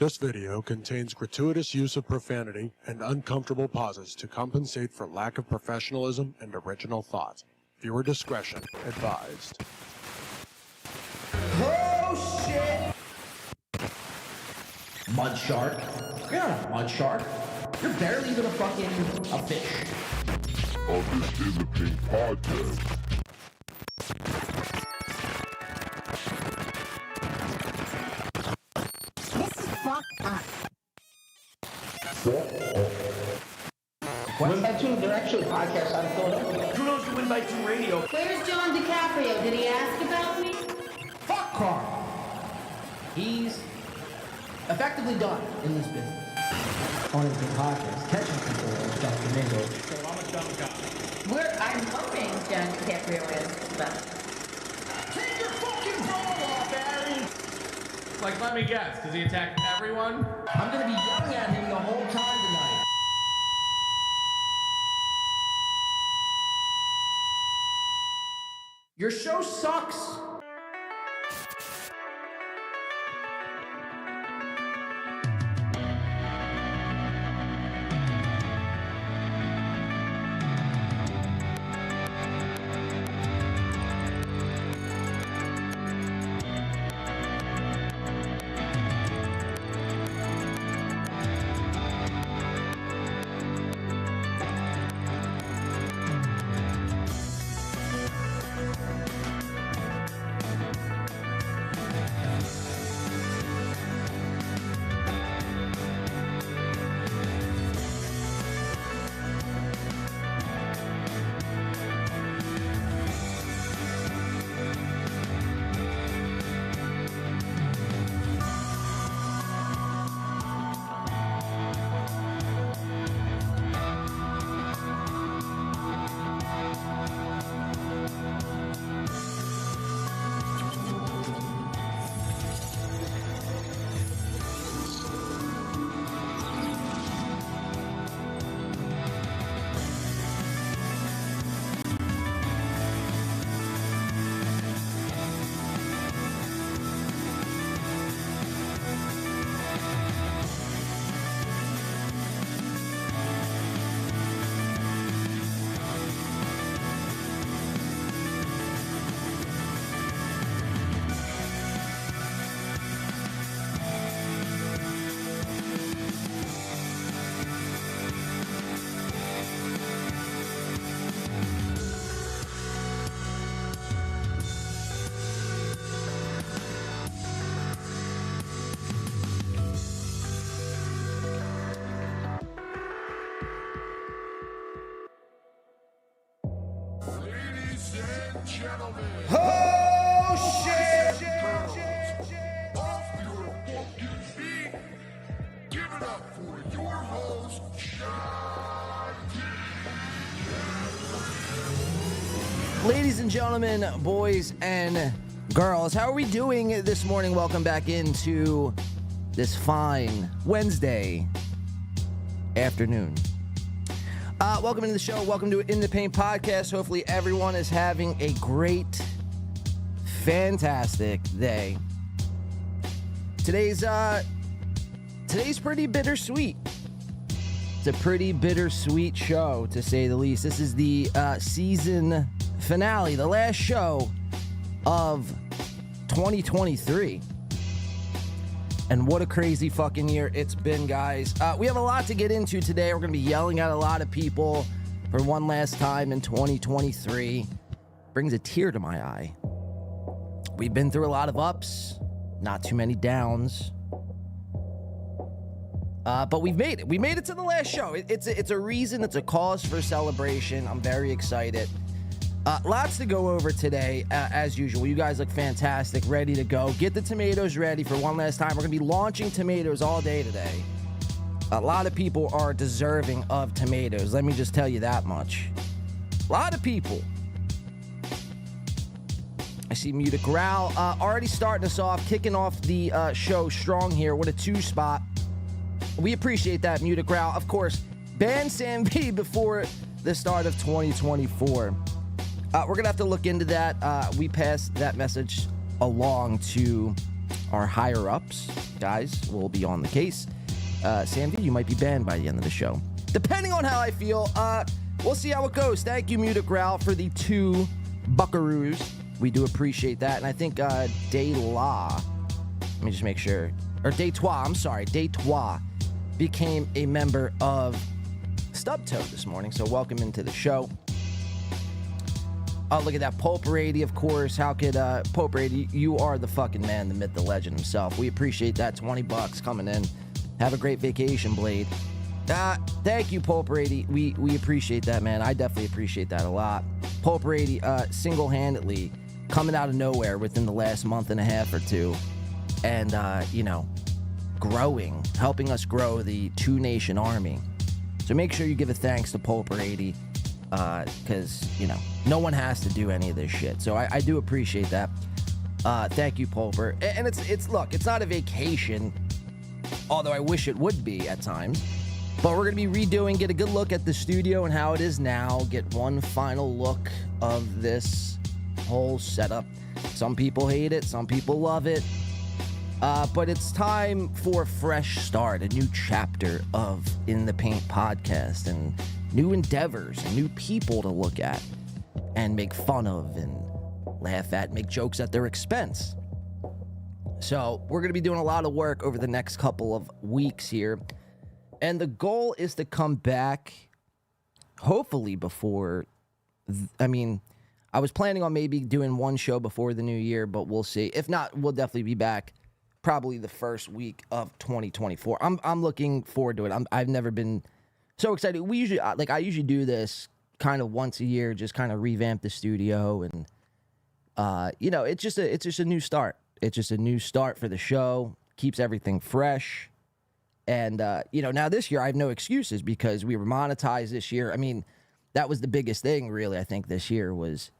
This video contains gratuitous use of profanity and uncomfortable pauses to compensate for lack of professionalism and original thought. Viewer discretion advised. Oh shit! Mud shark? You're not a mud shark. You're barely even a fish. This is a Pink Podcast. Win by Two, they're actually podcasts out of Philadelphia. Who knows the Win by Two radio? Where's John DiCaprio? Did he ask about me? Fuck Carl. He's effectively done in this business. On his podcast, catching people with Dr. Mingo. So I'm a dumb guy. I'm hoping John DiCaprio is, but... Take your fucking bra off, Barry! Like, let me guess, does he attack everyone? I'm gonna be yelling at him the whole time tonight. Your show sucks. Oh shit! Off your fucking feet. Give it up for your host, Ladies and gentlemen, boys and girls, how are we doing this morning? Welcome back into this fine Wednesday afternoon. Welcome into the show. Welcome to In the Paint Podcast. Hopefully everyone is having a great, fantastic day. Today's pretty bittersweet. It's a pretty bittersweet show, to say the least. This is the season finale, the last show of 2023. And what a crazy fucking year it's been, guys. We have a lot to get into today. We're going to be yelling at a lot of people for one last time in 2023. Brings a tear to my eye. We've been through a lot of ups, not too many downs. But we've made it. We made it to the last show. It's a reason. It's a cause for celebration. I'm very excited. Lots to go over today, as usual. You guys look fantastic, ready to go. Get the tomatoes ready for one last time. We're going to be launching tomatoes all day today. A lot of people are deserving of tomatoes. Let me just tell you that much. A lot of people. I see Muted Growl already starting us off, kicking off the show strong here with a 2-spot. We appreciate that, Muted Growl. Of course, ban Sam V before the start of 2024. We're going to have to look into that. We passed that message along to our higher-ups. guys will be on the case. Sam D, you might be banned by the end of the show. Depending on how I feel, we'll see how it goes. Thank you, Muta Growl, for the 2 buckaroos. We do appreciate that. And I think De La, let me just make sure, or Deitois, I'm sorry, Deitois became a member of Stubtoe this morning. So welcome into the show. Oh, look at that. Pulp Brady, of course. How could Pulp Brady, you are the fucking man, the myth, the legend himself. We appreciate that. $20 coming in. Have a great vacation, Blade. Thank you, Pulp Brady. We appreciate that, man. I definitely appreciate that a lot. Pulp Brady, single-handedly coming out of nowhere within the last month and a half or two. And, growing, helping us grow the 2 Nation Army. So make sure you give a thanks to Pulp Brady. Because, no one has to do any of this shit. So I do appreciate that. Thank you, Pulper. And look, it's not a vacation, although I wish it would be at times. But we're going to be redoing, get a good look at the studio and how it is now, get one final look of this whole setup. Some people hate it, some people love it. But it's time for a fresh start, a new chapter of In the Paint podcast, and new endeavors, and new people to look at and make fun of and laugh at, make jokes at their expense. So we're going to be doing a lot of work over the next couple of weeks here. And the goal is to come back, hopefully before, I was planning on maybe doing one show before the new year, but we'll see. If not, we'll definitely be back probably the first week of 2024. I'm looking forward to it. I've never been so excited. We usually, I usually do this kind of once a year, just kind of revamp the studio, and it's just a new start. It's just a new start for the show. Keeps everything fresh, and now this year I have no excuses because we were monetized this year. I mean, that was the biggest thing, really. I think this year was,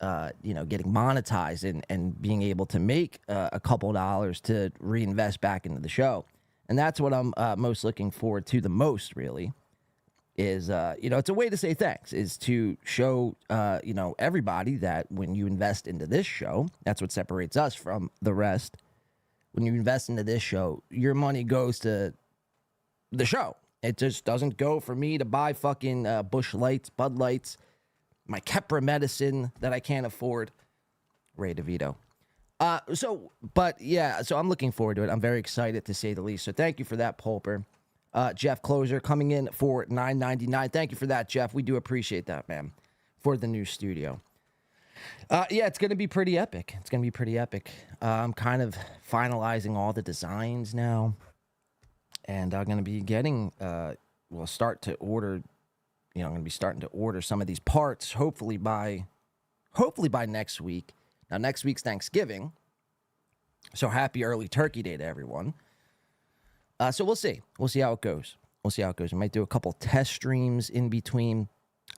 getting monetized and being able to make a couple dollars to reinvest back into the show, and that's what I'm most looking forward to the most, really. Is, it's a way to say thanks, is to show, everybody that when you invest into this show, that's what separates us from the rest. When you invest into this show, your money goes to the show. It just doesn't go for me to buy fucking Busch Lights, Bud Lights, my Kepra medicine that I can't afford. Ray DeVito. So I'm looking forward to it. I'm very excited, to say the least. So thank you for that, Pulper. Jeff Closer coming in for $9.99. Thank you for that, Jeff. We do appreciate that, man, for the new studio. It's going to be pretty epic. I'm kind of finalizing all the designs now, and I'm going to be getting, start to order, I'm going to be starting to order some of these parts, hopefully by next week. Now, next week's Thanksgiving, so happy early Turkey Day to everyone. So we'll see. We'll see how it goes. We might do a couple test streams in between.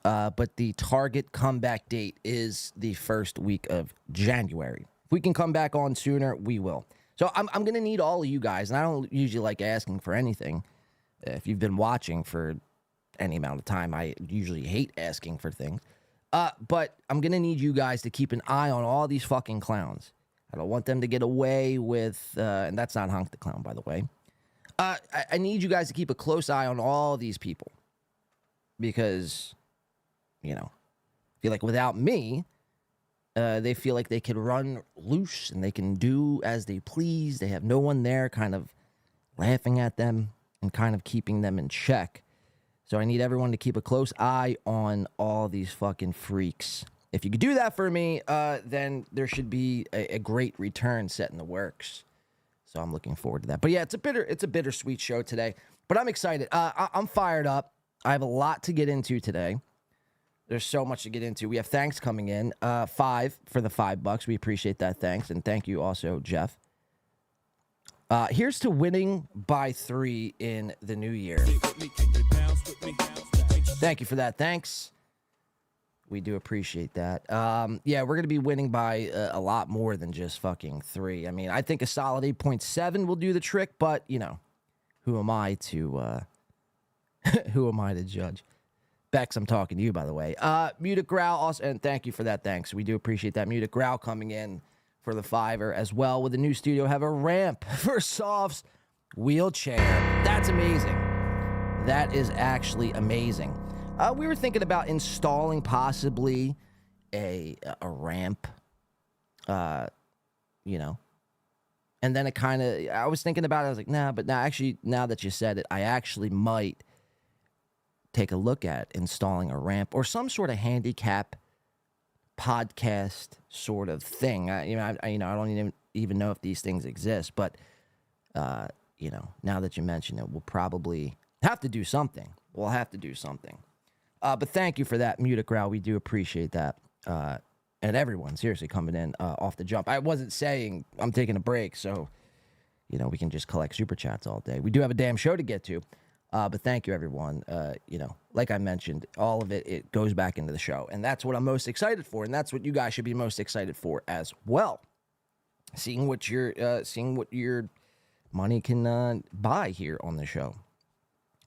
But the target comeback date is the first week of January. If we can come back on sooner, we will. So I'm going to need all of you guys, and I don't usually like asking for anything. If you've been watching for any amount of time, I usually hate asking for things. But I'm going to need you guys to keep an eye on all these fucking clowns. I don't want them to get away with, and that's not Honk the Clown, by the way. I need you guys to keep a close eye on all these people, because, I feel like without me, they feel like they can run loose and they can do as they please. They have no one there kind of laughing at them and kind of keeping them in check. So I need everyone to keep a close eye on all these fucking freaks. If you could do that for me, then there should be a great return set in the works. So I'm looking forward to that. But yeah, it's a bittersweet show today. But I'm excited. I'm fired up. I have a lot to get into today. There's so much to get into. We have thanks coming in. 5 for the $5. We appreciate that. Thanks. And thank you also, Jeff. Here's to winning by 3 in the new year. Thank you for that. Thanks. We do appreciate that. We're going to be winning by a lot more than just fucking 3. I mean, I think a solid 8.7 will do the trick, but, who am I to judge? Bex, I'm talking to you, by the way. Muta Growl also, and thank you for that. Thanks. We do appreciate that. Muta Growl coming in for the Fiverr as well. With the new studio, have a ramp for Soft's wheelchair. That's amazing. That is actually amazing. We were thinking about installing possibly a ramp, you know. And then I was thinking about it. I was like, nah, but now actually, now that you said it, I actually might take a look at installing a ramp or some sort of handicap podcast sort of thing. I don't even know if these things exist, but you know, now that you mention it, we'll probably have to do something. We'll have to do something. But thank you for that, Muticrow. We do appreciate that. And everyone seriously coming in off the jump. I wasn't saying I'm taking a break, so you know we can just collect super chats all day. We do have a damn show to get to. But thank you, everyone. You know, like I mentioned, all of it goes back into the show. And that's what I'm most excited for. And that's what you guys should be most excited for as well. Seeing what your money can buy here on the show.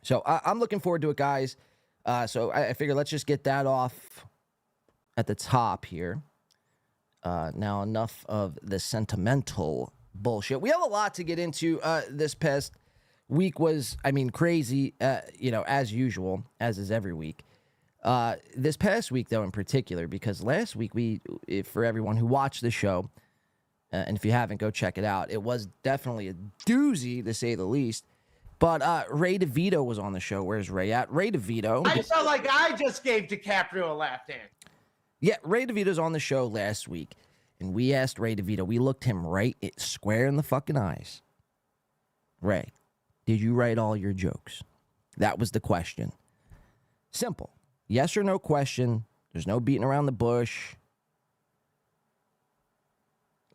So I'm looking forward to it, guys. So I figure let's just get that off at the top here. Now, enough of the sentimental bullshit. We have a lot to get into. This past week was, crazy, you know, as usual, as is every week. This past week, though, in particular, because last week, for everyone who watched the show, and if you haven't, go check it out. It was definitely a doozy, to say the least. But Ray DeVito was on the show. Where's Ray at? Ray DeVito. I felt like I just gave DiCaprio a left hand. Yeah, Ray DeVito's on the show last week, and we asked Ray DeVito. We looked him square in the fucking eyes. Ray, did you write all your jokes? That was the question. Simple. Yes or no question. There's no beating around the bush.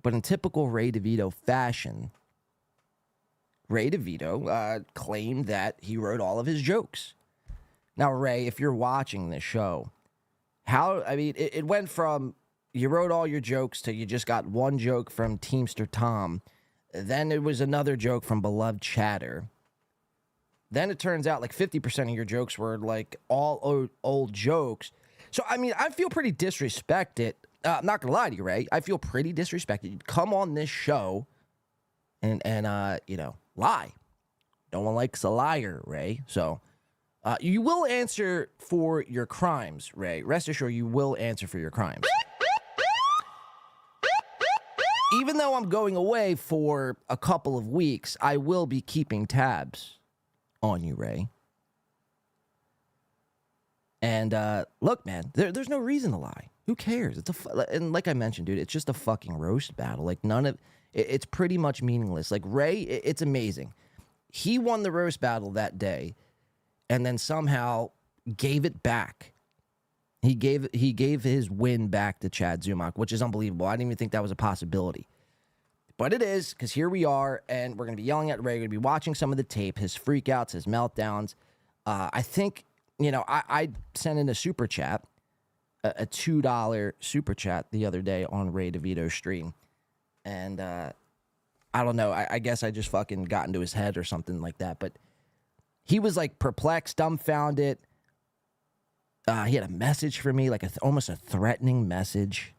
But in typical Ray DeVito fashion, Ray DeVito claimed that he wrote all of his jokes. Now, Ray, if you're watching this show, it went from you wrote all your jokes to you just got one joke from Teamster Tom. Then it was another joke from Beloved Chatter. Then it turns out like 50% of your jokes were like all old jokes. So, I feel pretty disrespected. I'm not going to lie to you, Ray. I feel pretty disrespected. You'd come on this show and you know, lie. No one likes a liar, Ray. So, you will answer for your crimes, Ray. Rest assured, you will answer for your crimes. Even though I'm going away for a couple of weeks, I will be keeping tabs on you, Ray. And look, man, there's no reason to lie. Who cares? And like I mentioned, dude, it's just a fucking roast battle. Like it's pretty much meaningless. Like Ray, it's amazing. He won the roast battle that day, and then somehow gave it back. He gave his win back to Chad Zumach, which is unbelievable. I didn't even think that was a possibility. But it is, because here we are, and we're going to be yelling at Ray. We're going to be watching some of the tape, his freakouts, his meltdowns. I think, you know, I sent in a super chat, a $2 super chat the other day on Ray DeVito's stream. And I don't know, I guess I just fucking got into his head or something like that. But he was like perplexed, dumbfounded. He had a message for me, like almost a threatening message.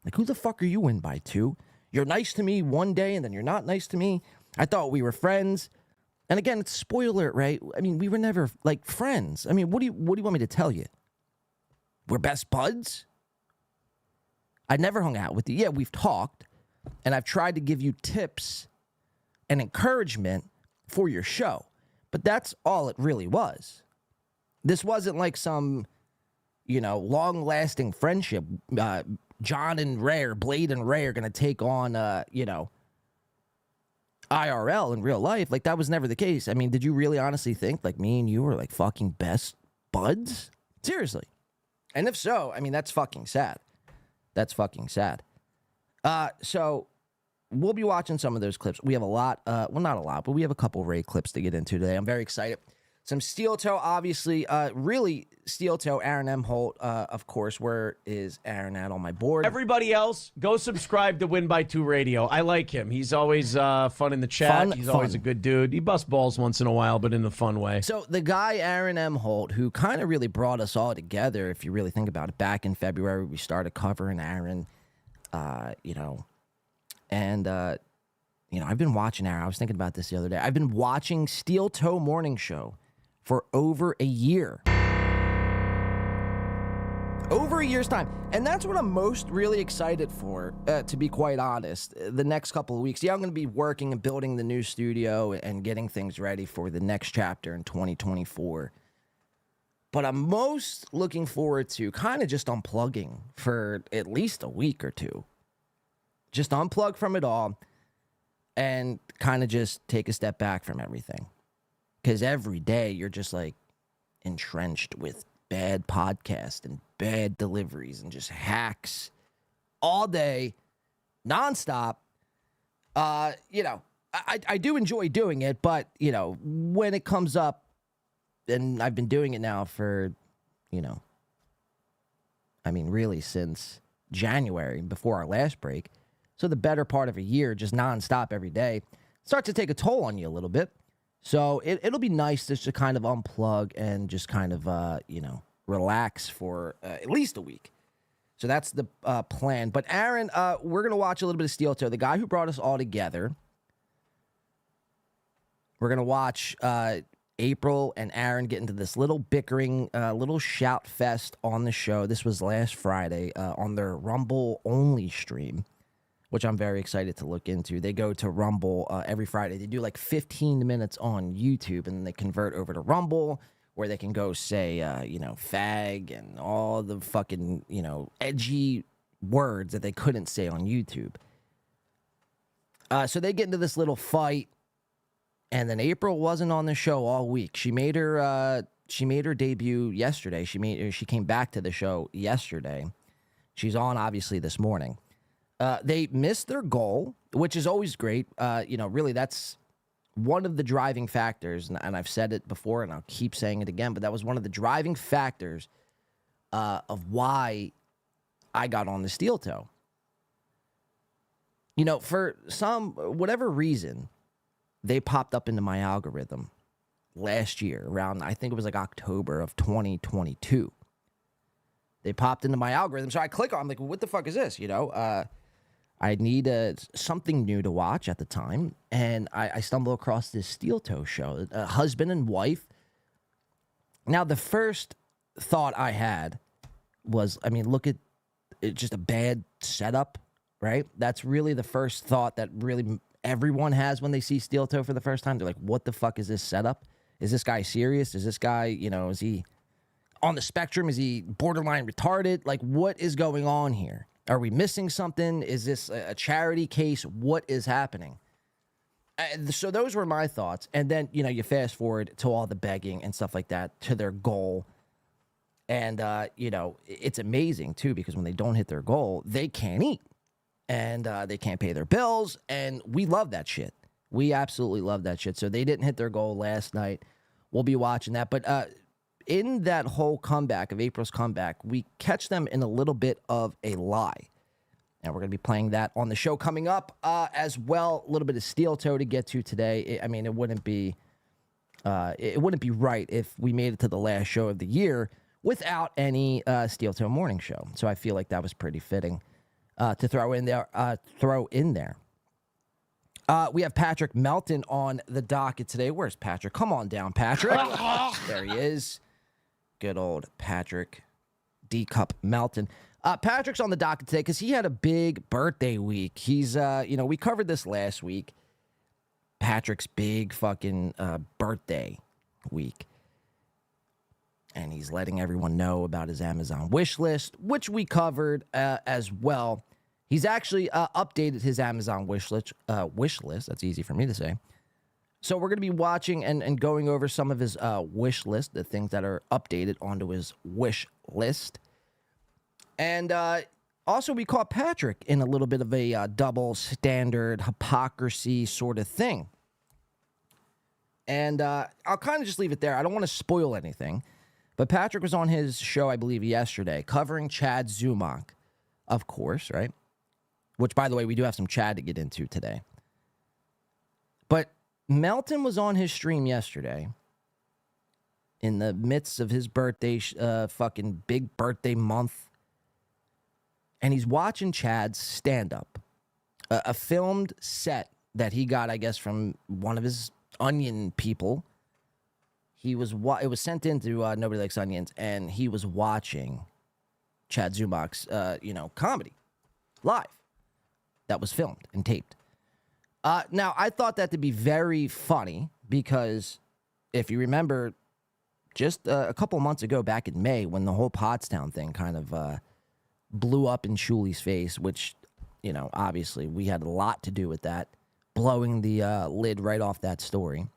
Like, who the fuck are you in by, two? You're nice to me one day, and then you're not nice to me. I thought we were friends. And again, it's spoiler, right? We were never, like, friends. What do you want me to tell you? We're best buds? I never hung out with you. Yeah, we've talked, and I've tried to give you tips and encouragement for your show. But that's all it really was. This wasn't like some, you know, long-lasting friendship. John and Ray, or Blade and Ray, are going to take on, you know, IRL in real life. Like, that was never the case. Did you really honestly think, like, me and you were, like, fucking best buds? Seriously. And if so, that's fucking sad. That's fucking sad. So, we'll be watching some of those clips. We have a lot, well, not a lot, but we have a couple Ray clips to get into today. I'm very excited. Some Steel Toe, obviously, really Steel Toe, Aaron M. Holt, of course. Where is Aaron at on my board? Everybody else, go subscribe to Win by 2 Radio. I like him. He's always fun in the chat. He's always a good dude. He busts balls once in a while, but in a fun way. So the guy, Aaron M. Holt, who kind of really brought us all together, if you really think about it, back in February, we started covering Aaron. You know, and you know, I've been watching Aaron. I was thinking about this the other day. I've been watching Steel Toe Morning Show for over a year. Over a year's time. And that's what I'm most really excited for, to be quite honest, the next couple of weeks. Yeah, I'm going to be working and building the new studio and getting things ready for the next chapter in 2024. But I'm most looking forward to kind of just unplugging for at least a week or two. Just unplug from it all and kind of just take a step back from everything. Because every day you're just like entrenched with bad podcasts and bad deliveries and just hacks all day, nonstop. You know, I do enjoy doing it, but, you know, when it comes up, and I've been doing it now for, you know, I mean, really since January, before our last break. So the better part of a year, just nonstop every day, starts to take a toll on you a little bit. So it'll be nice just to kind of unplug and just kind of, you know, relax for at least a week. So that's the plan. But Aaron, we're going to watch a little bit of Steel Toe, the guy who brought us all together. We're going to watch April and Aaron get into this little bickering, little shout fest on the show. This was last Friday on their Rumble only stream, which I'm very excited to look into. They go to Rumble every Friday. They do like 15 minutes on YouTube, and then they convert over to Rumble, where they can go say, you know, fag and all the fucking, you know, edgy words that they couldn't say on YouTube. So they get into this little fight, and then April wasn't on the show all week. She made her debut yesterday. She came back to the show yesterday. She's on obviously this morning. They missed their goal, which is always great. You know, really, that's one of the driving factors, and I've said it before, and I'll keep saying it again, but that was one of the driving factors of why I got on the Steel Toe. You know, for whatever reason, they popped up into my algorithm last year, around, I think it was like October of 2022. They popped into my algorithm, so I click on, I'm like, well, what the fuck is this, you know? I need something new to watch at the time, and I stumble across this Steel Toe show, husband and wife. Now, the first thought I had was, I mean, look at it, just a bad setup, right? That's really the first thought that really everyone has when they see Steel Toe for the first time. They're like, what the fuck is this setup? Is this guy serious? Is this guy, you know, is he on the spectrum? Is he borderline retarded? Like, what is going on here? Are we missing something? Is this a charity case? What is happening? So those were my thoughts. And then, you know, you fast forward to all the begging and stuff like that, to their goal. And, you know, it's amazing, too, because when they don't hit their goal, they can't eat. And they can't pay their bills. And we love that shit. We absolutely love that shit. So they didn't hit their goal last night. We'll be watching that. But in that whole comeback of April's comeback, we catch them in a little bit of a lie. And we're going to be playing that on the show coming up as well. A little bit of Steel Toe to get to today. I mean, it wouldn't be right if we made it to the last show of the year without any Steel Toe morning show. So I feel like that was pretty fitting to throw in there. We have Patrick Melton on the docket today. Where's Patrick? Come on down, Patrick. There he is. Good old Patrick D-Cup Melton. Patrick's on the docket today because he had a big birthday week. He's, you know, we covered this last week. Patrick's big fucking birthday week. And he's letting everyone know about his Amazon wish list, which we covered as well. He's actually updated his Amazon wish list. That's easy for me to say. So we're going to be watching and going over some of his wish list, the things that are updated onto his wish list. And also we caught Patrick in a little bit of a double standard hypocrisy sort of thing. And I'll kind of just leave it there. I don't want to spoil anything. But Patrick was on his show, I believe, yesterday, covering Chad Zumock, of course, right? Which, by the way, we do have some Chad to get into today. But Melton was on his stream yesterday in the midst of his birthday, fucking big birthday month. and he's watching Chad's stand-up, a filmed set that he got, I guess, from one of his Onion people. It was sent into Nobody Likes Onions, and he was watching Chad Zumach's, comedy live that was filmed and taped. Now, I thought that to be very funny because if you remember, just a couple months ago, back in May, when the whole Pottstown thing kind of blew up in Shuli's face, which, obviously we had a lot to do with that, blowing the lid right off that story.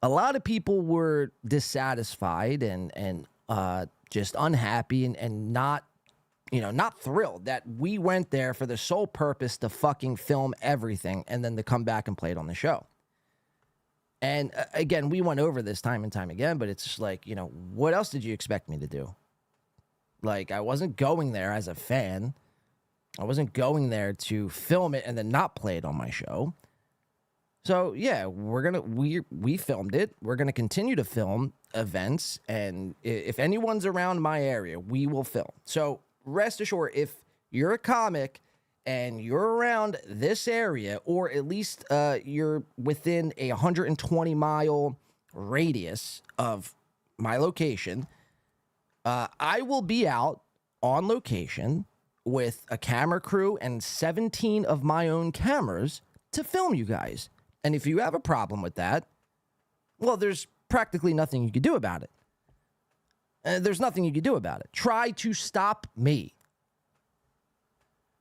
A lot of people were dissatisfied and just unhappy and not thrilled that we went there for the sole purpose to fucking film everything and then to come back and play it on the show. And again, we went over this time and time again, but it's just like, what else did you expect me to do? Like, I wasn't going there as a fan. I wasn't going there to film it and then not play it on my show. So yeah, we filmed it. We're gonna continue to film events, and if anyone's around my area, we will film. So rest assured, if you're a comic and you're around this area, or at least you're within a 120-mile radius of my location, I will be out on location with a camera crew and 17 of my own cameras to film you guys. And if you have a problem with that, well, there's practically nothing you can do about it. There's nothing you can do about it. Try to stop me.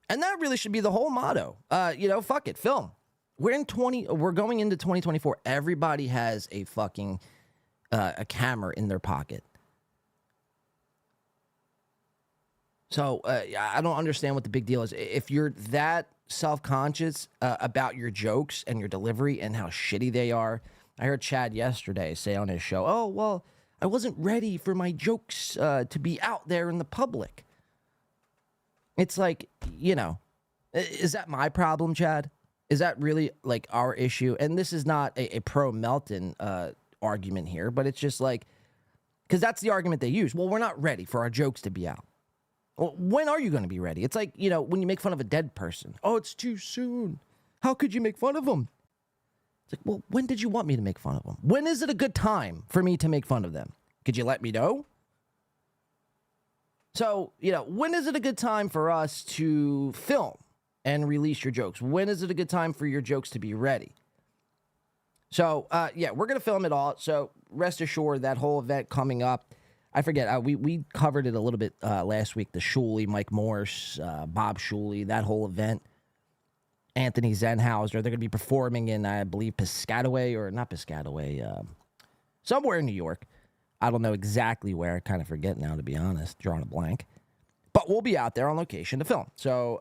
And that really should be the whole motto. Fuck it, film. We're going into 2024. Everybody has a fucking a camera in their pocket. So I don't understand what the big deal is. If you're that self-conscious about your jokes and your delivery and how shitty they are, I heard Chad yesterday say on his show, "Oh, well, I wasn't ready for my jokes to be out there in the public." It's like, is that my problem, Chad? Is that really like our issue? And this is not a pro Melton argument here, but it's just like, because that's the argument they use. Well, we're not ready for our jokes to be out. Well, when are you going to be ready? It's like, when you make fun of a dead person. Oh, it's too soon. How could you make fun of them? It's like, well, when did you want me to make fun of them? When is it a good time for me to make fun of them? Could you let me know? So, when is it a good time for us to film and release your jokes? When is it a good time for your jokes to be ready? So, we're going to film it all. So, rest assured, that whole event coming up, I forget, we covered it a little bit last week, the Shuley, Mike Morse, Bob Shuley, that whole event. Anthony Zenhauser, they're going to be performing in, I believe, Piscataway, or not Piscataway, somewhere in New York. I don't know exactly where. I kind of forget now, to be honest, drawing a blank. But we'll be out there on location to film. So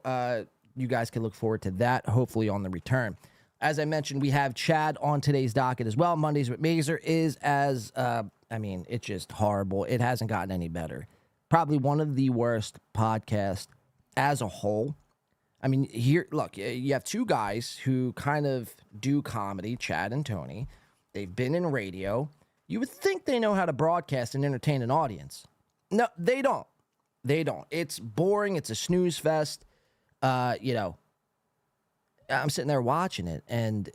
you guys can look forward to that, hopefully on the return. As I mentioned, we have Chad on today's docket as well. Mondays with Mazer is it's just horrible. It hasn't gotten any better. Probably one of the worst podcasts as a whole. I mean, here, look, you have two guys who kind of do comedy, Chad and Tony. They've been in radio. You would think they know how to broadcast and entertain an audience. No, they don't. They don't. It's boring. It's a snooze fest. I'm sitting there watching it, and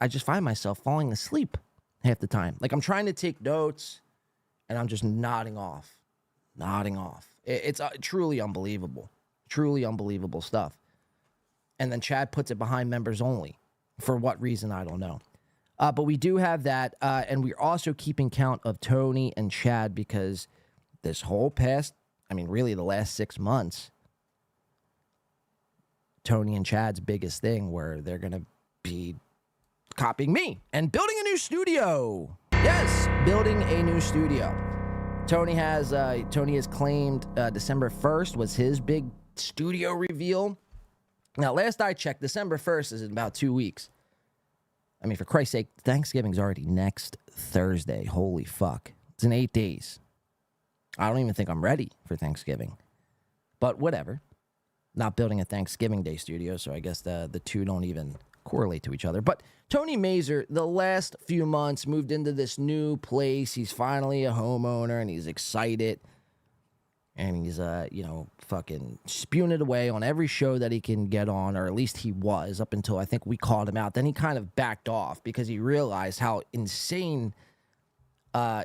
I just find myself falling asleep half the time. Like, I'm trying to take notes, and I'm just nodding off. It's truly unbelievable. Truly unbelievable stuff. And then Chad puts it behind members only. For what reason, I don't know. But we do have that, and we're also keeping count of Tony and Chad because this whole really the last 6 months, Tony and Chad's biggest thing where they're going to be copying me and building a new studio. Yes, building a new studio. Tony has claimed December 1st was his big studio reveal. Now, last I checked, December 1st is in about 2 weeks. I mean, for Christ's sake, Thanksgiving's already next Thursday. Holy fuck. It's in 8 days. I don't even think I'm ready for Thanksgiving. But whatever. Not building a Thanksgiving Day studio, so I guess the two don't even correlate to each other. But Tony Mazer, the last few months, moved into this new place. He's finally a homeowner, and he's excited. and he's, fucking spewing it away on every show that he can get on, or at least he was up until I think we called him out. Then he kind of backed off because he realized how insane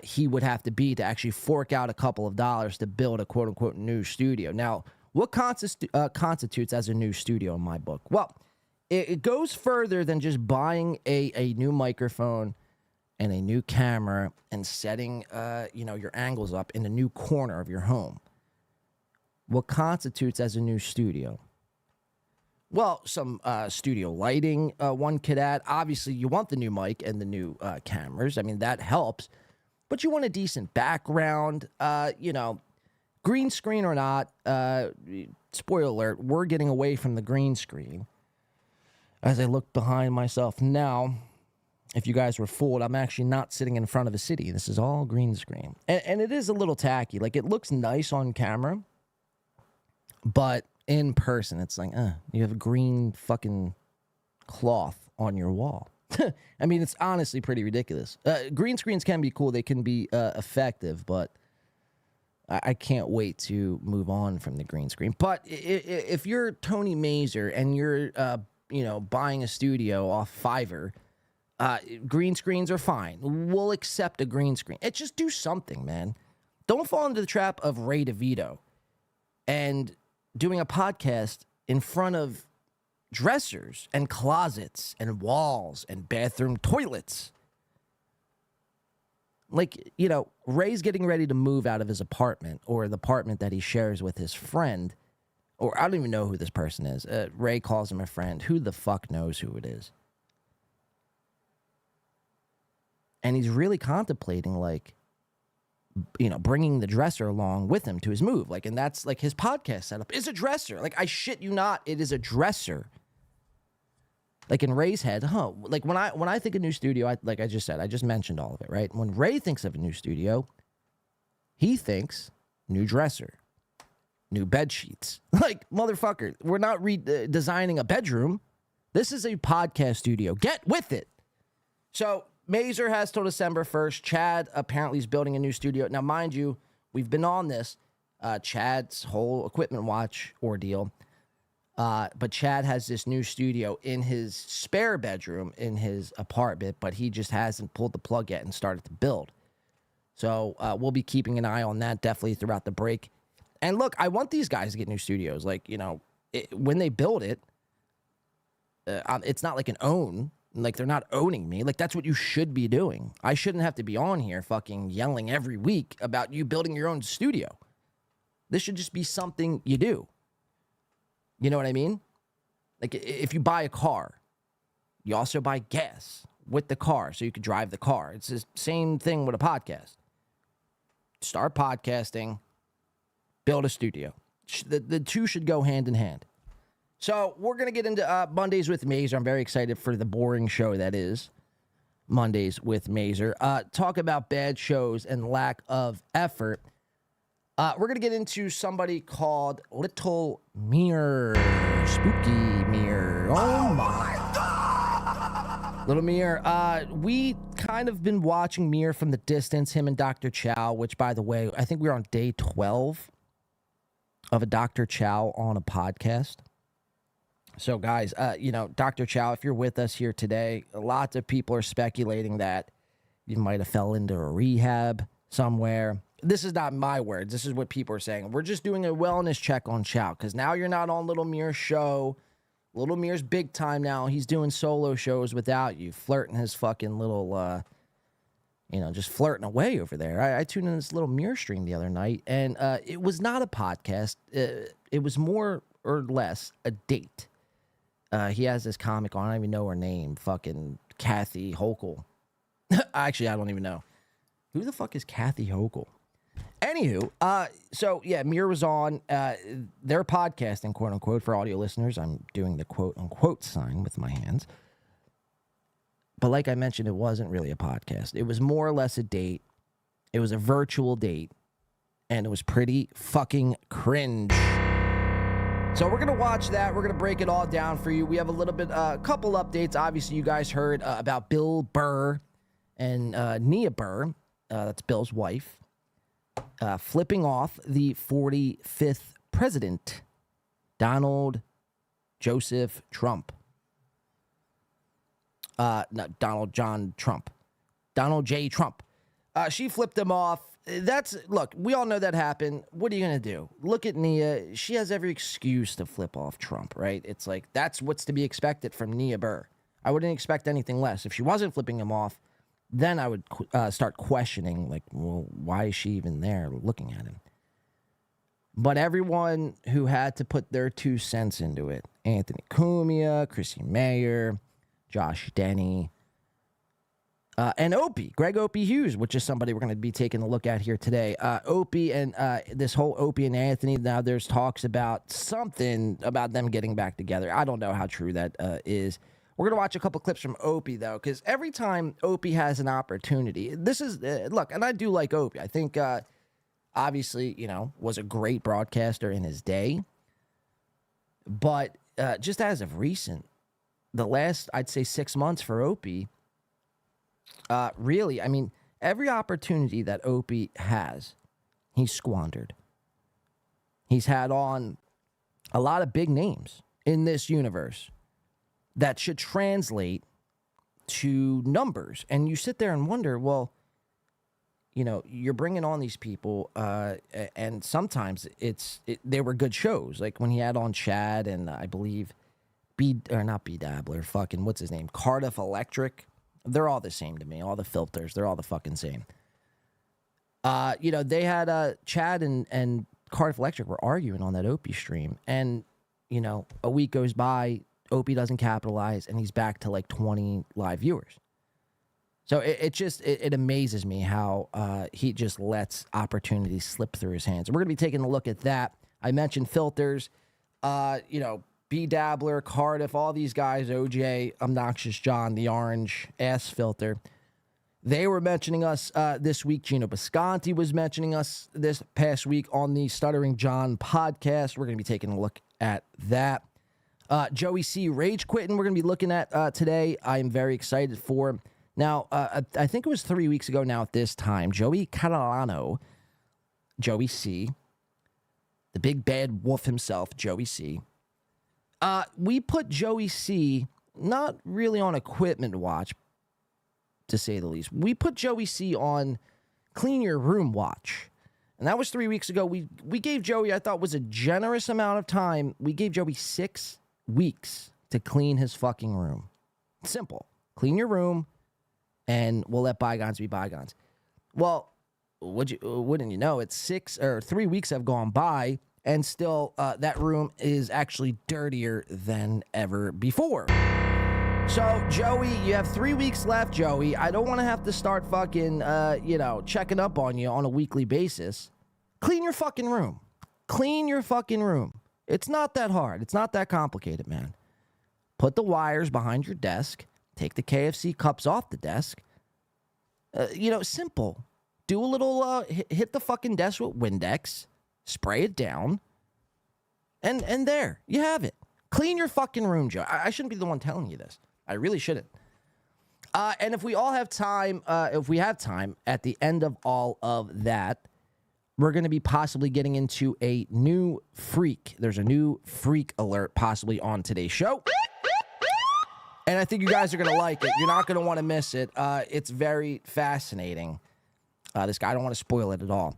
he would have to be to actually fork out a couple of dollars to build a quote-unquote new studio. Now, what constitutes as a new studio in my book? Well, it goes further than just buying a new microphone and a new camera and setting, your angles up in a new corner of your home. What constitutes as a new studio? Well, some studio lighting one could add. Obviously, you want the new mic and the new cameras. I mean, that helps. But you want a decent background, green screen or not. Spoiler alert, we're getting away from the green screen. As I look behind myself now, if you guys were fooled, I'm actually not sitting in front of a city. This is all green screen. And it is a little tacky. Like, it looks nice on camera, but in person, it's like, you have a green fucking cloth on your wall. I mean, it's honestly pretty ridiculous. Green screens can be cool. They can be effective, but I can't wait to move on from the green screen. But if you're Tony Mazer and you're, buying a studio off Fiverr, green screens are fine. We'll accept a green screen. Just do something, man. Don't fall into the trap of Ray DeVito and doing a podcast in front of dressers and closets and walls and bathroom toilets. Like, Ray's getting ready to move out of his apartment or the apartment that he shares with his friend. Or I don't even know who this person is. Ray calls him a friend. Who the fuck knows who it is? And he's really contemplating, bringing the dresser along with him to his move. And that's, his podcast setup is a dresser. I shit you not, it is a dresser. In Ray's head, when I think of new studio, I just mentioned all of it, right? When Ray thinks of a new studio, he thinks new dresser, new bed sheets. Motherfucker, we're not designing a bedroom. This is a podcast studio. Get with it. So Mazer has till December 1st. Chad apparently is building a new studio. Now, mind you, we've been on this, Chad's whole equipment watch ordeal. But Chad has this new studio in his spare bedroom in his apartment, but he just hasn't pulled the plug yet and started to build. So we'll be keeping an eye on that definitely throughout the break. And look, I want these guys to get new studios. When they build it, it's not like an own. They're not owning me. That's what you should be doing. I shouldn't have to be on here fucking yelling every week about you building your own studio. This should just be something you do. You know what I mean? If you buy a car, you also buy gas with the car so you can drive the car. It's the same thing with a podcast. Start podcasting, build a studio. The two should go hand in hand. So we're going to get into Mondays with Mazer. I'm very excited for the boring show that is Mondays with Mazer. Talk about bad shows and lack of effort. We're going to get into somebody called Little Mir. Spooky Mir. Oh my God. Little Mir. We kind of been watching Mir from the distance, him and Dr. Chow, which, by the way, I think we're on day 12 of a Dr. Chow on a podcast. So, guys, Dr. Chow, if you're with us here today, lots of people are speculating that you might have fell into a rehab somewhere. This is not my words. This is what people are saying. We're just doing a wellness check on Chow because now you're not on Little Mir's show. Little Mir's big time now. He's doing solo shows without you, flirting his fucking little, just flirting away over there. I tuned in this Little Mir stream the other night, and it was not a podcast. It was more or less a date. He has this comic on. I don't even know her name. Fucking Kathy Hochul. Actually, I don't even know. Who the fuck is Kathy Hochul? Anywho, Mir was on. They're podcasting, quote unquote, for audio listeners. I'm doing the quote unquote sign with my hands. But like I mentioned, it wasn't really a podcast. It was more or less a date. It was a virtual date. And it was pretty fucking cringe. So we're going to watch that. We're going to break it all down for you. We have a couple updates. Obviously, you guys heard about Bill Burr and Nia Burr. That's Bill's wife. flipping off the 45th president, Donald Joseph Trump. Not Donald John Trump. Donald J. Trump. She flipped him off. Look, we all know that happened. What are you going to do? Look at Nia. She has every excuse to flip off Trump, right? It's like, that's what's to be expected from Nia Burr. I wouldn't expect anything less. If she wasn't flipping him off, then I would start questioning, like, well, why is she even there looking at him? But everyone who had to put their 2 cents into it, Anthony Cumia, Chrissy Mayer, Josh Denny, and Opie, Greg Opie Hughes, which is somebody we're going to be taking a look at here today. Opie and this whole Opie and Anthony, now there's talks about something about them getting back together. I don't know how true that is. We're going to watch a couple clips from Opie, though, because every time Opie has an opportunity, this is, look, and I do like Opie. I think, obviously, was a great broadcaster in his day. But just as of recent, the last, I'd say, 6 months for Opie, really, I mean, every opportunity that Opie has, he's squandered. He's had on a lot of big names in this universe that should translate to numbers. And you sit there and wonder, well, you're bringing on these people, and sometimes they were good shows. Like when he had on Chad and I believe not Dabbler, fucking, what's his name? Cardiff Electric. They're all the same to me. All the filters, they're all the fucking same. They had Chad and Cardiff Electric were arguing on that Opie stream. And, a week goes by, Opie doesn't capitalize, and he's back to like 20 live viewers. So it amazes me how he just lets opportunities slip through his hands. We're going to be taking a look at that. I mentioned filters, B Dabbler, Cardiff, all these guys, OJ, Obnoxious John, the orange ass filter. They were mentioning us this week. Gino Bisconti was mentioning us this past week on the Stuttering John podcast. We're going to be taking a look at that. Joey C. Rage Quitting, we're going to be looking at today. I'm very excited for. Now, I think it was 3 weeks ago now at this time, Joey Catalano, Joey C., the big bad wolf himself, Joey C., we put Joey C. not really on equipment watch, to say the least. We put Joey C. on clean your room watch. And that was 3 weeks ago. We gave Joey, I thought, was a generous amount of time. We gave Joey 6 weeks to clean his fucking room. Simple. Clean your room, and we'll let bygones be bygones. Well, wouldn't you know, it's 3 weeks have gone by, and still that room is actually dirtier than ever before. So, Joey, you have 3 weeks left, Joey. I don't want to have to start fucking, checking up on you on a weekly basis. Clean your fucking room. Clean your fucking room. It's not that hard. It's not that complicated, man. Put the wires behind your desk. Take the KFC cups off the desk. Simple. Do a little, hit the fucking desk with Windex. Spray it down. And there, you have it. Clean your fucking room, Joe. I shouldn't be the one telling you this. I really shouldn't. And if we have time at the end of all of that, we're going to be possibly getting into a new freak. There's a new freak alert possibly on today's show. And I think you guys are going to like it. You're not going to want to miss it. It's very fascinating. This guy, I don't want to spoil it at all.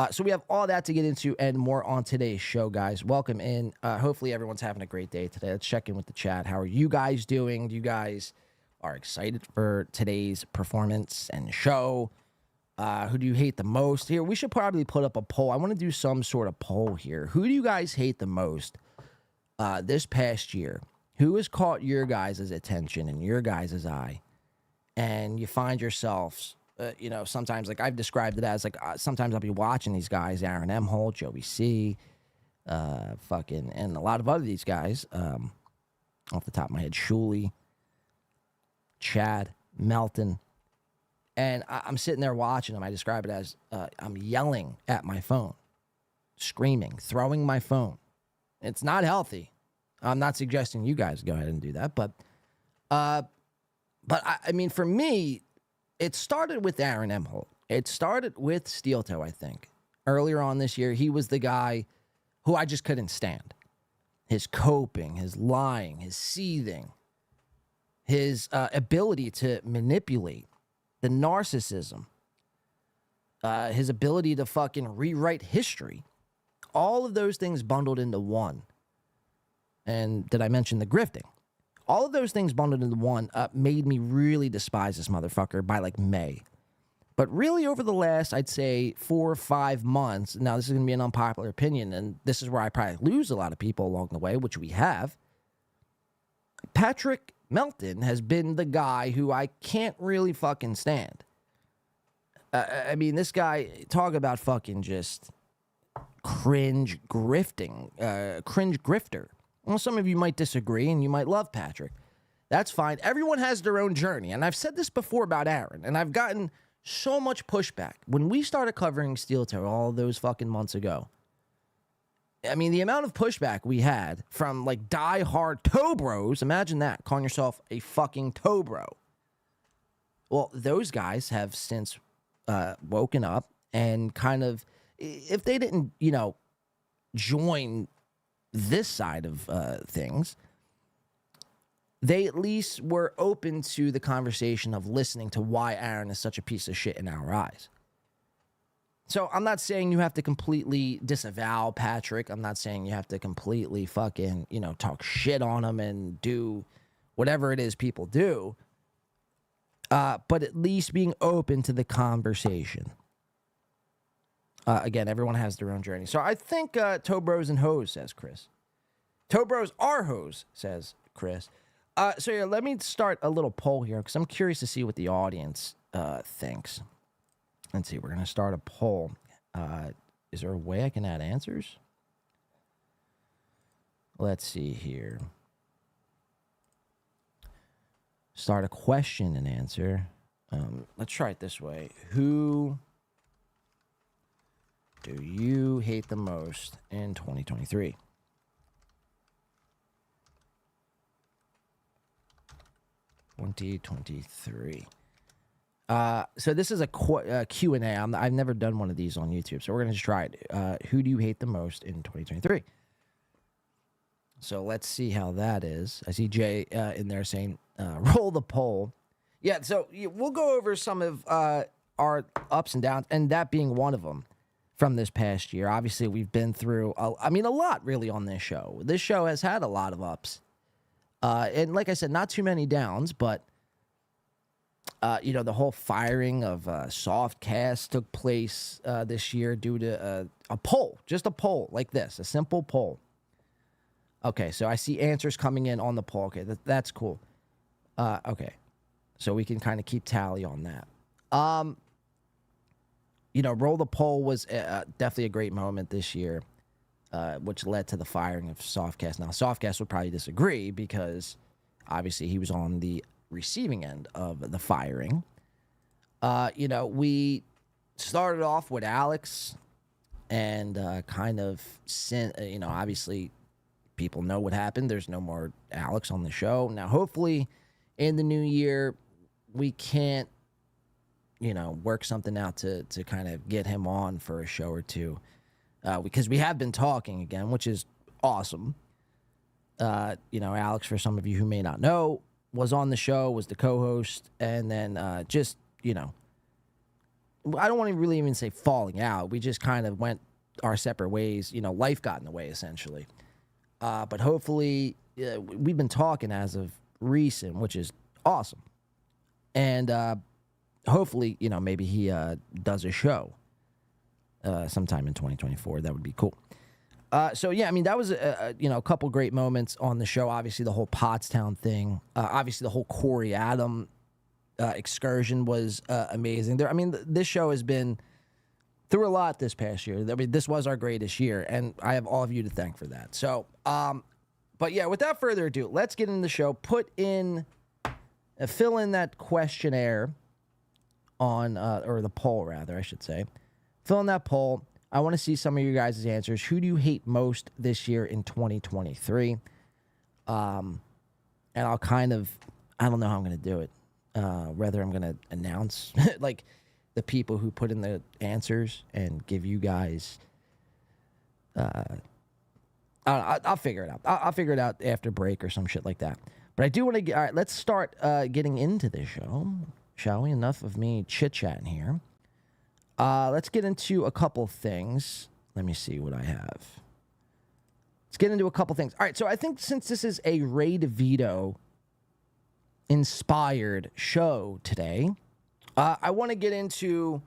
So we have all that to get into and more on today's show, guys. Welcome in. Hopefully everyone's having a great day today. Let's check in with the chat. How are you guys doing? Do you guys are excited for today's performance and show? Who do you hate the most? Here, we should probably put up a poll. I want to do some sort of poll here. Who do you guys hate the most this past year? Who has caught your guys' attention and your guys' eye? And you find yourselves, sometimes, like I've described it as, like, sometimes I'll be watching these guys, Aaron M. Holt, Joey C., and a lot of other these guys, off the top of my head, Shuley, Chad, Melton. And I'm sitting there watching them. I describe it as I'm yelling at my phone, screaming, throwing my phone. It's not healthy. I'm not suggesting you guys go ahead and do that, but I mean, for me, it started with Aaron M. Holt. It started with Steel Toe, I think. Earlier on this year, he was the guy who I just couldn't stand. His coping, his lying, his seething, his ability to manipulate, the narcissism, his ability to fucking rewrite history. All of those things bundled into one. And did I mention the grifting? All of those things bundled into one made me really despise this motherfucker by like May. But really over the last, I'd say, 4 or 5 months, now this is going to be an unpopular opinion, and this is where I probably lose a lot of people along the way, which we have. Patrick Melton has been the guy who I can't really fucking stand. I mean, this guy, talk about fucking just cringe grifting, cringe grifter. Well, some of you might disagree, and you might love Patrick. That's fine. Everyone has their own journey, and I've said this before about Aaron, and I've gotten so much pushback. When we started covering Steel Toe all those fucking months ago, I mean, the amount of pushback we had from, like, die-hard toe bros, imagine that, calling yourself a fucking toe bro. Well, those guys have since woken up and kind of, if they didn't, you know, join this side of things, they at least were open to the conversation of listening to why Aaron is such a piece of shit in our eyes. So I'm not saying you have to completely disavow Patrick. I'm not saying you have to completely fucking, you know, talk shit on him and do whatever it is people do. But at least being open to the conversation. Again, everyone has their own journey. So I think toe bros and hoes, says Chris. Toe bros are hoes, says Chris. So yeah, let me start a little poll here because I'm curious to see what the audience thinks. Let's see, we're going to start a poll. Is there a way I can add answers? Let's see here. Start a question and answer. Let's try it this way. Who do you hate the most in 2023? So this is a Q&A. I've never done one of these on YouTube, so we're going to just try it. Who do you hate the most in 2023? So let's see how that is. I see Jay in there saying, roll the poll. Yeah, so we'll go over some of our ups and downs, and that being one of them from this past year. Obviously, we've been through, a lot really on this show. This show has had a lot of ups. And like I said, not too many downs, but, you know, the whole firing of Softcast took place this year due to a poll, just a poll like this, a simple poll. Okay, so I see answers coming in on the poll. Okay, that's cool. Okay, so we can kind of keep tally on that. You know, roll the poll was definitely a great moment this year. Which led to the firing of Softcast. Now, Softcast would probably disagree because obviously he was on the receiving end of the firing. You know, we started off with Alex and kind of, you know, obviously people know what happened. There's no more Alex on the show. Now, hopefully in the new year, we can't, you know, work something out to kind of get him on for a show or two. Because we have been talking again, which is awesome. You know, Alex, for some of you who may not know, was on the show, was the co-host, and then just, you know, I don't want to really even say falling out. We just kind of went our separate ways. You know, life got in the way, essentially. But hopefully, we've been talking as of recent, which is awesome. And hopefully, you know, maybe he does a show sometime in 2024. That would be cool. So yeah, I mean, that was you know, a couple great moments on the show. Obviously, the whole Pottstown thing. Obviously, the whole Corey Adam excursion was amazing. I mean, this show has been through a lot this past year. I mean, this was our greatest year, and I have all of you to thank for that. So, but yeah, without further ado, let's get in the show. Fill in that questionnaire on, or the poll rather, I should say. Fill in that poll. I want to see some of you guys' answers. Who do you hate most this year in 2023? And I'll kind of, I don't know how I'm going to do it. Whether I'm going to announce, like, the people who put in the answers and give you guys. I'll figure it out. I'll figure it out after break or some shit like that. But I do want to get. All right, let's start getting into the show, shall we? Enough of me chit chatting here. Let's get into a couple things. Let me see what I have. Let's get into a couple things. All right, so I think since this is a Ray DeVito inspired show today, I want to get into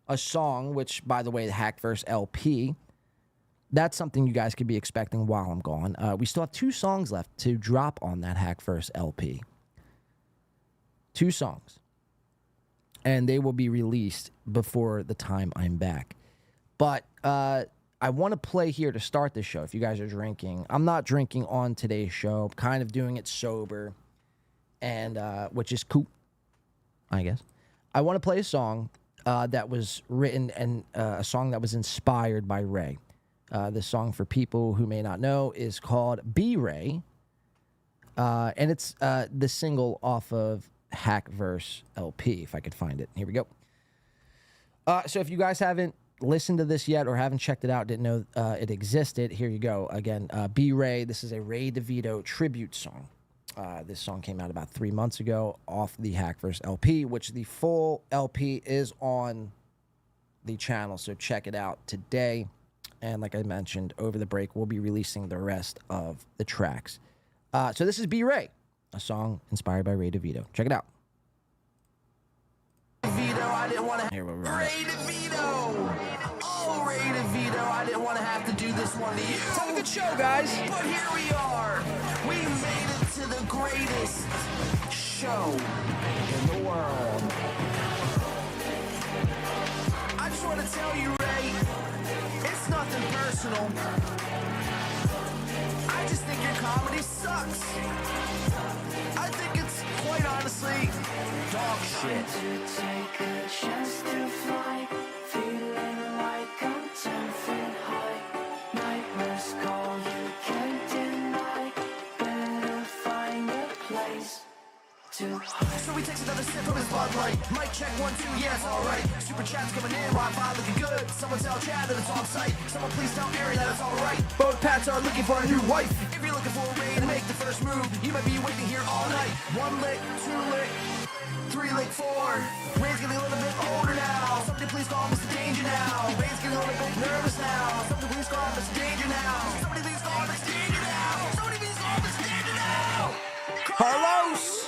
a song, which, by the way, the Hackverse LP. That's something you guys could be expecting while I'm gone. We still have 2 songs left to drop on that Hackverse LP. 2 songs. And they will be released before the time I'm back. But I want to play here to start the show if you guys are drinking. I'm not drinking on today's show. I'm kind of doing it sober, and which is cool, I guess. I want to play a song that was written and a song that was inspired by Ray. This song, for people who may not know, is called Be Ray. And it's the single off of Hackverse LP, if I could find it. Here we go. So if you guys haven't listened to this yet or haven't checked it out, didn't know it existed, here you go. Again, Be Ray. This is a Ray DeVito tribute song. This song came out about 3 months ago off the Hackverse LP, which the full LP is on the channel, so check it out today. And like I mentioned, over the break, we'll be releasing the rest of the tracks. So this is Be Ray, a song inspired by Ray DeVito. Check it out. Here we go. Ray DeVito! Oh, Ray DeVito, I didn't want to have to do this one to you. Let's have a good show, guys. But here we are. We made it to the greatest show in the world. I just want to tell you, Ray, it's nothing personal. I just think your comedy sucks. I think it's, quite honestly, dog shit. Take a chance to fly, feeling like I'm 10 feet high. Nightmares call, you can't deny. Better find a place to hide. So he takes another sip from his Bud Light. Mic check 1, 2, yeah, it's alright. Super chat's coming in, Wi-Fi looking good. Someone tell Chad that it's on site. Someone please tell Mary that it's alright. Both Pats are looking for a new wife. If you're looking for a Ray to make the first move, you might be waiting here all night. 1 lick, 2 lick, 3 lick, 4. Ray's getting a little bit older now. Somebody please call Mr. Danger now. Ray's getting a little bit nervous now. Somebody please call Mr. Danger now. Somebody please call Mr. Danger now. Somebody please call Mr. Danger now. Carlos!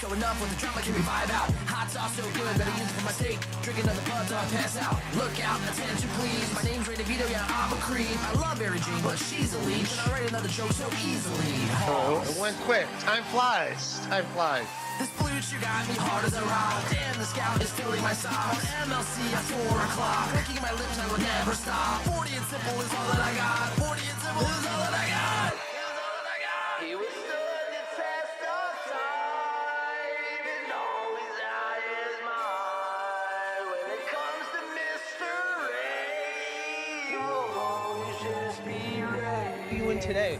So enough with the drama, can we vibe out? Hot sauce so good, better use it for my steak. Drink another bud till I pass out. Look out, attention please. My name's Ray DeVito, yeah, I'm a creep. I love Mary Jane, but she's a leech. And I write another joke so easily. Oh, it went quick. Time flies. Time flies. This blue you got me hard as a rock. Damn, the scout is filling my socks. MLC at 4 o'clock. Licking my lips, I would never stop. 40 and simple is all that I got. 40 and simple is all that I got. He was stood the test of time, and always out his mind. When it comes to Mr. Ray, you'll always just be Ray. You win today.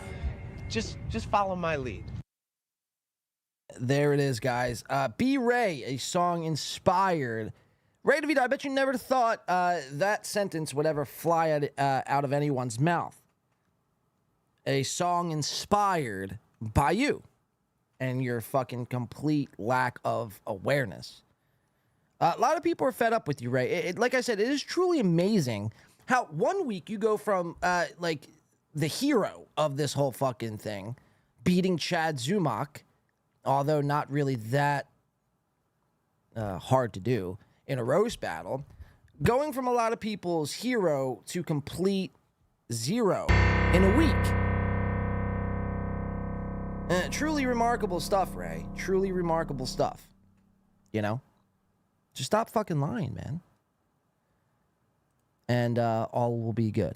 Just follow my lead. There it is, guys. Be Ray, a song inspired. Ray DeVito, I bet you never thought that sentence would ever fly out of anyone's mouth. A song inspired by you and your fucking complete lack of awareness. A lot of people are fed up with you, Ray. Like I said, it is truly amazing how 1 week you go from like the hero of this whole fucking thing, beating Chad Zumock, although not really that hard to do, in a roast battle, going from a lot of people's hero to complete in a week. Truly remarkable stuff, Ray. Truly remarkable stuff. You know? Just stop fucking lying, man. And all will be good.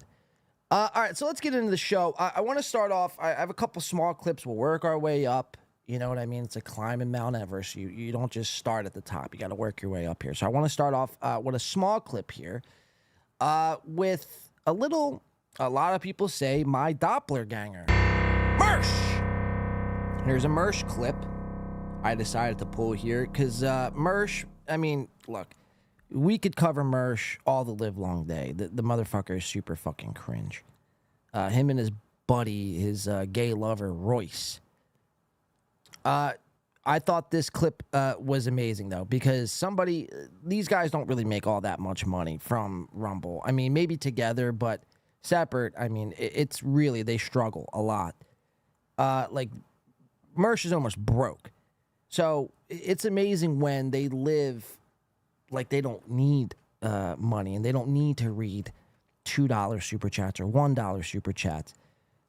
All right, so let's get into the show. I want to start off. I have a couple small clips. We'll work our way up. You know what I mean? It's like climbing Mount Everest. You don't just start at the top. You got to work your way up here. So I want to start off with a small clip here with a lot of people say, my Dabbler ganger. Mersh! Here's a Mersh clip I decided to pull here because Mersh, I mean, look, we could cover Mersh all the live long day. The motherfucker is super fucking cringe. Him and his buddy, his gay lover, Royce. I thought this clip was amazing, though, because these guys don't really make all that much money from Rumble. I mean, maybe together, but separate, I mean, it's really, they struggle a lot. Like, Mersh is almost broke. So it's amazing when they live like they don't need money and they don't need to read $2 super chats or $1 super chats.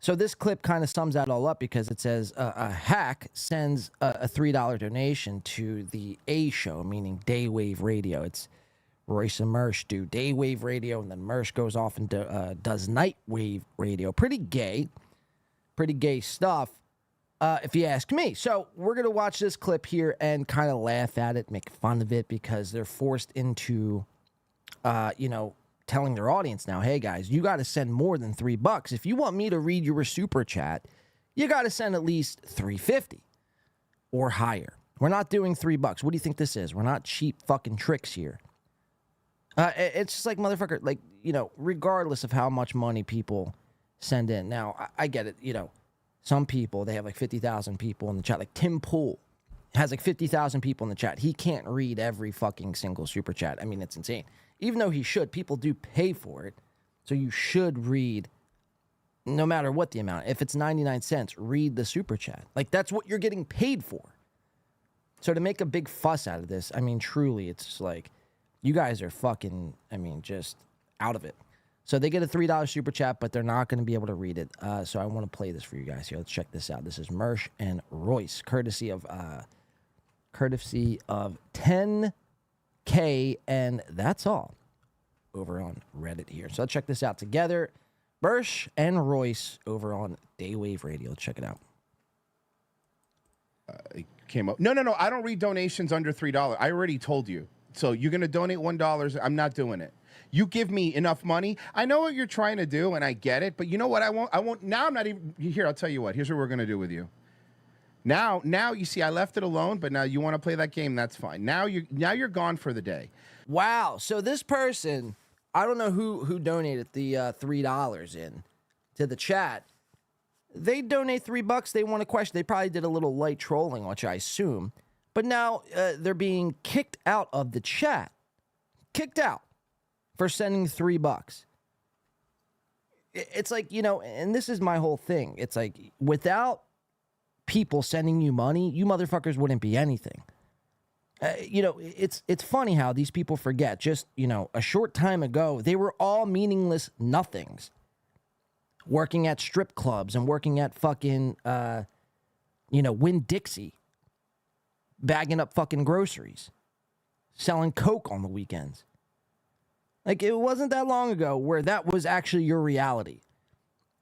So this clip kind of sums that all up because it says a hack sends a $3 donation to the A show, meaning Daywave Radio. It's Royce and Mersh do Daywave Radio, and then Mersh goes off and does Nightwave Radio. Pretty gay stuff, if you ask me. So we're going to watch this clip here and kind of laugh at it, make fun of it, because they're forced into, telling their audience now, hey guys, you got to send more than $3. If you want me to read your super chat, you got to send at least $3.50 or higher. We're not doing $3. What do you think this is? We're not cheap fucking tricks here. It's just like, motherfucker, like, regardless of how much money people send in. Now, I get it, some people, they have like 50,000 people in the chat. Like Tim Pool has like 50,000 people in the chat. He can't read every fucking single super chat. I mean, it's insane. Even though he should, people do pay for it. So you should read, no matter what the amount. If it's 99 cents, read the super chat. Like, that's what you're getting paid for. So to make a big fuss out of this, I mean, truly, it's just like, you guys are fucking, just out of it. So they get a $3 super chat, but they're not going to be able to read it. So I want to play this for you guys here. Let's check this out. This is Mersh and Royce, courtesy of 10K, and that's all over on Reddit here. So let's check this out together. Mersh and Royce over on Daywave Radio. Let's check it out. It came up. No. I don't read donations under $3. I already told you. So you're going to donate $1. I'm not doing it. You give me enough money. I know what you're trying to do, and I get it. But you know what? I won't. Now I'm not even here. I'll tell you what. Here's what we're going to do with you. Now you see, I left it alone, but now you want to play that game. That's fine. Now you're gone for the day. Wow. So this person, I don't know who donated the $3 in to the chat. They donate $3. They want a question. They probably did a little light trolling, which I assume. But now they're being kicked out of the chat. Kicked out for sending $3. It's like, and this is my whole thing. It's like, without people sending you money, you motherfuckers wouldn't be anything. It's funny how these people forget. Just, a short time ago, they were all meaningless nothings. Working at strip clubs and working at fucking, Winn-Dixie. Bagging up fucking groceries. Selling coke on the weekends. Like, it wasn't that long ago where that was actually your reality.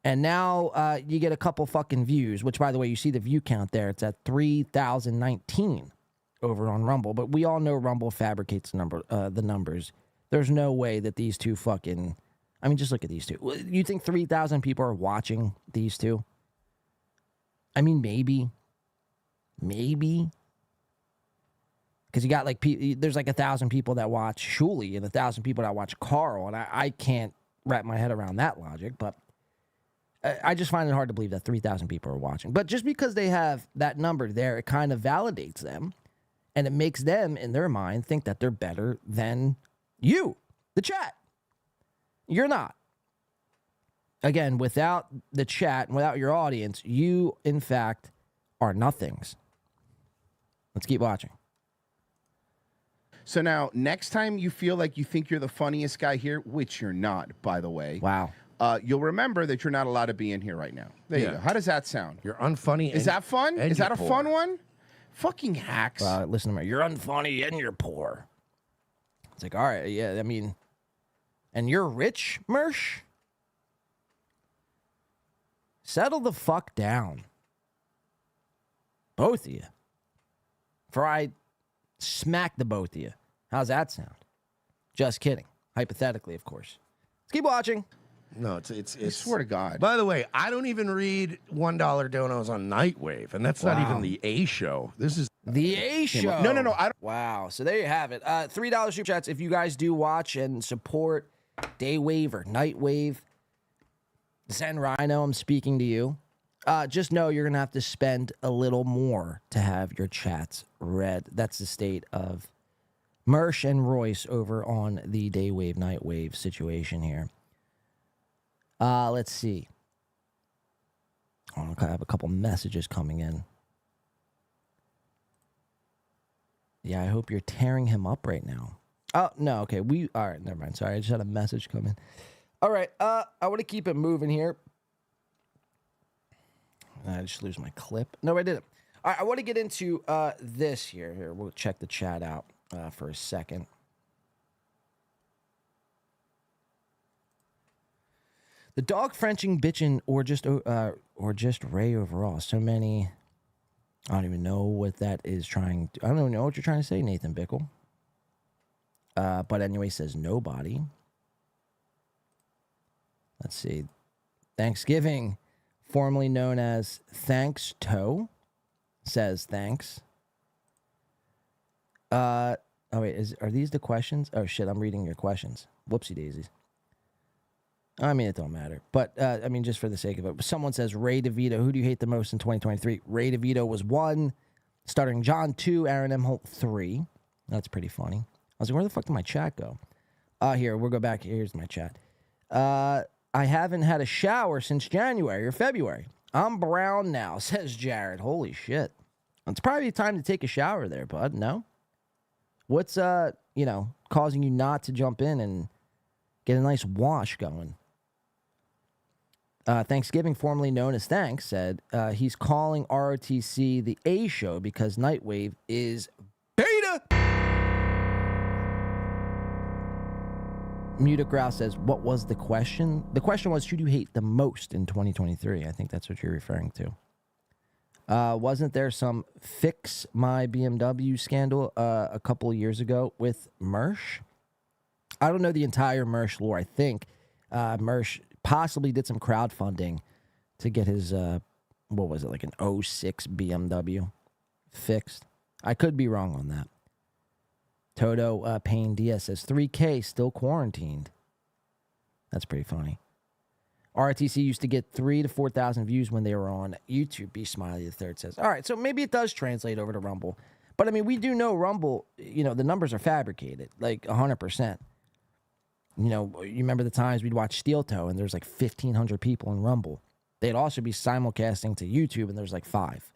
And now you get a couple fucking views, which, by the way, you see the view count there. It's at 3,019 over on Rumble. But we all know Rumble fabricates the numbers. There's no way that these two fucking... just look at these two. You think 3,000 people are watching these two? Maybe. Because you got, like, there's like 1,000 people that watch Shuli and 1,000 people that watch Carl. And I can't wrap my head around that logic. But I just find it hard to believe that 3,000 people are watching. But just because they have that number there, it kind of validates them. And it makes them, in their mind, think that they're better than you, the chat. You're not. Again, without the chat and without your audience, you, in fact, are nothings. Let's keep watching. So now, next time you feel like you think you're the funniest guy here, which you're not, by the way. Wow. you'll remember that you're not allowed to be in here right now. There you go. How does that sound? You're unfunny. Is that fun? Is that a fun one? Fucking hacks. Listen to me. You're unfunny and you're poor. It's like, all right, yeah, I mean, and you're rich, Mersh? Settle the fuck down. Both of you. For I smack the both of you. How's that sound? Just kidding. Hypothetically, of course. Let's keep watching. No, it's. I swear to God. By the way, I don't even read $1 donos on Nightwave, and that's not even the A show. This is the A show. No. I don't. Wow. So there you have it. $3 super chats. If you guys do watch and support Daywave or Nightwave, Zen Rhino, I'm speaking to you. Just know you're gonna have to spend a little more to have your chats read. That's the state of Mersh and Royce over on the Daywave Nightwave situation here. Let's see. Oh, I have a couple messages coming in. Yeah, I hope you're tearing him up right now. Oh, no, okay. All right, never mind. Sorry, I just had a message come in. All right, I want to keep it moving here. I just lose my clip. No, I didn't. All right, I want to get into this here. Here, we'll check the chat out for a second. The dog Frenching, bitching, or just Ray overall. So many. I don't even know what that is trying to. I don't even know what you're trying to say, Nathan Bickle. But anyway, says nobody. Let's see. Thanksgiving, formerly known as Thanks Toe, says thanks. Oh wait, are these the questions? Oh shit, I'm reading your questions. Whoopsie daisies. I mean, it don't matter. But, I mean, just for the sake of it. Someone says, Ray DeVito, who do you hate the most in 2023? Ray DeVito was 1. Stuttering John 2. Aaron M. Holt 3. That's pretty funny. I was like, where the fuck did my chat go? Here, we'll go back. Here's my chat. I haven't had a shower since January or February. I'm brown now, says Jared. Holy shit. It's probably time to take a shower there, bud. No? What's, causing you not to jump in and get a nice wash going? Thanksgiving, formerly known as Thanks, said he's calling ROTC the A show because Nightwave is beta. Mutic Grouse says, what was the question? The question was, who do you hate the most in 2023? I think that's what you're referring to. Wasn't there some fix my BMW scandal a couple of years ago with Mersh? I don't know the entire Mersh lore. I think Mersh possibly did some crowdfunding to get his, what was it, like an 06 BMW fixed. I could be wrong on that. Toto Payne Diaz says 3K still quarantined. That's pretty funny. RTC used to get 3,000 to 4,000 views when they were on YouTube. B Smiley the Third says, all right, so maybe it does translate over to Rumble. But I mean, we do know Rumble, the numbers are fabricated, like 100%. You remember the times we'd watch Steel Toe and there's like 1,500 people in Rumble. They'd also be simulcasting to YouTube and there's like 5.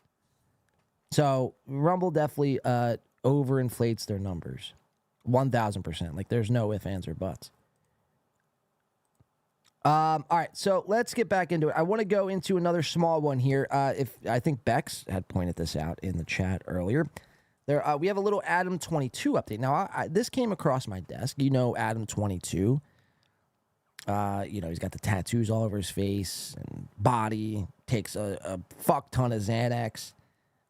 So Rumble definitely overinflates their numbers. 1,000%. Like there's no ifs, ands, or buts. All right, so let's get back into it. I want to go into another small one here. I think Bex had pointed this out in the chat earlier. We have a little Adam 22 update. Now, this came across my desk. Adam 22. He's got the tattoos all over his face and body. Takes a fuck ton of Xanax.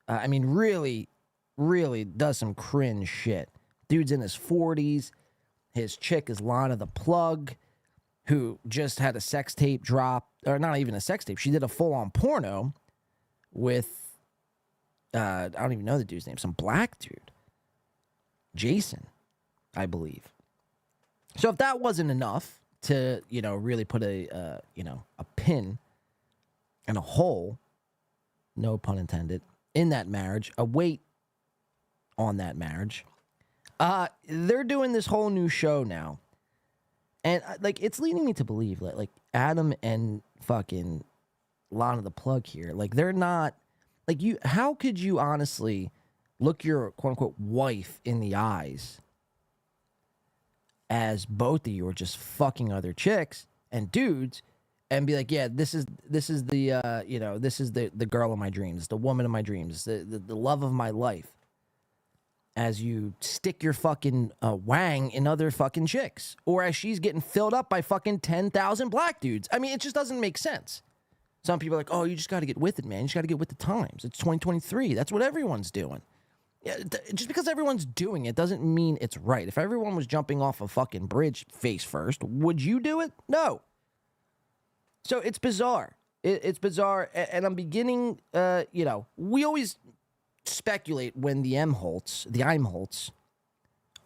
Really, really does some cringe shit. Dude's in his 40s. His chick is Lana the Plug, who just had a sex tape drop. Or not even a sex tape. She did a full-on porno with... I don't even know the dude's name. Some black dude. Jason, I believe. So if that wasn't enough to, really put a pin and a hole, no pun intended, in that marriage, a weight on that marriage, they're doing this whole new show now. And, it's leading me to believe that, Adam and fucking Lana the Plug here, they're not... how could you honestly look your quote-unquote wife in the eyes as both of you are just fucking other chicks and dudes and be like, yeah, this is the you know, this is the girl of my dreams, the woman of my dreams, the love of my life. As you stick your fucking wang in other fucking chicks, or as she's getting filled up by fucking 10,000 black dudes. I mean, it just doesn't make sense. Some people are like, oh, you just got to get with it, man. You just got to get with the times. It's 2023. That's what everyone's doing. Yeah, just because everyone's doing it doesn't mean it's right. If everyone was jumping off a fucking bridge face first, would you do it? No. So it's bizarre. It's bizarre, and I'm beginning, you know, we always speculate when the Imholtz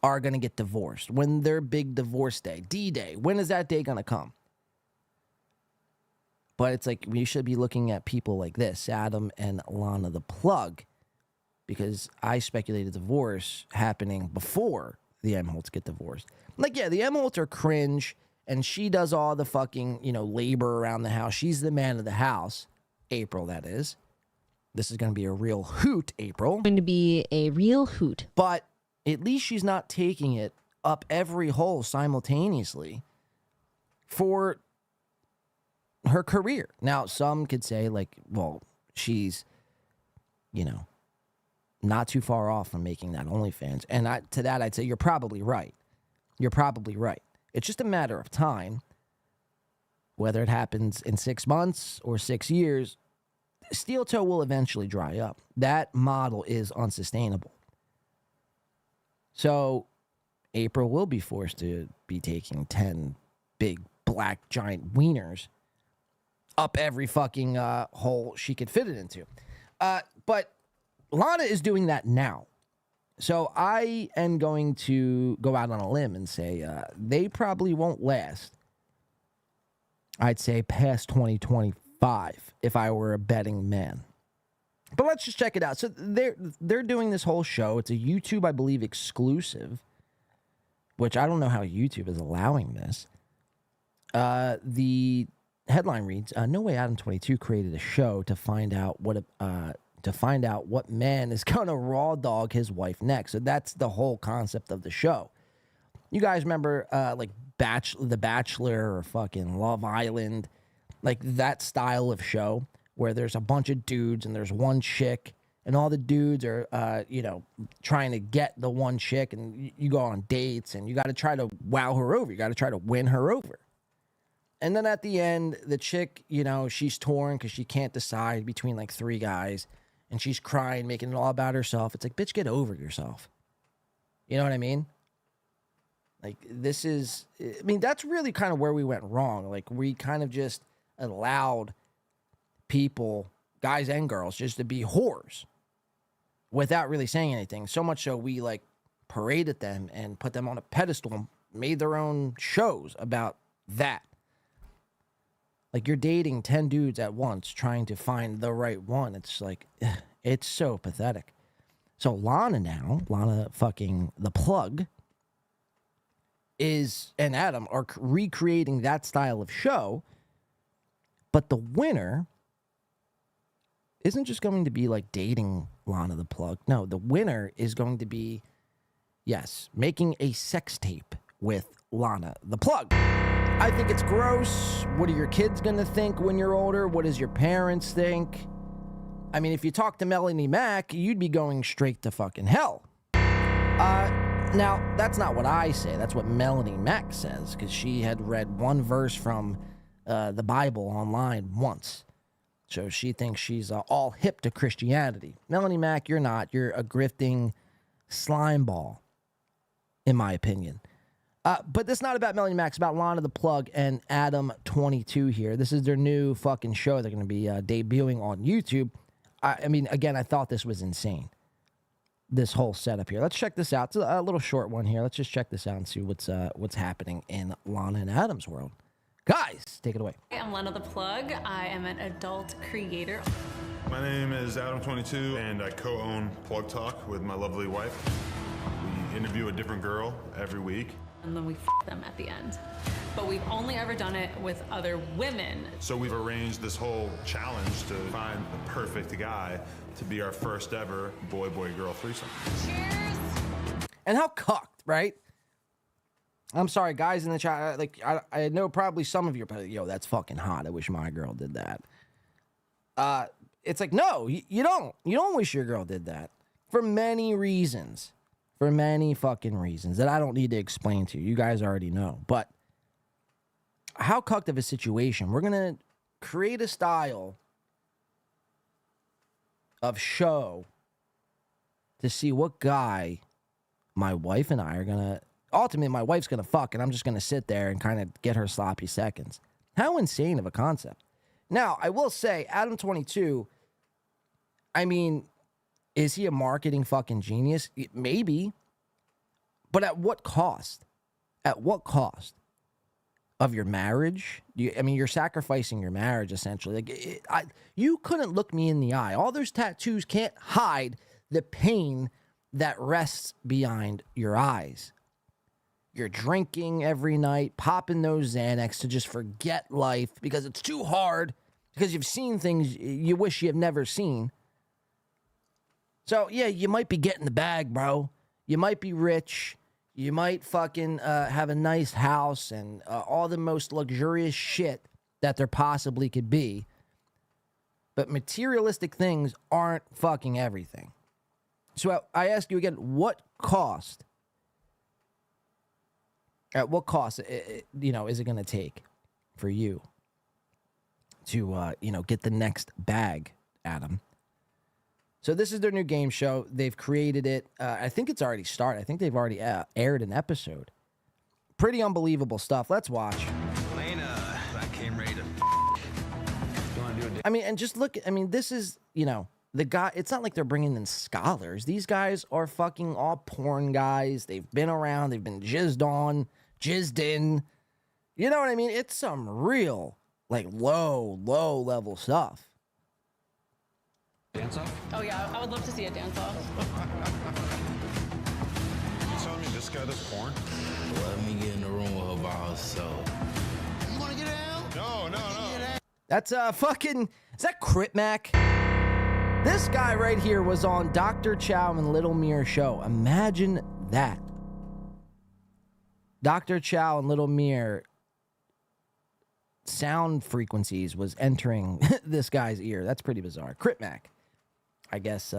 are going to get divorced, when their big divorce day, D-Day, when is that day going to come? But it's like we should be looking at people like this, Adam and Lana the Plug, because I speculated divorce happening before the Imholtz get divorced. Like, yeah, the Imholtz are cringe, and she does all the fucking, you know, labor around the house. She's the man of the house. April, that is. This is going to be a real hoot, April. Going to be a real hoot. But at least she's not taking it up every hole simultaneously for her career. Now, some could say, like, well, she's, you know, not too far off from making that OnlyFans. And to that, I'd say you're probably right. You're probably right. It's just a matter of time. Whether it happens in 6 months or 6 years, steel toe will eventually dry up. That model is unsustainable. So April will be forced to be taking 10 big black giant wieners up every fucking hole she could fit it into. But Lana is doing that now. So I am going to go out on a limb and say they probably won't last. I'd say past 2025 if I were a betting man. But let's just check it out. So they're doing this whole show. It's a YouTube, I believe, exclusive, which I don't know how YouTube is allowing this. The headline reads, No Way Adam 22 created a show to find out what man is going to raw dog his wife next. So that's the whole concept of the show. You guys remember like The Bachelor or fucking Love Island, like that style of show where there's a bunch of dudes and there's one chick and all the dudes are, you know, trying to get the one chick, and you go on dates and you got to try to wow her over. You got to try to win her over. And then at the end, the chick, you know, she's torn because she can't decide between like 3 guys, and she's crying, making it all about herself. It's like, bitch, get over yourself. You know what I mean? Like, this is, I mean, that's really kind of where we went wrong. Like, we kind of just allowed people, guys and girls, just to be whores without really saying anything. So much so we, like, paraded them and put them on a pedestal and made their own shows about that. Like, you're dating 10 dudes at once trying to find the right one. It's like, it's so pathetic. So Lana fucking the Plug, and Adam are recreating that style of show, but the winner isn't just going to be like dating Lana the Plug. No, the winner is going to be, yes, making a sex tape with Lana the Plug. I think it's gross. What are your kids going to think when you're older? What does your parents think? I mean, if you talk to Melanie Mac, you'd be going straight to fucking hell. Now, that's not what I say. That's what Melanie Mac says, because she had read one verse from the Bible online once. So she thinks she's all hip to Christianity. Melanie Mac, you're not. You're a grifting slime ball, in my opinion. But this is not about Melanie Mac. It's about Lana the Plug and Adam 22 here. This is their new fucking show. They're going to be debuting on YouTube. I mean, again, I thought this was insane, this whole setup here. Let's check this out. It's a little short one here. Let's just check this out and see what's happening in Lana and Adam's world. Guys, take it away. I'm Lana the Plug. I am an adult creator. My name is Adam 22, and I co-own Plug Talk with my lovely wife. We interview a different girl every week. And then we f them at the end. But we've only ever done it with other women. So we've arranged this whole challenge to find the perfect guy to be our first ever boy-boy-girl threesome. Cheers! And how cocked, right? I'm sorry, guys in the chat. Like, I know probably some of you are probably, yo, that's fucking hot. I wish my girl did that. It's like, no, you don't. You don't wish your girl did that. For many reasons. For many fucking reasons that I don't need to explain to you. You guys already know. But how cucked of a situation. We're going to create a style of show to see what guy my wife and I are going to... Ultimately, my wife's going to fuck, and I'm just going to sit there and kind of get her sloppy seconds. How insane of a concept. Now, I will say, Adam22, I mean, is he a marketing fucking genius? Maybe. But at what cost? At what cost? Of your marriage? You're sacrificing your marriage, essentially. Like, you couldn't look me in the eye. All those tattoos can't hide the pain that rests behind your eyes. You're drinking every night, popping those Xanax to just forget life because it's too hard, because you've seen things you wish you have never seen. So, yeah, you might be getting the bag, bro. You might be rich. You might fucking have a nice house and all the most luxurious shit that there possibly could be. But materialistic things aren't fucking everything. So I ask you again, what cost? At what cost, is it going to take for you to, get the next bag, Adam? So this is their new game show. They've created it. I think it's already started. I think they've already aired an episode. Pretty unbelievable stuff. Let's watch. Lena, I came ready to. And just look. This is, the guy. It's not like they're bringing in scholars. These guys are fucking all porn guys. They've been around. They've been jizzed on, jizzed in. You know what I mean? It's some real, low level stuff. Dance off? Oh yeah, I would love to see a dance off. You telling me this guy does porn? Let me get in the room with her by herself. You want to get out? No. That's fucking... Is that Crit Mac? This guy right here was on Dr. Chow and Little Mirror show. Imagine that. Dr. Chow and Little Mirror sound frequencies was entering this guy's ear. That's pretty bizarre. Crit Mac, I guess,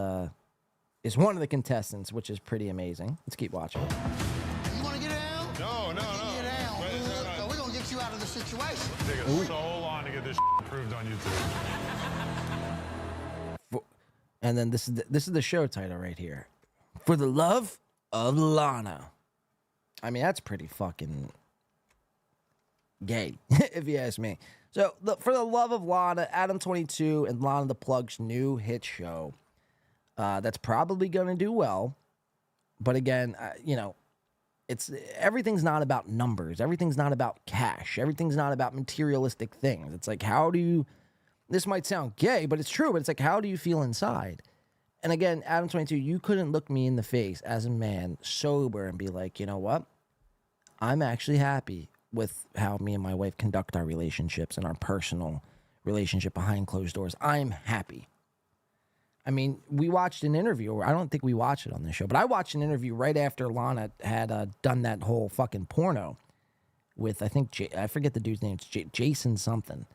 is one of the contestants, which is pretty amazing. Let's keep watching. You want to get out? No. Get out. We're going to get you out of the situation. Take us so long to get this approved on YouTube. And then this is the show title right here. For the Love of Lana. That's pretty fucking gay, if you ask me. So, For the Love of Lana, Adam22 and Lana the Plug's new hit show. That's probably going to do well. But again, everything's not about numbers. Everything's not about cash. Everything's not about materialistic things. It's like, this might sound gay, but it's true. But it's like, how do you feel inside? And again, Adam22, you couldn't look me in the face as a man, sober, and be like, you know what? I'm actually happy with how me and my wife conduct our relationships and our personal relationship behind closed doors. I'm happy. We watched an interview. I don't think we watched it on this show, but I watched an interview right after Lana had done that whole fucking porno with, I think, I forget the dude's name. It's Jason something.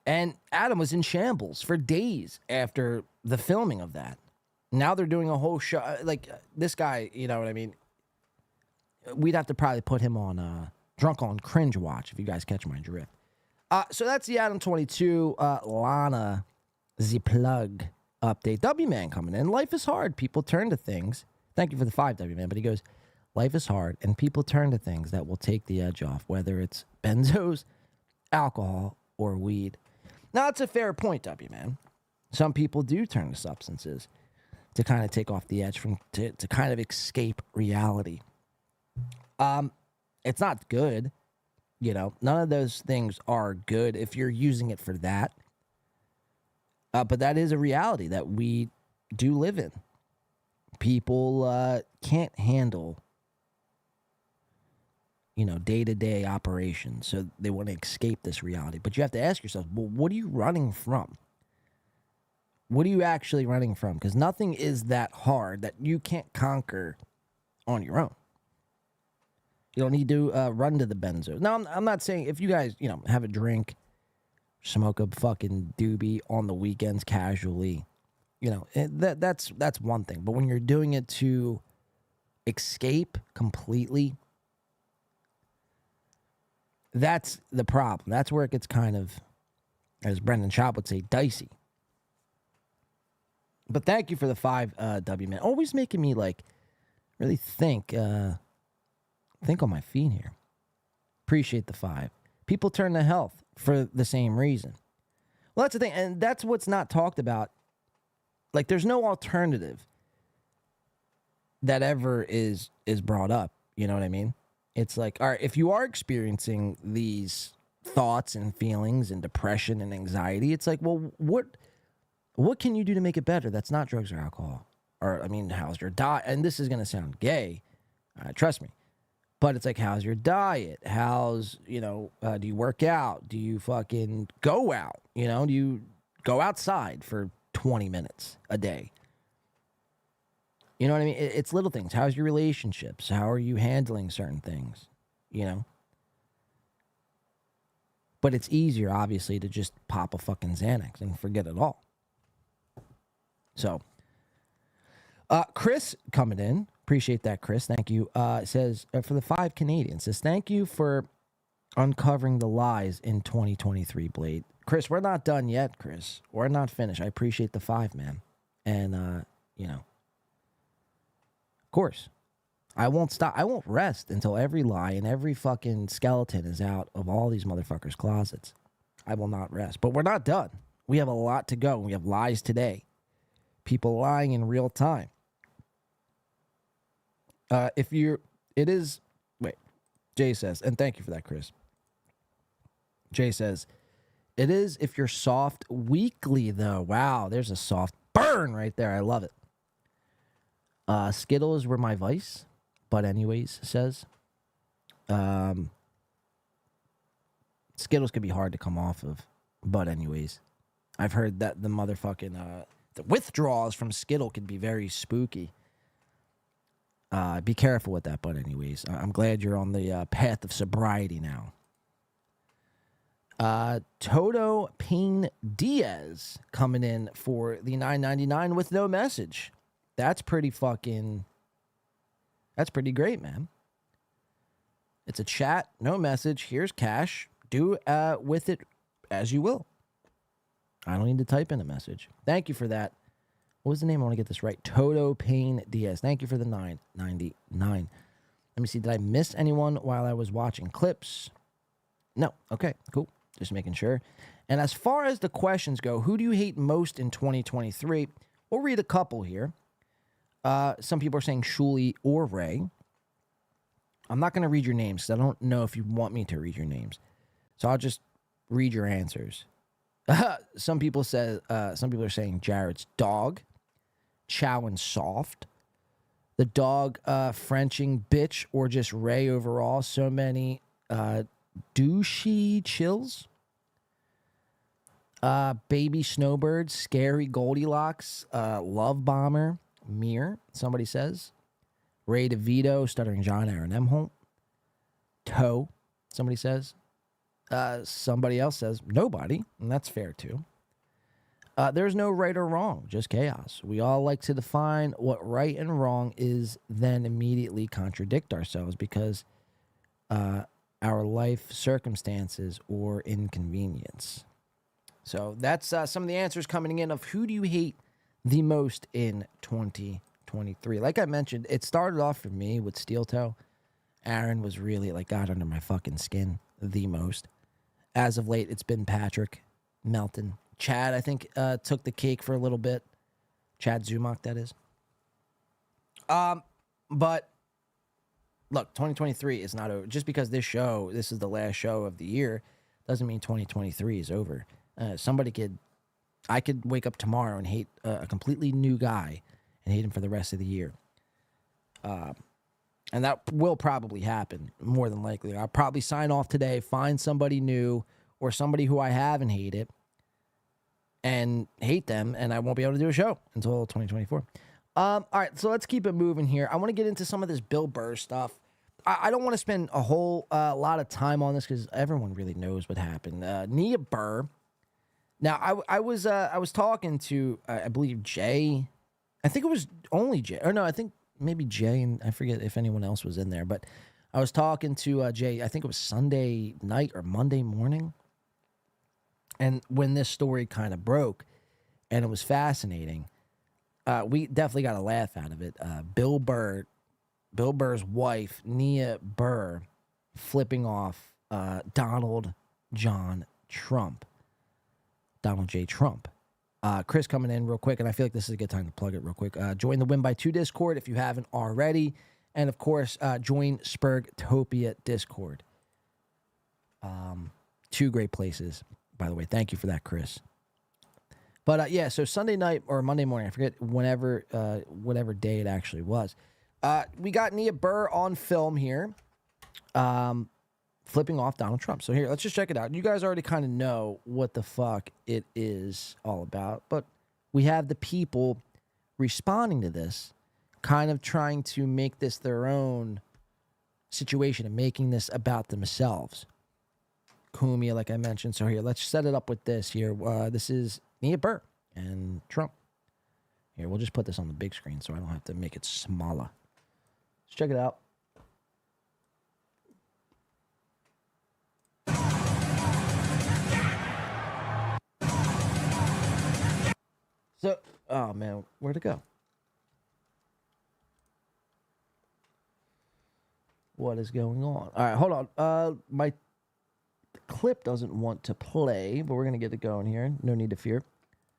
And Adam was in shambles for days after the filming of that. Now they're doing a whole show. This guy, you know what I mean? We'd have to probably put him on Drunk on Cringe Watch, if you guys catch my drift. So that's the Adam22 Lana the Plug update. W-Man coming in. Life is hard. People turn to things. Thank you for the 5, W-Man. But he goes, life is hard, and people turn to things that will take the edge off, whether it's benzos, alcohol, or weed. Now, that's a fair point, W-Man. Some people do turn to substances to kind of take off the edge, to kind of escape reality. It's not good. None of those things are good if you're using it for that. But that is a reality that we do live in. People can't handle, day-to-day operations, so they want to escape this reality. But you have to ask yourself, well, what are you running from? What are you actually running from? Because nothing is that hard that you can't conquer on your own. You don't need to run to the benzo. Now, I'm not saying if you guys, have a drink, smoke a fucking doobie on the weekends casually, that's one thing. But when you're doing it to escape completely, that's the problem. That's where it gets kind of, as Brendan Schaub would say, dicey. But thank you for the 5 W, man. Always making me really think on my feet here. Appreciate the 5. People turn to health for the same reason. Well, that's the thing, and that's what's not talked about. There's no alternative that ever is brought up. You know what I mean? It's all right, if you are experiencing these thoughts and feelings and depression and anxiety, it's well, what can you do to make it better? That's not drugs or alcohol. Or, how's your diet? And this is going to sound gay. Trust me. But it's how's your diet? How's, do you work out? Do you fucking go out? Do you go outside for 20 minutes a day? You know what I mean? It's little things. How's your relationships? How are you handling certain things? But it's easier, obviously, to just pop a fucking Xanax and forget it all. So, Chris coming in. Appreciate that, Chris. Thank you. Says, for the 5 Canadians, says, thank you for uncovering the lies in 2023, Blade. Chris, we're not done yet, Chris. We're not finished. I appreciate the 5, man. And, of course, I won't stop. I won't rest until every lie and every fucking skeleton is out of all these motherfuckers' closets. I will not rest. But we're not done. We have a lot to go. We have lies today. People lying in real time. Jay says, and thank you for that, Chris. Jay says, it is if you're soft weekly, though. Wow, there's a soft burn right there. I love it. Skittles were my vice, but anyways, says, Skittles could be hard to come off of, but anyways, I've heard that the motherfucking, the withdrawals from Skittle can be very spooky. Be careful with that, but anyways, I'm glad you're on the path of sobriety now. Toto Payne Diaz coming in for the $9.99 with no message. That's pretty great, man. It's a chat, no message. Here's cash. Do with it as you will. I don't need to type in a message. Thank you for that. What was the name? I want to get this right. Toto Payne Diaz. Thank you for the $9.99. Let me see. Did I miss anyone while I was watching clips? No. Okay, cool. Just making sure. And as far as the questions go, who do you hate most in 2023? We'll read a couple here. Some people are saying Shuli or Ray. I'm not going to read your names because I don't know if you want me to read your names. So I'll just read your answers. Some people are saying Jared's dog, Chow and Soft, the dog Frenching bitch, or just Ray overall. So many douchey chills. Baby Snowbird, Scary Goldilocks, Love Bomber, Mir, somebody says. Ray DeVito, Stuttering John, Aaron Emholt. Toe, somebody says. Somebody else says nobody, and that's fair too. There's no right or wrong, just chaos. We all like to define what right and wrong is, then immediately contradict ourselves because our life circumstances or inconvenience. So that's some of the answers coming in of who do you hate the most in 2023. Like I mentioned, it started off for me with Steel Toe. Aaron was really got under my fucking skin the most. As of late, it's been Patrick, Melton. Chad, I think, took the cake for a little bit. Chad Zumach, that is. But, look, 2023 is not over. Just because this is the last show of the year, doesn't mean 2023 is over. I could wake up tomorrow and hate a completely new guy and hate him for the rest of the year. And that will probably happen, more than likely. I'll probably sign off today, find somebody new or somebody who I haven't hated and hate them, and I won't be able to do a show until 2024. All right, so let's keep it moving here. I want to get into some of this Bill Burr stuff. I don't want to spend a whole lot of time on this because everyone really knows what happened. Nia Burr. Now, I was talking to, I believe, Jay. I think it was only Jay. Or no, I think maybe Jay, and I forget if anyone else was in there. But I was talking to Jay, I think it was Sunday night or Monday morning. And when this story kind of broke, and it was fascinating, we definitely got a laugh out of it. Bill Burr's wife, Nia Burr, flipping off Donald J. Trump. Chris coming in real quick, and I feel like this is a good time to plug it real quick. Join the Win by 2 Discord if you haven't already. And, of course, join Spurgtopia Discord. 2 great places, by the way. Thank you for that, Chris. But, yeah, so Sunday night or Monday morning, I forget whatever day it actually was. We got Nia Burr on film here, flipping off Donald Trump. So here, let's just check it out. You guys already kind of know what the fuck it is all about, but we have the people responding to this, kind of trying to make this their own situation and making this about themselves. Kumia, like I mentioned. So here, let's set it up with this here. This is Nia Burr and Trump. Here, we'll just put this on the big screen so I don't have to make it smaller. Let's check it out. So, oh man, where'd it go? What is going on? All right, hold on. My clip doesn't want to play, but we're going to get it going here. No need to fear.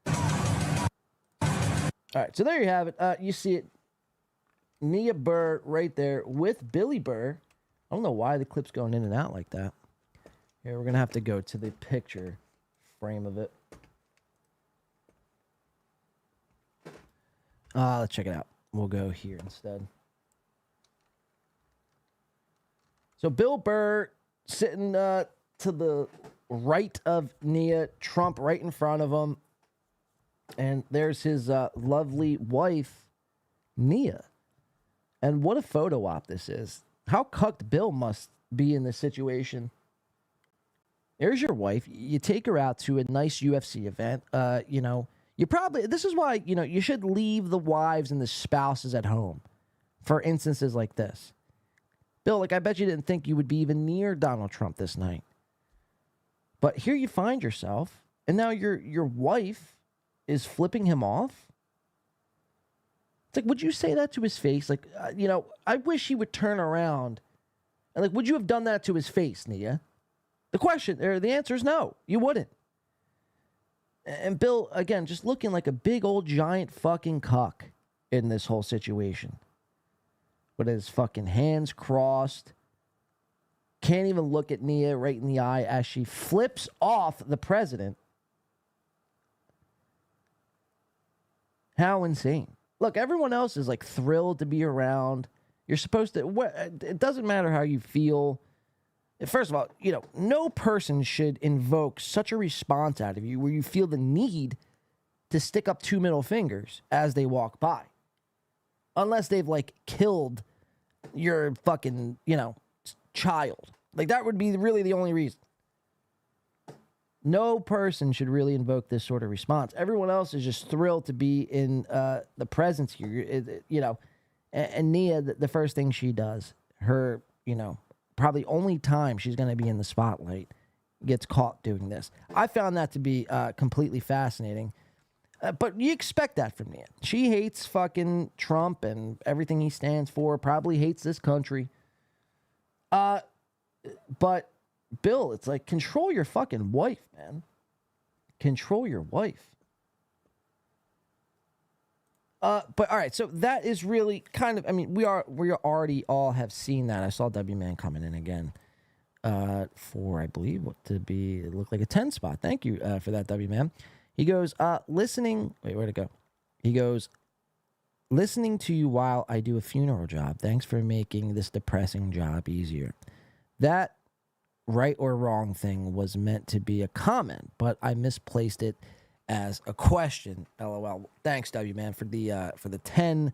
All right, so there you have it. You see it. Nia Burr right there with Billy Burr. I don't know why the clip's going in and out like that. Here, we're going to have to go to the picture frame of it. Let's check it out. We'll go here instead. So Bill Burr sitting to the right of Nia, Trump right in front of him. And there's his lovely wife, Nia. And what a photo op this is. How cucked Bill must be in this situation. There's your wife. You take her out to a nice UFC event. You probably, this is why, you should leave the wives and the spouses at home for instances like this. Bill, I bet you didn't think you would be even near Donald Trump this night. But here you find yourself, and now your wife is flipping him off. It's would you say that to his face? I wish he would turn around. And would you have done that to his face, Nia? The answer is no, you wouldn't. And Bill, again, just looking like a big old giant fucking cuck in this whole situation. With his fucking hands crossed. Can't even look at Nia right in the eye as she flips off the president. How insane. Look, everyone else is thrilled to be around. You're supposed to, it doesn't matter how you feel. First of all, no person should invoke such a response out of you where you feel the need to stick up 2 middle fingers as they walk by. Unless they've, killed your fucking, child. That would be really the only reason. No person should really invoke this sort of response. Everyone else is just thrilled to be in the presence here, And Nia, the first thing she does, her, probably only time she's going to be in the spotlight, gets caught doing this. I found that to be completely fascinating. But you expect that from Nia. She hates fucking Trump and everything he stands for, probably hates this country. But Bill, it's control your fucking wife, man. Control your wife. But all right, so that is really kind of, we already all have seen that. I saw W Man coming in again for, I believe, it looked like a 10 spot. Thank you for that, W Man. He goes, listening, wait, where'd it go? He goes, listening to you while I do a funeral job. Thanks for making this depressing job easier. That right or wrong thing was meant to be a comment, but I misplaced it as a question. LOL. Thanks, W Man, for the $10.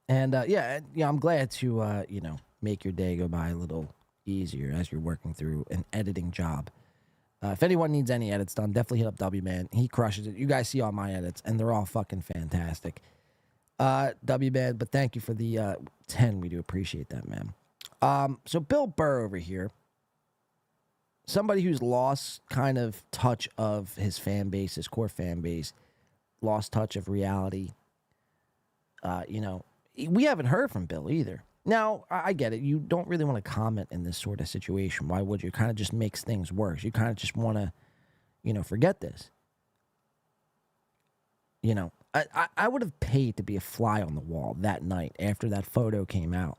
And I'm glad to make your day go by a little easier as you're working through an editing job. If anyone needs any edits done, definitely hit up W Man. He crushes it. You guys see all my edits, and they're all fucking fantastic. W Man, but thank you for the 10. We do appreciate that, man. So Bill Burr over here, somebody who's lost kind of touch of his fan base, his core fan base, lost touch of reality. We haven't heard from Bill either. Now, I get it. You don't really want to comment in this sort of situation. Why would you? It kind of just makes things worse. You kind of just want to, forget this. I would have paid to be a fly on the wall that night after that photo came out.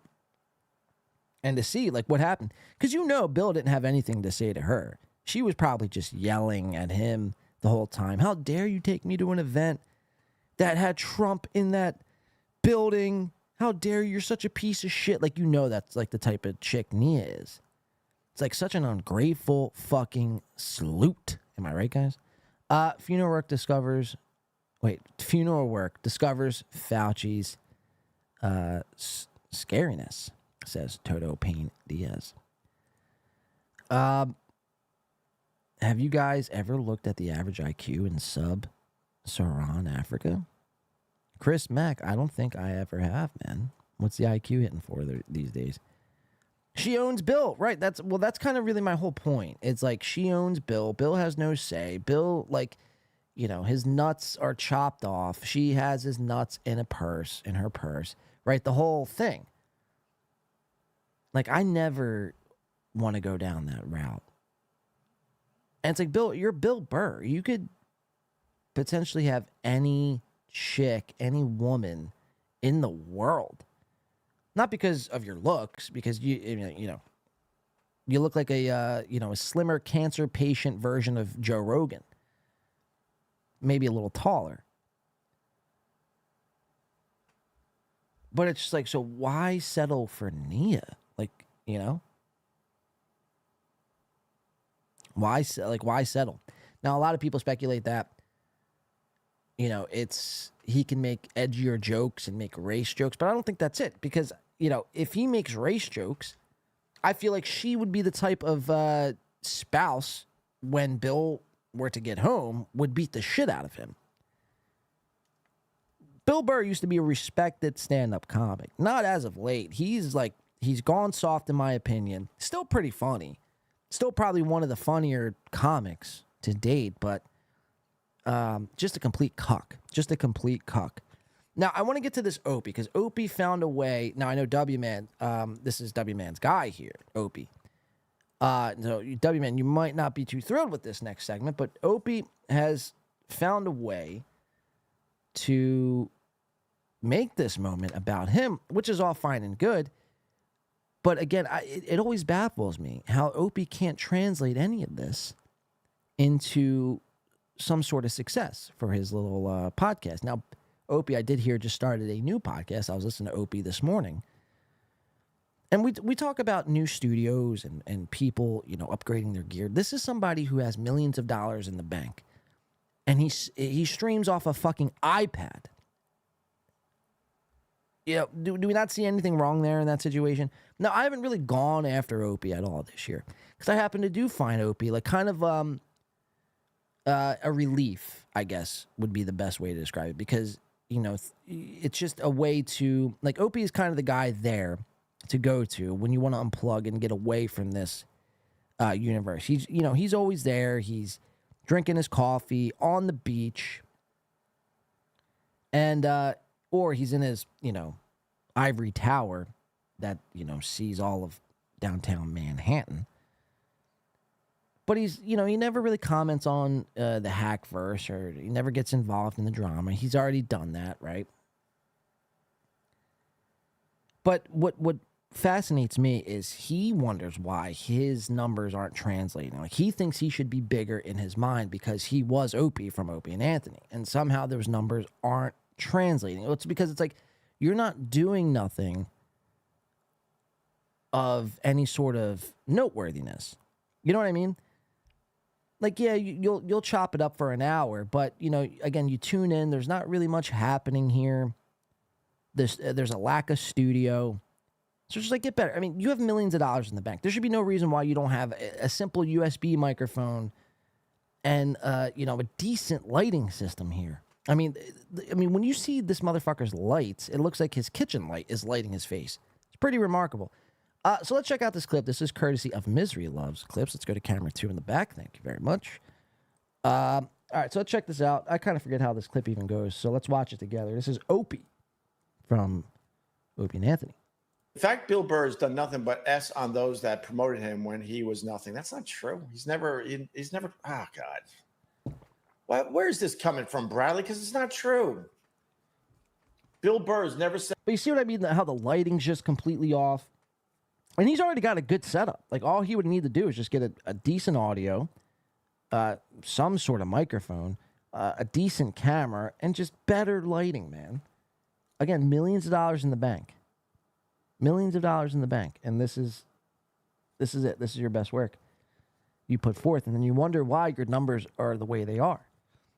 And to see, what happened. Because Bill didn't have anything to say to her. She was probably just yelling at him the whole time. How dare you take me to an event that had Trump in that building? How dare you? You're such a piece of shit. That's the type of chick Nia is. It's such an ungrateful fucking sloot. Am I right, guys? Funeral work discovers Fauci's scariness, says Toto Payne Diaz. Have you guys ever looked at the average IQ in sub-Saharan Africa? Chris Mack, I don't think I ever have, man. What's the IQ hitting for these days? She owns Bill, right? That's kind of really my whole point. It's she owns Bill. Bill has no say. Bill, his nuts are chopped off. She has his nuts in her purse, right? The whole thing. I never want to go down that route. And it's Bill, you're Bill Burr. You could potentially have any chick, any woman in the world. Not because of your looks, because you look like a slimmer cancer patient version of Joe Rogan. Maybe a little taller. But it's just so why settle for Nia? Why settle? Now, a lot of people speculate that, he can make edgier jokes and make race jokes, but I don't think that's it. Because, if he makes race jokes, I feel like she would be the type of spouse, when Bill were to get home, would beat the shit out of him. Bill Burr used to be a respected stand-up comic. Not as of late. He's gone soft in my opinion. Still pretty funny. Still probably one of the funnier comics to date, but just a complete cuck. Now, I want to get to this Opie, because Opie found a way. Now, I know W-Man, this is W-Man's guy here, Opie. So, W-Man, you might not be too thrilled with this next segment, but Opie has found a way to make this moment about him, which is all fine and good. But again, it always baffles me how Opie can't translate any of this into some sort of success for his little podcast. Now, Opie, I did hear, just started a new podcast. I was listening to Opie this morning. And we talk about new studios and people, upgrading their gear. This is somebody who has millions of dollars in the bank. And he streams off a fucking iPad. Do we not see anything wrong there in that situation? Now, I haven't really gone after Opie at all this year, because I happen to find Opie kind of a relief, I guess, would be the best way to describe it, because it's just a way to Opie is kind of the guy there to go to when you want to unplug and get away from this universe. He's always there. He's drinking his coffee on the beach, and or he's in his ivory tower that sees all of downtown Manhattan. But he's he never really comments on the hack verse, or he never gets involved in the drama. He's already done that, right? But what fascinates me is he wonders why his numbers aren't translating. He thinks he should be bigger in his mind because he was Opie from Opie and Anthony, and somehow those numbers aren't translating. It's because it's you're not doing nothing of any sort of noteworthiness. You know what I mean? Yeah, you'll chop it up for an hour, but again, you tune in. There's not really much happening here. There's a lack of studio. So just like get better. I mean, you have millions of dollars in the bank. There should be no reason why you don't have a simple USB microphone and a decent lighting system here. I mean, when you see this motherfucker's lights, it looks like his kitchen light is lighting his face. It's pretty remarkable. So let's check out this clip. This is courtesy of Misery Loves Clips. Let's go to camera 2 in the back. Thank you very much. All right, so let's check this out. I kind of forget how this clip even goes, so let's watch it together. This is Opie from Opie and Anthony. In fact, Bill Burr has done nothing but S on those that promoted him when he was nothing. That's not true. He's never. Oh God. Where's this coming from, Bradley? Because it's not true. Bill Burr has never said. But you see what I mean? How the lighting's just completely off, and he's already got a good setup. Like all he would need to do is just get a decent audio, some sort of microphone, a decent camera, and just better lighting. Man, again, millions of dollars in the bank. Millions of dollars in the bank, and this is it. This is your best work you put forth, and then you wonder why your numbers are the way they are.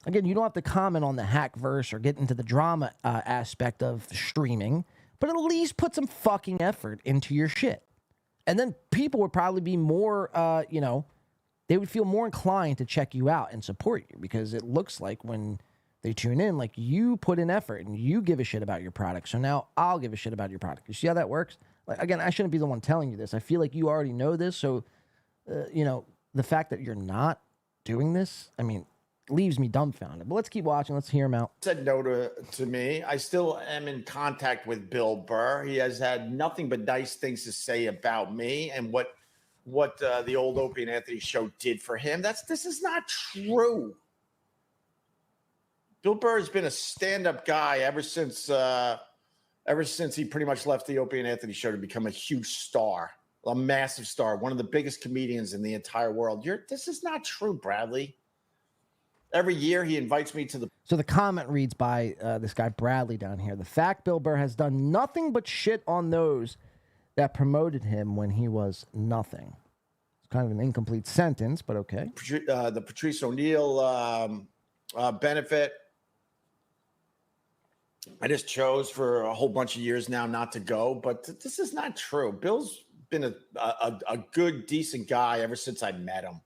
Again, you don't have to comment on the hack verse or get into the drama aspect of streaming, but at least put some fucking effort into your shit, and then people would probably be more, they would feel more inclined to check you out and support you because it looks like when they tune in, like you put in effort and you give a shit about your product. So now I'll give a shit about your product. You see how that works? Like, again, I shouldn't be the one telling you this. I feel like you already know this. So, the fact that you're not doing this, leaves me dumbfounded. But let's keep watching. Let's hear him out. Said no to me. I still am in contact with Bill Burr. He has had nothing but nice things to say about me and what the old Opie and Anthony show did for him. This is not true. Bill Burr has been a stand-up guy ever since he pretty much left the Opie and Anthony show to become a huge star, a massive star, one of the biggest comedians in the entire world. This is not true, Bradley. Every year he invites me to the... So the comment reads by this guy Bradley down here. The fact Bill Burr has done nothing but shit on those that promoted him when he was nothing. It's kind of an incomplete sentence, but okay. The Patrice O'Neal benefit. I just chose for a whole bunch of years now not to go, but this is not true. Bill's been a good, decent guy ever since I met him.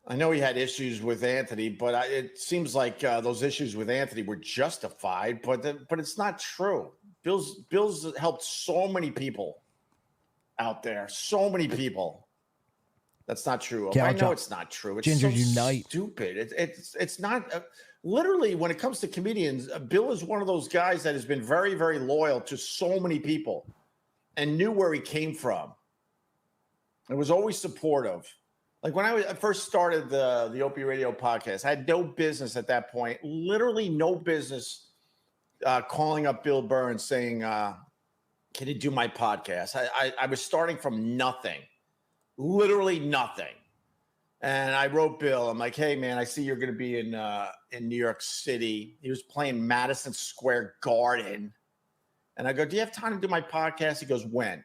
I know he had issues with Anthony, but it seems like those issues with Anthony were justified, but it's not true. Bill's helped so many people out there, so many people. That's not true. I know it's not true. It's Ginger so Unite. Stupid. It's not. Literally, when it comes to comedians, Bill is one of those guys that has been very, very loyal to so many people and knew where he came from. And was always supportive. Like when I first started the Opie Radio podcast, I had no business at that point, literally no business calling up Bill Burr and saying, can you do my podcast? I was starting from nothing, literally nothing. And I wrote Bill. I'm like, hey, man, I see you're going to be in New York City. He was playing Madison Square Garden. And I go, do you have time to do my podcast? He goes, when?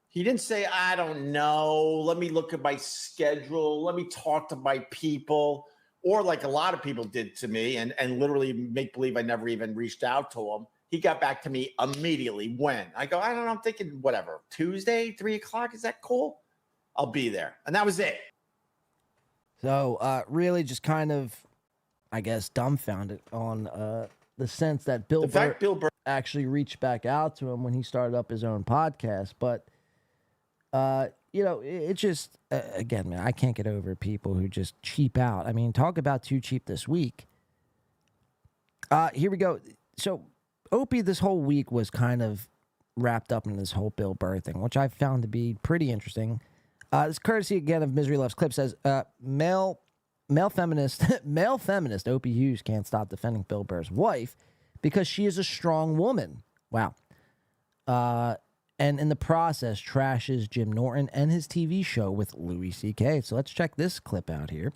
He didn't say, I don't know. Let me look at my schedule. Let me talk to my people. Or like a lot of people did to me and literally make believe I never even reached out to him. He got back to me immediately. When? I go, I don't know. I'm thinking whatever. Tuesday, 3:00. Is that cool? I'll be there. And that was it. So really just kind of, I guess, dumbfounded on the sense that Bill Burr actually reached back out to him when he started up his own podcast. But, it just, again, man, I can't get over people who just cheap out. I mean, talk about too cheap this week. Here we go. So Opie this whole week was kind of wrapped up in this whole Bill Burr thing, which I found to be pretty interesting. This courtesy again of Misery Loves Clip says, male feminist Opie Hughes can't stop defending Bill Burr's wife because she is a strong woman. Wow. And in the process trashes Jim Norton and his TV show with Louis C.K. So let's check this clip out here.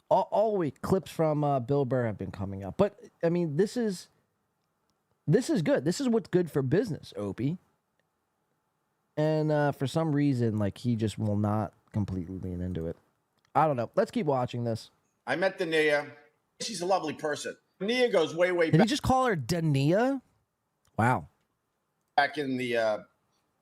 All week clips from Bill Burr have been coming up, but I mean this is good. This is what's good for business, Opie. And for some reason, like, he just will not completely lean into it. I don't know. Let's keep watching this. I met Dania. She's a lovely person. Nia goes way, way Did back. he just call her Dania? Wow. Back in the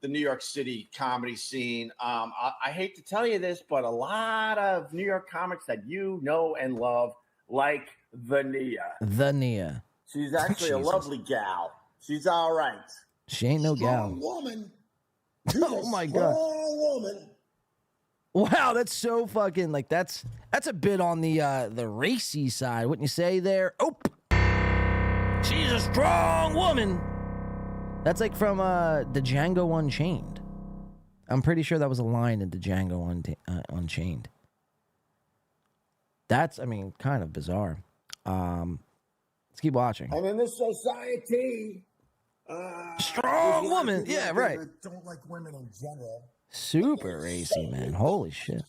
New York City comedy scene. I hate to tell you this, but a lot of New York comics that you know and love, like the Nia. The Nia. She's actually a lovely gal. She's all right. She ain't no gal. Woman. Oh my God. Woman. Wow, that's so fucking like that's a bit on the racy side, wouldn't you say there? Oh, she's a strong woman. That's like from the Django Unchained. I'm pretty sure that was a line in the Django Unchained. That's, I mean, kind of bizarre. Let's keep watching. And in this society, strong woman. Yeah, right. Don't like women in general. Super racy, man. Holy shit.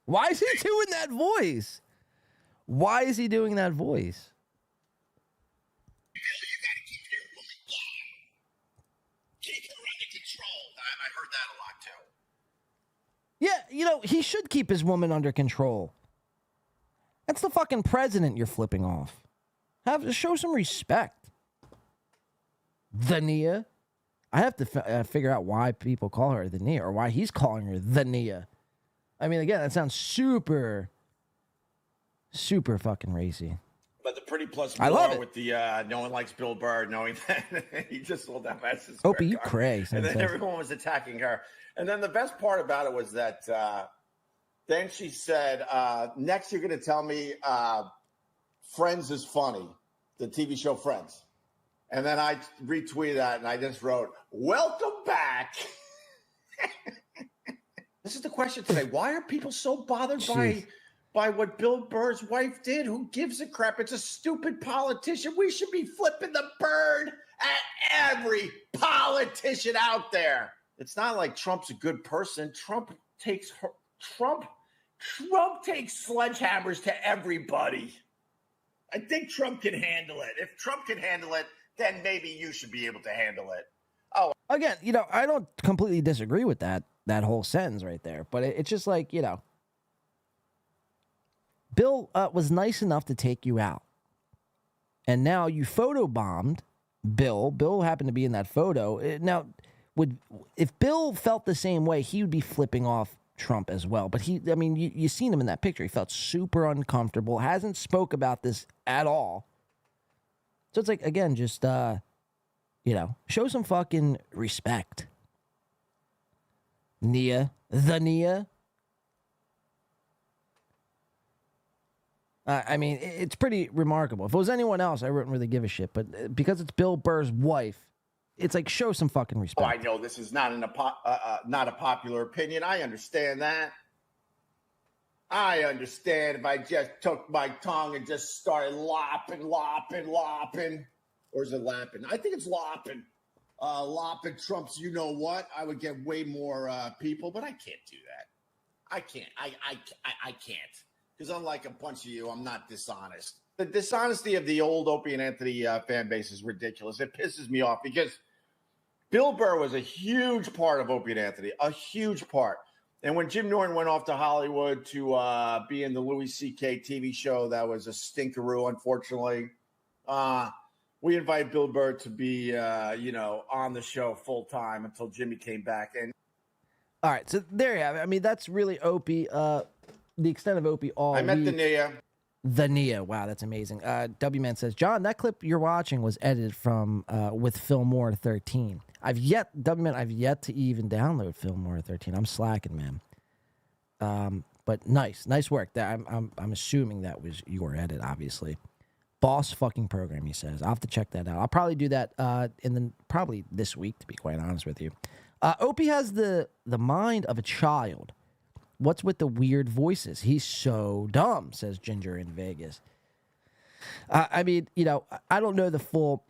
Why is he doing that voice? Why is he doing that voice? Yeah, you know, he should keep his woman under control. That's the fucking president you're flipping off. Show some respect. The Nia. I have to figure out why people call her the Nia, or why he's calling her the Nia. I mean, again, that sounds super, super fucking racy. But the pretty plus I love it. with the no one likes Bill Burr, knowing that he just sold that Madison Opie, Square you Garden. cray. And then everyone was attacking her. And then the best part about it was that then she said, next you're going to tell me Friends is funny, the TV show Friends. And then I retweeted that and I just wrote, welcome back. This is the question today. Why are people so bothered by what Bill Burr's wife did? Who gives a crap? It's a stupid politician. We should be flipping the bird at every politician out there. It's not like Trump's a good person. Trump takes sledgehammers to everybody. I think Trump can handle it. If Trump can handle it, then maybe you should be able to handle it. Oh, again, you know, I don't completely disagree with that whole sentence right there, but it's just like, you know, Bill was nice enough to take you out, and now you photobombed Bill. Bill happened to be in that photo. Now, if Bill felt the same way, he would be flipping off Trump as well. But you seen him in that picture. He felt super uncomfortable. Hasn't spoke about this at all. So it's like, again, just you know, show some fucking respect. Nia, the Nia. I mean, it's pretty remarkable. If it was anyone else, I wouldn't really give a shit. But because it's Bill Burr's wife, it's like, show some fucking respect. Oh, I know this is not not a popular opinion. I understand that. I understand if I just took my tongue and just started lopping. Or is it lapping? I think it's lopping. Lopping Trump's you know what? I would get way more people, but I can't do that. I can't. I can't. Because unlike a bunch of you, I'm not dishonest. The dishonesty of the old Opie and Anthony fan base is ridiculous. It pisses me off because Bill Burr was a huge part of Opie and Anthony, a huge part. And when Jim Norton went off to Hollywood to be in the Louis C.K. TV show, that was a stinkeroo, unfortunately. We invited Bill Burr to be, on the show full time until Jimmy came back. And all right, so there you have it. I mean, that's really Opie. The extent of Opie. I met the Nia. The Nia. Wow, that's amazing. W-Man says, John, that clip you're watching was edited from with Fillmore 13. I've yet to even download Fillmore 13. I'm slacking, man. But nice work. I'm assuming that was your edit, obviously. Boss fucking program, he says. I'll have to check that out. I'll probably do that probably this week, to be quite honest with you. Opie has the mind of a child. What's with the weird voices? He's so dumb, says Ginger in Vegas. I mean, you know, I don't know the full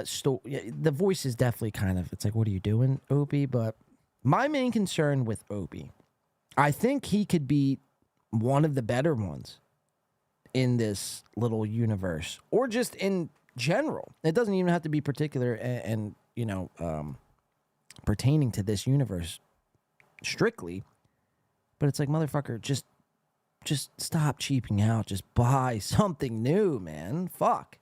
story. The voice is definitely kind of, it's like, what are you doing, Opie? But my main concern with Opie, I think he could be one of the better ones in this little universe, or just in general. It doesn't even have to be particular and pertaining to this universe strictly. But it's like, motherfucker, just just stop cheaping out. Just buy something new, man. Fuck.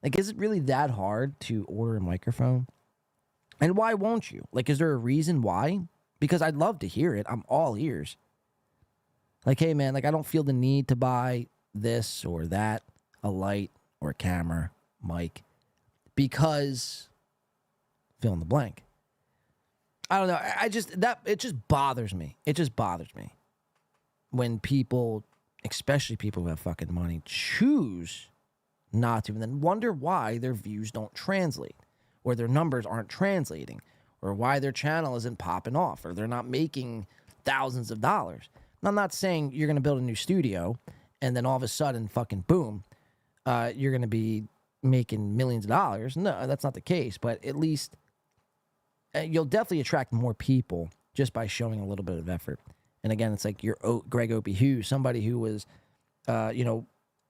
Like, is it really that hard to order a microphone? And why won't you? Like, is there a reason why? Because I'd love to hear it. I'm all ears. Like, hey, man, like, I don't feel the need to buy this or that, a light or a camera, mic, because fill in the blank. I don't know. It just bothers me. It just bothers me when people, especially people who have fucking money, choose not to, and then wonder why their views don't translate, or their numbers aren't translating, or why their channel isn't popping off, or they're not making thousands of dollars. And I'm not saying you're going to build a new studio and then all of a sudden, fucking boom, you're going to be making millions of dollars. No, that's not the case. But at least you'll definitely attract more people just by showing a little bit of effort. And again, it's like you're Greg Opie Hughes, somebody who was,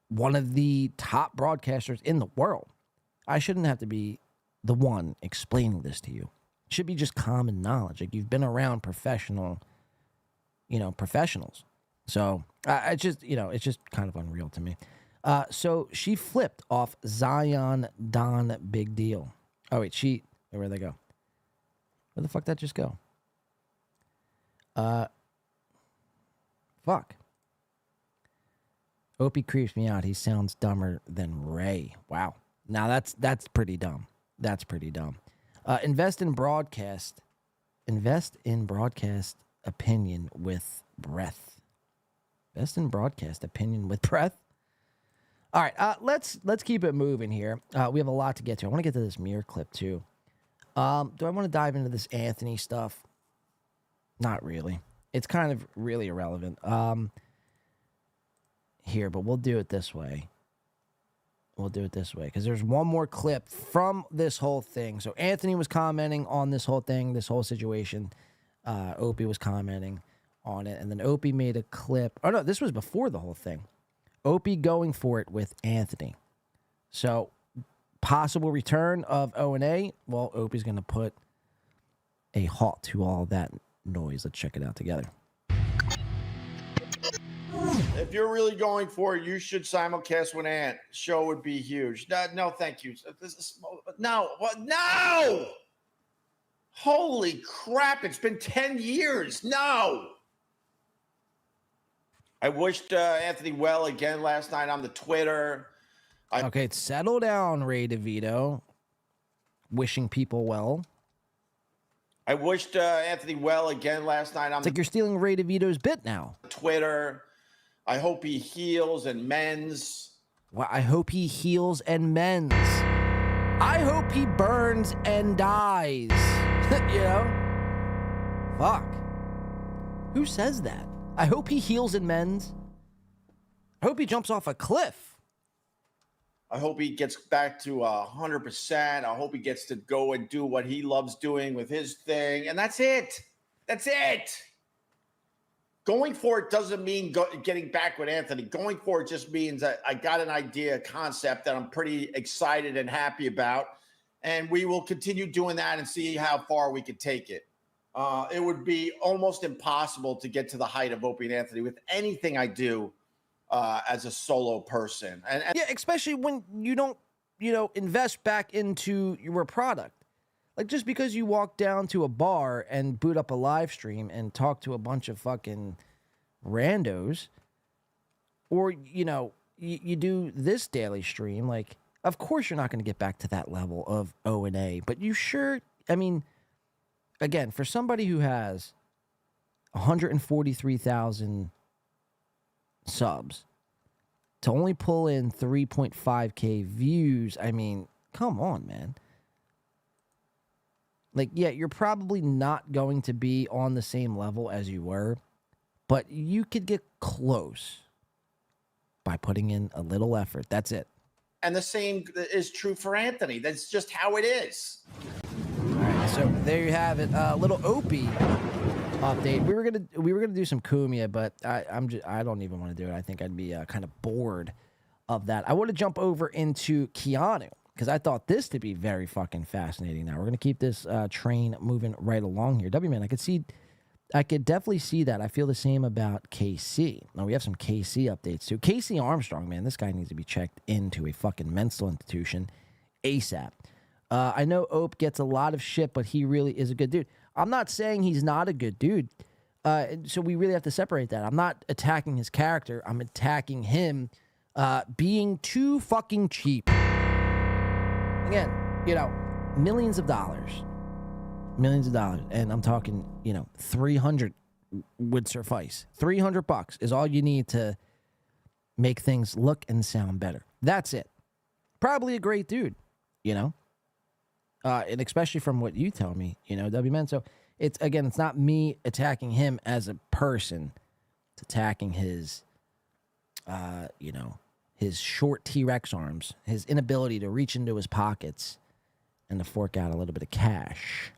one of the top broadcasters in the world. I shouldn't have to be the one explaining this to you. It should be just common knowledge. Like, you've been around professionals. So it's just kind of unreal to me. So she flipped off Zion Don Big Deal. Oh, wait, where'd they go? Where the fuck did that just go? Fuck. Opie creeps me out. He sounds dumber than Ray. Wow. Now that's pretty dumb. That's pretty dumb. Invest in broadcast opinion with breath. Invest in broadcast opinion with breath. All right, let's keep it moving here. We have a lot to get to. I want to get to this mirror clip too. Do I want to dive into this Anthony stuff? Not really. It's kind of really irrelevant. Here, but we'll do it this way. Because there's one more clip from this whole thing. So Anthony was commenting on this whole thing, this whole situation. Opie was commenting on it. And then Opie made a clip. Oh, no, this was before the whole thing. Opie going for it with Anthony. So possible return of O&A. Well, Opie's going to put a halt to all that noise. Let's check it out together. If you're really going for it, you should simulcast with Ant. Show would be huge. No, thank you. No. Holy crap. It's been 10 years. No. I wished Anthony well again last night on the Twitter. Okay, settle down, Ray DeVito. Wishing people well. I wished Anthony well again last night on It's like you're stealing Ray DeVito's bit now. Twitter. I hope he heals and mends. Well, I hope he heals and mends. I hope he burns and dies. You know? Fuck. Who says that? I hope he heals and mends. I hope he jumps off a cliff. I hope he gets back to 100%. I hope he gets to go and do what he loves doing with his thing. And that's it. That's it. Going for it doesn't mean getting back with Anthony. Going for it just means that I got an idea, a concept that I'm pretty excited and happy about. And we will continue doing that and see how far we can take it. It would be almost impossible to get to the height of Opie and Anthony with anything I do as a solo person. And yeah, especially when you don't, invest back into your product. Like, just because you walk down to a bar and boot up a live stream and talk to a bunch of fucking randos, or, you do this daily stream, like, of course you're not going to get back to that level of O&A, but you sure, again, for somebody who has 143,000 subs, to only pull in 3.5K views, come on, man. Like, yeah, you're probably not going to be on the same level as you were, but you could get close by putting in a little effort. That's it. And the same is true for Anthony. That's just how it is. All right, so there you have it. Little Opie update. We were gonna do some Kumia, but I don't even want to do it. I think I'd be kind of bored of that. I want to jump over into Keanu, because I thought this to be very fucking fascinating. Now, we're going to keep this train moving right along here. W-Man, I could see I could definitely see that. I feel the same about KC. Now, we have some KC updates, too. KC Armstrong, man, this guy needs to be checked into a fucking mental institution ASAP. I know Ope gets a lot of shit, but he really is a good dude. I'm not saying he's not a good dude. So we really have to separate that. I'm not attacking his character. I'm attacking him being too fucking cheap. Again, millions of dollars. And I'm talking, 300 would suffice. $300 is all you need to make things look and sound better. That's it. Probably a great dude, and especially from what you tell me, W-Man. So it's not me attacking him as a person. It's attacking his, his short T-Rex arms, his inability to reach into his pockets and to fork out a little bit of cash.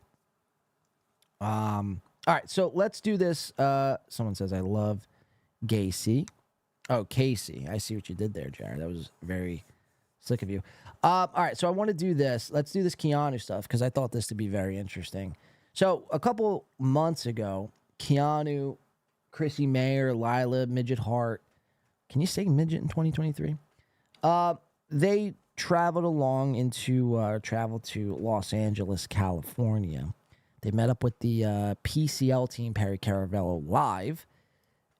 All right, so let's do this. Someone says, I love Gacy. Oh, Casey. I see what you did there, Jared. That was very slick of you. All right, so I want to do this. Let's do this Keanu stuff because I thought this to be very interesting. So a couple months ago, Keanu, Chrissy Mayer, Lila, Midget Hart. Can you say midget in 2023? They traveled to Los Angeles, California. They met up with the PCL team, Perry Caravello, live,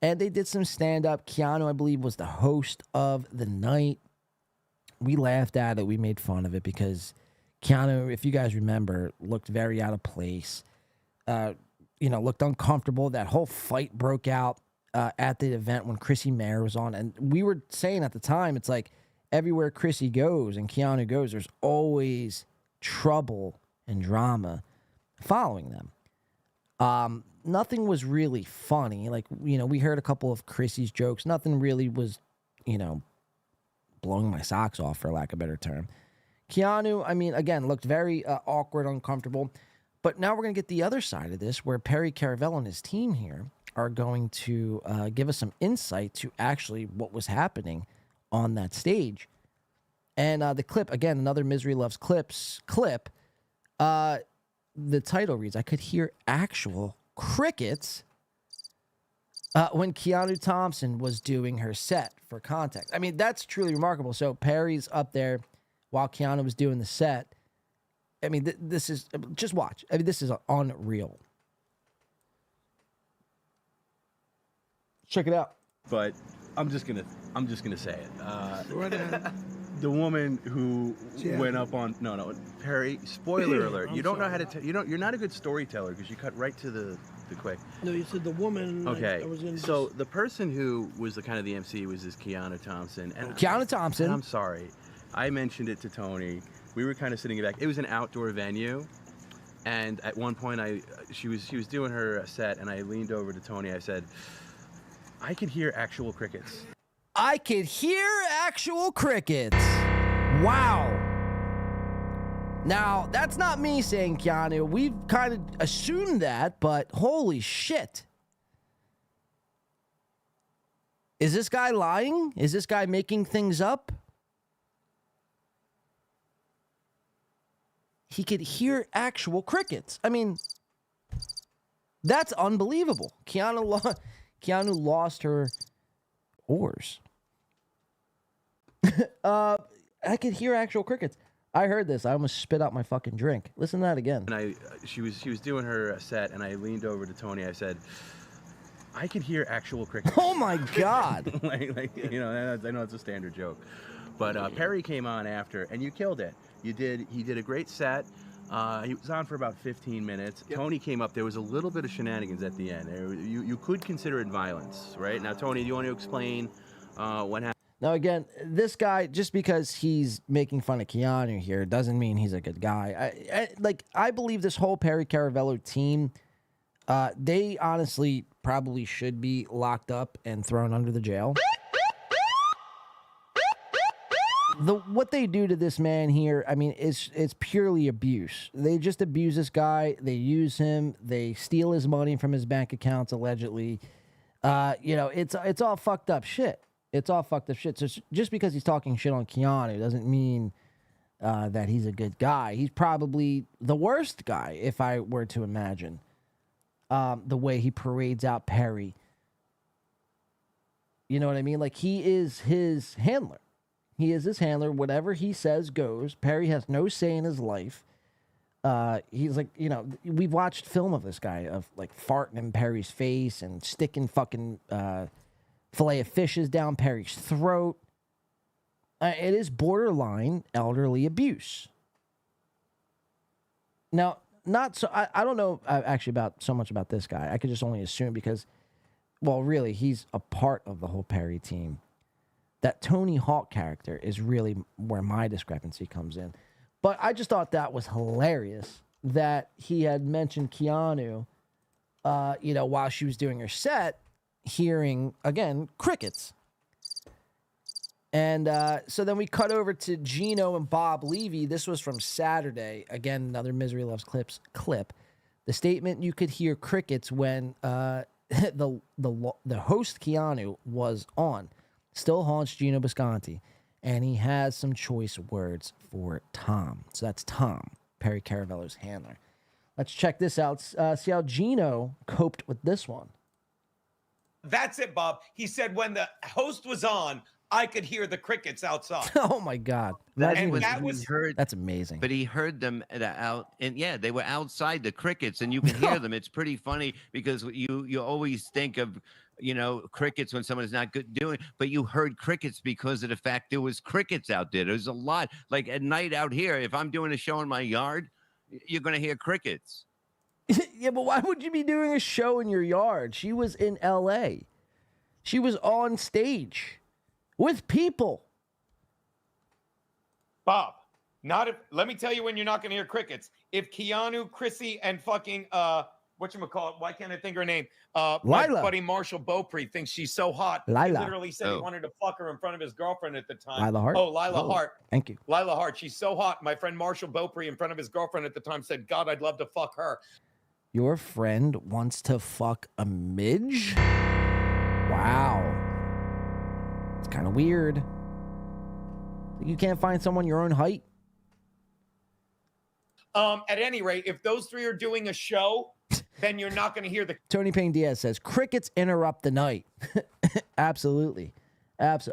and they did some stand-up. Keanu, I believe, was the host of the night. We laughed at it. We made fun of it because Keanu, if you guys remember, looked very out of place, looked uncomfortable. That whole fight broke out at the event when Chrissy Mayer was on, and we were saying at the time, it's like everywhere Chrissy goes and Keanu goes, there's always trouble and drama following them. Nothing was really funny. Like, we heard a couple of Chrissy's jokes. Nothing really was, blowing my socks off, for lack of a better term. Keanu, again, looked very awkward, uncomfortable. But now we're going to get the other side of this, where Perry Caravello and his team here are going to give us some insight to actually what was happening on that stage. And the clip, again, another Misery Loves Clips clip, the title reads, I could hear actual crickets when Keanu Thompson was doing her set, for context. That's truly remarkable. So Perry's up there while Keanu was doing the set. This is, just watch. This is unreal. Check it out. But I'm just gonna say it. The woman who went up on Perry. Spoiler alert! You don't know how to. You're not a good storyteller because you cut right to the quick. No, you said the woman. Okay. I was gonna so the person who was the MC was this Keanu Thompson. And Keanu Thompson. And I'm sorry, I mentioned it to Tony. We were kind of sitting back. It was an outdoor venue, and at one point she was doing her set, and I leaned over to Tony. I said, I could hear actual crickets. I could hear actual crickets. Wow. Now, that's not me saying Keanu. We've kind of assumed that, but holy shit. Is this guy lying? Is this guy making things up? He could hear actual crickets. That's unbelievable. Keanu lost her oars. I could hear actual crickets. I heard this. I almost spit out my fucking drink. Listen to that again. And she was doing her set, and I leaned over to Tony. I said, I could hear actual crickets. Oh my God. I know it's a standard joke, but Perry came on after, and you killed it. He did a great set. He was on for about 15 minutes. Yep. Tony came up. There was a little bit of shenanigans at the end. You could consider it violence, right? Now, Tony, do you want to explain what happened? Now, again, this guy, just because he's making fun of Keanu here, doesn't mean he's a good guy. I believe this whole Perry Caravello team, they honestly probably should be locked up and thrown under the jail. What they do to this man here, it's purely abuse. They just abuse this guy. They use him. They steal his money from his bank accounts, allegedly. It's all fucked up shit. It's all fucked up shit. So just because he's talking shit on Keanu doesn't mean that he's a good guy. He's probably the worst guy, if I were to imagine. the way he parades out Perry. You know what I mean? Like, he is his handler. He is his handler. Whatever he says goes. Perry has no say in his life. He's like, you know, we've watched film of this guy of like farting in Perry's face and sticking fucking fillet of fishes down Perry's throat. It is borderline elderly abuse. Now, not so. I don't know actually about so much about this guy. I could just only assume because, well, really, he's a part of the whole Perry team. That Tony Hawk character is really where my discrepancy comes in. But I just thought that was hilarious that he had mentioned Keanu, you know, while she was doing her set, hearing, again, crickets. And so then we cut over to Gino and Bob Levy. This was from Saturday. Again, another Misery Loves Clips clip. The statement, you could hear crickets when the host Keanu was on. Still haunts Gino Bisconti. And he has some choice words for Tom. So that's Tom, Perry Caravello's handler. Let's check this out. See how Gino coped with this one. That's it, Bob. He said when the host was on, I could hear the crickets outside. Oh, my God. That's amazing. But he heard them out, and yeah, they were outside the crickets, and you can hear them. It's pretty funny because you always think of, you know, crickets when someone is not good doing, but you heard crickets because of the fact there was crickets out there. There's a lot. Like at night out here, if I'm doing a show in my yard, you're going to hear crickets. Yeah, but why would you be doing a show in your yard? She was in L.A. She was on stage with people. Bob, let me tell you when you're not going to hear crickets. If Keanu, Chrissy, and fucking, whatchamacallit, why can't I think of her name? My buddy Marshall Beaupre thinks she's so hot. He literally said he wanted to fuck her in front of his girlfriend at the time. Lila Hart? Oh, Lila Hart. Thank you. Lila Hart. She's so hot. My friend Marshall Beaupre in front of his girlfriend at the time said, God, I'd love to fuck her. Your friend wants to fuck a midge? Wow. It's kind of weird. You can't find someone your own height? At any rate, if those three are doing a show, then you're not going to hear the... Tony Payne Diaz says, crickets interrupt the night. Absolutely.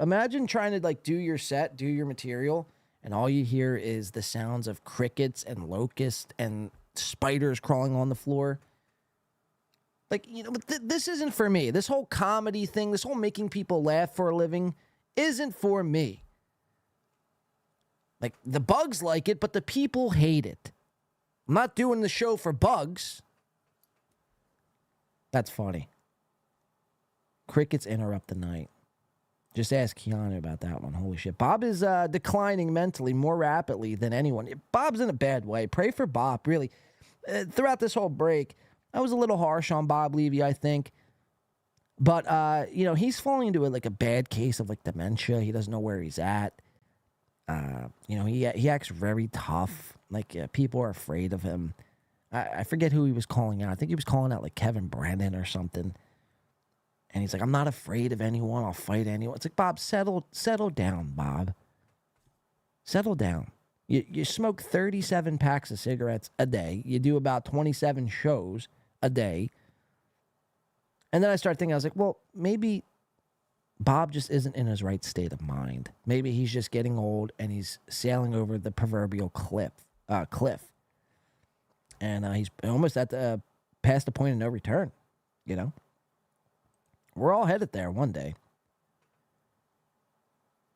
Imagine trying to like do your set, do your material, and all you hear is the sounds of crickets and locusts and spiders crawling on the floor. Like, you know, this isn't for me. This whole comedy thing, this whole making people laugh for a living isn't for me. Like, the bugs like it, but the people hate it. I'm not doing the show for bugs. That's funny. Crickets interrupt the night. Just ask Keanu about that one. Holy shit. Bob is declining mentally more rapidly than anyone. Bob's in a bad way. Pray for Bob, really. Throughout this whole break, I was a little harsh on Bob Levy, I think. But, you know, he's falling into a bad case of, like, dementia. He doesn't know where he's at. You know, he acts very tough. Like, people are afraid of him. I forget who he was calling out. I think he was calling out, like, Kevin Brennan or something. And he's like, I'm not afraid of anyone. I'll fight anyone. It's like, Bob, settle down, Bob. Settle down. You smoke 37 packs of cigarettes a day. You do about 27 shows a day. And then I started thinking, I was like, well, maybe Bob just isn't in his right state of mind. Maybe he's just getting old and he's sailing over the proverbial cliff. And he's almost at the past the point of no return, you know? We're all headed there one day.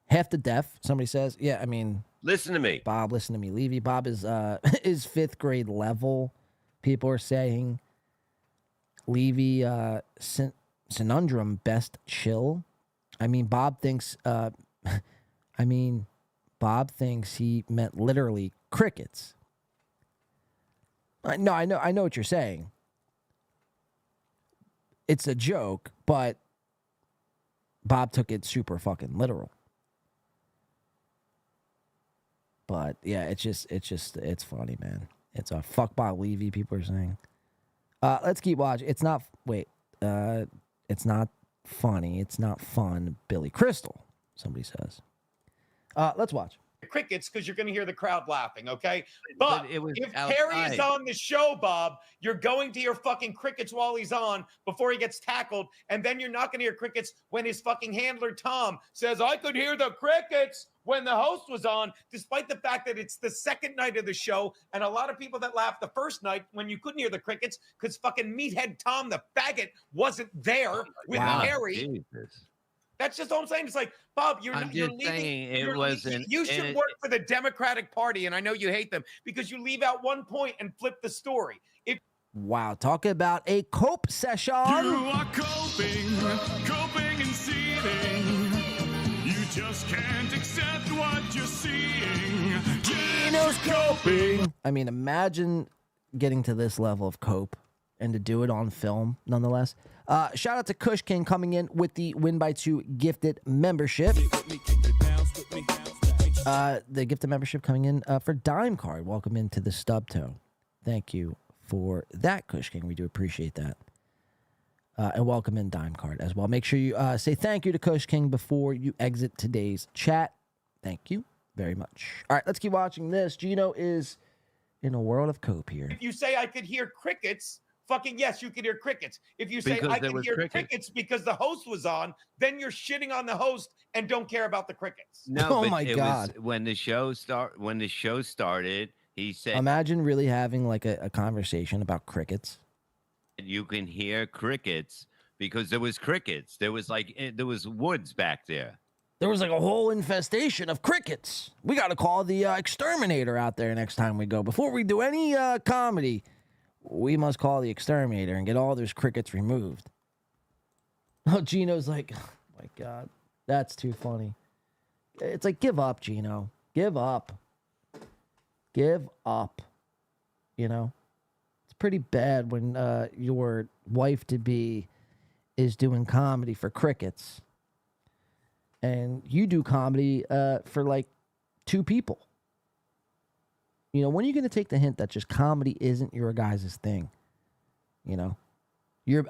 Half the deaf, somebody says. Yeah, I mean... Listen to me. Bob, listen to me. Levy, Bob is 5th grade level, people are saying. Levy, Sinundrum, best chill. I mean, Bob thinks... Bob thinks he meant literally crickets. No, I know what you're saying. It's a joke, but Bob took it super fucking literal. But yeah, it's funny, man. It's a fuck Bob Levy, people are saying. Let's keep watching. It's not funny. It's not fun. Billy Crystal, somebody says. Let's watch. crickets because you're going to hear the crowd laughing, okay? But it was if outside. Perry is on the show, Bob, you're going to hear fucking crickets while he's on before he gets tackled, and then you're not going to hear crickets when his fucking handler, Tom, says, I could hear the crickets when the host was on, despite the fact that it's the second night of the show, and a lot of people that laughed the first night when you couldn't hear the crickets because fucking meathead Tom, the faggot, wasn't there with Perry. Jesus. That's just all I'm saying. It's like, Bob, you're I'm not. You're just leaving. saying it you're wasn't- You should and- work for the Democratic Party, and I know you hate them because you leave out one point and flip the story. If Wow, talk about a cope session. You are coping and seething. You just can't accept what you're seeing. Gino's coping. I mean, imagine getting to this level of cope and to do it on film, nonetheless. Shout out to Kush King coming in with the Win by 2 gifted membership. The gifted membership coming in for Dime Card. Welcome into the stub toe. Thank you for that, Kush King. We do appreciate that. And welcome in Dime Card as well. Make sure you say thank you to Kush King before you exit today's chat. Thank you very much. All right, let's keep watching this. Gino is in a world of cope here. you say I could hear crickets, fucking yes, you could hear crickets. If you say Because I there could was hear crickets. crickets because the host was on, then you're shitting on the host and don't care about the crickets. No, Oh but my it God. was when the show started, he said Imagine really having like a conversation about crickets. you can hear crickets because there was crickets. There was there was woods back there. There was like a whole infestation of crickets. We got to call the exterminator out there next time we go. Before we do any comedy, we must call the exterminator and get all those crickets removed. Oh, Gino's like, oh my God, that's too funny. It's like, give up, Gino. Give up. Give up. You know? It's pretty bad when your wife-to-be is doing comedy for crickets. And you do comedy for like 2 people. You know, when are you going to take the hint that just comedy isn't your guys' thing? You know,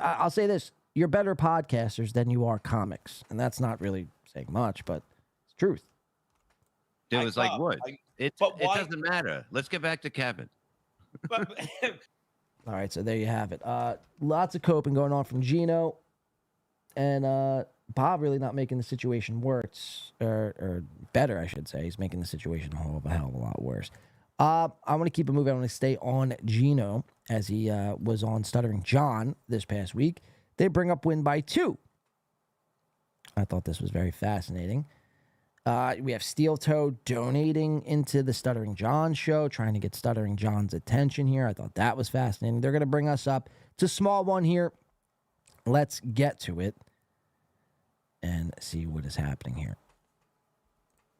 I'll say this, you're better podcasters than you are comics. And that's not really saying much, but it's truth. There was like wood. It but why- doesn't matter. Let's get back to Kevin. All right, so there you have it. Lots of coping going on from Gino. And Bob really not making the situation worse, or better, I should say. He's making the situation a hell of a lot worse. I want to keep it moving. I want to stay on Gino as he was on Stuttering John this past week. They bring up Win by 2. I thought this was very fascinating. We have Steel Toe donating into the Stuttering John show, trying to get Stuttering John's attention here. I thought that was fascinating. They're going to bring us up. It's a small one here. Let's get to it and see what is happening here.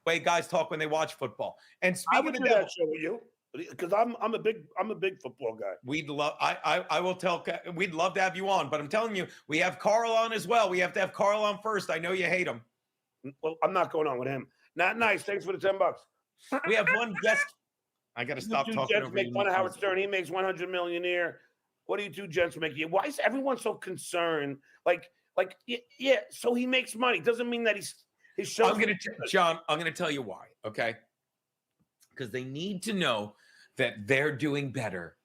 Way guys talk when they watch football. And I speaking would of do devil, that show with you because I'm a big football guy. we'd love. I will tell. We'd love to have you on, but I'm telling you, we have Carl on as well. We have to have Carl on first. I know you hate him. Well, I'm not going on with him. Not nice. Thanks for the $10. We have one guest. I got to stop you two talking gents over make you. fun of Howard Stern. He makes 100 million a year. What do you two gents make? Why is everyone so concerned? Like, yeah. So he makes money. Doesn't mean that his show. John. I'm gonna tell you why. Okay, because they need to know that they're doing better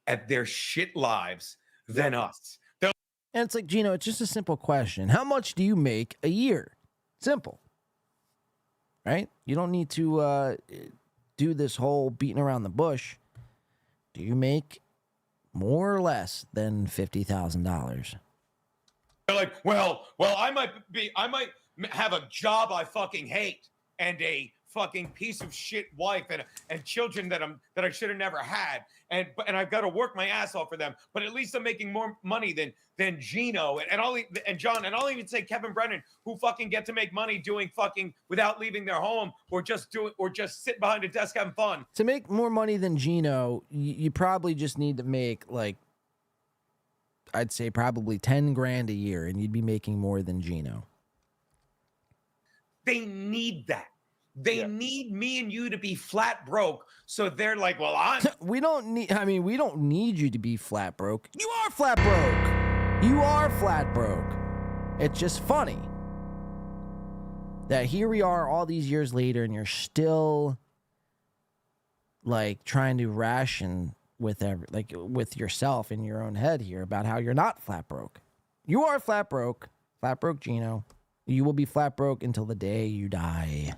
at their shit lives than us. And it's like, Gino, it's just a simple question. How much do you make a year? Simple. Right? You don't need to do this whole beating around the bush. Do you make more or less than $50,000? They're like, well, I might have a job I fucking hate and a fucking piece of shit wife and children that I should have never had, and I've got to work my ass off for them. But at least I'm making more money than Gino and John, and I'll even say Kevin Brennan, who fucking get to make money doing fucking without leaving their home or just sit behind a desk having fun. To make more money than Gino, you probably just need to make like, I'd say probably 10 grand a year, and you'd be making more than Gino. They need that. They need me and you to be flat broke. So they're like, well, we don't need you to be flat broke. You are flat broke. You are flat broke. It's just funny. that here we are all these years later, and you're still like trying to ration with with yourself in your own head here about how you're not flat broke. You are flat broke Gino. You will be flat broke until the day you die.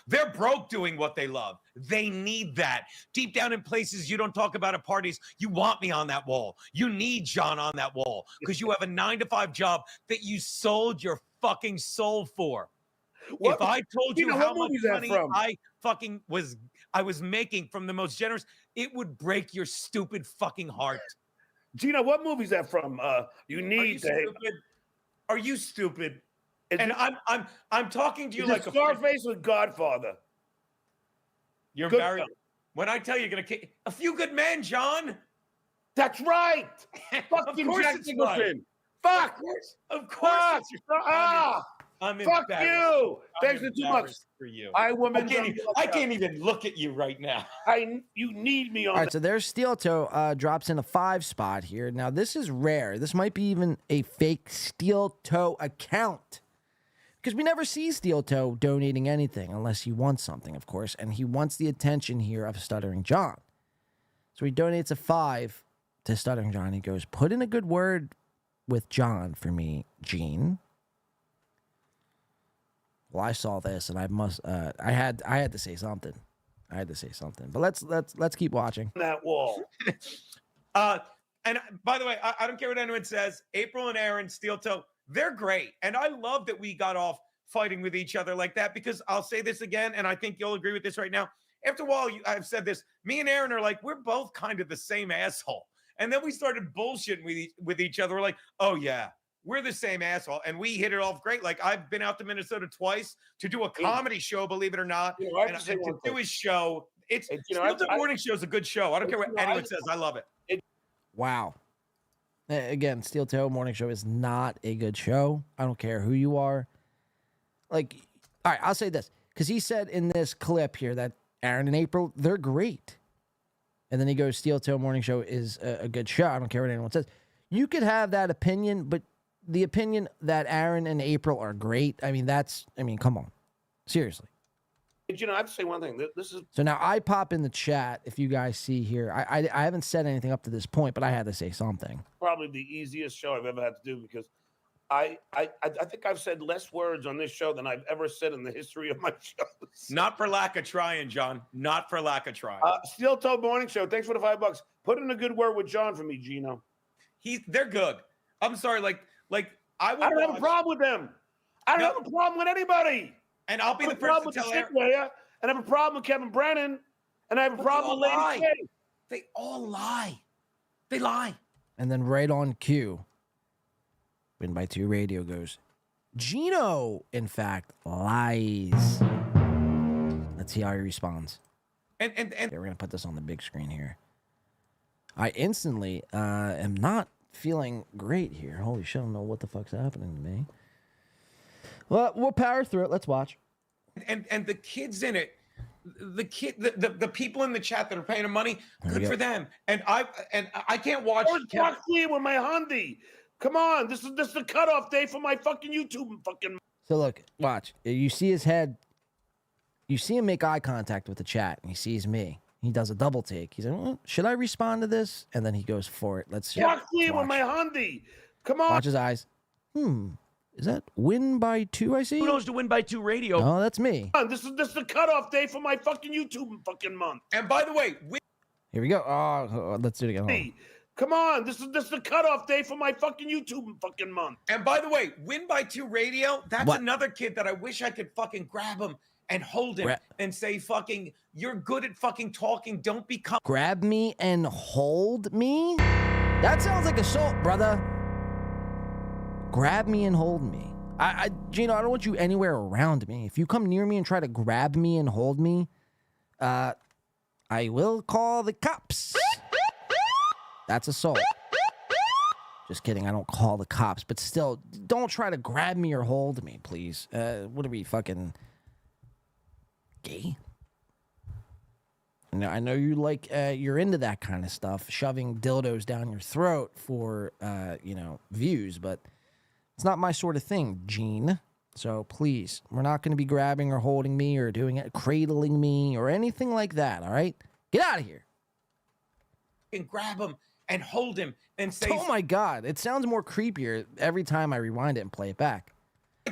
They're broke doing what they love. They need that. Deep down in places you don't talk about at parties, you want me on that wall. You need John on that wall because you have a 9-to-5 job that you sold your fucking soul for. If I told you how much money I was making from the most generous, it would break your stupid fucking heart. Gino, what movie is that from? You need Are you stupid? And I'm talking to you like Scarface with Godfather. You're very. When I tell you, you're gonna kick A Few Good Men, John. That's right. Fucking Jack Nicholson. Fuck. Of course. I'm fuck you. Thanks for too much for you. I can't even look at you right now. You need me on. All right, so there's Steel Toe drops in a 5 spot here. Now this is rare. This might be even a fake Steel Toe account. Because we never see Steel Toe donating anything unless he wants something, of course. And he wants the attention here of Stuttering John. So he donates a 5 to Stuttering John. He goes, put in a good word with John for me, Gene. Well, I saw this and I had to say something. I had to say something. But let's keep watching. That wall. And by the way, I don't care what anyone says. April and Aaron, Steel Toe, they're great. And I love that we got off fighting with each other like that because I'll say this again, and I think you'll agree with this right now. After a while, I've said this. Me and Aaron are like, we're both kind of the same asshole. And then we started bullshitting with each other. We're like, oh, yeah, we're the same asshole. And we hit it off great. Like, I've been out to Minnesota twice to do a comedy show, believe it or not. And to do his show. The morning show is a good show. I don't care what anyone says. I love it. Wow. Again, Steel Toe Morning Show is not a good show. I don't care who you are. Like, all right, I'll say this. Because he said in this clip here that Aaron and April, they're great. And then he goes, Steel Toe Morning Show is a good show. I don't care what anyone says. You could have that opinion, but the opinion that Aaron and April are great, come on. Seriously. You know, I have to say one thing. This is so now I pop in the chat. If you guys see here, I haven't said anything up to this point, but I had to say something. Probably the easiest show I've ever had to do because I think I've said less words on this show than I've ever said in the history of my shows. Not for lack of trying, John. Not for lack of trying. Steel Toe Morning Show. Thanks for the $5. Put in a good word with John for me, Gino. They're good. I'm sorry. I don't have a problem with them. I don't have a problem with anybody. And I'll be the first to tell Aaron. And I have a problem with Kevin Brennan. And I have a problem with Lady K. They all lie. They lie. And then right on cue, Win by 2 Radio goes, Gino, in fact, lies. Let's see how he responds. And okay, we're going to put this on the big screen here. I instantly am not feeling great here. Holy shit, I don't know what the fuck's happening to me. Well, we'll power through it. Let's watch. And the kids in it, the people in the chat that are paying them money, good for them. And I can't watch. Talk to with my Hyundai. Come on, this is the cutoff day for my fucking YouTube fucking. So look, watch. You see his head. You see him make eye contact with the chat, and he sees me. He does a double take. He's like, well, should I respond to this? And then he goes for it. Let's see. Talk to with my Hyundai. Come on. Watch his eyes. Is that Win by 2 I see? Who knows to Win by 2 Radio? Oh, that's me. This is the cutoff day for my fucking YouTube fucking month. And by the way, here we go. Oh, let's do it again. Hey, come on. This is the cutoff day for my fucking YouTube fucking month. And by the way, Win by 2 Radio, that's another kid that I wish I could fucking grab him and hold him and say fucking, you're good at fucking talking. Don't become. Grab me and hold me? That sounds like assault, brother. Grab me and hold me. Gino, I don't want you anywhere around me. If you come near me and try to grab me and hold me, I will call the cops. That's assault. Just kidding. I don't call the cops, but still, don't try to grab me or hold me, please. What are we, fucking gay? I know you like, you're into that kind of stuff, shoving dildos down your throat for, views, but it's not my sort of thing, Gene. So please, we're not going to be grabbing or holding me or doing it, cradling me or anything like that, all right? Get out of here. And grab him and hold him and say, oh my God, it sounds more creepier every time I rewind it and play it back.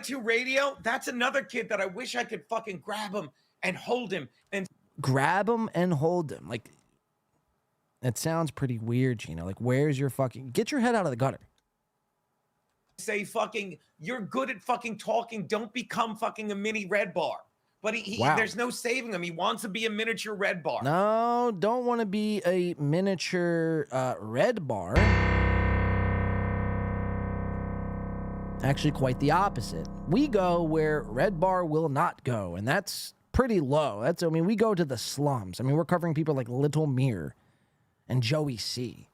to radio, that's another kid that I wish I could fucking grab him and hold him and Grab him and hold him. Like, it sounds pretty weird, Gino. Like, where's your fucking... Get your head out of the gutter. say fucking, you're good at fucking talking. Don't become fucking a mini Red Bar. But Wow. there's no saving him. He wants to be a miniature Red Bar. No, don't want to be a miniature Red Bar. Actually, quite the opposite. We go where Red Bar will not go, and that's pretty low. I mean, we go to the slums. I mean, we're covering people like Little Mirror and Joey C.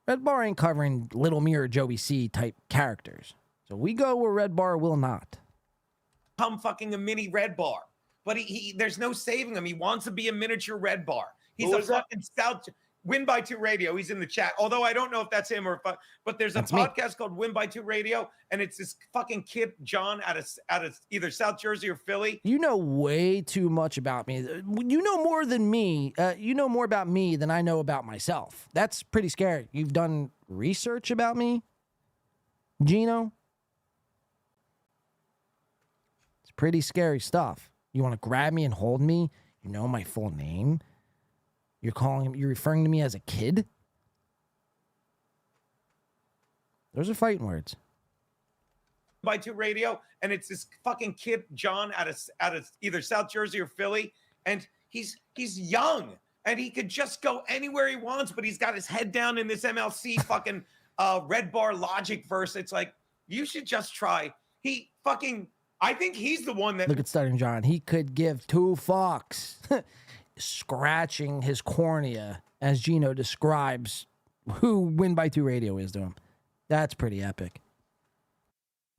Red Bar ain't covering Little Mirror, Joey C type characters. So we go where Red Bar will not. Become fucking a mini Red Bar. But there's no saving him. He wants to be a miniature Red Bar. He's a fucking stout. Win by Two Radio. He's in the chat. Although I don't know if that's him or if but there's a podcast called Win by Two Radio, and it's this fucking kid John out of either South Jersey or Philly. You know way too much about me. You know more than me. You know more about me than I know about myself. That's pretty scary. You've done research about me, Gino? It's pretty scary stuff. You want to grab me and hold me? You know my full name? You're referring to me as a kid? Those are fighting words. By Two Radio, and it's this fucking kid John out of either South Jersey or Philly, and he's young and he could just go anywhere he wants, but he's got his head down in this MLC fucking Red Bar Logic verse. It's like, you should just try. I think he's the one that... Look at Stuttering John. He could give two fucks. Scratching his cornea, as Gino describes who Win by Two Radio is to him. That's pretty epic.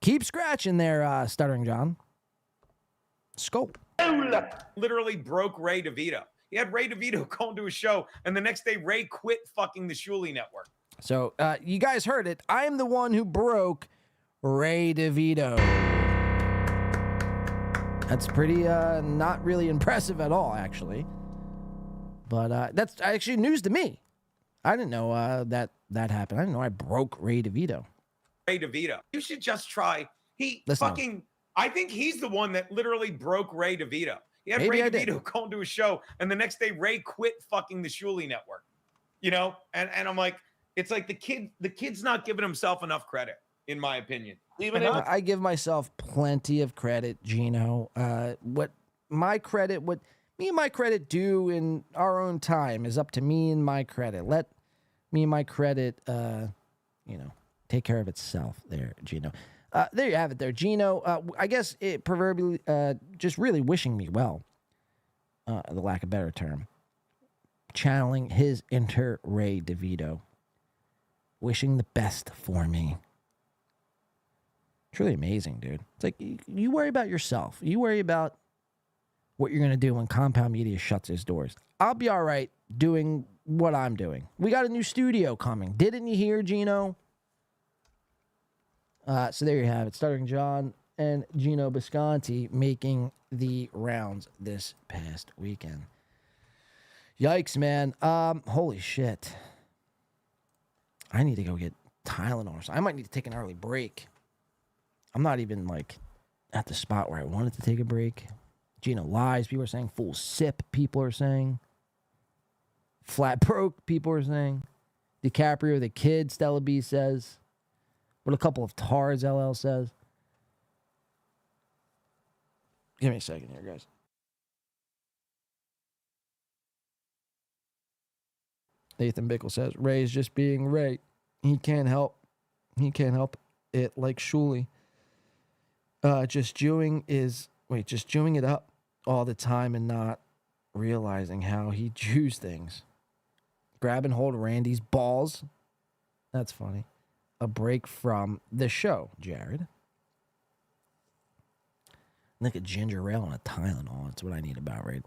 Keep scratching there, Stuttering John. Scope. Literally broke Ray DeVito. He had Ray DeVito go into a show, and the next day Ray quit fucking the Shuley Network. So, you guys heard it. I am the one who broke Ray DeVito. That's pretty, not really impressive at all, actually. But that's actually news to me. I didn't know that happened. I didn't know I broke Ray DeVito. Ray DeVito. You should just try. Listen. I think he's the one that literally broke Ray DeVito. He had Maybe Ray DeVito go into a show, and the next day Ray quit fucking the Shuley Network. You know? And I'm like, it's like the kid's not giving himself enough credit, in my opinion. I give myself plenty of credit, Gino. What me and my credit do in our own time is up to me and my credit. Let me and my credit, take care of itself there, Gino. There you have it there, Gino. I guess it proverbially just really wishing me well, the lack of a better term. Channeling his inner Ray DeVito. Wishing the best for me. It's really amazing, dude. It's like, you worry about yourself. You worry about what you're going to do when Compound Media shuts its doors. I'll be all right doing what I'm doing. We got a new studio coming. Didn't you hear, Gino? So there you have it. Stuttering John and Gino Bisconti making the rounds this past weekend. Yikes, man. Holy shit. I need to go get Tylenol. So I might need to take an early break. I'm not even, at the spot where I wanted to take a break. Gino lies, people are saying. Full sip, people are saying. Flat broke, people are saying. DiCaprio, the kid, Stella B says. What a couple of tars, LL says. Give me a second here, guys. Nathan Bickle says, Ray's just being Ray. He can't help it like Shuley. Just chewing it up all the time and not realizing how he chews things. Grab and hold Randy's balls. That's funny. A break from the show, Jared. Like a ginger ale and a Tylenol. That's what I need about right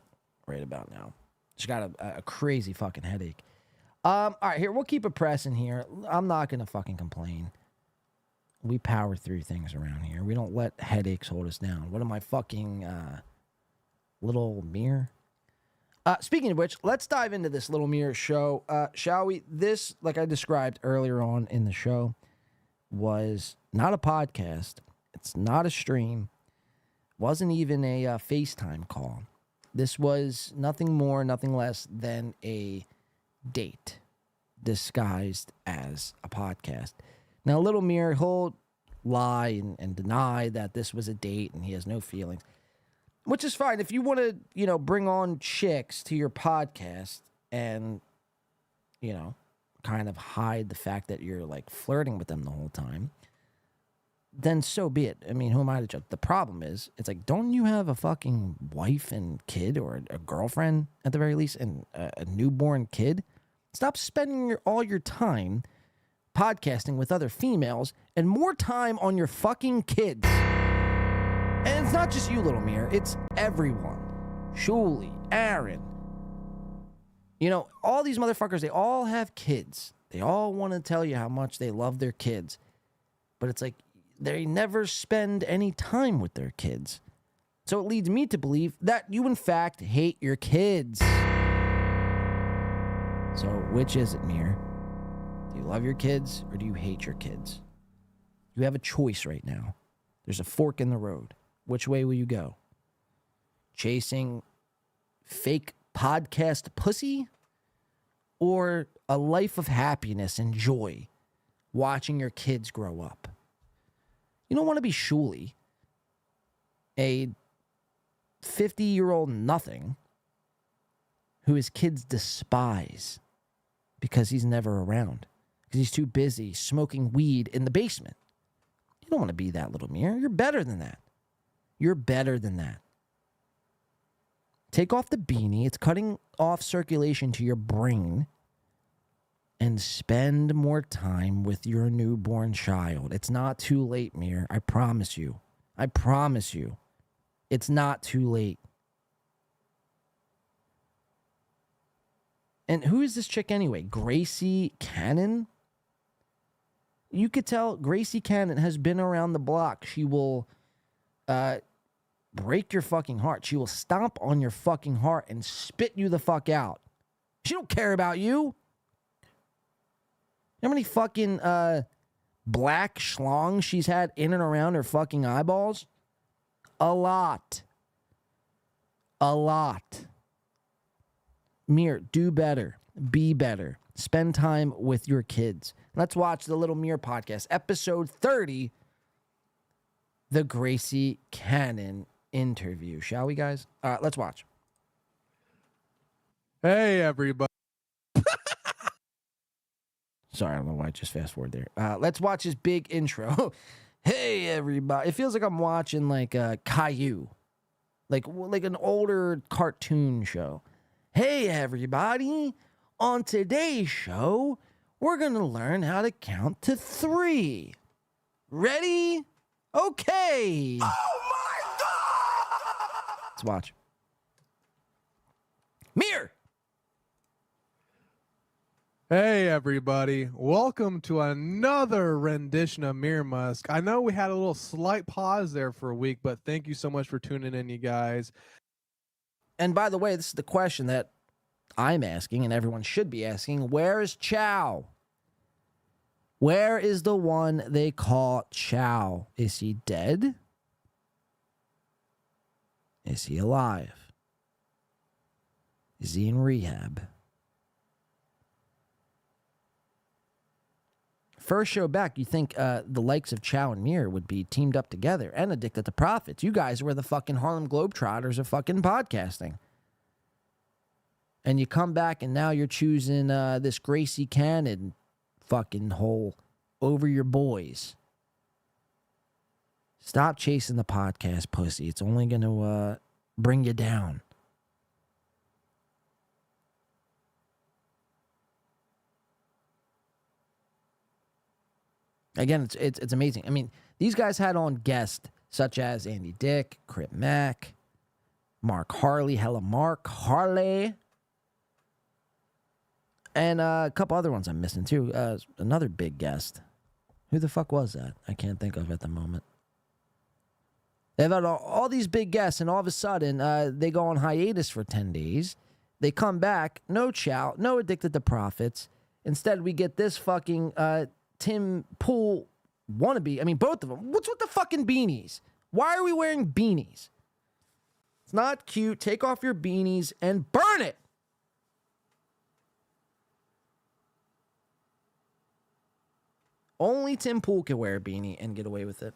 about now. Just got a crazy fucking headache. All right, here, we'll keep it pressing here. I'm not going to fucking complain. We power through things around here. We don't let headaches hold us down. What am I fucking little mirror? Speaking of which, let's dive into this Little Mirror show, shall we? This, like I described earlier on in the show, was not a podcast. It's not a stream. Wasn't even a FaceTime call. This was nothing more, nothing less than a date disguised as a podcast. Now, Little Mirror, he'll lie and deny that this was a date and he has no feelings. Which is fine. If you want to, bring on chicks to your podcast and, kind of hide the fact that you're, like, flirting with them the whole time, then so be it. I mean, who am I to judge? The problem is, it's like, don't you have a fucking wife and kid or a girlfriend, at the very least, and a newborn kid? Stop spending all your time podcasting with other females and more time on your fucking kids. And it's not just you, Little Mirror. It's everyone. Shuli, Aaron. All these motherfuckers, they all have kids. They all want to tell you how much they love their kids. But it's like, they never spend any time with their kids. So it leads me to believe that you, in fact, hate your kids. So which is it, Mirror? Do you love your kids or do you hate your kids? You have a choice right now. There's a fork in the road. Which way will you go? Chasing fake podcast pussy? Or a life of happiness and joy watching your kids grow up? You don't want to be Shuli, a 50-year-old nothing who his kids despise because he's never around, because he's too busy smoking weed in the basement. You don't want to be that, Little Mirror. You're better than that. You're better than that. Take off the beanie. It's cutting off circulation to your brain. And spend more time with your newborn child. It's not too late, Mirror. I promise you. I promise you. It's not too late. And who is this chick anyway? Gracie Cannon? You could tell Gracie Cannon has been around the block. She will break your fucking heart. She will stomp on your fucking heart and spit you the fuck out. She don't care about you. You know how many fucking black schlongs she's had in and around her fucking eyeballs? A lot. A lot. Mirror, do better. Be better. Spend time with your kids. Let's watch the Little Mirror podcast, episode 30, the Gracie Cannon interview. Shall we, guys? Let's watch. Hey, everybody. Sorry, I don't know why I just fast forward there. Let's watch his big intro. Hey, everybody. It feels like I'm watching like Caillou. Like an older cartoon show. Hey, everybody. On today's show, we're going to learn how to count to 3. Ready? Okay. Oh, my God. Let's watch. Mirror. Hey, everybody. Welcome to another rendition of Mirror Musk. I know we had a little slight pause there for a week, but thank you so much for tuning in, you guys. And by the way, this is the question that I'm asking and everyone should be asking. Where is Chow? Where is the one they call Chow? Is he dead? Is he alive? Is he in rehab? First show back, you think the likes of Chow and Mirror would be teamed up together and addicted to profits. You guys were the fucking Harlem Globetrotters of fucking podcasting. And you come back and now you're choosing this Gracie Cannon fucking hole over your boys. Stop chasing the podcast pussy. It's only going to bring you down. Again, it's amazing. I mean, these guys had on guests such as Andy Dick, Crip Mack, Mark Harley, Mark Harley, and a couple other ones I'm missing too. Another big guest. Who the fuck was that? I can't think of at the moment. They've had all these big guests, and all of a sudden, they go on hiatus for 10 days. They come back, no chow, no Addicted to Profits. Instead, we get this fucking Tim Pool wannabe. I mean, both of them. What's with the fucking beanies? Why are we wearing beanies? It's not cute. Take off your beanies and burn it. Only Tim Pool can wear a beanie and get away with it.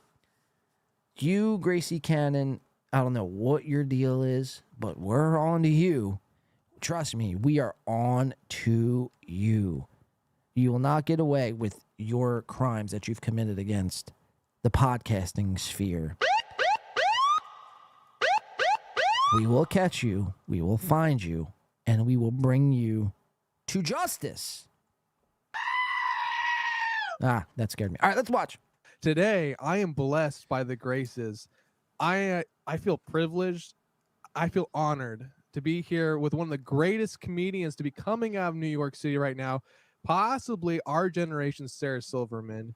You, Gracie Cannon, I don't know what your deal is, but we're on to you. Trust me, we are on to you. You will not get away with your crimes that you've committed against the podcasting sphere. We will catch you, we will find you, and we will bring you to justice. Ah, that scared me. All right, let's watch. Today, I am blessed by the graces. I feel privileged. I feel honored to be here with one of the greatest comedians to be coming out of New York City right now, possibly our generation's Sarah Silverman.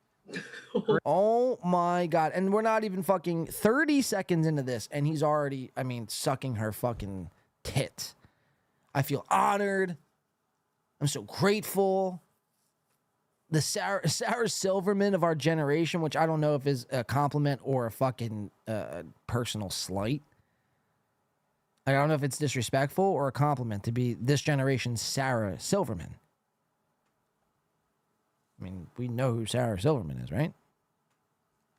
Oh my God. And we're not even fucking 30 seconds into this, and he's already, sucking her fucking tit. I feel honored. I'm so grateful. The Sarah Silverman of our generation, which I don't know if is a compliment or a fucking personal slight. I don't know if it's disrespectful or a compliment to be this generation's Sarah Silverman. I mean, we know who Sarah Silverman is, right?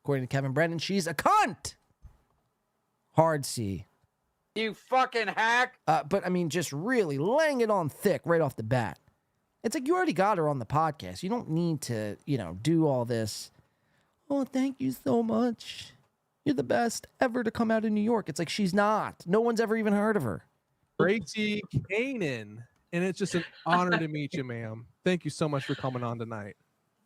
According to Kevin Brennan, she's a cunt. Hard C. You fucking hack. But just really laying it on thick right off the bat. It's like you already got her on the podcast. You don't need to, do all this. Oh, thank you so much. You're the best ever to come out of New York. It's like she's not. No one's ever even heard of her. Gracie Cannon. And it's just an honor to meet you, ma'am. Thank you so much for coming on tonight.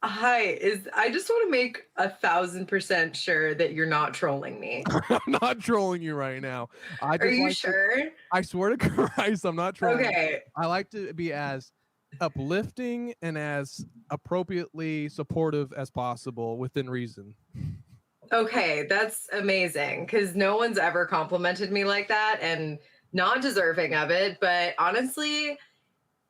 Hi, I just want to make 1,000% sure that you're not trolling me. I'm not trolling you right now. Are you sure? I swear to Christ, I'm not trolling. Okay. I like to be as uplifting and as appropriately supportive as possible within reason. Okay, that's amazing because no one's ever complimented me like that and not deserving of it. But honestly,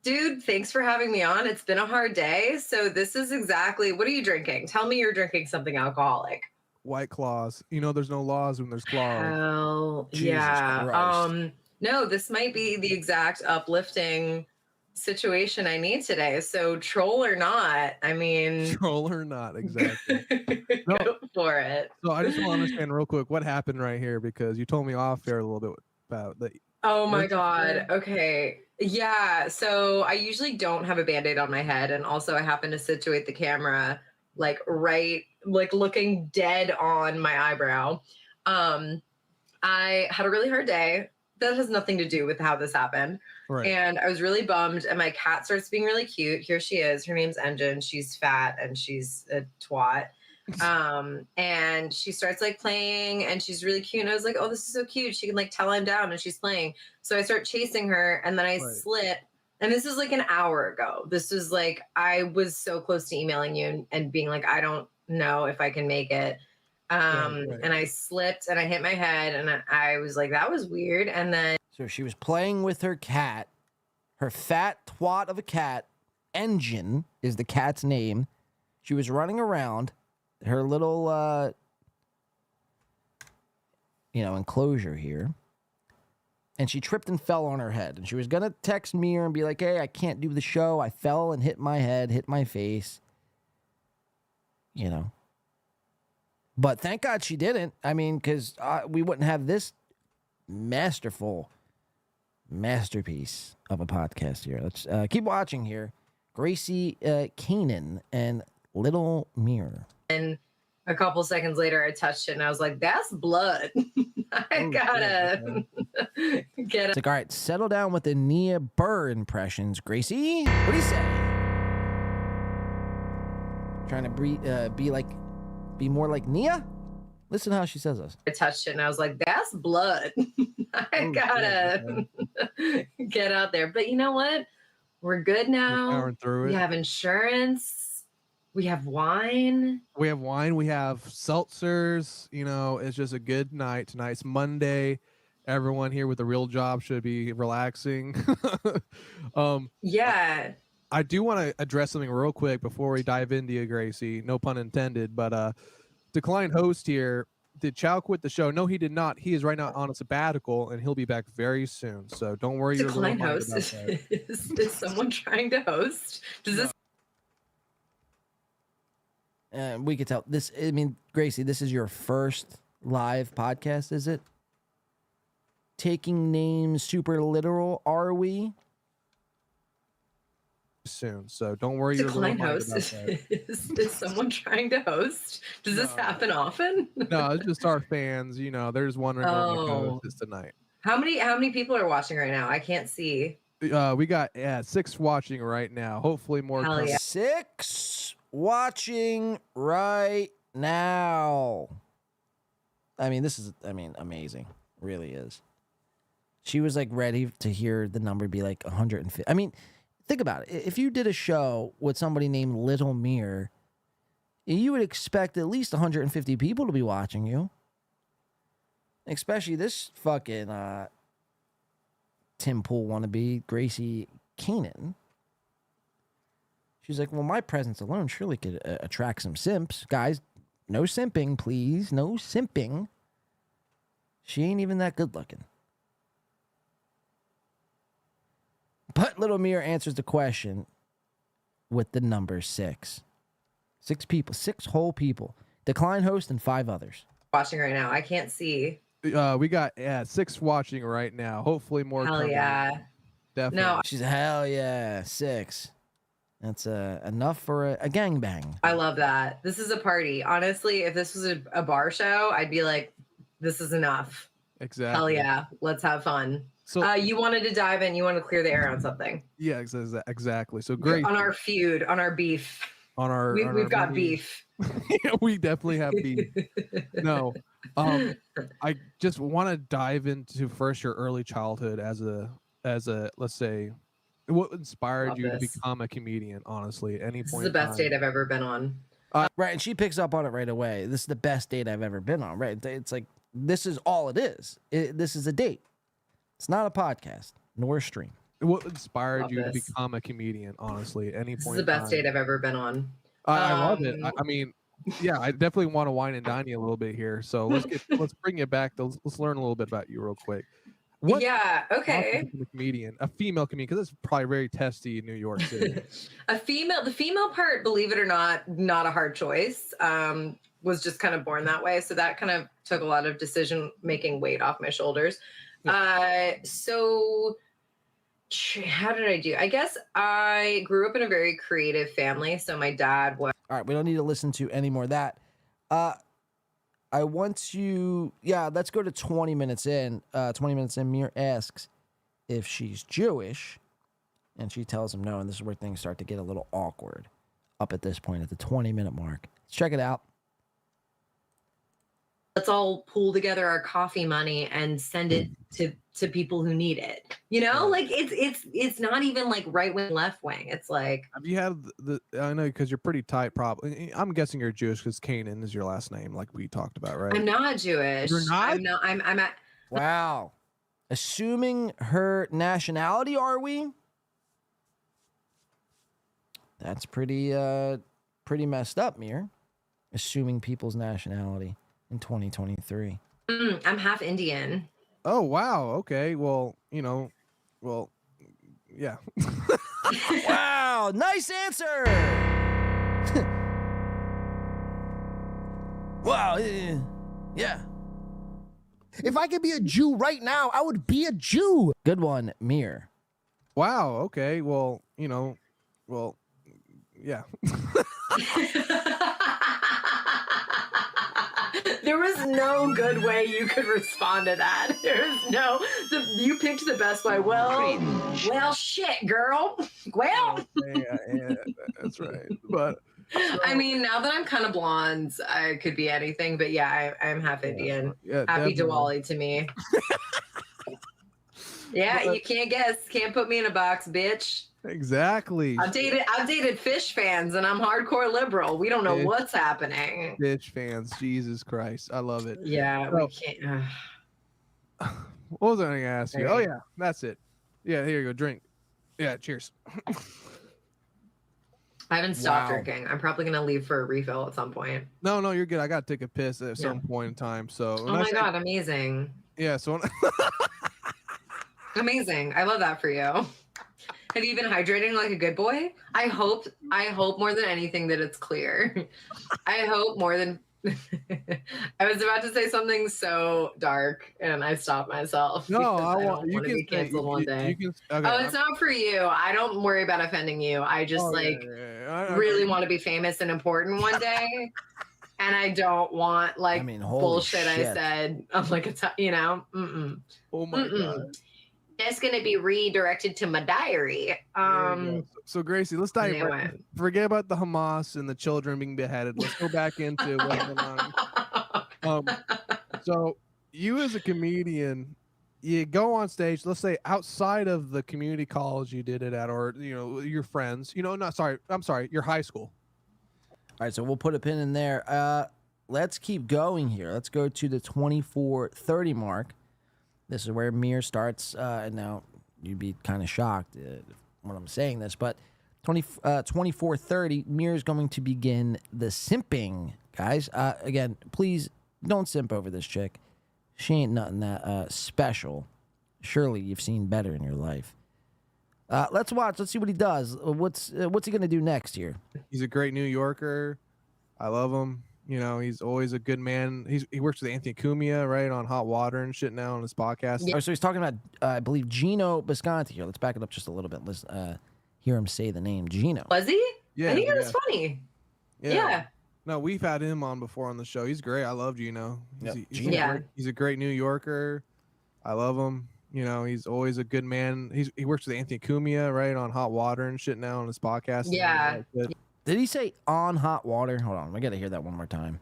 dude, thanks for having me on. It's been a hard day. So this is exactly, what are you drinking? Tell me you're drinking something alcoholic. White Claws. There's no laws when there's claws. Hell, yeah. No, this might be the exact uplifting situation I need today. So troll or not, troll or not, exactly. Go for it. So I just want to understand real quick what happened right here because you told me off air a little bit about that. Oh my God. Okay. Yeah. So I usually don't have a Band-Aid on my head. And also I happen to situate the camera looking dead on my eyebrow. I had a really hard day. That has nothing to do with how this happened. Right. And I was really bummed. And my cat starts being really cute. Here she is. Her name's Engine. She's fat and she's a twat. And she starts playing and she's really cute. And I was like, oh, this is so cute. She can tell I'm down and she's playing. So I start chasing her and then I slip. And this is an hour ago. This was I was so close to emailing you and being I don't know if I can make it. And I slipped and I hit my head and I was like, that was weird. And then so she was playing with her cat, her fat twat of a cat. Engine is the cat's name. She was running around her little, enclosure here. And she tripped and fell on her head. And she was going to text me and be like, hey, I can't do the show. I fell and hit my head, hit my face. But thank God she didn't. Because we wouldn't have this masterful masterpiece of a podcast here. Let's keep watching here. Gracie Cannon and Little Mirror. And a couple seconds later, I touched it and I was like, that's blood. I gotta get it. It's all right, settle down with the Nia Burr impressions, Gracie. What do you say? Trying to be more like Nia? Listen to how she says this. I touched it and I was like, that's blood. I gotta get out there. But you know what? We're good now. Powering through it. We have insurance. We have wine. We have wine. We have seltzers. You know, it's just a good night tonight. It's Monday. Everyone here with a real job should be relaxing. Yeah. I do want to address something real quick before we dive into you, Gracie. No pun intended, but declined host here. Did Chow quit the show? No, he did not. He is right now on a sabbatical, and he'll be back very soon. So don't worry. Decline host. Is someone trying to host? Does this? We could tell this. I mean, Gracie, this is your first live podcast, is it? Taking names super literal, are we? Soon, so don't worry. Decline host. Is someone trying to host? Does this happen often? No, it's just our fans. You know, they're just wondering what my host is tonight. How many people are watching right now? I can't see. We got 6 watching right now. Hopefully more. Hell yeah. 6 watching right now. I mean, this is amazing. Really is. She was like ready to hear the number be like 150. I mean, think about it. If you did a show with somebody named Little Mir, you would expect at least 150 people to be watching you. Especially this fucking Tim Pool wannabe, Gracie Keenan. She's like, well, my presence alone surely could attract some simps. Guys, no simping, please. No simping. She ain't even that good looking. But Little Mir answers the question with the number 6. 6 people, 6 whole people. Decline host and 5 others. Watching right now. I can't see. We got 6 watching right now. Hopefully more. Hell yeah. Definitely. No. She's hell yeah, 6. That's enough for a gangbang. I love that. This is a party. Honestly, if this was a bar show, I'd be like, this is enough. Exactly. Hell yeah. Let's have fun. So you wanted to dive in. You want to clear the air on something. Yeah, exactly. So great. On our feud, on our beef. We've got beef. Yeah, we definitely have beef. No. I just want to dive into first your early childhood as a let's say, what inspired you to become a comedian, honestly, at any point. This is the best date I've ever been on. Right, and she picks up on it right away. This is the best date I've ever been on, right? It's like, this is all it is. This is a date. It's not a podcast, nor a stream. What inspired you to become a comedian, honestly, at any point? This is the best date I've ever been on. I love it. I mean, yeah, I definitely want to wine and dine you a little bit here. So let's bring you back. Let's learn a little bit about you real quick. Okay. A comedian, a female comedian, because it's probably very testy in New York City. The female part, believe it or not a hard choice. Was just kind of born that way. So that kind of took a lot of decision making weight off my shoulders. So how did I do? I guess I grew up in a very creative family. So my dad was. All right, we don't need to listen to any more of that. I want to, let's go to 20 minutes in. 20 minutes in, Mir asks if she's Jewish, and she tells him no, and this is where things start to get a little awkward up at this point, at the 20-minute mark. Let's check it out. Let's all pool together our coffee money and send it to people who need it. You know, like it's not even like right wing, left wing. It's like, have you had I know, because you're pretty tight. Probably, I'm guessing you're Jewish because Canaan is your last name, like we talked about, right? I'm not Jewish. You're not. I'm at. Wow. Assuming her nationality, are we? That's pretty messed up, Mir. Assuming people's nationality in 2023. I'm half Indian. Oh, wow. Okay. Well, yeah. Wow. Nice answer. Wow. Yeah. If I could be a Jew right now, I would be a Jew. Good one, Mir. Wow. Okay. Well, yeah. There was no good way you could respond to that. You picked the best way. Well, shit, girl. Well, yeah, that's right. But I mean, now that I'm kind of blonde, I could be anything. But yeah, I'm half Indian. Yeah, Happy definitely. Diwali to me. Yeah, you can't guess. Can't put me in a box, bitch. Exactly. I've dated fish fans, and I'm hardcore liberal. We don't know what's happening. Fish fans, Jesus Christ, I love it. Yeah, we can't. What was I going to ask you? Oh Right. yeah, that's it. Yeah, here you go. Drink. Yeah, cheers. I haven't stopped Wow. drinking. I'm probably gonna leave for a refill at some point. No, you're good. I got to take a piss at some point in time. So. Oh my god, amazing! Yeah. So. Amazing. I love that for you. Have you been hydrating like a good boy? I hope more than anything that it's clear. I hope more than I was about to say something so dark and I stopped myself. No, because I don't you wanna can be canceled one day. Okay, Oh, it's not for you. I don't worry about offending you. I just really want to be famous and important one day. And I don't want holy bullshit I shit. said. I'm like, it's, mm-mm. Oh my god. That's going to be redirected to my diary. So Gracie, let's dive Anyway. right. Forget about the Hamas and the children being beheaded. Let's go back into what's going on. So you as a comedian, you go on stage, let's say outside of the community college you did it at, or your friends, I'm sorry, your high school. All right, so we'll put a pin in there. Let's keep going here. Let's go to the 24:30 mark. This is where Mir starts. And now you'd be kind of shocked when I'm saying this, but 24:30, Mir is going to begin the simping, guys. Again, please don't simp over this chick. She ain't nothing that special. Surely you've seen better in your life. Let's watch. Let's see what he does. What's he gonna do next here? He's a great New Yorker. I love him. He's always a good man. He works with Anthony Cumia, right, on Hot Water and shit now on his podcast. Oh, so he's talking about, I believe, Gino Bisconti here. Let's back it up just a little bit. Let's hear him say the name Gino. Was he? Yeah, I think it was funny. Yeah. No, we've had him on before on the show. He's great. I love Gino. He's a great New Yorker. I love him. He's always a good man. He works with Anthony Cumia, right, on Hot Water and shit now on his podcast. Yeah. Did he say on Hot Water? Hold on, I gotta hear that one more time.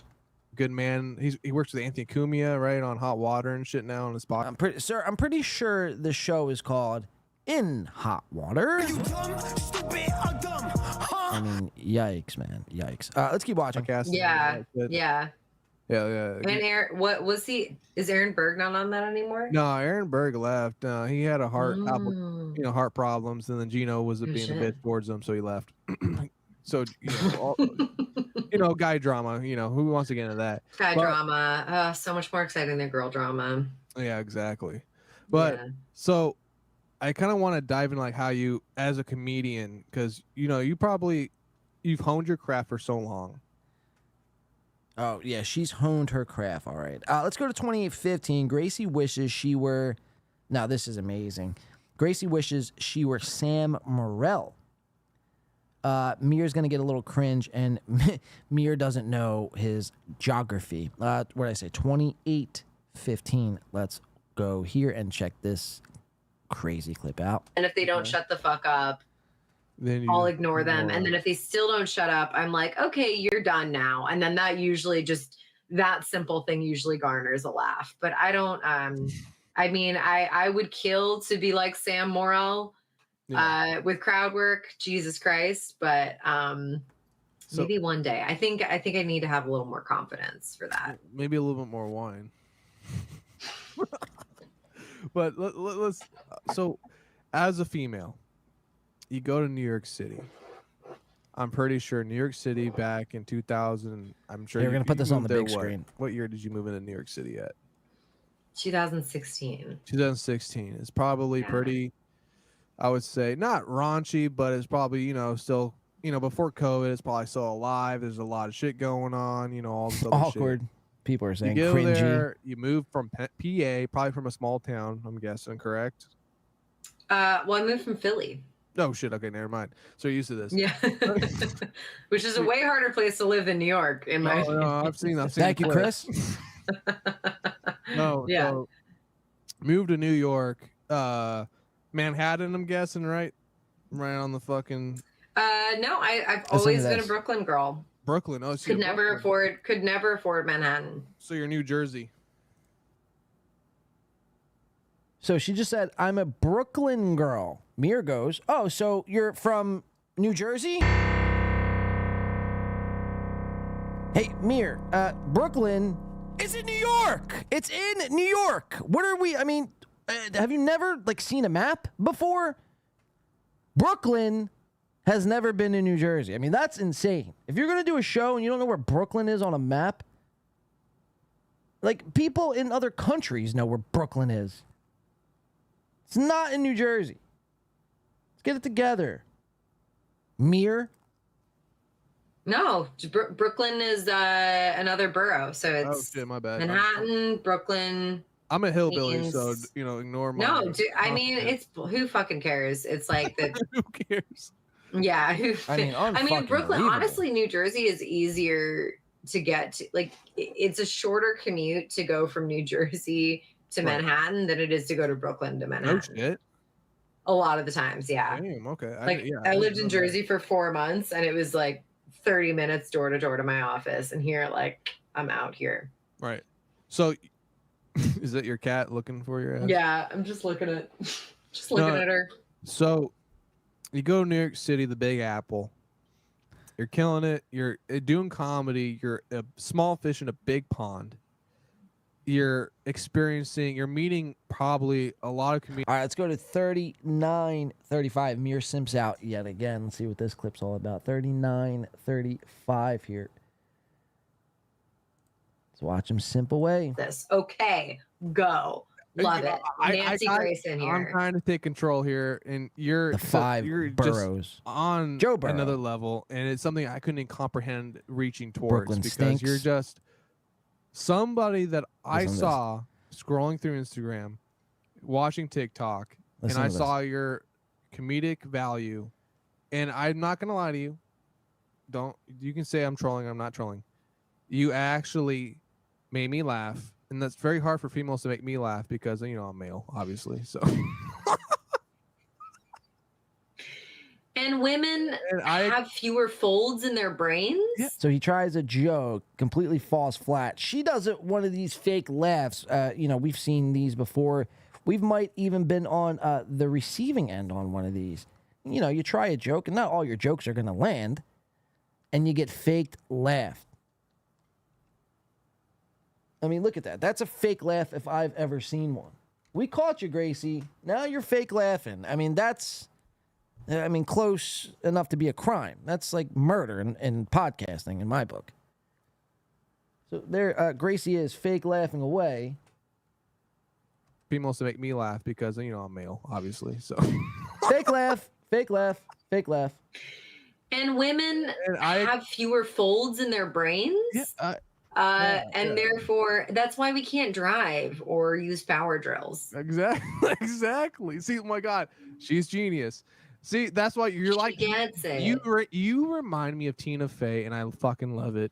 Good man. He works with Anthony Cumia, right, on Hot Water and shit now on his podcast. I'm pretty sure the show is called In Hot Water. You dumb, stupid, or dumb, huh? I mean, yikes, man, yikes. Let's keep watching. Yeah. Yeah. And Aaron, what was he? Is Aaron Berg not on that anymore? No, Aaron Berg left. He had a heart, heart problems, and then Gino was being a bitch towards him, so he left. So guy drama. Who wants to get into that? Guy drama. So much more exciting than girl drama. Yeah, exactly. But so I kind of want to dive into how you, as a comedian, because you've honed your craft for so long. Oh yeah, she's honed her craft. All right. Let's go to 28:15. Gracie wishes she were. Now this is amazing. Gracie wishes she were Sam Morril. Mir's going to get a little cringe, and Mir doesn't know his geography. What did I say? 28:15. Let's go here and check this crazy clip out. And if they don't shut the fuck up, then I'll ignore them. And then if they still don't shut up, I'm like, okay, you're done now. And then that usually that simple thing usually garners a laugh. But I don't, I would kill to be like Sam Morril. With crowd work, Jesus Christ, but maybe one day. I think I need to have a little more confidence for that. Maybe a little bit more wine. But let's. So, as a female, you go to New York City. I'm pretty sure New York City back in 2000. I'm sure we're gonna put this on the big screen. What year did you move into New York City at? 2016. 2016 is probably pretty. I would say not raunchy, but it's probably, still, before COVID, it's probably still alive. There's a lot of shit going on, all this other awkward. Shit. People are saying you go cringy. There, you move from PA, probably from a small town, I'm guessing, correct? Well, I moved from Philly. Oh, shit. Okay, never mind. So you're used to this. Yeah. Which is a way harder place to live than New York, in my opinion. No, I've seen Thank you, Chris. No, yeah. So moved to New York. Manhattan, I'm guessing, right? Right on the fucking. No, I've always been a Brooklyn girl. Brooklyn, oh, so could never afford Manhattan. So you're New Jersey. So she just said, "I'm a Brooklyn girl." Mir goes, oh, so you're from New Jersey? Hey, Mir, Brooklyn is in New York. It's in New York. What are we? I mean, have you never like seen a map before? Brooklyn has never been in New Jersey. I mean, that's insane. If you're gonna do a show and you don't know where Brooklyn is on a map, like people in other countries know where Brooklyn is. It's not in New Jersey. Let's get it together. Mir. No, Brooklyn is another borough, so it's shit, my bad. Manhattan, Brooklyn. I'm a hillbilly, Queens. so ignore my. No, I mean it's who fucking cares? It's like the who cares? Yeah, I mean, Brooklyn. Honestly, New Jersey is easier to get to. Like, it's a shorter commute to go from New Jersey to Manhattan than it is to go to Brooklyn to Manhattan. No shit. A lot of the times, yeah. Damn, okay. Like, I lived in Jersey for 4 months, and it was like 30 minutes door to door to my office, and here, like, I'm out here. Right. So, is that your cat looking for your ass? Yeah, I'm just looking at her. So, you go to New York City, the Big Apple. You're killing it. You're doing comedy. You're a small fish in a big pond. You're meeting probably a lot of comedians. All right, let's go to 39:35. Mir simps out yet again. Let's see what this clip's all about. 39:35 here. Let's watch him simp away. This okay, go. Love it. Nancy Grace in here. I'm trying to take control here, and you're The five you're boroughs. just on Joe Burrow. another level, and it's something I couldn't even comprehend reaching towards Brooklyn because stinks. you're just somebody that I Listen to saw scrolling through Instagram, watching TikTok, Listen and I to saw your comedic value, and I'm not gonna lie to you. You can say I'm trolling. I'm not trolling. You actually made me laugh. And that's very hard for females to make me laugh because, I'm male, obviously. So, and women have fewer folds in their brains. So he tries a joke, completely falls flat. She does it one of these fake laughs. We've seen these before. We've might even been on the receiving end on one of these. You try a joke, and not all your jokes are going to land, and you get faked laughed. I mean, look at that. That's a fake laugh if I've ever seen one. We caught you, Gracie. Now you're fake laughing. I mean, that's, close enough to be a crime. That's like murder in podcasting in my book. So there, Gracie is fake laughing away. females to make me laugh because, I'm male, obviously. So, fake laugh, fake laugh, fake laugh. And women have fewer folds in their brains. And therefore, that's why we can't drive or use power drills. Exactly. See, oh my God, she's genius. See, that's why you're like, gets it. You remind me of Tina Fey, and I fucking love it.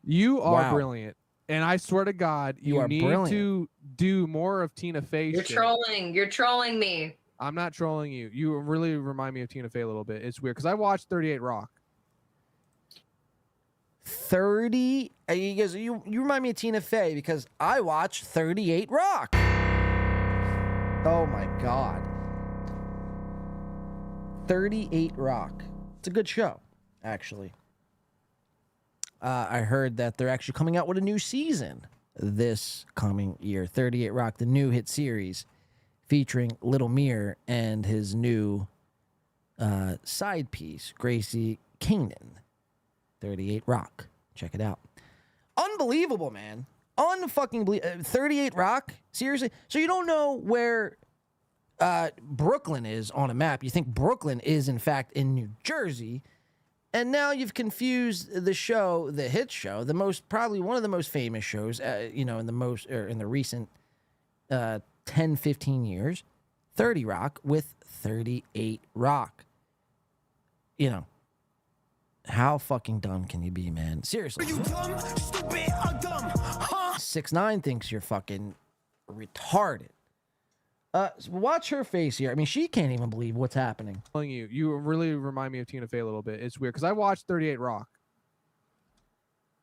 You are brilliant, and I swear to God, you need to do more of Tina Fey. You're trolling. You're trolling me. I'm not trolling you. You really remind me of Tina Fey a little bit. It's weird because I watched 38 Rock. 30. You remind me of Tina Fey because I watched 38 Rock. Oh my God. 38 Rock. It's a good show, actually. I heard that they're actually coming out with a new season this coming year. 38 Rock, the new hit series featuring Little Mir and his new side piece, Gracie Kingdon. 38 Rock. Check it out. Unbelievable, man. Unfucking believable. 38 Rock? Seriously? So you don't know where Brooklyn is on a map. You think Brooklyn is, in fact, in New Jersey. And now you've confused the show, the hit show, probably one of the most famous shows, in the recent 10, 15 years, 30 Rock with 38 Rock. How fucking dumb can you be, man? Seriously. Are you dumb, stupid, or dumb? Huh? 6ix9ine thinks you're fucking retarded. Watch her face here. I mean, she can't even believe what's happening. You really remind me of Tina Fey a little bit. It's weird because I watched 38 Rock.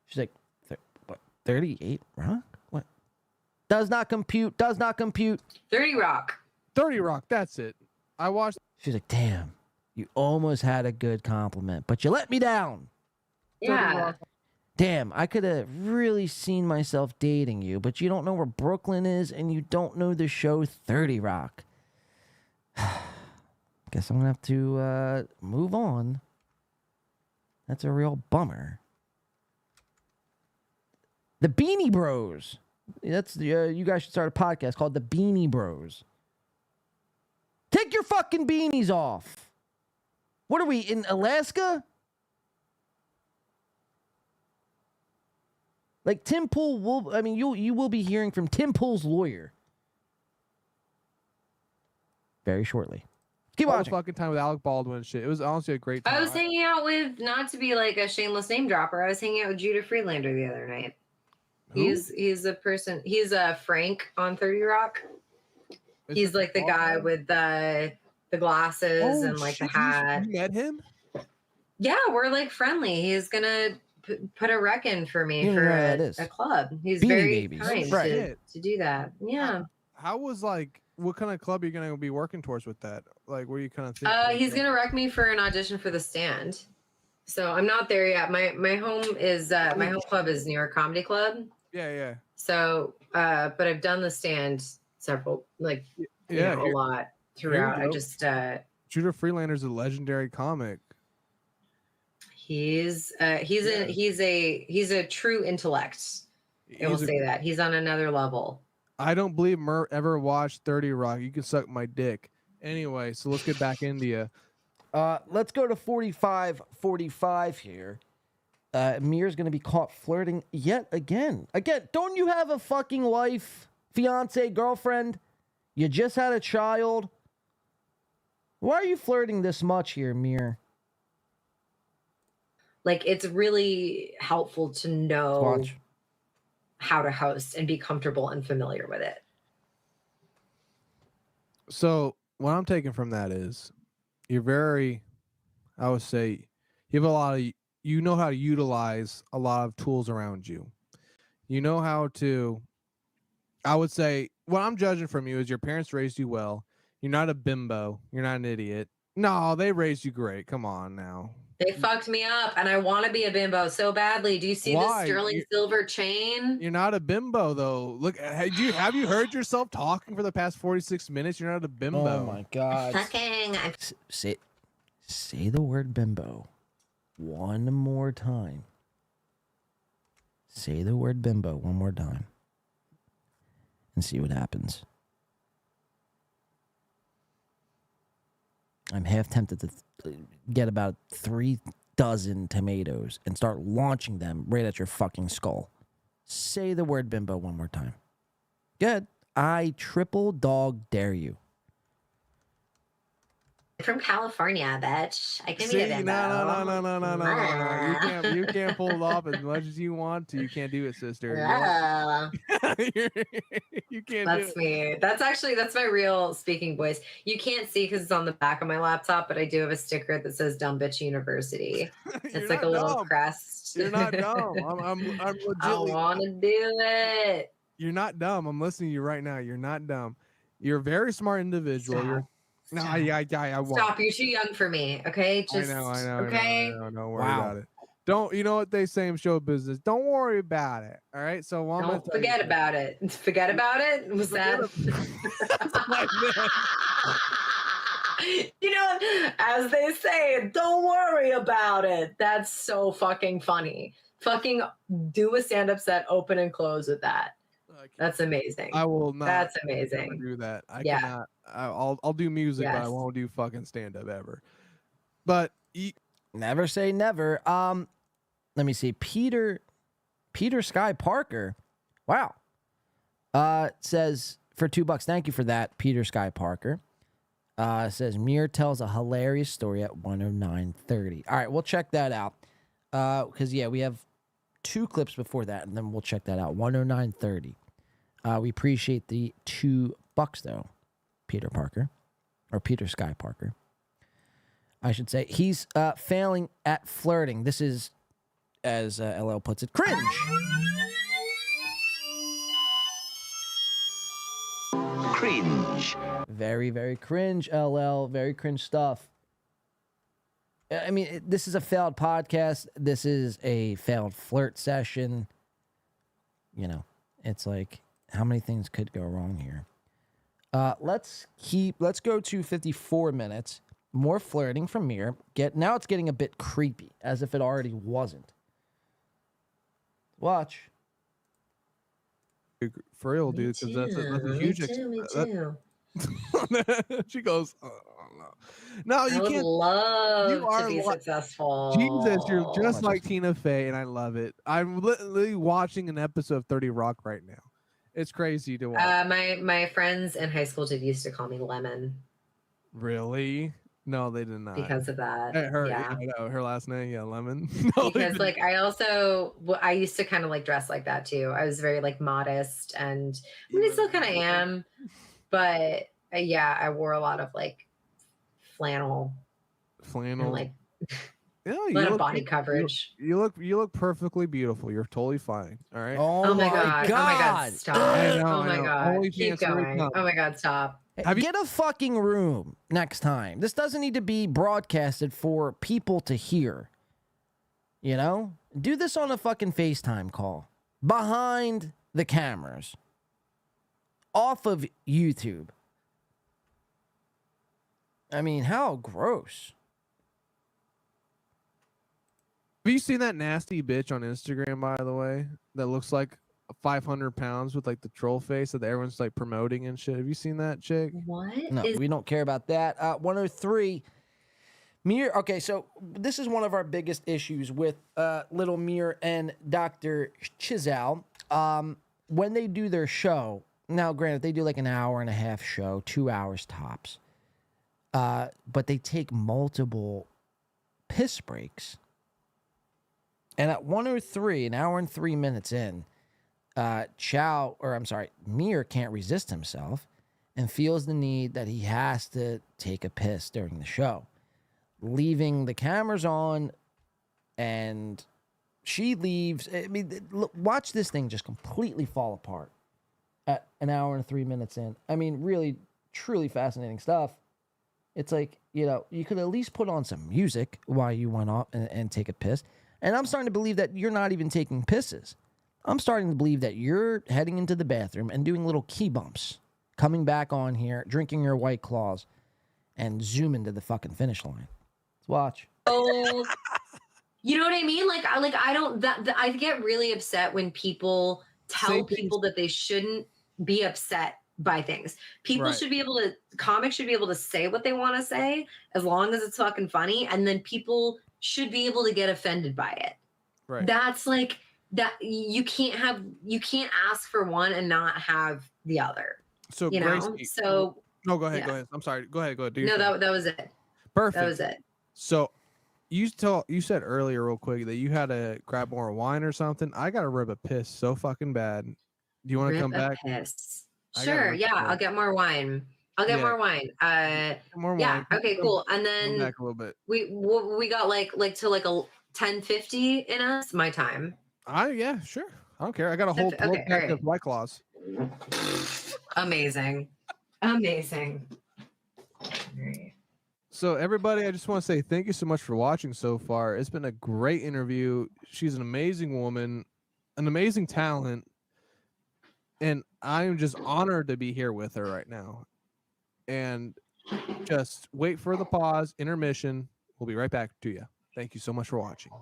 She's like, what? 38 Rock? What? Does not compute. 30 Rock. 30 Rock. That's it. I watched. She's like, damn, you almost had a good compliment, but you let me down. Yeah. Damn, I could have really seen myself dating you, but you don't know where Brooklyn is and you don't know the show 30 Rock. Guess I'm going to have to move on. That's a real bummer. The Beanie Bros. That's you guys should start a podcast called The Beanie Bros. Take your fucking beanies off. What are we, in Alaska? Like Tim Pool will, I mean, you will be hearing from Tim Pool's lawyer very shortly. Keep watching. Fucking time with Alec Baldwin and shit. It was honestly a great time. I was hanging out with, not to be like a shameless name dropper, I was hanging out with Judah Friedlander the other night. He's a person. He's a Frank on 30 Rock. He's like the guy with the glasses and like the hat. You met him? Yeah, we're like friendly. He's gonna put a rec in for me for a club. He's Beanie very Babies. kind Right. to do that. Yeah. How was like? What kind of club are you gonna be working towards with that? Like, what are you kind of thinking? He's gonna rec me for an audition for The Stand. So I'm not there yet. My home is my home club is New York Comedy Club. Yeah. So, but I've done The Stand several, like, you know, a lot throughout. I just Judah Freelander's a legendary comic. He's a true intellect. I will say that he's on another level. I don't believe Mert ever watched 30 Rock. You can suck my dick. Anyway, so let's get back into you. Let's go to 45 here. Amir's going to be caught flirting yet again. Again, don't you have a fucking wife, fiance, girlfriend? You just had a child. Why are you flirting this much here, Amir? Like, it's really helpful to know how to host and be comfortable and familiar with it. So what I'm taking from that is you're very, I would say, you have a lot of, you know how to utilize a lot of tools around you. You know how to, I would say, what I'm judging from you is your parents raised you well. You're not a bimbo. You're not an idiot. No, they raised you great. Come on now. They fucked me up, and I want to be a bimbo so badly. Do you see Why? this sterling silver chain? You're not a bimbo, though. Look, have you heard yourself talking for the past 46 minutes? You're not a bimbo. Oh my God. Fucking. Say the word bimbo one more time. Say the word bimbo one more time. And see what happens. I'm half tempted to get about 3 dozen tomatoes and start launching them right at your fucking skull. Say the word bimbo one more time. Good. I triple dog dare you. From California, bitch. I can be a See, bimbo. no. You can't pull it off as much as you want to. You can't do it, sister. You can't That's do me. That's my real speaking voice. You can't see because it's on the back of my laptop, but I do have a sticker that says "Dumb Bitch University." It's like a little crest. You're not dumb. I'm legit. I want to do it. You're not dumb. I'm listening to you right now. You're not dumb. You're a very smart individual. I won't. Stop. You're too young for me. Okay. Just I know. okay. Don't worry about it. Don't. You know what they say in show business? Don't worry about it. All right. So don't forget about it. Forget about it. Was that? You know, as they say, don't worry about it. That's so fucking funny. Fucking do a stand-up set, open and close with that. That's amazing. I will not. That's amazing. Do that. I cannot. I'll do music, but I won't do fucking stand-up ever. But never say never. Let me see. Peter Sky Parker. Wow. Says for $2. Thank you for that, Peter Sky Parker. Says Mir tells a hilarious story at 109:30. All right, we'll check that out. Because we have 2 clips before that, and then we'll check that out. 109:30. We appreciate the $2 though, Peter Parker, or Peter Sky Parker. I should say he's failing at flirting. This is, as LL puts it, cringe. cringe. Very, very cringe, LL. Very cringe stuff. I mean, this is a failed podcast. This is a failed flirt session. You know, it's like, how many things could go wrong here? Let's go to 54 minutes. More flirting from Mir. Now it's getting a bit creepy, as if it already wasn't. Watch. For real, dude, because that's a huge. Me too. She goes, oh, no, you I can't. would love You are to be successful. Jesus, you're just like Tina Fey, and I love it. I'm literally watching an episode of 30 Rock right now. It's crazy to watch. My friends in high school used to call me Lemon. Really? No, they did not. Because of that. Yeah. Her last name, yeah, Lemon. No, Because like I used to kind of like dress like that too. I was very like modest, and I mean I still kind of am, but yeah, I wore a lot of like flannel, and, like yeah, a lot of body coverage. You look perfectly beautiful. You're totally fine. All right. Oh my god! Oh my god! Stop! Oh my god! Holy Keep chance going! Oh my god! Stop! Get a fucking room next time. This doesn't need to be broadcasted for people to hear. You know? Do this on a fucking FaceTime call. Behind the cameras. Off of YouTube. I mean, how gross. Have you seen that nasty bitch on Instagram, by the way? That looks like 500 pounds with like the troll face that everyone's like promoting and shit. Have you seen that chick? What? No, we don't care about that. 103. Mir. Okay, so this is one of our biggest issues with Little Mir and Dr. Chizal. When they do their show, now granted, they do like an hour and a half show, 2 hours tops. But they take multiple piss breaks. And at 103, an hour and 3 minutes in, Mir can't resist himself and feels the need that he has to take a piss during the show, leaving the cameras on, and she leaves. I mean, look, watch this thing just completely fall apart at an hour and 3 minutes in. I mean, really, truly fascinating stuff. It's like, you know, you could at least put on some music while you went off and take a piss. And I'm starting to believe that you're not even taking pisses. I'm starting to believe that you're heading into the bathroom and doing little key bumps, coming back on here, drinking your White Claws, and zooming to the fucking finish line. Let's watch. Oh, you know what I mean? Like I don't. I get really upset when people tell people that they shouldn't be upset by things. People should be able to. Comics should be able to say what they want to say as long as it's fucking funny, and then people should be able to get offended by it. Right. That's like that. You can't ask for one and not have the other. So you know. Gracie, So no, go ahead. yeah. Go ahead. I'm sorry. Go ahead. Do No, your thing. that was it. Perfect. That was it. So you said earlier real quick that you had to grab more wine or something. I got to rip a piss so fucking bad. Do you want to come back? Piss. Sure. Yeah, I'll get more wine. More wine. More yeah. wine. Okay. Cool. And then back a little bit. We got like to like a 10:50 in us. My time. Yeah, sure. I don't care. I got a whole pack of White Claws. Amazing. Amazing. So everybody, I just want to say thank you so much for watching so far. It's been a great interview. She's an amazing woman, an amazing talent, and I'm just honored to be here with her right now. And just wait for the pause, intermission. We'll be right back to you. Thank you so much for watching.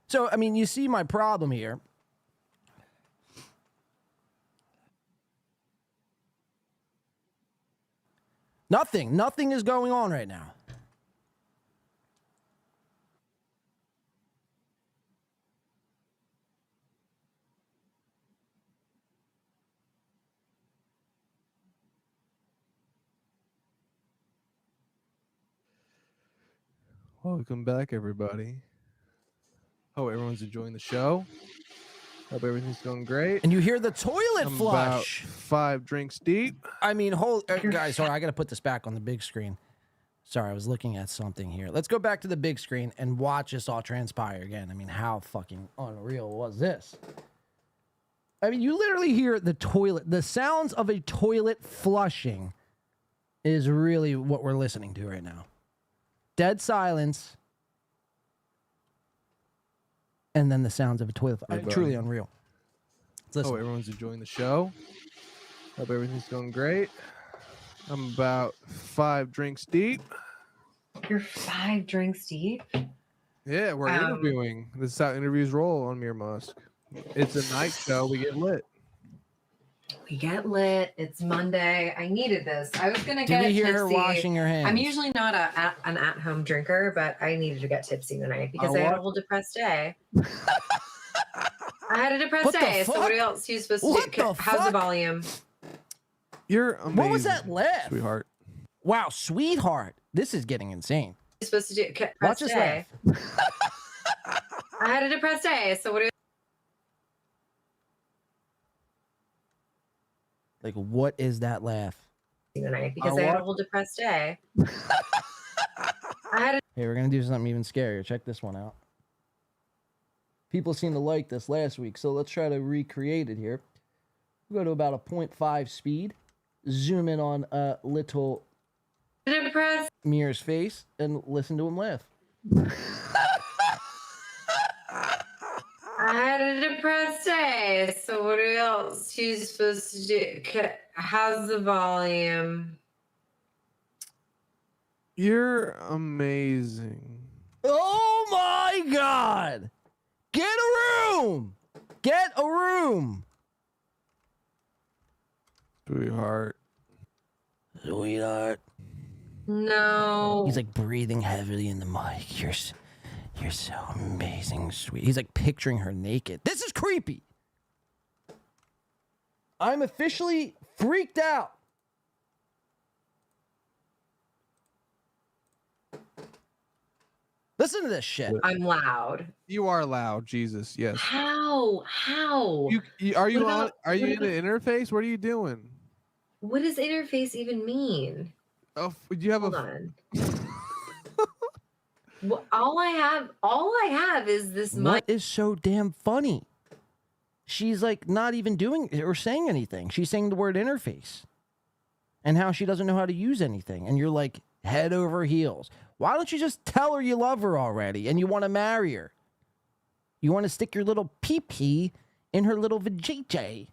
So, I mean, you see my problem here. Nothing is going on right now. Welcome back, everybody. Hope everyone's enjoying the show. Hope everything's going great. And you hear the toilet I'm flush. About 5 drinks deep. I mean, guys, sorry, I got to put this back on the big screen. Sorry, I was looking at something here. Let's go back to the big screen and watch this all transpire again. I mean, how fucking unreal was this? I mean, you literally hear the toilet. The sounds of a toilet flushing is really what we're listening to right now. Dead silence. And then the sounds of a toilet. Truly unreal. Hope everyone's enjoying the show. Hope everything's going great. I'm about 5 drinks deep. You're 5 drinks deep? Yeah, we're interviewing. This is how interviews roll on Mere Musk. It's a night show. We get lit. We get lit. It's Monday. I needed this. I was gonna get Did we hear tipsy. her washing her hands? I'm usually not an at-home drinker, but I needed to get tipsy tonight because I had a whole depressed day. I had a depressed day. So what else are you supposed to do? How's the volume? You're amazing. What was that laugh? Sweetheart. Wow, sweetheart. This is getting insane. You're supposed to do Watch this day. laugh. I had a depressed day. So what do you Like, what is that laugh? tonight? Because I had a whole depressed day. Hey, we're going to do something even scarier. Check this one out. People seem to like this last week, so let's try to recreate it here. We'll go to about a 0.5 speed. Zoom in on little Mir's face and listen to him laugh. I had a depressed day. So what else are you supposed to do? How's the volume? You're amazing. Oh my God! Get a room! Get a room! Sweetheart. Sweetheart. No. He's like breathing heavily in the mic. You're so amazing, sweet. He's like picturing her naked. This is creepy. I'm officially freaked out. Listen to this shit. I'm loud. You are loud, Jesus. Yes. How? Are you What on? about- Are you what in the interface? What are you doing? What does interface even mean? Oh, do you have Hold on. Well, all I have is this mic. What is so damn funny? She's like not even doing or saying anything. She's saying the word interface and how she doesn't know how to use anything. And you're like head over heels. Why don't you just tell her you love her already and you want to marry her? You want to stick your little pee-pee in her little vajayjay.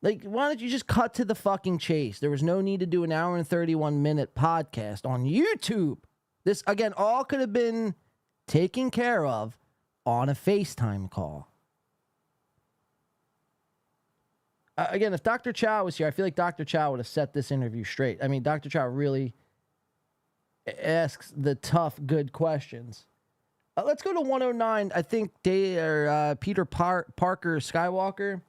Like, why don't you just cut to the fucking chase? There was no need to do an hour and 31-minute podcast on YouTube. This, again, all could have been taken care of on a FaceTime call. Again, if Dr. Chow was here, I feel like Dr. Chow would have set this interview straight. I mean, Dr. Chow really asks the tough, good questions. Let's go to 109. I think Peter Parker Skywalker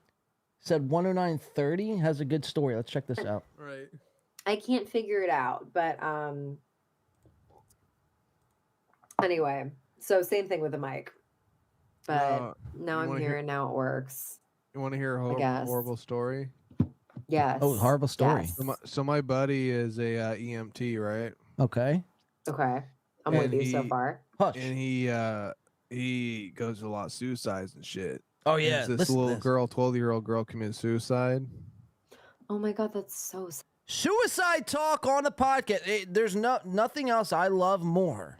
said 109.30 has a good story. Let's check this out. Right. I can't figure it out, but anyway, so same thing with the mic. But now I'm here and now it works. You want to hear a guess. horrible story? Yes. Oh, horrible story. Yes. So my buddy is a EMT, right? Okay. Okay. I'm with you so far. Hush. And he goes to a lot of suicides and shit. Oh, yeah. This Listen to little this. girl, 12-year-old girl, committed suicide. Oh my God, that's so sad. Suicide talk on the podcast. There's nothing else I love more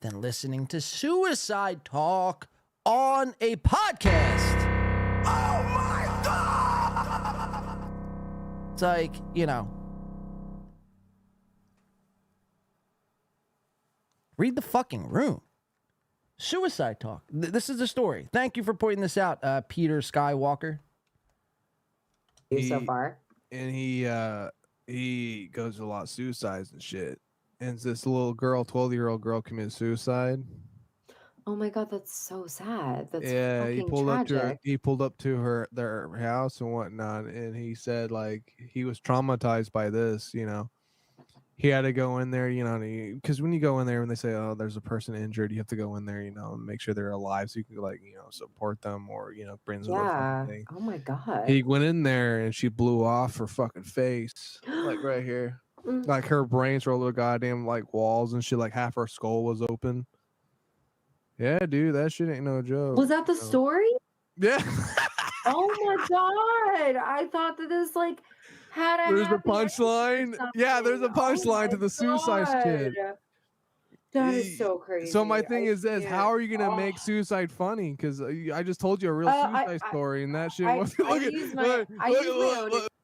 than listening to suicide talk on a podcast. Oh my God! It's like, you know, read the fucking room. Suicide talk. This is the story. Thank you for pointing this out, Peter Skywalker. So far. And he goes to a lot of suicides and shit. And this little girl, 12-year-old girl, committed suicide. Oh my God, that's so sad. That's Yeah, fucking he pulled tragic. up to their house and whatnot, and he said like he was traumatized by this. You know, he had to go in there, you know, because when you go in there and they say, oh, there's a person injured, you have to go in there, you know, and make sure they're alive so you can, like, you know, support them or, you know, bring them to the Yeah. fucking thing. Oh my god. He went in there and she blew off her fucking face, like right here. Like her brains were all the goddamn like walls and shit, like half her skull was open. Yeah, dude, that shit ain't no joke. Was that the story? Yeah. Oh my god. I thought that this like had a There's a happy ending or punchline. Yeah, there's a punchline to the Suicide Kid. That is so crazy. So my thing is this: can't. how are you gonna make suicide funny? Because I just told you a real suicide story, and that shit was.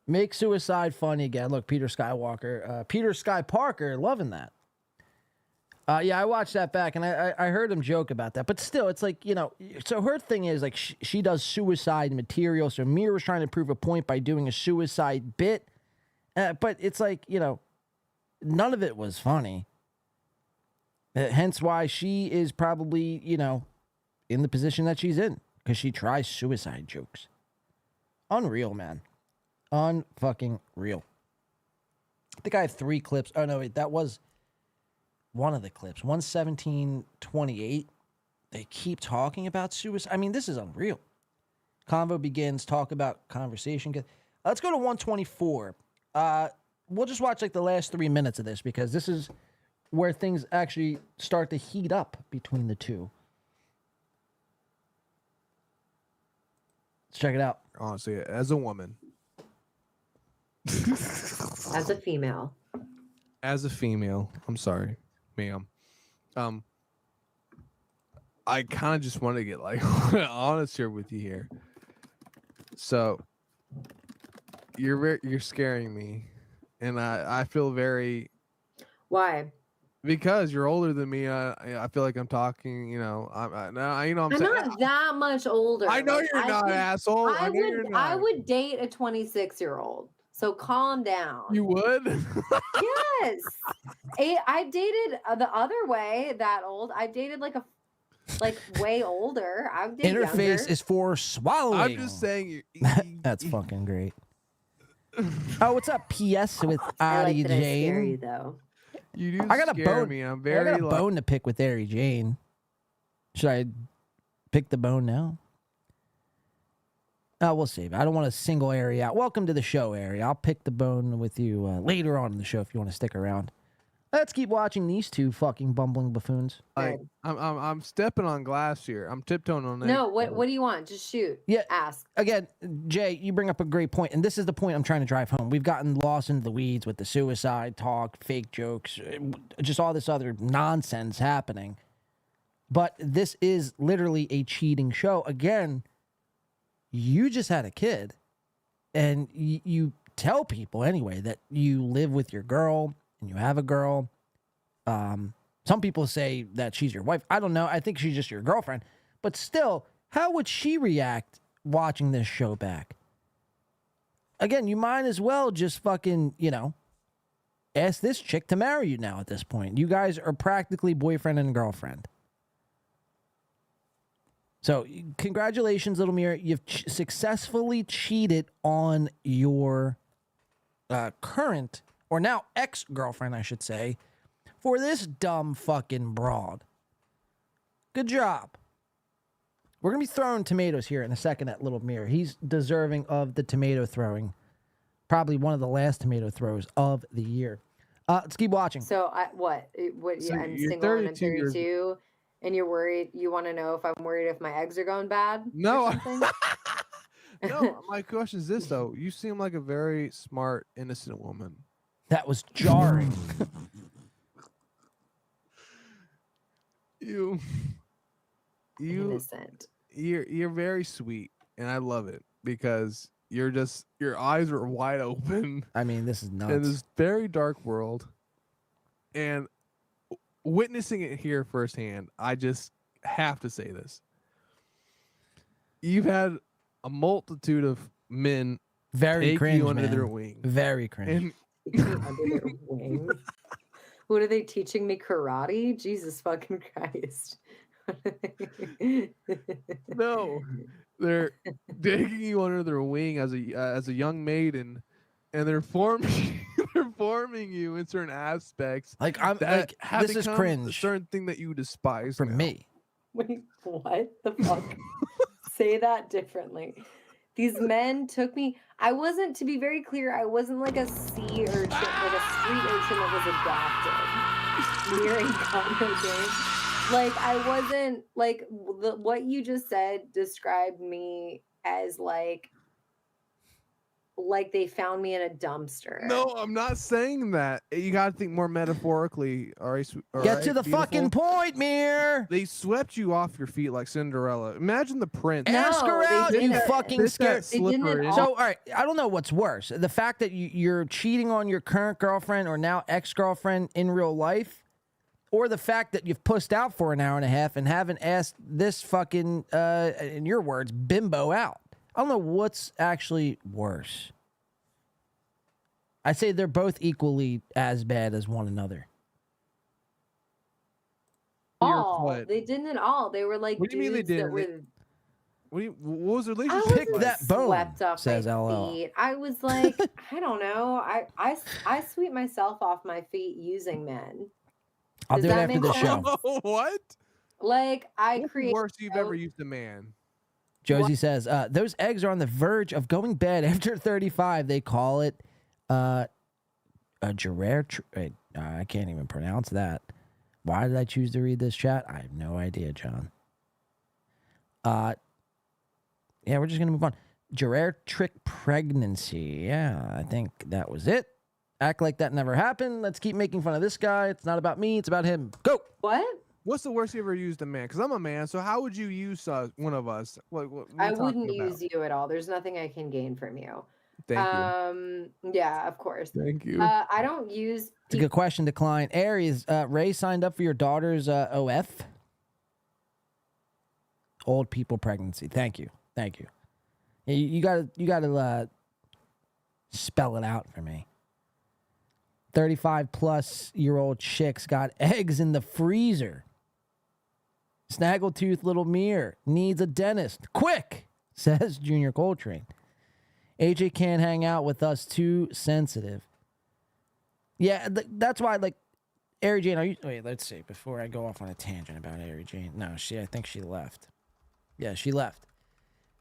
Make suicide funny again. Look, Peter Skywalker, Peter Sky Parker, loving that. Yeah, I watched that back, and I heard him joke about that. But still, it's like, you know, so her thing is like she does suicide material. So Mir was trying to prove a point by doing a suicide bit, but it's like, you know, none of it was funny. Hence why she is probably, you know, in the position that she's in, because she tries suicide jokes. Unreal, man. Unfucking real. I think I have 3 clips. Oh, no, wait, that was one of the clips. 117:28. They keep talking about suicide. I mean, this is unreal. Convo begins, talk about conversation. Let's go to 124. We'll just watch like the last 3 minutes of this, because this is where things actually start to heat up between the two. Let's check it out. Honestly, as a woman. As a female. As a female, I'm sorry, ma'am. I kind of just want to get like honest here with you here. So you're scaring me, and I feel very. Why? Because you're older than me, I feel like I'm talking. You know, I'm not that much older. I know Like, you're not, asshole. I know you're not. I would date a 26-year-old. So calm down. You would? Yes. I dated the other way that old. I dated like way older. I did Interface younger. is for swallowing. I'm just saying. That's fucking great. Oh, what's up, PS with I Addie like that I scare Jane? you, though. You do I got a scare bone. me. I'm I very got a bone to pick with Addie Jane. Should I pick the bone now? We'll save it. I don't want to single Ari out. Welcome to the show, Ari. I'll pick the bone with you later on in the show if you want to stick around. Let's keep watching these two fucking bumbling buffoons. I'm stepping on glass here. I'm tiptoeing on that. No, what do you want? Just shoot. Yeah. Ask. Again, Jay, you bring up a great point, and this is the point I'm trying to drive home. We've gotten lost into the weeds with the suicide talk, fake jokes, just all this other nonsense happening. But this is literally a cheating show. Again, you just had a kid, and you tell people anyway that you live with your girl and you have a girl. Some people say that she's your wife. I don't know. I think she's just your girlfriend. But still, how would she react watching this show back? Again, you might as well just fucking, you know, ask this chick to marry you now at this point. You guys are practically boyfriend and girlfriend. So, congratulations, Little Mirror. You've successfully cheated on your current, or now ex-girlfriend, I should say, for this dumb fucking broad. Good job. We're going to be throwing tomatoes here in a second at Little Mirror. He's deserving of the tomato throwing. Probably one of the last tomato throws of the year. Let's keep watching. So, what? So I'm you're single and I'm 32 32. And you're worried, you want to know if I'm worried if my eggs are going bad? No. No, my question is this, though. You seem like a very smart, innocent woman. That was jarring. You innocent. You're very sweet, and I love it because your eyes are wide open. I mean, this is nuts. In this very dark world. And witnessing it here firsthand, I just have to say this. You've had a multitude of men very take cringe, you under man. their wing. Very cringe. Under their wing. What are they teaching me? Karate? Jesus fucking Christ. No, they're taking you under their wing as a young maiden, and they're forming outperforming you in certain aspects. Like I'm that like have this is become cringe A certain thing that you despise for now. me. Wait, what the fuck? Say that differently. These men took me. I wasn't, to be very clear, I wasn't like a sea urchin, like a street urchin that was adopted. Nearing conversation. Like I wasn't like what you just said described me as like they found me in a dumpster. No, I'm not saying that. You got to think more metaphorically. All right, Get to the fucking point, Mir. They swept you off your feet like Cinderella. Imagine the prince. Ask her out, you fucking scared. Slippery. So, all right, I don't know what's worse: the fact that you're cheating on your current girlfriend or now ex-girlfriend in real life, or the fact that you've pussed out for an hour and a half and haven't asked this fucking, in your words, bimbo out. I don't know what's actually worse. I say they're both equally as bad as one another. They didn't at all. They were like, what do you mean they dudes that didn't? were What was the I relationship? wasn't like? that bone, swept off says my LL. feet. I was like, I don't know. I sweep myself off my feet using men. I'll Does do it that after make the show. sense? What? Like I What's the create. worst you've ever used a man? Josie says, those eggs are on the verge of going bad after 35. They call it a geriatric. I can't even pronounce that. Why did I choose to read this chat? I have no idea, John. Yeah, we're just going to move on. Geriatric pregnancy. Yeah, I think that was it. Act like that never happened. Let's keep making fun of this guy. It's not about me. It's about him. Go. What? What's the worst you ever used a man? Because I'm a man, so how would you use one of us? What are I you wouldn't talking use about? you at all. There's nothing I can gain from you. Thank you. Yeah, of course. Thank you. I don't use. It's a good question, Decline. Aries, Ray signed up for your daughter's OF. Old people pregnancy. Thank you. Thank you. Yeah, you gotta spell it out for me. 35-plus-year-old chicks got eggs in the freezer. Snaggletooth little Mir needs a dentist. Quick, says Junior Coltrane. AJ can't hang out with us, too sensitive. Yeah, that's why, like, Ari Jane, are you... Wait, let's see. Before I go off on a tangent about Ari Jane. No, I think she left. Yeah, she left.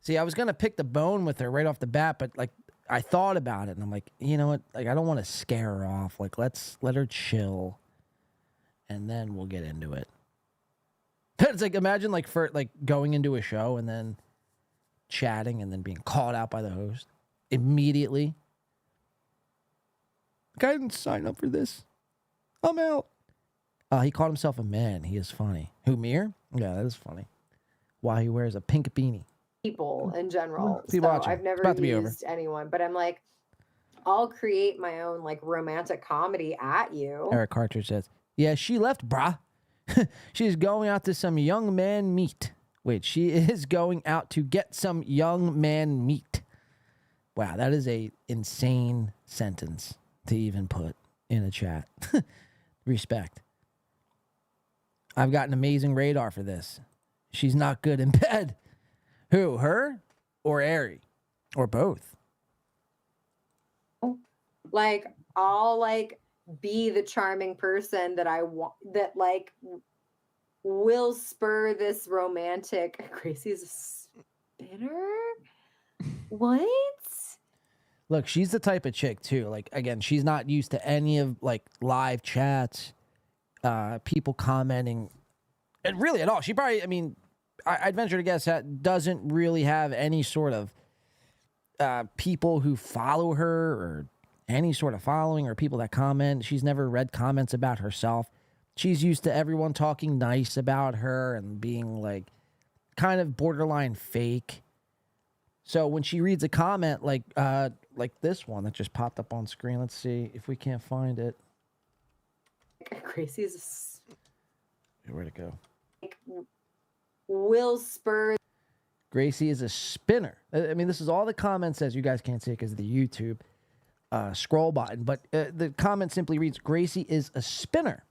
See, I was going to pick the bone with her right off the bat, but, like, I thought about it, and I'm like, you know what? Like, I don't want to scare her off. Like, let's let her chill, and then we'll get into it. It's like, imagine, like, for, like, going into a show and then chatting and then being called out by the host immediately. Like, I didn't sign up for this. I'm out. He called himself a man. He is funny. Who, Mir? Yeah, that is funny. Why he wears a pink beanie. People in general. People So watching. I've It's never about to be used anyone, but I'm like, I'll create my own like romantic comedy at you. Eric Cartridge says, yeah, she left, brah. She's going out to some young man meet. Wait, she is going out to get some young man meat. Wow, that is a insane sentence to even put in a chat. Respect. I've got an amazing radar for this. She's not good in bed. Who, her or Ari? Or both? Like, I'll like be the charming person that I want, that like will spur this romantic. Gracie's a spinner? What? Look, she's the type of chick too. Like, again, she's not used to any of like live chats, people commenting, and really at all. She probably, I mean, I'd venture to guess that doesn't really have any sort of people who follow her or any sort of following or people that comment. She's never read comments about herself. She's used to everyone talking nice about her and being like kind of borderline fake. So when she reads a comment like this one that just popped up on screen, let's see if we can't find it. Gracie's Where'd it go? like will spur. Gracie is a spinner. I mean, this is all the comment says. You guys can't see it because of the YouTube scroll button, but the comment simply reads, Gracie is a spinner.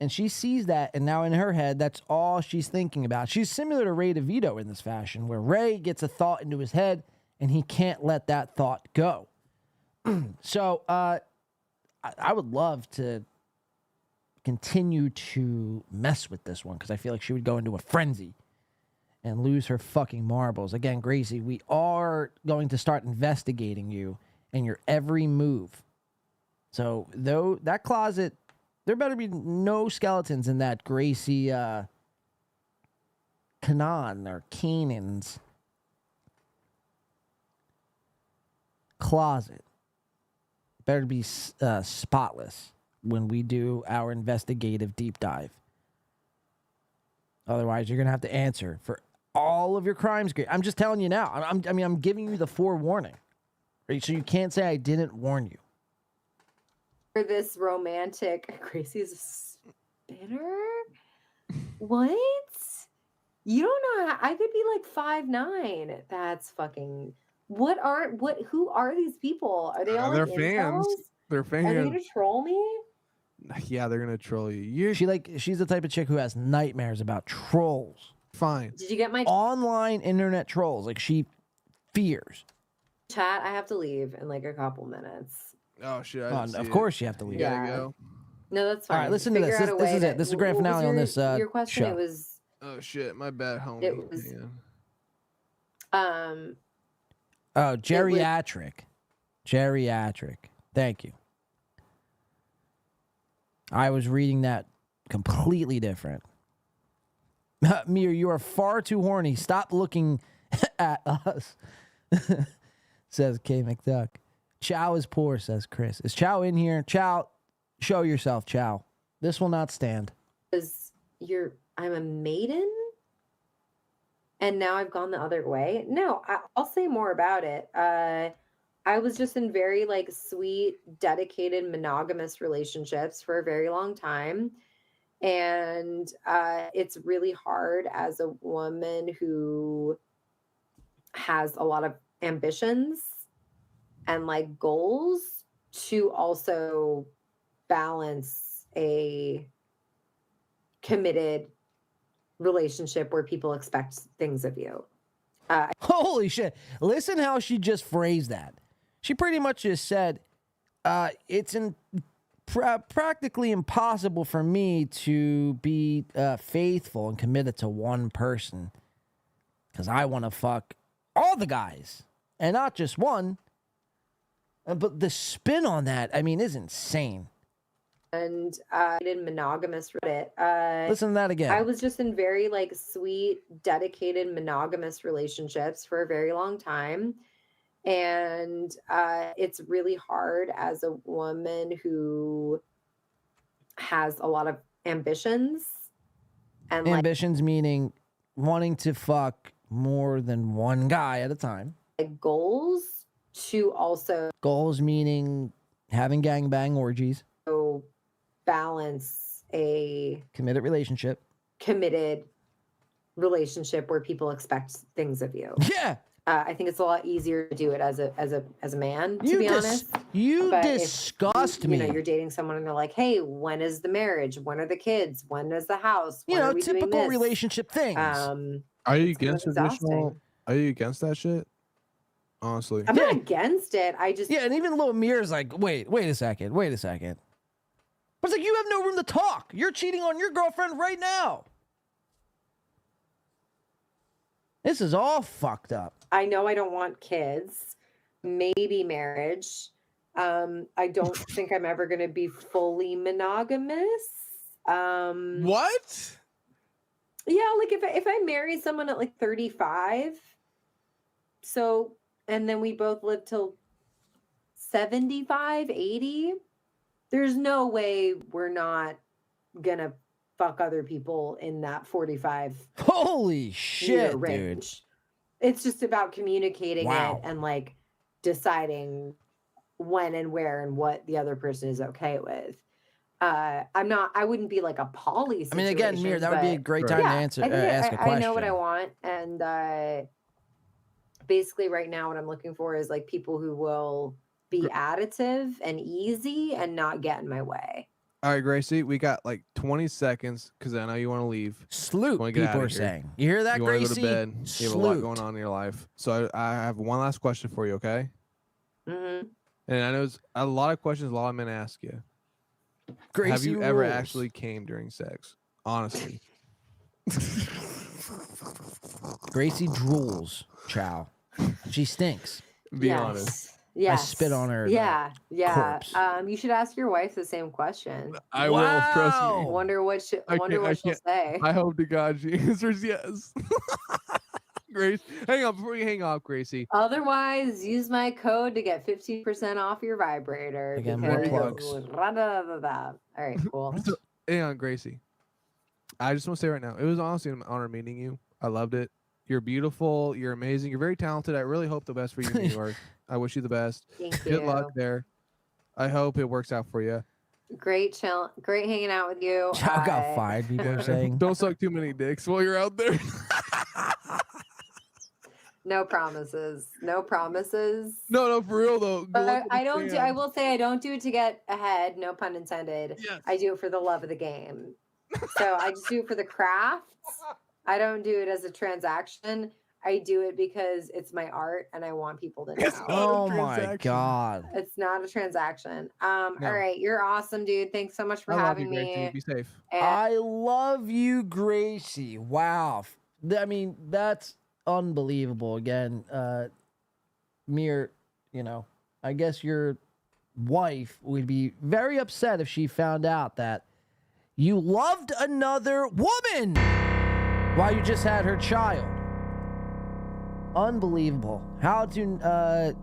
And she sees that, and now in her head, that's all she's thinking about. She's similar to Ray DeVito in this fashion, where Ray gets a thought into his head, and he can't let that thought go. So, I would love to continue to mess with this one because I feel like she would go into a frenzy and lose her fucking marbles. Again, Gracie, we are going to start investigating you and your every move. So, though that closet, there better be no skeletons in that Gracie Kanan or Kanan's closet. Better be spotless when we do our investigative deep dive. Otherwise, you're going to have to answer for all of your crimes. I'm just telling you now. I'm giving you the forewarning. Right? So you can't say I didn't warn you. For this romantic, Gracie's a spinner? What? You don't know. I could be like 5'9". That's fucking... Who are these people? Are they all they're like fans. incels? They're fans. Are they gonna troll me? Yeah, they're gonna troll you. She's the type of chick who has nightmares about trolls. Fine. Did you get my online internet trolls? Like she fears. chat? I have to leave in like a couple minutes. Oh shit! Of course you have to leave. You gotta go. No, that's fine. All right, listen to this. This is it. This is the grand finale on this your question. show. It was. Oh shit! My bad, homie. It was. Oh, geriatric. Geriatric. Thank you. I was reading that completely different. Mir, you are far too horny. Stop looking at us, says K McDuck. Chow is poor, says Chris. Is Chow in here? Chow, show yourself, Chow. This will not stand. Because I'm a maiden? And now I've gone the other way? No, I'll say more about it. I was just in very like sweet, dedicated, monogamous relationships for a very long time. And it's really hard as a woman who has a lot of ambitions and like goals to also balance a committed relationship where people expect things of you. Holy shit. Listen how she just phrased that. She pretty much just said, it's practically impossible for me to be faithful and committed to one person because I want to fuck all the guys and not just one. But the spin on that, I mean, is insane. And in monogamous Reddit. Listen to that again. I was just in very like sweet, dedicated, monogamous relationships for a very long time. And it's really hard as a woman who has a lot of ambitions. And ambitions meaning wanting to fuck more than one guy at a time. Like goals to also... Goals meaning having gangbang orgies. So balance a... Committed relationship where people expect things of you. Yeah. I think it's a lot easier to do it as a man, to be honest. You But disgust me. You know, you're dating someone and they're like, hey, when is the marriage? When are the kids? When is the house? You When know, are we doing typical this? relationship things. Are you against traditional? Are you against that shit? Honestly, I'm not against it. I just... Yeah, and even little Mir's like, wait a second. But it's like, you have no room to talk. You're cheating on your girlfriend right now. This is all fucked up. I know I don't want kids, maybe marriage. I don't think I'm ever going to be fully monogamous. What? Yeah, like if I marry someone at like 35, and then we both live till 75, 80, there's no way we're not going to fuck other people in that 45. Holy shit, range. Dude. It's just about communicating Wow. it and like deciding when and where and what the other person is okay with. I wouldn't be like a poly situation. I mean, again, Mir, that would be a great time to answer, I think ask a question. I know what I want. And basically right now what I'm looking for is like people who will be additive and easy and not get in my way. All right, Gracie, we got like 20 seconds because I know you want to leave. Sloot, people are saying. You hear that, you Gracie? You want to go to bed. You have a lot going on in your life. So I have one last question for you, okay? Mm-hmm. And I know it's a lot of questions. A lot I'm gonna ask you. Gracie have you ever rules. actually came during sex? Honestly. Gracie drools. Chow. She stinks. Be honest. Yes. I spit on her. Yeah, yeah. corpse. You should ask your wife the same question. I will. Trust me. Wonder what she'll say. I hope to God she answers yes. Grace, hang on before you hang off, Gracie. Otherwise, use my code to get 15% off your vibrator. Again, more plugs. All right, cool. So, hang on, Gracie. I just want to say right now, it was honestly an honor meeting you. I loved it. You're beautiful. You're amazing. You're very talented. I really hope the best for you in New York. I wish you the best. Thank Good you. luck there. I hope it works out for you. Great hanging out with you. Chow got fired, people are saying. Don't suck too many dicks while you're out there. No promises. No promises. No, for real though. But I don't do. I will say I don't do it to get ahead. No pun intended. Yes. I do it for the love of the game. So I just do it for the crafts. I don't do it as a transaction. I do it because it's my art and I want people to know. Oh my God. It's not a transaction. All right, you're awesome, dude. Thanks so much for having me. Be safe. I love you, Gracie. Wow. I mean, that's unbelievable. Again, Mir, I guess your wife would be very upset if she found out that you loved another woman while you just had her child. Unbelievable. How to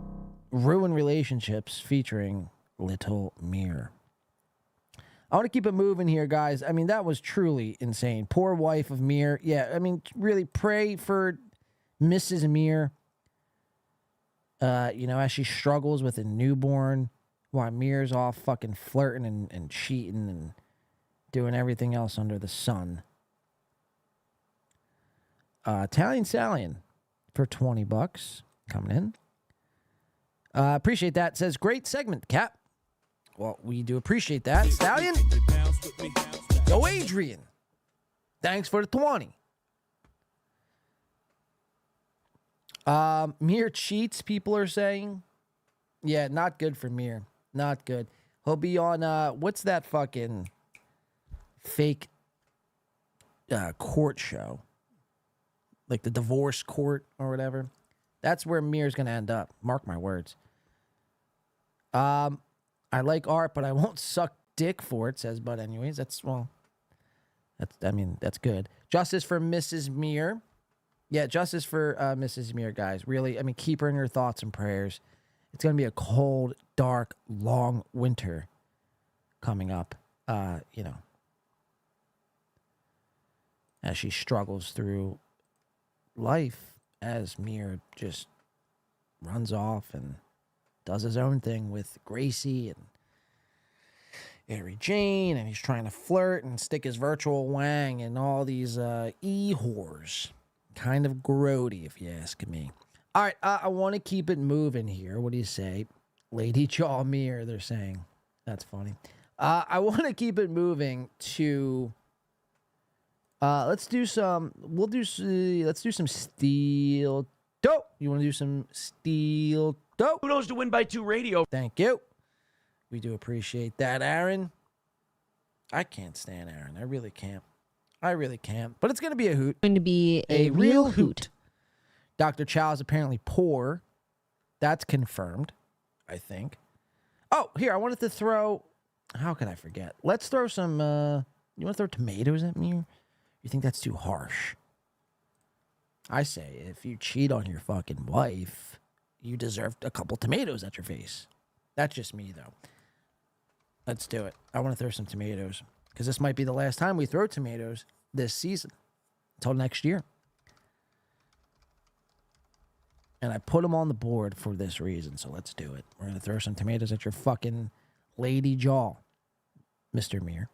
ruin relationships featuring Little Mir. I want to keep it moving here, guys. I mean, that was truly insane. Poor wife of Mir. Yeah, I mean, really pray for Mrs. Mir. As she struggles with a newborn while Mir's off fucking flirting and cheating and doing everything else under the sun. Italian Stallion for $20 coming in. Appreciate that. Says great segment, Cap. Well, we do appreciate that. Stallion. Go Adrian. Thanks for the 20. Mir cheats, people are saying. Yeah, not good for Mir. Not good. He'll be on what's that fucking fake court show? Like the divorce court or whatever. That's where Mir's gonna end up. Mark my words. I like art, but I won't suck dick for it, says Bud. Anyways, that's good. Justice for Mrs. Mir. Yeah, justice for Mrs. Mir, guys. Really, I mean, keep her in your thoughts and prayers. It's gonna be a cold, dark, long winter coming up. As she struggles through life, as Mir just runs off and does his own thing with Gracie and Mary Jane, and he's trying to flirt and stick his virtual wang in all these e-whores. Kind of grody, if you ask me. All right, I want to keep it moving here. What do you say? Lady Jaw Mir, they're saying. That's funny. I want to keep it moving to... let's do some steel dope. You want to do some steel dope? Kudos to Win by 2 Radio. Thank you. We do appreciate that, Aaron. I can't stand Aaron. I really can't. But it's going to be a hoot. Going to be a real hoot. Dr. Chow is apparently poor. That's confirmed, I think. Oh, here, I wanted to throw... How could I forget? Let's throw some... you want to throw tomatoes at me? You think that's too harsh? I say, if you cheat on your fucking wife, you deserve a couple tomatoes at your face. That's just me, though. Let's do it. I want to throw some tomatoes. Because this might be the last time we throw tomatoes this season. Until next year. And I put them on the board for this reason, so let's do it. We're going to throw some tomatoes at your fucking lady jaw, Mr. Mir.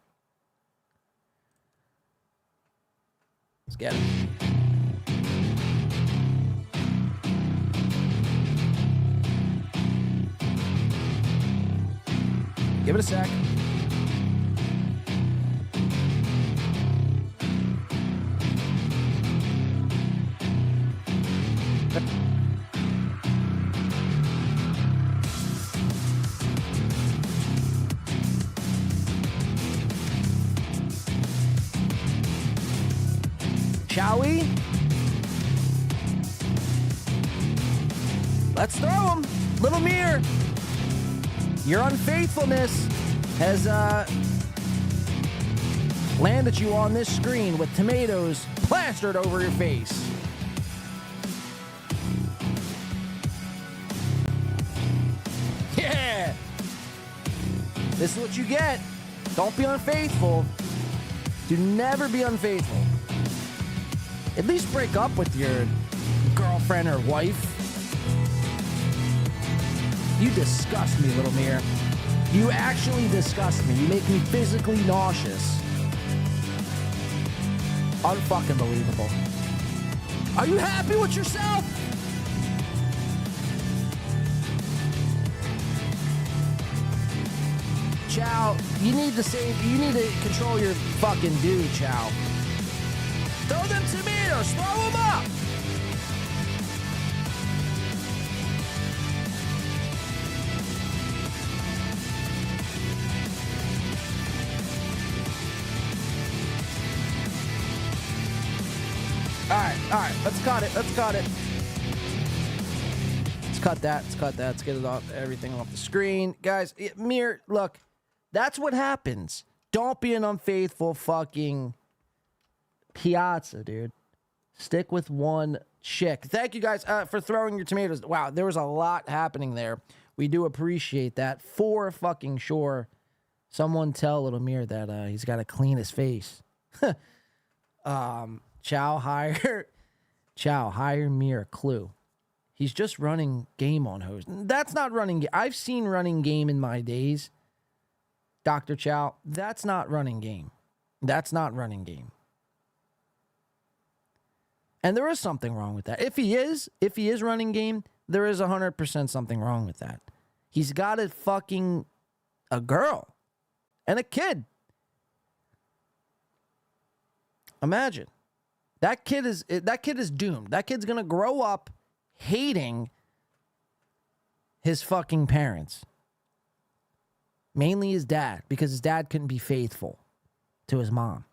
Let's get it. Give it a sec. Shall we? Let's throw them. Little Mir, your unfaithfulness has landed you on this screen with tomatoes plastered over your face. Yeah! This is what you get. Don't be unfaithful. Do never be unfaithful. At least break up with your girlfriend or wife. You disgust me, Little Mir. You actually disgust me. You make me physically nauseous. Unfucking believable. Are you happy with yourself? Chow, you need to control your fucking dude, Chow. Throw them tomatoes, throw them up! All right, let's cut it. Let's cut that. Let's get it off, everything off the screen. Guys, Mir, look, that's what happens. Don't be an unfaithful fucking piazza, dude. Stick with one chick. Thank you guys for throwing your tomatoes. Wow, there was a lot happening there. We do appreciate that for fucking sure. Someone tell Little Mir that he's got to clean his face. Chow, hire Mir a clue. He's just running game on host. That's not running game. I've seen running game in my days. Dr. Chow, that's not running game. That's not running game. And there is something wrong with that. If he is running game, there is 100% something wrong with that. He's got a girl and a kid. Imagine. That kid is doomed. That kid's gonna grow up hating his fucking parents. Mainly his dad, because his dad couldn't be faithful to his mom.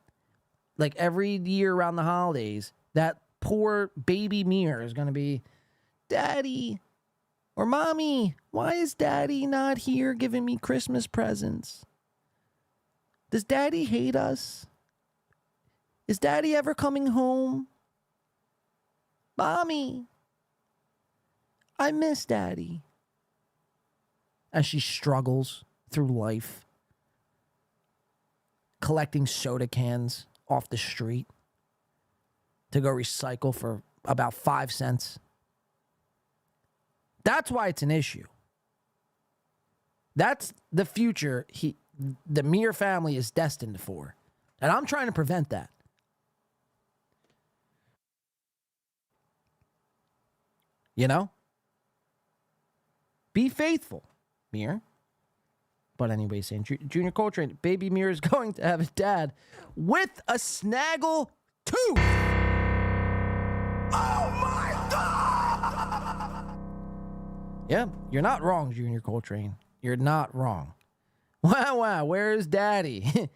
Like every year around the holidays, that poor baby Mir is gonna be, Daddy or Mommy, why is Daddy not here giving me Christmas presents? Does Daddy hate us? Is Daddy ever coming home? Mommy, I miss Daddy. As she struggles through life, collecting soda cans off the street to go recycle for about 5 cents. That's why it's an issue. That's the future the Mir family is destined for. And I'm trying to prevent that. You know? Be faithful, Mir. But anyway, saying Junior Coltrane, baby Mir is going to have a dad with a snaggle tooth. Oh my God! Yeah, you're not wrong, Junior Coltrane. You're not wrong. Wow, where is Daddy?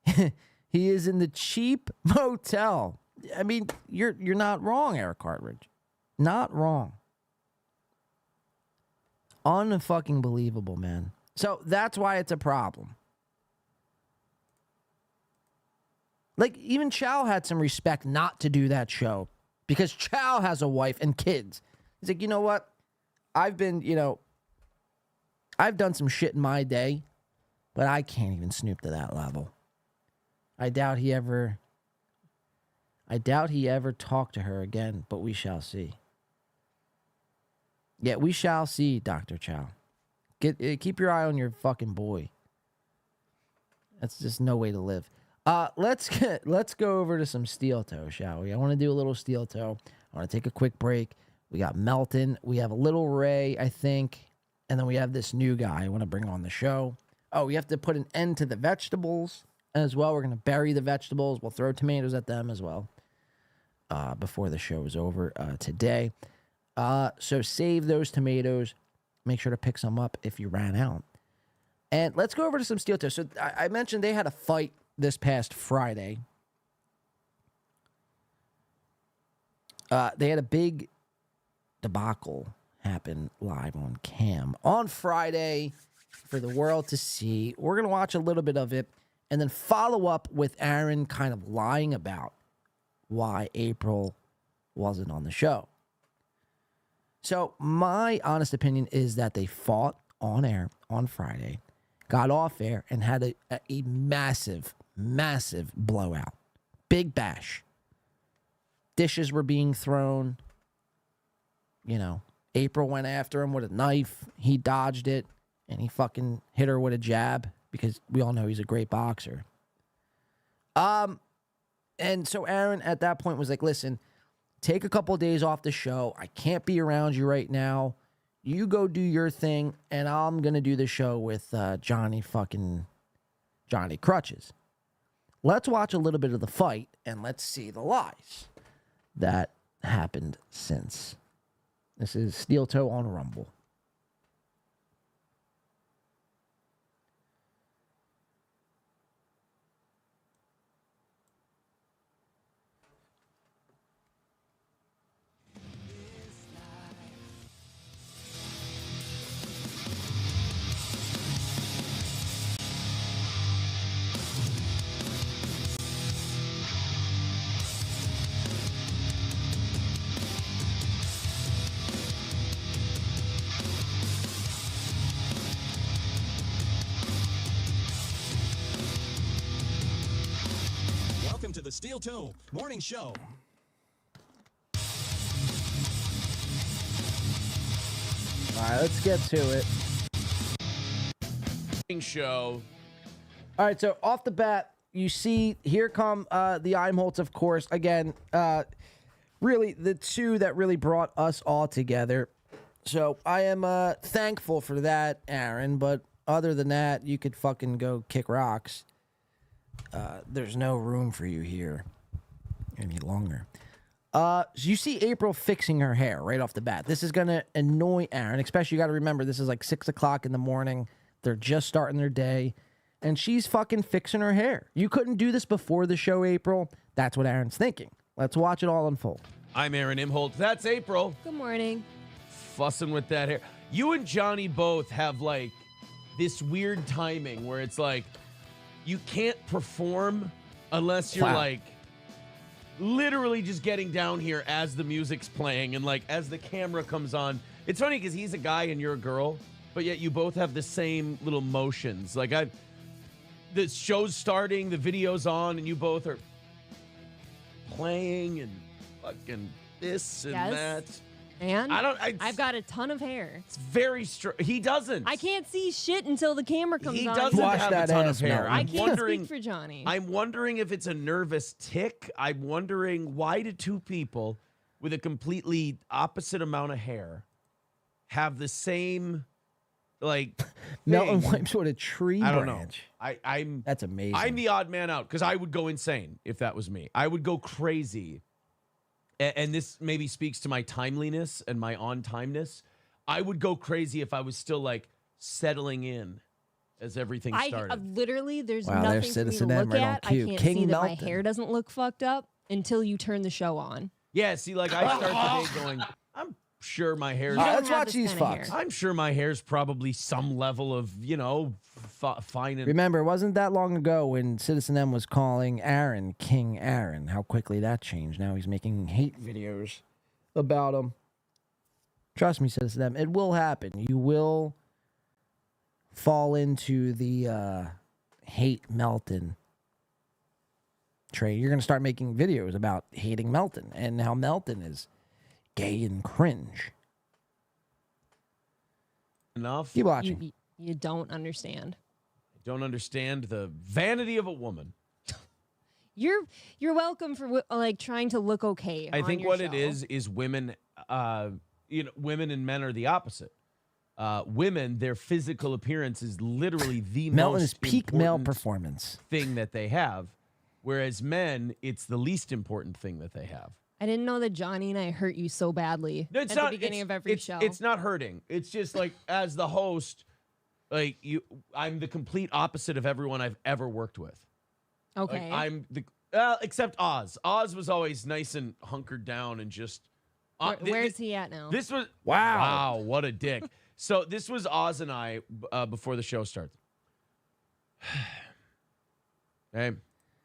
He is in the cheap motel. I mean, you're not wrong, Eric Cartridge. Not wrong. Unfucking believable, man. So that's why it's a problem. Like, even Chow had some respect not to do that show because Chow has a wife and kids. He's like, you know what? I've done some shit in my day, but I can't even snoop to that level. I doubt he ever talked to her again, but we shall see. Yeah, we shall see, Dr. Chow. Keep your eye on your fucking boy. That's just no way to live. Let's go over to some steel toe, shall we? I want to do a little steel toe. I want to take a quick break. We got Melton. We have a little Ray, I think. And then we have this new guy I want to bring on the show. Oh, we have to put an end to the vegetables as well. We're going to bury the vegetables. We'll throw tomatoes at them as well before the show is over today. So save those tomatoes. Make sure to pick some up if you ran out. And let's go over to some steel toe. So I mentioned they had a fight this past Friday. They had a big debacle happen live on cam on Friday for the world to see. We're going to watch a little bit of it and then follow up with Aaron kind of lying about why April wasn't on the show. So my honest opinion is that they fought on air on Friday, got off air, and had a massive, massive blowout. Big bash. Dishes were being thrown. You know, April went after him with a knife. He dodged it, and he fucking hit her with a jab because we all know he's a great boxer. And so Aaron at that point was like, listen, take a couple of days off the show. I can't be around you right now. You go do your thing, and I'm going to do the show with Johnny Crutches. Let's watch a little bit of the fight, and let's see the lies that happened since. This is Steel Toe on Rumble. Welcome to the Steel Toe Morning Show. All right, let's get to it. Show. All right, so off the bat, you see, here come the Eimholtz, of course. Again, really the two that really brought us all together. So I am thankful for that, Aaron. But other than that, you could fucking go kick rocks. There's no room for you here any longer. So you see April fixing her hair right off the bat. This is going to annoy Aaron, especially you got to remember this is like 6 o'clock in the morning. They're just starting their day, and she's fucking fixing her hair. You couldn't do this before the show, April. That's what Aaron's thinking. Let's watch it all unfold. I'm Aaron Imholt. That's April. Good morning. Fussing with that hair. You and Johnny both have like this weird timing where it's like you can't perform unless you're like literally just getting down here as the music's playing and like as the camera comes on. It's funny because he's a guy and you're a girl, but yet you both have the same little motions. Like the show's starting, the video's on, and you both are playing and fucking this and that. And I've got a ton of hair. It's very he doesn't. I can't see shit until the camera comes on. He doesn't have a ton of hair. I can't speak for Johnny. I'm wondering if it's a nervous tick. I'm wondering why do two people with a completely opposite amount of hair have the same like Melton wipes with a tree I don't branch. know. I'm That's amazing. I'm the odd man out because I would go insane if that was me. I would go crazy. And this maybe speaks to my timeliness and my on-timeness. I would go crazy if I was still like settling in as everything started. Literally, there's Wow, nothing there's for me to Citizen M look right on at. I cue. can't King see that Melton. my hair doesn't look fucked up until you turn the show on. Yeah, see, like I start the day going, I'm sure my hair's... You don't let's have watch this these kind of fucks. hair. I'm sure my hair's probably some level of, you know, fine and... Remember, it wasn't that long ago when Citizen M was calling Aaron King Aaron. How quickly that changed. Now he's making hate videos about him. Trust me, Citizen M, it will happen. You will fall into the hate Melton trade. You're going to start making videos about hating Melton and how Melton is gay and cringe. Enough. Keep watching. You don't understand. I don't understand the vanity of a woman. You're welcome for like trying to look okay. I on think your what show. it is women, women and men are the opposite. Women, their physical appearance is literally the Melton most is peak male important performance thing that they have, whereas men, it's the least important thing that they have. I didn't know that Johnny and I hurt you so badly It's at not, the beginning of every show. It's not hurting. It's just like as the host, like I'm the complete opposite of everyone I've ever worked with. Okay. I'm the except Oz. Oz was always nice and hunkered down and just. Where's he at now? This was Wow. What a dick. So this was Oz and I before the show starts. Okay.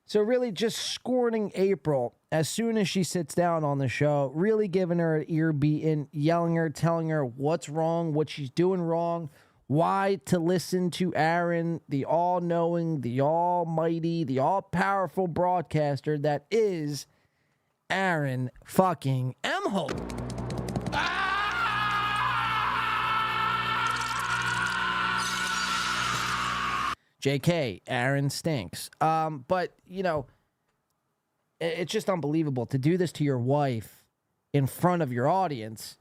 So really just scorning April as soon as she sits down on the show, really giving her an ear beating, yelling her, telling her what's wrong, what she's doing wrong, why to listen to Aaron, the all-knowing, the almighty, the all-powerful broadcaster that is Aaron fucking Emholt. JK, Aaron stinks. But, you know, it's just unbelievable to do this to your wife in front of your audience.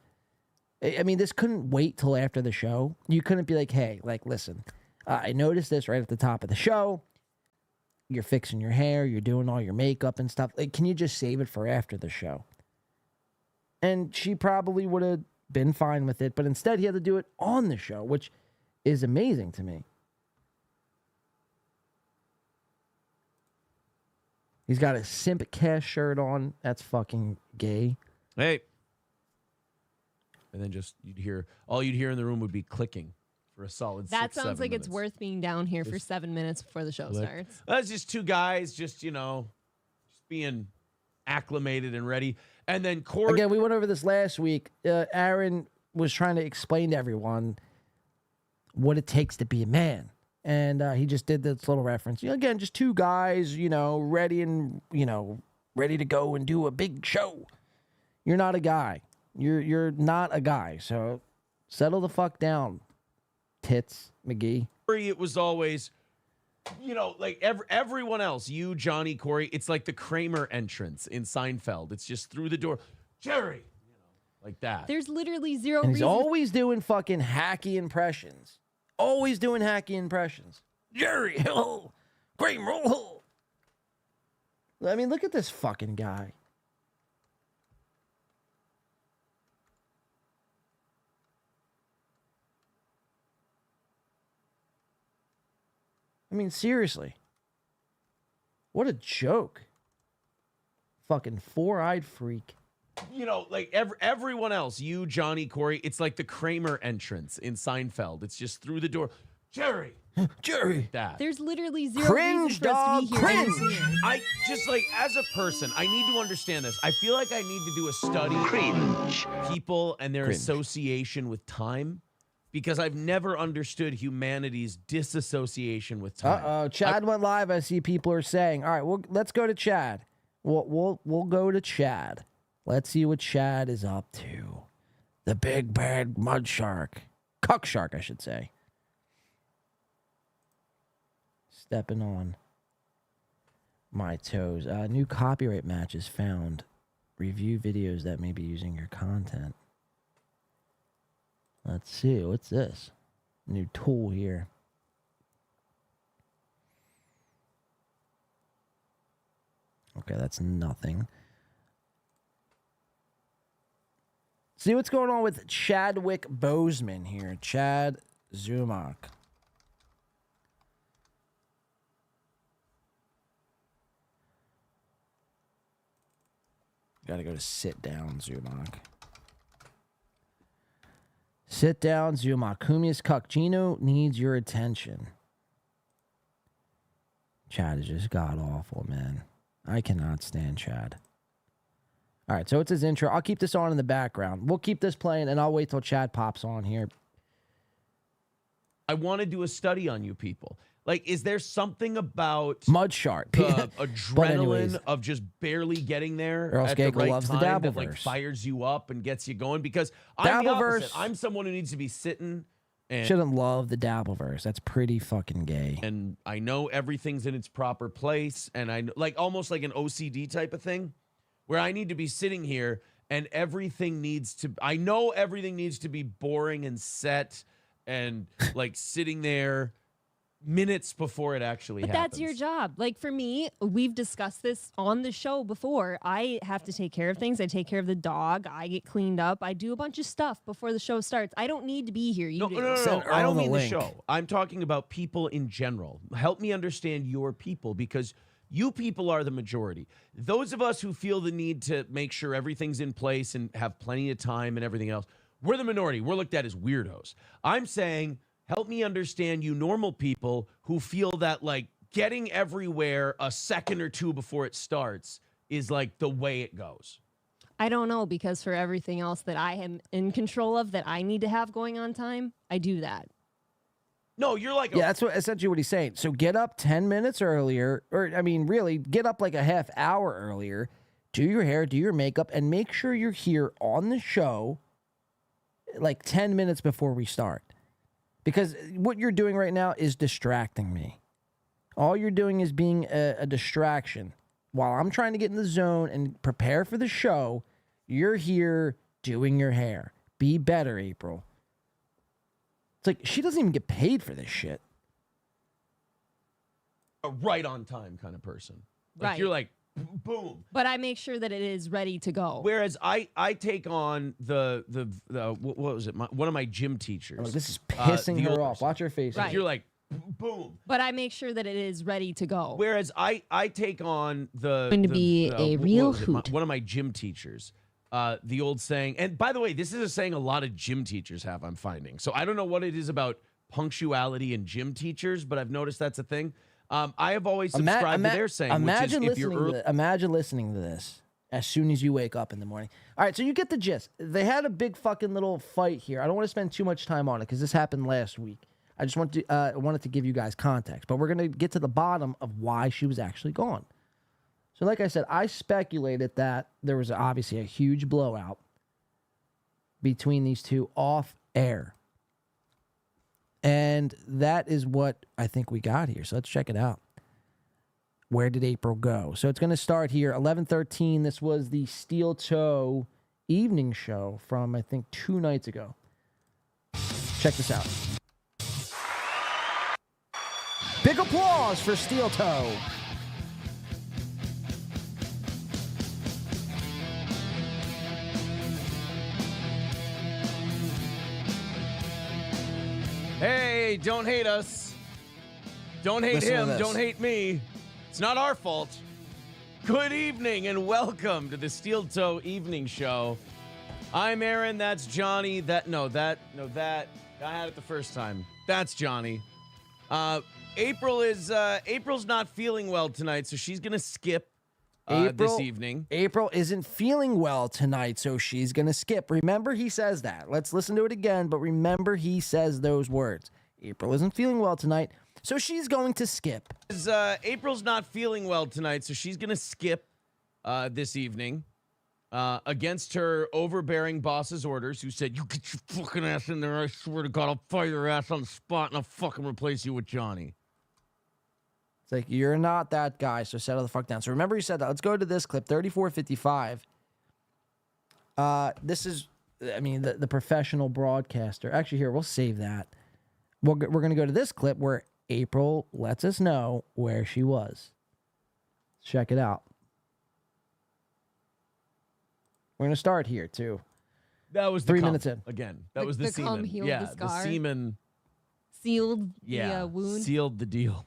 I mean, this couldn't wait till after the show. You couldn't be like, hey, like, listen, I noticed this right at the top of the show. You're fixing your hair. You're doing all your makeup and stuff. Like, can you just save it for after the show? And she probably would have been fine with it. But instead, he had to do it on the show, which is amazing to me. He's got a Simp Cash shirt on. That's fucking gay. Hey. And then just all you'd hear in the room would be clicking for a solid That 6, sounds 7 like minutes. it's worth being down here for 7 minutes before the show Click. starts. That's just two guys just being acclimated and ready. And then Corey. Again, we went over this last week. Aaron was trying to explain to everyone what it takes to be a man. And he just did this little reference. Again, just two guys, ready to go and do a big show. You're not a guy. You're not a guy. So settle the fuck down, tits, McGee. It was always, like everyone else, you, Johnny, Corey, it's like the Kramer entrance in Seinfeld. It's just through the door. Jerry, like that. There's literally zero And he's reason. always doing fucking hacky impressions. Always doing hacky impressions. Jerry Hill. Kramer Hill. I mean, look at this fucking guy. I mean, seriously. What a joke. Fucking four-eyed freak. Like everyone else, you, Johnny, Corey, it's like the Kramer entrance in Seinfeld. It's just through the door. Jerry. Jerry. That. There's literally zero Cringe, reason for us to be dog, here. cringe. I just as a person, I need to understand this. I feel like I need to do a study on people and their association with time because I've never understood humanity's disassociation with time. Uh-oh. Chad went live. I see people are saying, all right, let's go to Chad. We'll go to Chad. Let's see what Chad is up to. The big bad mud shark. Cuck shark, I should say. Stepping on my toes. New copyright matches found. Review videos that may be using your content. Let's see. What's this? New tool here. Okay, that's nothing. See what's going on with Chadwick Boseman here. Chad Zumock. Gotta go to sit down, Zumock. Sit down, Zumock. Kumi's cuck. Gino needs your attention. Chad is just god awful, man. I cannot stand Chad. All right, so it's his intro. I'll keep this on in the background. We'll keep this playing, and I'll wait till Chad pops on here. I want to do a study on you people. Like, is there something about Mud Shark, the But adrenaline anyways. of just barely getting there Or else at the Gaggle right loves the time that like Dabbleverse. fires you up and gets you going? Because I'm the Dabbleverse. opposite. I'm someone who needs to be sitting and Shouldn't love the Dabbleverse. That's pretty fucking gay. and I know everything's in its proper place, and I like almost like an OCD type of thing, where I need to be sitting here and everything needs to. I know everything needs to be boring and set, and like sitting there minutes before it actually But happens. that's your job. Like for me, we've discussed this on the show before. I have to take care of things. I take care of the dog. I get cleaned up. I do a bunch of stuff before the show starts. I don't need to be here. You No, do. no, no, no. Send I Earl don't the mean the link. show. I'm talking about people in general. Help me understand your people because You people are the majority. Those of us who feel the need to make sure everything's in place and have plenty of time and everything else, we're the minority. We're looked at as weirdos. I'm saying, help me understand you normal people who feel that like getting everywhere a second or two before it starts is like the way it goes. I don't know, because for everything else that I am in control of that I need to have going on time, I do that. No, you're like... Yeah, that's essentially what he's saying. So get up 10 minutes earlier, or I mean, really, get up like a half hour earlier, do your hair, do your makeup, and make sure you're here on the show like 10 minutes before we start. Because what you're doing right now is distracting me. All you're doing is being a distraction. While I'm trying to get in the zone and prepare for the show, you're here doing your hair. Be better, April. It's like, she doesn't even get paid for this shit. A right on time kind of person. Like Right. You're like, boom. But I make sure that it is ready to go. Whereas I take on the what was it? One of my gym teachers. Oh, this is pissing the her old off. person. Watch her face. Right. You're like, boom. But I make sure that it is ready to go. Whereas I take on the Going to be a real hoot. One of my gym teachers. The old saying, and by the way, this is a saying a lot of gym teachers have, I'm finding. So I don't know what it is about punctuality and gym teachers, but I've noticed that's a thing. I have always subscribed to their saying, imagine which is if you're listening imagine listening to this as soon as you wake up in the morning. All right, so you get the gist. They had a big fucking little fight here. I don't want to spend too much time on it because this happened last week. I just wanted to give you guys context, but we're going to get to the bottom of why she was actually gone. So like I said, I speculated that there was obviously a huge blowout between these two off air. And that is what I think we got here. So let's check it out. Where did April go? So it's going to start here, 11:13. This was the Steel Toe evening show from, I think, 2 nights ago. Check this out. Big applause for Steel Toe. Hey, don't hate us. Don't hate Listen to him. this. Don't hate me. It's not our fault. Good evening and welcome to the Steel Toe Evening Show. I'm Aaron. That's Johnny. I had it the first time. That's Johnny. April's not feeling well tonight, so she's gonna skip this evening. April isn't feeling well tonight, so she's going to skip. Remember, he says that. Let's listen to it again, but remember, he says those words. April isn't feeling well tonight, so she's going to skip. April's not feeling well tonight, so she's going to skip this evening against her overbearing boss's orders, who said, "You get your fucking ass in there. I swear to God, I'll fire your ass on the spot and I'll fucking replace you with Johnny." It's like, you're not that guy, so settle the fuck down. So remember, he said that. Let's go to this clip, 34:55. This is, I mean, the professional broadcaster. Actually, here, we'll save that. We're going to go to this clip where April lets us know where she was. Check it out. We're going to start here, too. That was 3 cum, minutes in. Again, that was the cum semen. healed Yeah, the scar. semen. Sealed Yeah, the wound. sealed the deal,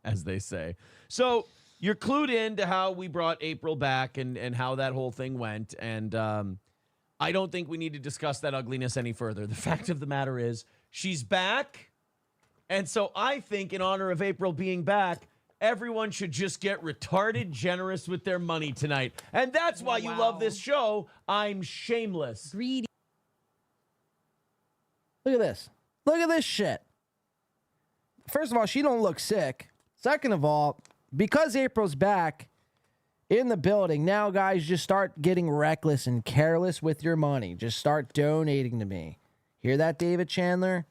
as they say. So you're clued in to how we brought April back and how that whole thing went. And I don't think we need to discuss that ugliness any further. The fact of the matter is she's back. And so I think in honor of April being back, everyone should just get retarded generous with their money tonight. And that's why you love this show. I'm shameless. Greedy. Look at this. Look at this shit. First of all, she don't look sick. Second of all, because April's back in the building, now guys, just start getting reckless and careless with your money. Just start donating to me. Hear that, David Chandler?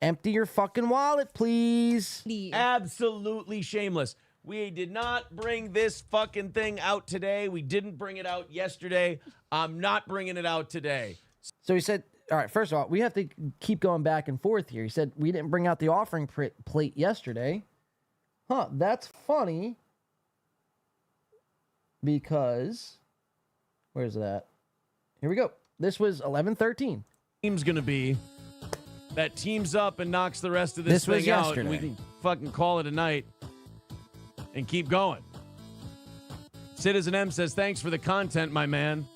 Empty your fucking wallet, please. Absolutely shameless. We did not bring this fucking thing out today. We didn't bring it out yesterday. I'm not bringing it out today. So he said, all right, first of all, we have to keep going back and forth here. He said, we didn't bring out the offering plate yesterday. Huh, that's funny. Because, where's that? Here we go. This was 11:13. Team's going to be that teams up and knocks the rest of this was thing out. And we yesterday. can fucking call it a night and keep going. Citizen M says, thanks for the content, my man.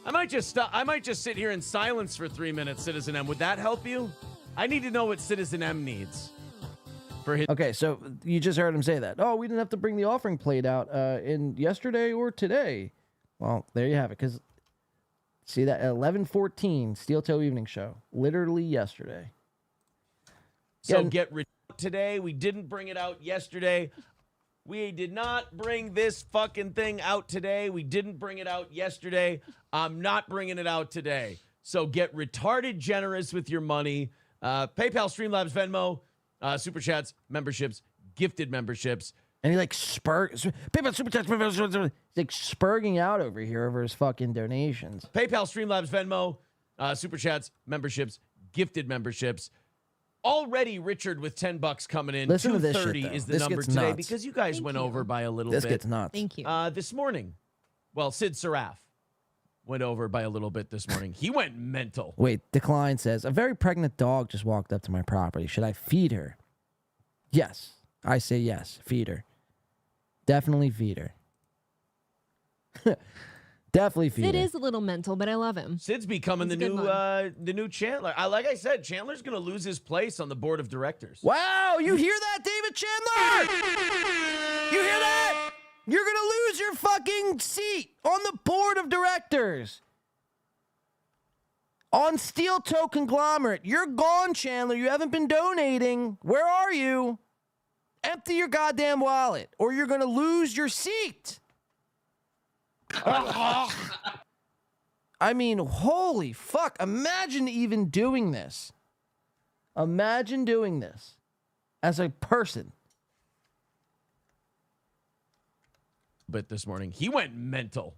I might just stop. I might just sit here in silence for 3 minutes, Citizen M. Would that help you? I need to know what Citizen M needs for his. Okay, so you just heard him say that. Oh, we didn't have to bring the offering plate out in yesterday or today. Well, there you have it. Because see that 11:14 Steel Toe Evening Show, literally yesterday. So get rid today. We didn't bring it out yesterday. We did not bring this fucking thing out today. We didn't bring it out yesterday. I'm not bringing it out today. So get retarded generous with your money. PayPal, Streamlabs, Venmo, Super Chats, memberships, gifted memberships. And he like PayPal, Super Chats, he's like spurging out over here over his fucking donations. PayPal, Streamlabs, Venmo, Super Chats, memberships, gifted memberships. Already Richard with $10 coming in. Listen to this shit, 230 though. is the This number gets today nuts. because you guys went over by a little This bit. gets nuts. Thank you. This morning. Well, Sid Saraf went over by a little bit this morning. He went mental. Wait, Decline says, a very pregnant dog just walked up to my property. Should I feed her? Yes. I say yes. Feed her. Definitely feed her. Definitely feed Sid her. is a little mental, but I love him. Sid's becoming He's the a good new one. the new Chandler. Like I said, Chandler's going to lose his place on the board of directors. Wow, you hear that, David Chandler? You hear that? You're going to lose your fucking seat on the board of directors. On Steel Toe Conglomerate. You're gone, Chandler. You haven't been donating. Where are you? Empty your goddamn wallet, or you're going to lose your seat. I mean, holy fuck. Imagine even doing this. Imagine doing this as a person. But this morning, he went mental.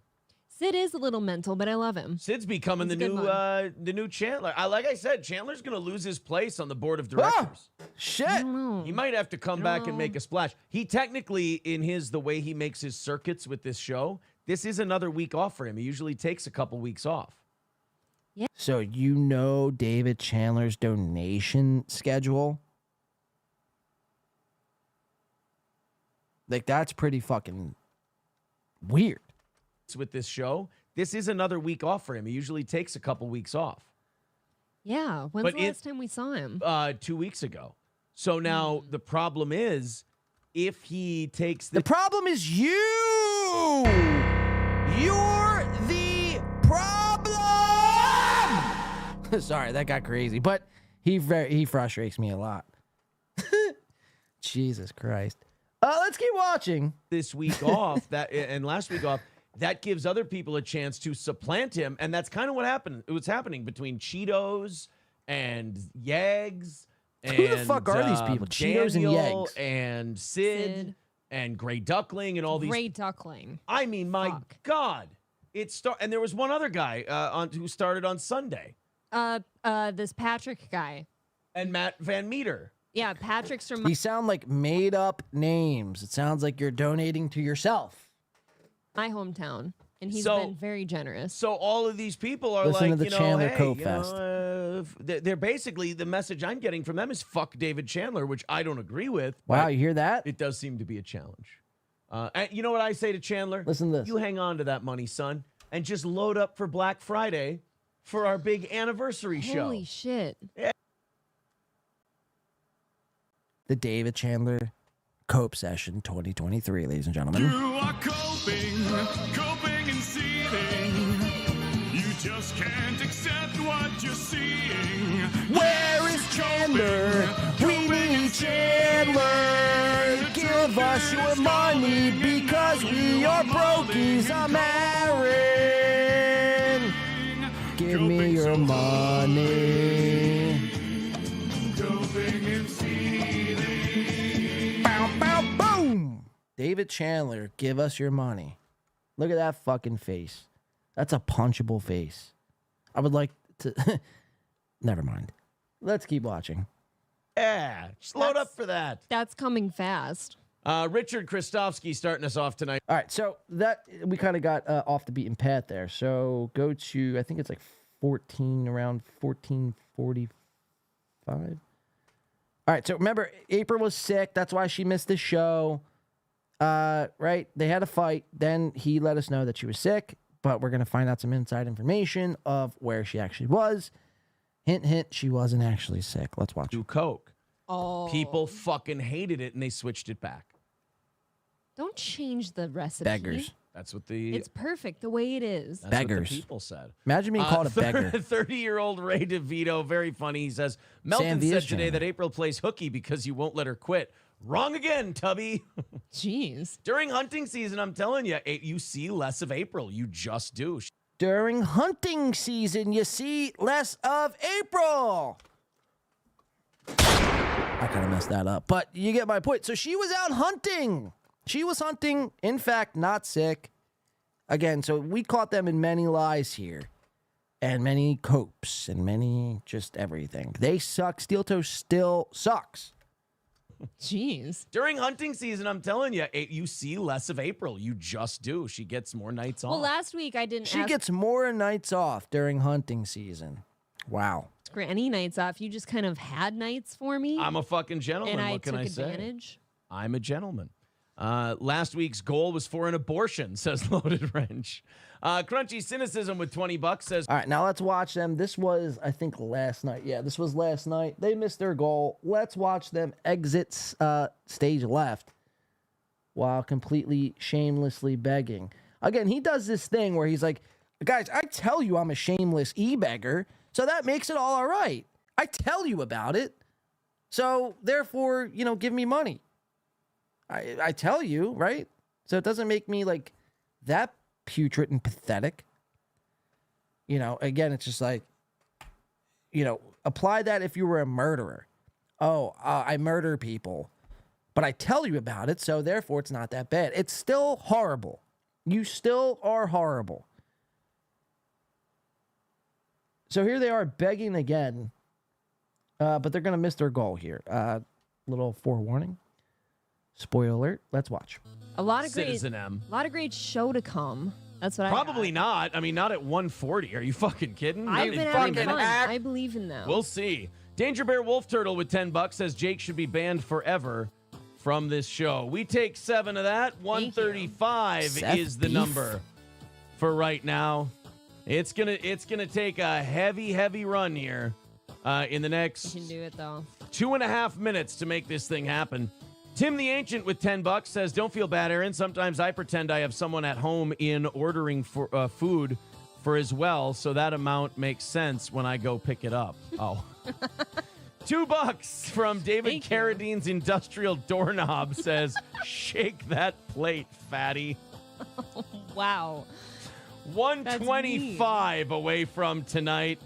Sid is a little mental, but I love him. Sid's becoming He's the a good new one. Chandler. Like I said, Chandler's going to lose his place on the board of directors. Shit. He might have to come back and make a splash. He technically, in the way he makes his circuits with this show, this is another week off for him. He usually takes a couple weeks off. Yeah. So you know David Chandler's donation schedule? Like, that's pretty fucking weird. With this show, this is another week off for him. He usually takes a couple weeks off. Yeah. When's But the last time we saw him? 2 weeks ago. So now the problem is, if he takes The problem is you! You're the problem! Sorry, that got crazy, but he frustrates me a lot. Jesus Christ. Let's keep watching. This week off, and last week off, that gives other people a chance to supplant him, and that's kind of what happened. It was happening between Cheetos and Yags. And, Who the fuck are these people? Cheetos and Daniel Yags. and Sid and Gray Duckling and all these. Gray Duckling. I mean, my God, and there was one other guy who started on Sunday, This Patrick guy. and Matt Van Meter. Yeah, Patrick's from These sound like made up names. It sounds like you're donating to yourself. my hometown, and he's So- been very generous. So all of these people are Listen like, to the Chandler hey, Coke you Fest. know, they're basically, the message I'm getting from them is fuck David Chandler, which I don't agree with. Wow, but you hear that? It does seem to be a challenge. And you know what I say to Chandler? Listen to this. You hang on to that money, son, and just load up for Black Friday for our big anniversary show. Holy shit. The David Chandler Cope Session 2023, ladies and gentlemen. You are coping and seething. You just can't accept what you're seeing. Where is Chandler? We need Chandler. Give us your money because we are brokies. I'm Aaron. Give me your money. Coping and seething. Bow, bow, boom. David Chandler, give us your money. Look at that fucking face. That's a punchable face. I would like to... Never mind. Let's keep watching. Yeah, just load up for that. That's coming fast. Richard Christofsky starting us off tonight. All right, so that we kind of got off the beaten path there. So go to, I think it's like 14, around 1445. All right, so remember, April was sick. That's why she missed the show. right? They had a fight. Then he let us know that she was sick, but we're going to find out some inside information of where she actually was. Hint, hint, she wasn't actually sick. Let's watch. Do coke. Oh. People fucking hated it and they switched it back. Don't change the recipe. Beggars. That's what the... It's perfect the way it is. That's Beggars. what the people said. Imagine being called a beggar. 30-year-old Ray DeVito, very funny. He says, Melton said today that April plays hooky because you won't let her quit. Wrong again, Tubby. Jeez. During hunting season, I'm telling you, you see less of April. You just do. During hunting season, you see less of April. I kind of messed that up, but you get my point. So she was out hunting. She was hunting, in fact, not sick. Again, so we caught them in many lies here. And many copes and many just everything. They suck. Steel Toe still sucks. Jeez. During hunting season, I'm telling you, you see less of April. You just do. She gets more nights off. Well, last week I didn't She gets more nights off during hunting season. Wow. any nights off. You just kind of had nights for me. I'm a fucking gentleman. And I what can took I say? advantage. I'm a gentleman. Last week's goal was for an abortion, says Loaded Wrench. Crunchy Cynicism with $20 says... All right, now let's watch them. This was, I think, last night. Yeah, this was last night. They missed their goal. Let's watch them exit stage left while completely shamelessly begging. Again, he does this thing where he's like, guys, I tell you I'm a shameless e-beggar, so that makes it all right. I tell you about it. So, therefore, you know, give me money. I tell you, right? So it doesn't make me like that putrid and pathetic. You know, again, it's just like, you know, apply that if you were a murderer. Oh, I murder people, but I tell you about it, so therefore it's not that bad. It's still horrible. You still are horrible. So here they are begging again, but they're going to miss their goal here. Little forewarning. Spoiler alert. Let's watch. A lot of Citizen M. A lot of great show to come. That's what Probably not. I mean, not at 140. Are you fucking kidding? I've been having fun. I believe in them. We'll see. Danger Bear Wolf Turtle with $10 says Jake should be banned forever from this show. We take 7 of that. 135 is the number for right now. It's gonna take a heavy run here in the next. You can do it though. 2.5 minutes to make this thing happen. Tim the Ancient with $10 says, don't feel bad, Aaron. Sometimes I pretend I have someone at home in ordering for food for as well, so that amount makes sense when I go pick it up. Oh. $2 from David Carradine's Industrial Doorknob says, shake that plate, fatty. Wow. 125 away from tonight.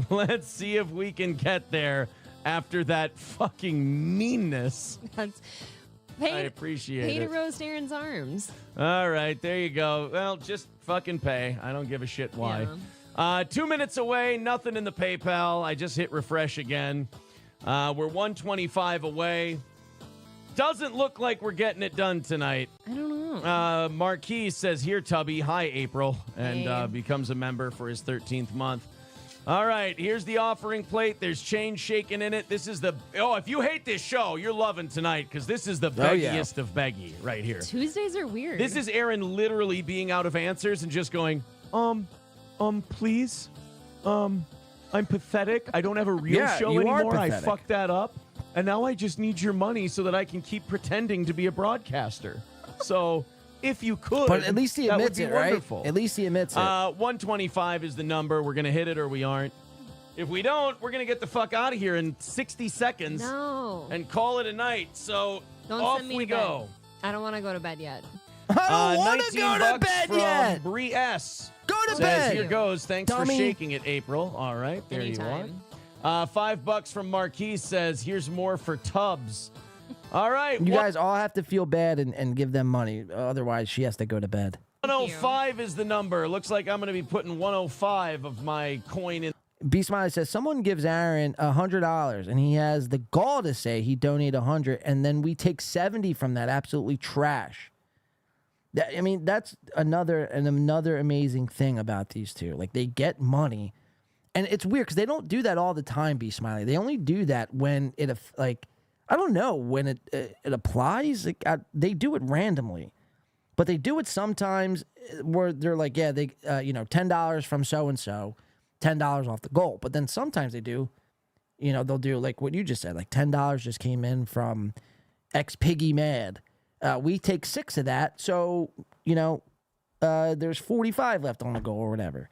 Let's see if we can get there. After that fucking meanness. I appreciate it. Pay to roast Aaron's arms. All right, there you go. Well, just fucking pay. I don't give a shit why. Yeah. 2 minutes away, nothing in the PayPal. I just hit refresh again. We're 125 away. Doesn't look like we're getting it done tonight. I don't know. Marquis says, here, Tubby. Hi, April. And becomes a member for his 13th month. All right, here's the offering plate. There's change shaking in it. This is the... Oh, if you hate this show, you're loving tonight because this is the beggiest of beggy right here. Tuesdays are weird. This is Aaron literally being out of answers and just going, please? I'm pathetic. I don't have a real show anymore. I fucked that up. And now I just need your money so that I can keep pretending to be a broadcaster. So... If you could, but at least he admits it, right? Wonderful. At least he admits it. 125 is the number. We're gonna hit it or we aren't. If we don't, we're gonna get the fuck out of here in 60 seconds. No. And call it a night. So don't off send me we to go. Bed. I don't want to go to bed yet. I don't want to go to bed from yet. Bree S. Go to says, bed. Here goes. Thanks Dummy. for shaking it, April. All right, there Anytime. you are. $5 from Marquis says, here's more for Tubbs. All right. You guys all have to feel bad and give them money. Otherwise, she has to go to bed. 105 is the number. Looks like I'm going to be putting 105 of my coin in. B Smiley says, someone gives Aaron $100 and he has the gall to say he donate 100 and then we take 70 from that. Absolutely trash. I mean, that's another amazing thing about these two. Like, they get money. And it's weird because they don't do that all the time, B Smiley. They only do that when it, like... I don't know when it applies. They do it randomly, but they do it sometimes where they're like, yeah, they $10 from so and so, $10 off the goal. But then sometimes they do, they'll do like what you just said, like $10 just came in from X Piggy Mad. We take 6 of that, so there's 45 left on the goal or whatever.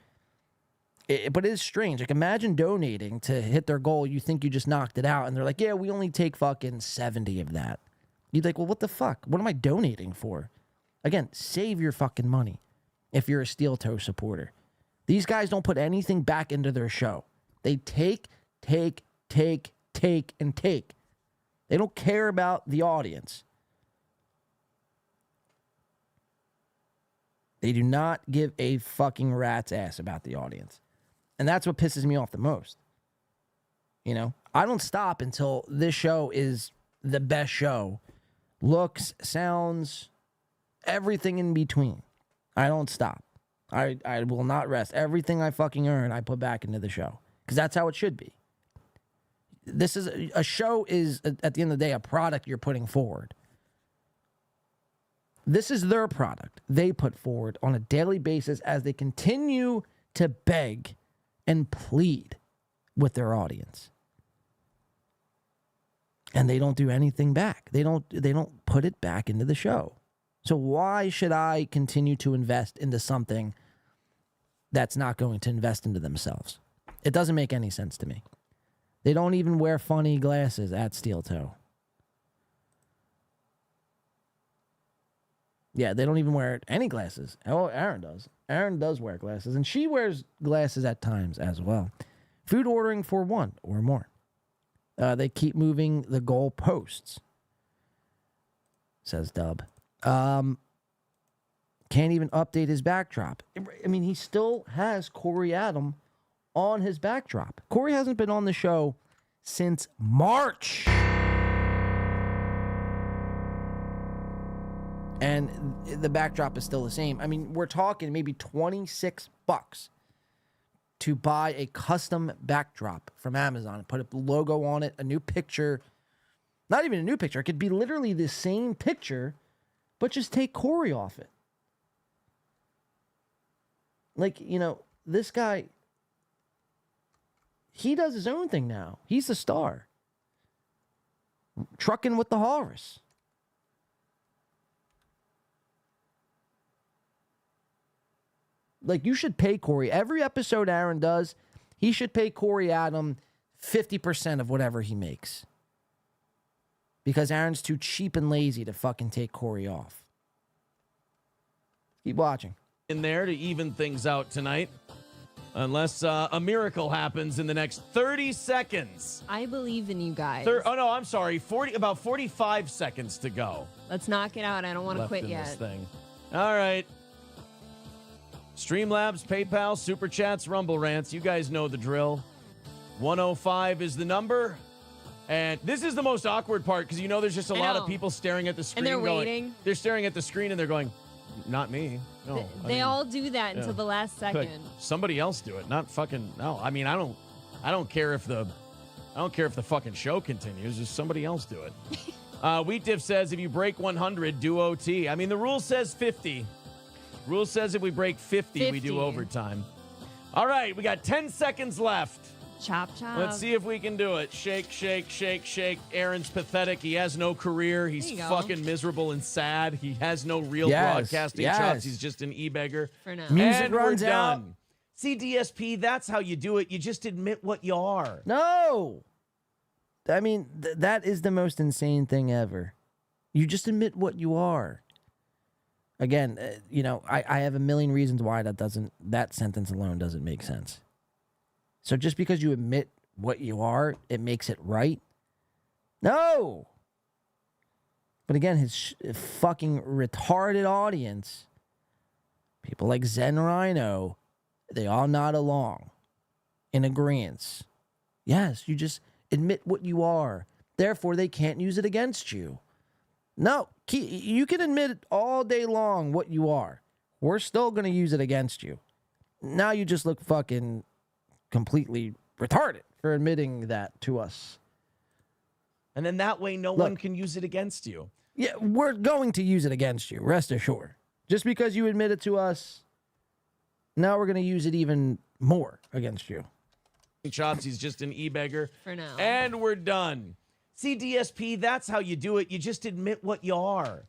But it is strange. Like, imagine donating to hit their goal. You think you just knocked it out, and they're like, yeah, we only take fucking 70 of that. You're like, well, what the fuck? What am I donating for? Again, save your fucking money if you're a Steel Toe supporter. These guys don't put anything back into their show. They take, and take. They don't care about the audience. They do not give a fucking rat's ass about the audience. And that's what pisses me off the most. I don't stop until this show is the best show. Looks, sounds, everything in between. I don't stop. I will not rest. Everything I fucking earn, I put back into the show. Because that's how it should be. This is a show is, at the end of the day, a product you're putting forward. This is their product they put forward on a daily basis as they continue to beg and plead with their audience. And they don't do anything back. They don't put it back into the show. So why should I continue to invest into something that's not going to invest into themselves? It doesn't make any sense to me. They don't even wear funny glasses at Steel Toe. Yeah, they don't even wear any glasses. Oh, Aaron does. Aaron does wear glasses, and she wears glasses at times as well. Food ordering for 1 or more. They keep moving the goal posts, says Dub. Can't even update his backdrop. I mean, he still has Corey Adam on his backdrop. Corey hasn't been on the show since March. And the backdrop is still the same. I mean, we're talking maybe $26 to buy a custom backdrop from Amazon. Put a logo on it, a new picture. Not even a new picture. It could be literally the same picture, but just take Corey off it. Like, this guy, he does his own thing now. He's the star. Trucking with the Horus. Like, you should pay Corey. Every episode Aaron does, he should pay Corey Adam 50% of whatever he makes. Because Aaron's too cheap and lazy to fucking take Corey off. Keep watching. In there to even things out tonight. Unless a miracle happens in the next 30 seconds. I believe in you guys. I'm sorry. About 45 seconds to go. Let's knock it out. I don't want to quit in yet. This thing. All right. Streamlabs, PayPal, Super Chats, Rumble Rants. You guys know the drill. 105 is the number. And this is the most awkward part because there's just a lot of people staring at the screen. And they're waiting. They're staring at the screen and they're going, not me. No. They all do that until the last second. Like, somebody else do it, not fucking no. I mean, I don't care if the fucking show continues. Just somebody else do it. Wheat Diff says if you break 100, do OT. I mean, the rule says 50. Rule says if we break 50, we do overtime. All right, we got 10 seconds left. Chop, chop. Let's see if we can do it. Shake, shake, shake, shake. Aaron's pathetic. He has no career. He's fucking miserable and sad. He has no real broadcasting chops. He's just an e-beggar. For now. Music and runs we're out. done. See, DSP, that's how you do it. You just admit what you are. No. I mean, that is the most insane thing ever. You just admit what you are. Again, I have a million reasons why that sentence alone doesn't make sense. So just because you admit what you are, it makes it right? No! But again, his fucking retarded audience, people like Zen Rhino, they all nod along in agreement. Yes, you just admit what you are. Therefore, they can't use it against you. No, you can admit it all day long what you are. We're still going to use it against you. Now you just look fucking... completely retarded for admitting that to us. And then that way, no one can use it against you. Yeah, we're going to use it against you. Rest assured. Just because you admit it to us, now we're going to use it even more against you. Chops, he's just an e-beggar. For now. And we're done. See, DSP, that's how you do it. You just admit what you are.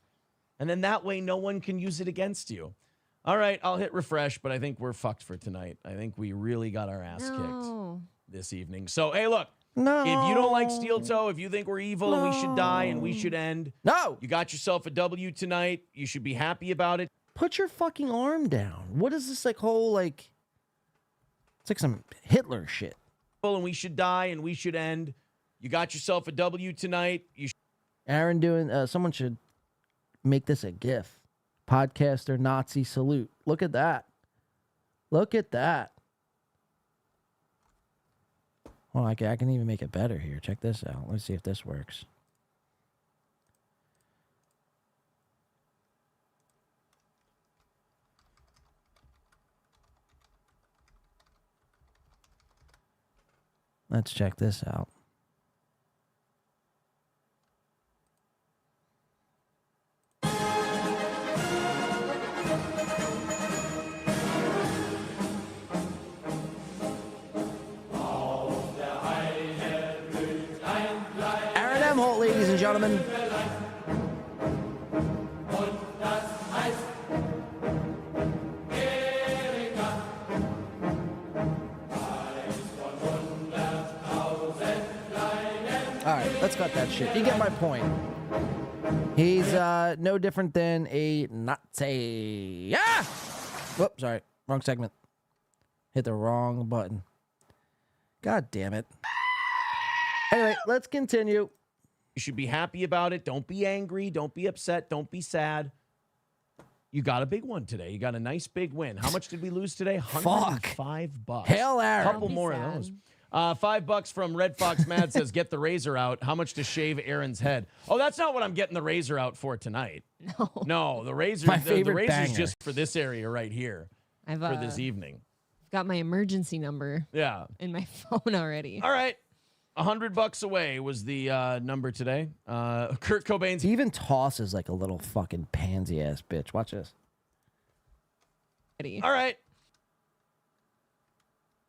And then that way, no one can use it against you. All right, I'll hit refresh, but I think we're fucked for tonight. I think we really got our ass kicked this evening. So, hey, look. No. If you don't like Steel Toe, if you think we're evil and we should die and we should end. No. You got yourself a W tonight. You should be happy about it. Put your fucking arm down. What is this whole, it's like some Hitler shit. And we should die and we should end. You got yourself a W tonight. Aaron doing, someone should make this a GIF. Podcaster Nazi salute. Look at that. Look at that. Well, I can even make it better here. Check this out. Let's see if this works. Let's check this out. Aaron M. Holt, ladies and gentlemen. All right, let's cut that shit. You get my point. He's no different than a Nazi. Yeah! Whoops, sorry. Wrong segment. Hit the wrong button. God damn it. Anyway, let's continue. You should be happy about it. Don't be angry. Don't be upset. Don't be sad. You got a big one today. You got a nice big win. How much did we lose today? $105. Hell, Aaron. Couple more of those. $5 from Red Fox Mad says, get the razor out. How much to shave Aaron's head? Oh, that's not what I'm getting the razor out for tonight. No, the razor. My the favorite razor's banger. just for this area right here. For this evening. Got my emergency number. Yeah. In my phone already. All right. $100 away was the number today. Kurt Cobain's. He even tosses like a little fucking pansy ass bitch. Watch this. All right.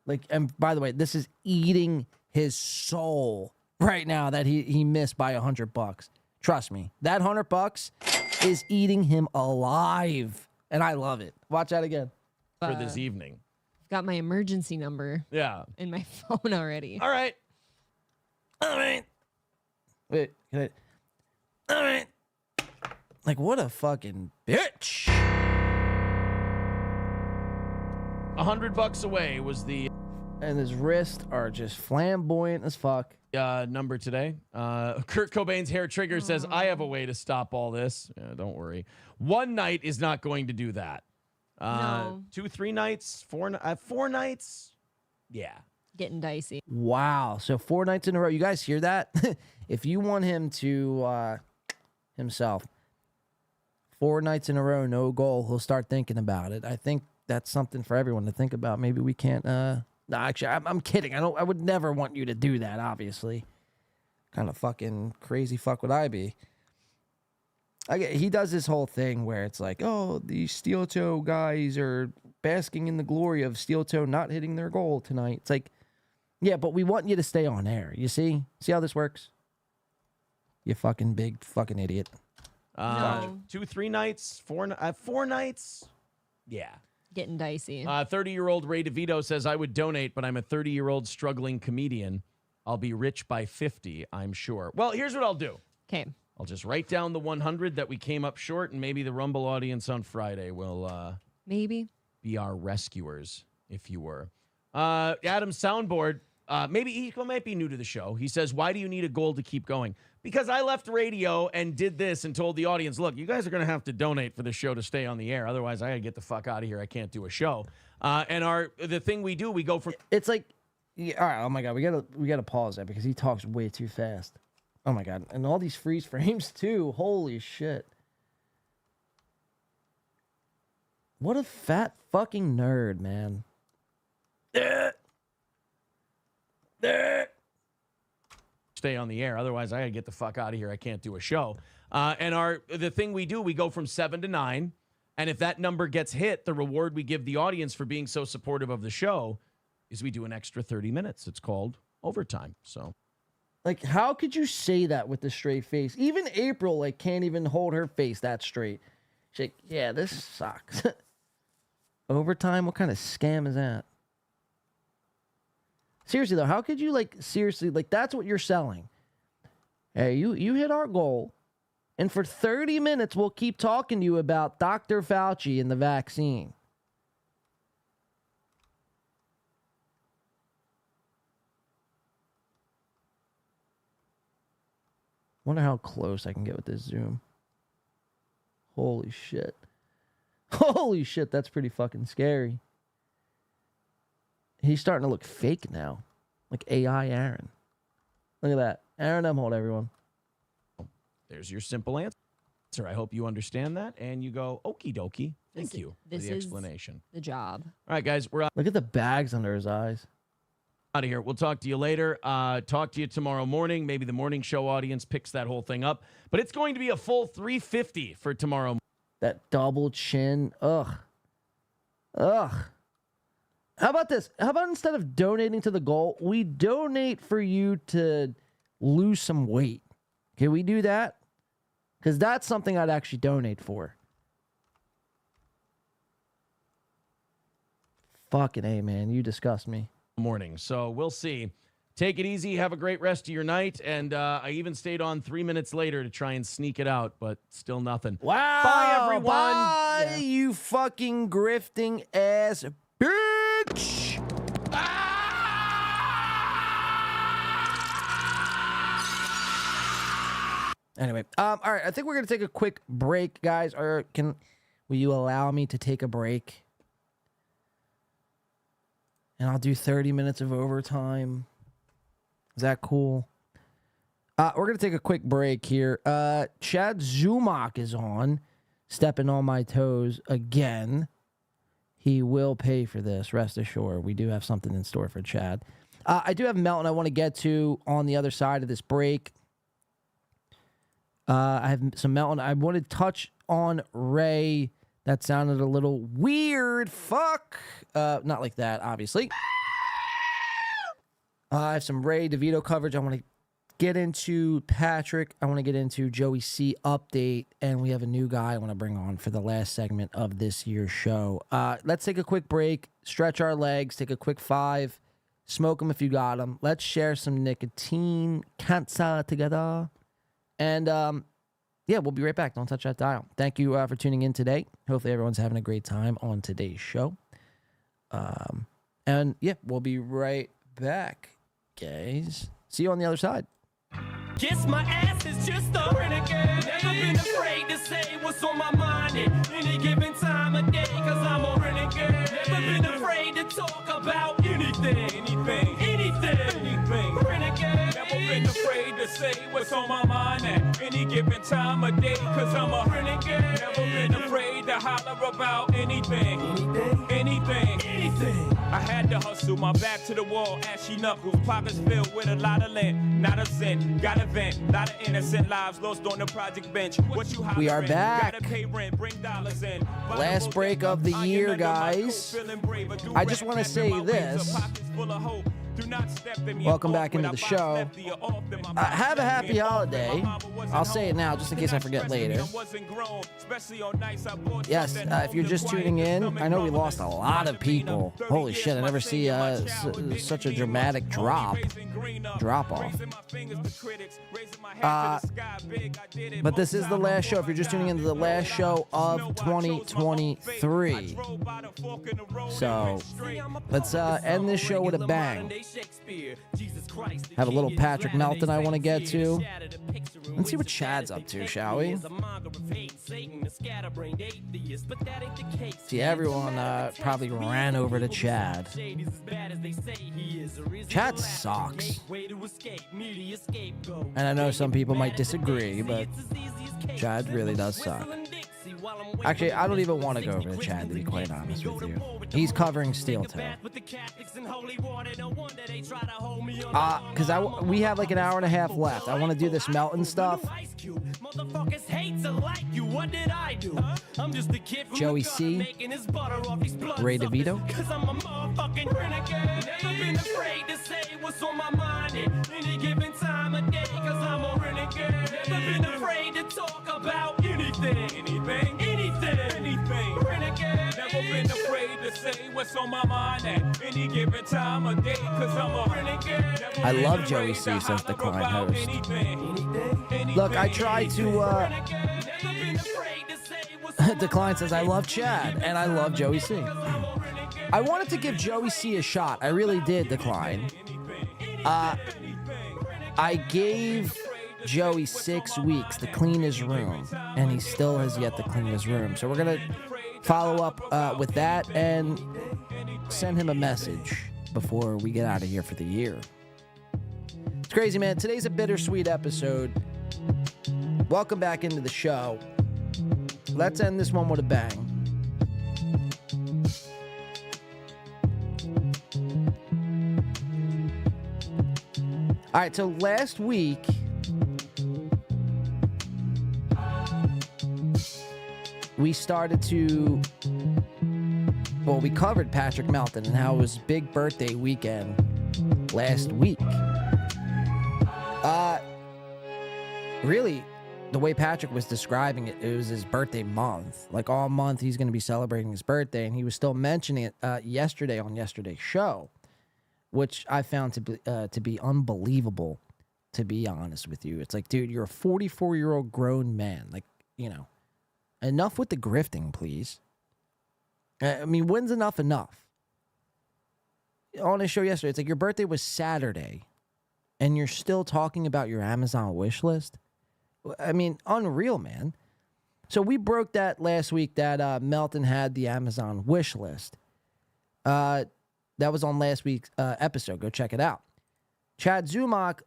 Like, and by the way, this is eating his soul right now that he missed by $100. Trust me, that $100 is eating him alive, and I love it. Watch that again. For this evening. Got my emergency number. Yeah. In my phone already. All right. Wait, can I? All right. Like, what a fucking bitch. $100 away was the. And his wrists are just flamboyant as fuck. Number today. Kurt Cobain's hair trigger says, I have a way to stop all this. Don't worry. One night is not going to do that. No. 2, 3 nights, 4 nights. Yeah. Getting dicey. Wow. So 4 nights in a row. You guys hear that? If you want him to himself, 4 nights in a row, no goal, he'll start thinking about it. I think that's something for everyone to think about. Maybe we can't. No, actually, I'm kidding. I would never want you to do that. Obviously, kind of fucking crazy fuck would I be? He does this whole thing where it's like, oh, these steel toe guys are basking in the glory of steel toe not hitting their goal tonight. It's like, yeah, but we want you to stay on air. You see how this works? You fucking big fucking idiot. 2, 3 nights, 4 nights. Yeah. Getting dicey. 30-year-old Ray DeVito says, I would donate, but I'm a 30-year-old struggling comedian. I'll be rich by 50, I'm sure. Well, here's what I'll do. Okay. I'll just write down the 100 that we came up short, and maybe the Rumble audience on Friday will maybe be our rescuers, if you were. Adam's soundboard, maybe he might be new to the show. He says, why do you need a goal to keep going? Because I left radio and did this and told the audience, look, you guys are going to have to donate for the show to stay on the air. Otherwise, I got to get the fuck out of here. I can't do a show. And the thing we do, we go from. It's like, yeah, all right, oh my God, we gotta pause that because he talks way too fast. Oh my God, and all these freeze frames too. Holy shit. What a fat fucking nerd, man. stay on the air. Otherwise, I gotta get the fuck out of here. I can't do a show. And the thing we do, we go from 7 to 9. And if that number gets hit, the reward we give the audience for being so supportive of the show is we do an extra 30 minutes. It's called overtime. So, like, how could you say that with a straight face? Even April, like, can't even hold her face that straight. She's like, yeah, this sucks. Overtime? What kind of scam is that? Seriously, though, how could you, like, seriously, like, that's what you're selling. Hey, you hit our goal, and for 30 minutes, we'll keep talking to you about Dr. Fauci and the vaccine. Wonder how close I can get with this zoom. Holy shit. Holy shit, that's pretty fucking scary. He's starting to look fake now. Like AI Aaron. Look at that. Aaron Emholt, everyone. There's your simple answer. I hope you understand that. And you go, okie dokie. Thank you for the explanation. The job. All right, guys. We're out. Look at the bags under his eyes. Out of here. We'll talk to you later. Talk to you tomorrow morning. Maybe the morning show audience picks that whole thing up. But it's going to be a full 350 for tomorrow. That double chin. Ugh. Ugh. How about this? How about instead of donating to the goal, we donate for you to lose some weight? Can we do that? Because that's something I'd actually donate for. Fucking A, man. You disgust me. Morning. So we'll see. Take it easy. Have a great rest of your night. And I even stayed on 3 minutes later to try and sneak it out, but still nothing. Wow. Bye, everyone. Bye, you fucking grifting ass bitch. Anyway, all right. I think we're gonna take a quick break, guys. Or will you allow me to take a break? And I'll do 30 minutes of overtime. Is that cool? We're going to take a quick break here. Chad Zumach is on, stepping on my toes again. He will pay for this, rest assured. We do have something in store for Chad. I do have Melton I want to get to on the other side of this break. I have some Melton. I want to touch on Ray. That sounded a little weird. Fuck. Not like that, obviously. I have some Ray DeVito coverage. I want to get into Patrick. I want to get into Joey C update. And we have a new guy I want to bring on for the last segment of this year's show. Let's take a quick break, stretch our legs, take a quick 5, smoke them if you got them. Let's share some nicotine cancer together. And yeah, we'll be right back. Don't touch that dial. Thank you for tuning in today. Hopefully everyone's having a great time on today's show. And yeah, we'll be right back, guys. See you on the other side. Guess my ass is just a renegade. Never been afraid to say what's on my mind at any given time of day, cause I'm a renegade. Never been afraid to talk about anything. Renegade. Never been afraid to say what's on my mind at any given time of day, cause I'm a renegade. Never been afraid to holler about anything. I had to hustle, my back to the wall, ashy knuckles, pockets filled with a lot of lint, not a cent, got a vent, lot of innocent lives lost on the project bench. What you We are back. Gotta pay rent, bring dollars in. Last break of the year, guys. I just want to say this. Welcome back into the show. Have a happy holiday. I'll say it now just in case I forget later. Yes, if you're just tuning in, I know we lost a lot of people. Holy shit, I never see such a dramatic drop off. But this is the last show. If you're just tuning into the last show of 2023. So let's end this show with a bang. Have a little Patrick Melton I want to get to. Let's see what Chad's up to, shall we? See, everyone probably ran over to Chad. Chad sucks. And I know some people might disagree, but Chad really does suck. Actually, I don't even want to go over to Chad, to be quite honest with you. He's covering Steel Toe. Because we have like an hour and a half left. I want to do this Melton stuff. Joey C. Ray DeVito. Never been afraid to say what's on my mind at any given time of day, cause I'm a renegade. Never been afraid to talk about anything. Renegade. Never been afraid to say what's on my mind at any given time of day, cause I'm a renegade. I love Joey C, says the Klein host. Look, I tried to, Decline says, I love Chad, and I love Joey C. I wanted to give Joey C a shot. I really did, Decline. I gave Joey 6 weeks to clean his room, and he still has yet to clean his room. So we're going to follow up with that and send him a message before we get out of here for the year. It's crazy, man. Today's a bittersweet episode. Welcome back into the show. Let's end this one with a bang. All right, so last week, we started to, well, we covered Patrick Melton and how it was big birthday weekend last week. Really, the way Patrick was describing it, it was his birthday month. Like all month, he's going to be celebrating his birthday, and he was still mentioning it yesterday on yesterday's show, which I found to be unbelievable, to be honest with you. It's like, dude, you're a 44-year-old grown man. Like, you know, enough with the grifting, please. I mean, when's enough? On his show yesterday, it's like your birthday was Saturday, and you're still talking about your Amazon wish list? I mean, unreal, man. So we broke that last week that Melton had the Amazon wish list. That was on last week's episode. Go check it out. Chad Zumach,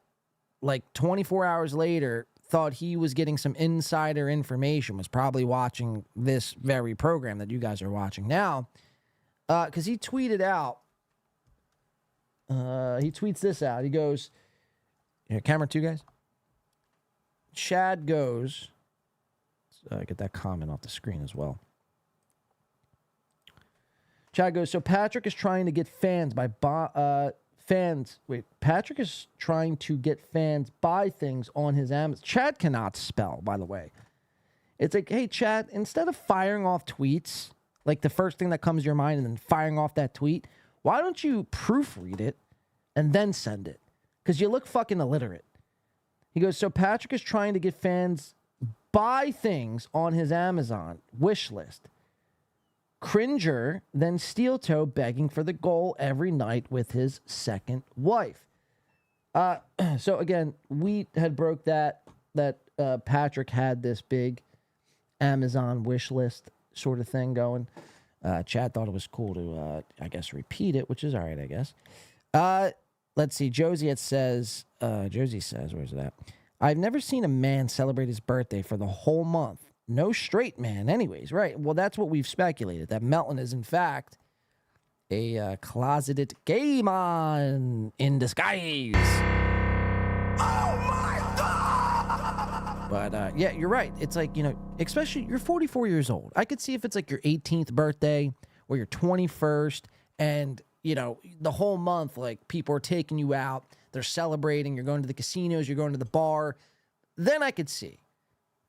like 24 hours later, thought he was getting some insider information, was probably watching this very program that you guys are watching now, because he tweeted out, he tweets this out. He goes, here, camera 2, guys. Chad goes, get that comment off the screen as well. Chad goes, so Patrick is trying to get fans Patrick is trying to get fans buy things on his Amazon. Chad cannot spell, by the way. It's like, hey, Chad, instead of firing off tweets, like the first thing that comes to your mind and then firing off that tweet, why don't you proofread it and then send it? Because you look fucking illiterate. He goes, so Patrick is trying to get fans buy things on his Amazon wish list. Cringer, then Steel Toe begging for the goal every night with his second wife. So again, we had broke that Patrick had this big Amazon wish list sort of thing going. Chad thought it was cool to, I guess, repeat it, which is all right, I guess. Let's see. Josie says, where's it at? I've never seen a man celebrate his birthday for the whole month. No straight man, anyways, right? Well, that's what we've speculated, that Melton is, in fact, a closeted gay man in disguise. Oh, my God! But, yeah, you're right. It's like, you know, especially, you're 44 years old. I could see if it's like your 18th birthday or your 21st, and, you know, the whole month, like, people are taking you out, they're celebrating, you're going to the casinos, you're going to the bar, then I could see.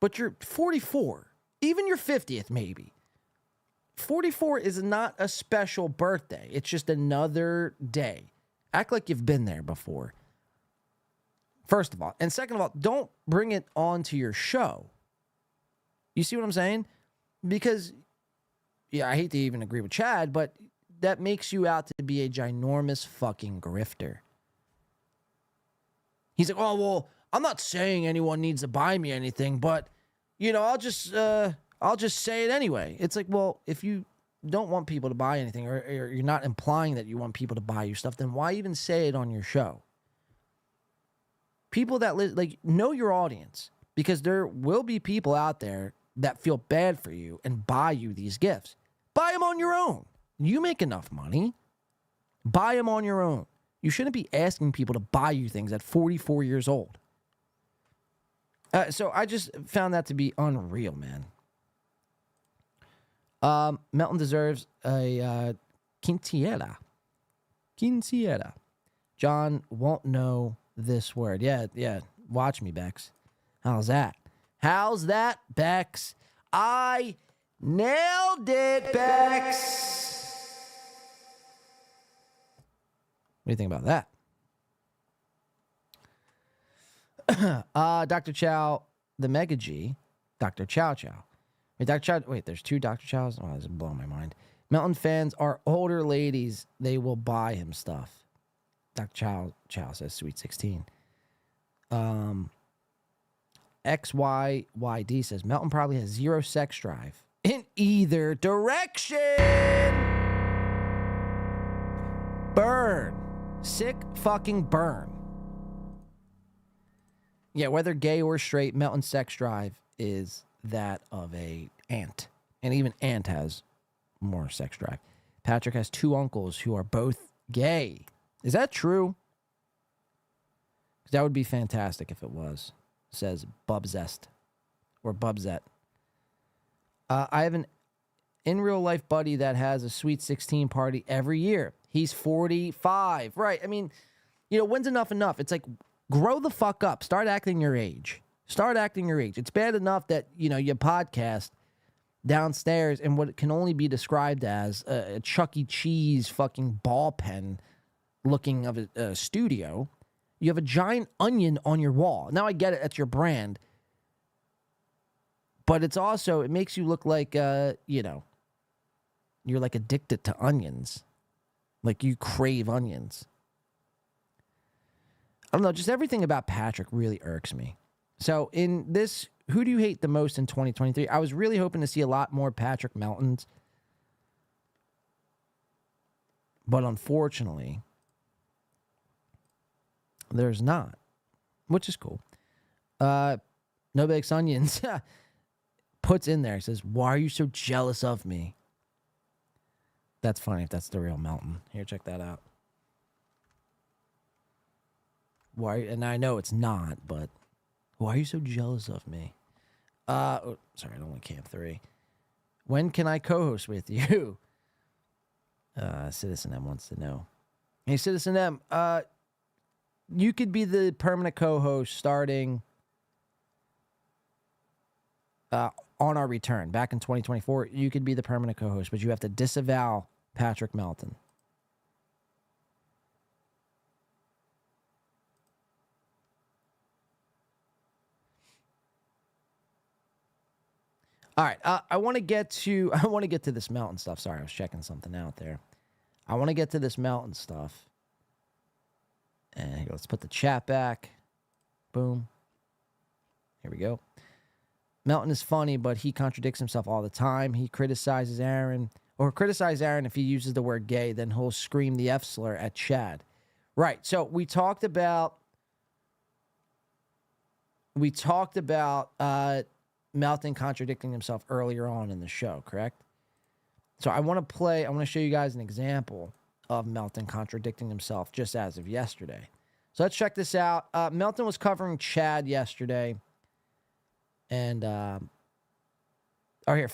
But you're 44, even your 50th maybe. 44 is not a special birthday. It's just another day. Act like you've been there before. First of all. And second of all, don't bring it onto your show. You see what I'm saying? Because, yeah, I hate to even agree with Chad, but that makes you out to be a ginormous fucking grifter. He's like, oh, well, I'm not saying anyone needs to buy me anything, but, you know, I'll just say it anyway. It's like, well, if you don't want people to buy anything, or you're not implying that you want people to buy you stuff, then why even say it on your show? People that know your audience, because there will be people out there that feel bad for you and buy you these gifts. Buy them on your own. You make enough money. Buy them on your own. You shouldn't be asking people to buy you things at 44 years old. So I just found that to be unreal, man. Melton deserves a quinceañera. Quinceañera. John won't know this word. Yeah. Watch me, Bex. How's that? How's that, Bex? I nailed it, Bex. What do you think about that? Dr. Chow, the Mega G, Dr. Chow Chow. Wait, Dr. Chow, wait, there's two Dr. Chows? Oh, this is blowing my mind. Melton fans are older ladies. They will buy him stuff. Dr. Chow says Sweet 16. XYYD says Melton probably has zero sex drive in either direction. Burn. Sick fucking burn. Yeah, whether gay or straight, Melton's sex drive is that of a ant. And even ant has more sex drive. Patrick has two uncles who are both gay. Is that true? That would be fantastic if it was, says Bubzest or Bubzet. I have an in real life buddy that has a Sweet 16 party every year. He's 45. Right. I mean, when's enough? It's like, grow the fuck up. Start acting your age. It's bad enough that, you podcast downstairs in what can only be described as a Chuck E. Cheese fucking ball pen looking of a studio. You have a giant onion on your wall. Now I get it. That's your brand. But it's also, it makes you look like, you're like addicted to onions. Like you crave onions. I don't know. Just everything about Patrick really irks me. So in this, who do you hate the most in 2023? I was really hoping to see a lot more Patrick Meltons. But unfortunately, there's not, which is cool. No Bakes Onions puts in there, says, why are you so jealous of me? That's funny if that's the real Melton. Here, check that out. Why? And I know it's not, but why are you so jealous of me? Sorry, I don't want Camp 3. When can I co-host with you? Citizen M wants to know. Hey, Citizen M, you could be the permanent co-host starting on our return back in 2024. You could be the permanent co-host, but you have to disavow Patrick Melton. All right, I want to get to this Melton stuff. Sorry, I was checking something out there. I want to get to this Melton stuff. And here, let's put the chat back. Boom. Here we go. Melton is funny, but he contradicts himself all the time. He criticizes Aaron, or criticize Aaron if he uses the word gay, then he'll scream the F slur at Chad. Right. So we talked about Melton contradicting himself earlier on in the show, correct? So I want to show you guys an example of Melton contradicting himself just as of yesterday. So let's check this out. Melton was covering Chad yesterday. And, here,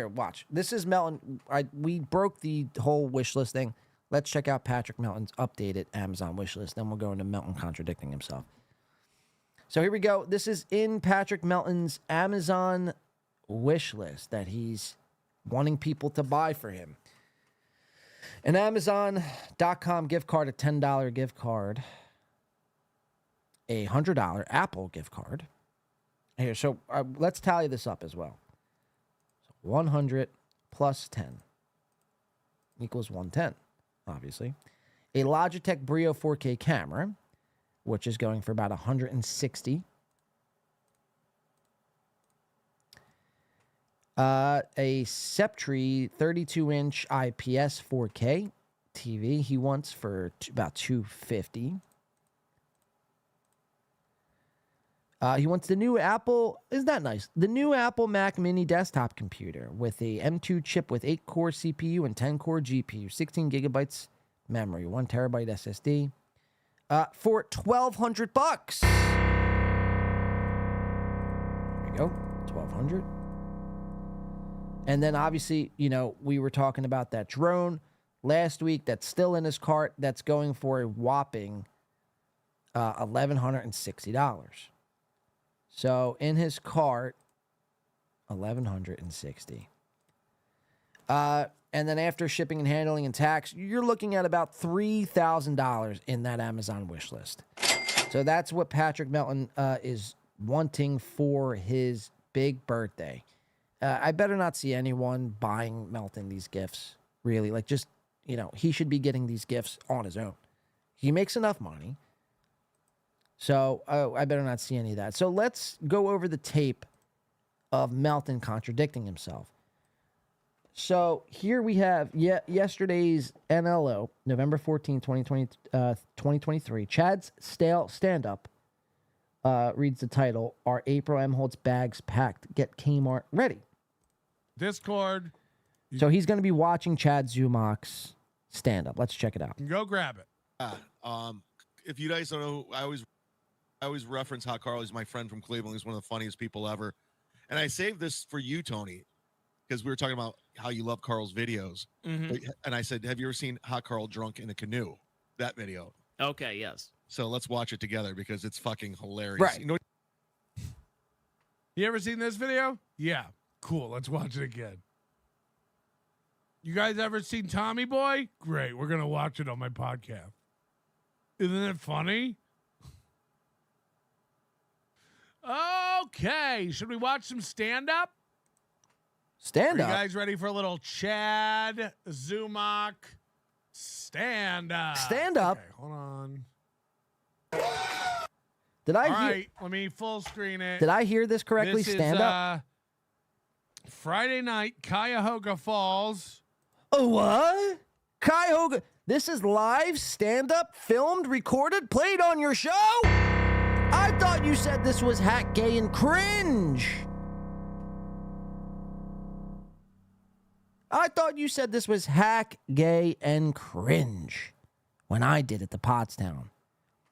watch. This is Melton. We broke the whole wish list thing. Let's check out Patrick Melton's updated Amazon wish list. Then we'll go into Melton contradicting himself. So here we go. This is in Patrick Melton's Amazon wish list that he's wanting people to buy for him. An Amazon.com gift card, a $10 gift card, a $100 Apple gift card. Here, so let's tally this up as well. So 100 plus 10 equals 110, obviously. A Logitech Brio 4K camera, which is going for about 160. A Septree 32-inch IPS 4K TV he wants for about $250. He wants the new Apple, isn't that nice? The new Apple Mac Mini desktop computer with a M2 chip with 8-core CPU and 10-core GPU, 16 gigabytes memory, 1 terabyte SSD, for $1,200. There you go, $1,200. And then obviously, you know, we were talking about that drone last week that's still in his cart that's going for a whopping $1,160. So in his cart, $1,160. And then after shipping and handling and tax, you're looking at about $3,000 in that Amazon wish list. So that's what Patrick Melton is wanting for his big birthday. I better not see anyone buying Melton these gifts, really. Like, just, you know, he should be getting these gifts on his own. He makes enough money. So I better not see any of that. So let's go over the tape of Melton contradicting himself. So here we have yesterday's NLO, November 14, 2023. Chad's stale stand-up reads the title, Are April M. Holt's bags packed? Get Kmart ready. Discord. So he's going to be watching Chad Zumach's stand-up. Let's check it out. Go grab it. If you guys don't know, I always reference how Carl is my friend from Cleveland. He's one of the funniest people ever. And I saved this for you, Tony, because we were talking about how you love Carl's videos. And I said, have you ever seen Hot Carl drunk in a canoe? That video. Okay, yes. So let's watch it together because it's fucking hilarious. Right. You know, You ever seen this video? Yeah. Cool. Let's watch it again. You guys ever seen Tommy Boy? Great. We're going to watch it on my podcast. Isn't it funny? Okay. Should we watch some stand-up? Stand-up? Are you guys ready for a little Chad Zumach stand-up? Stand-up? Okay, hold on. Did I All hear? right, let me full screen it. Did I hear this correctly? This Stand is, up. Friday night, Cuyahoga Falls. Oh, what? Cuyahoga. This is live, stand-up, filmed, recorded, played on your show? I thought you said this was hack, gay, and cringe. I thought you said this was hack, gay, and cringe when I did it to Pottstown.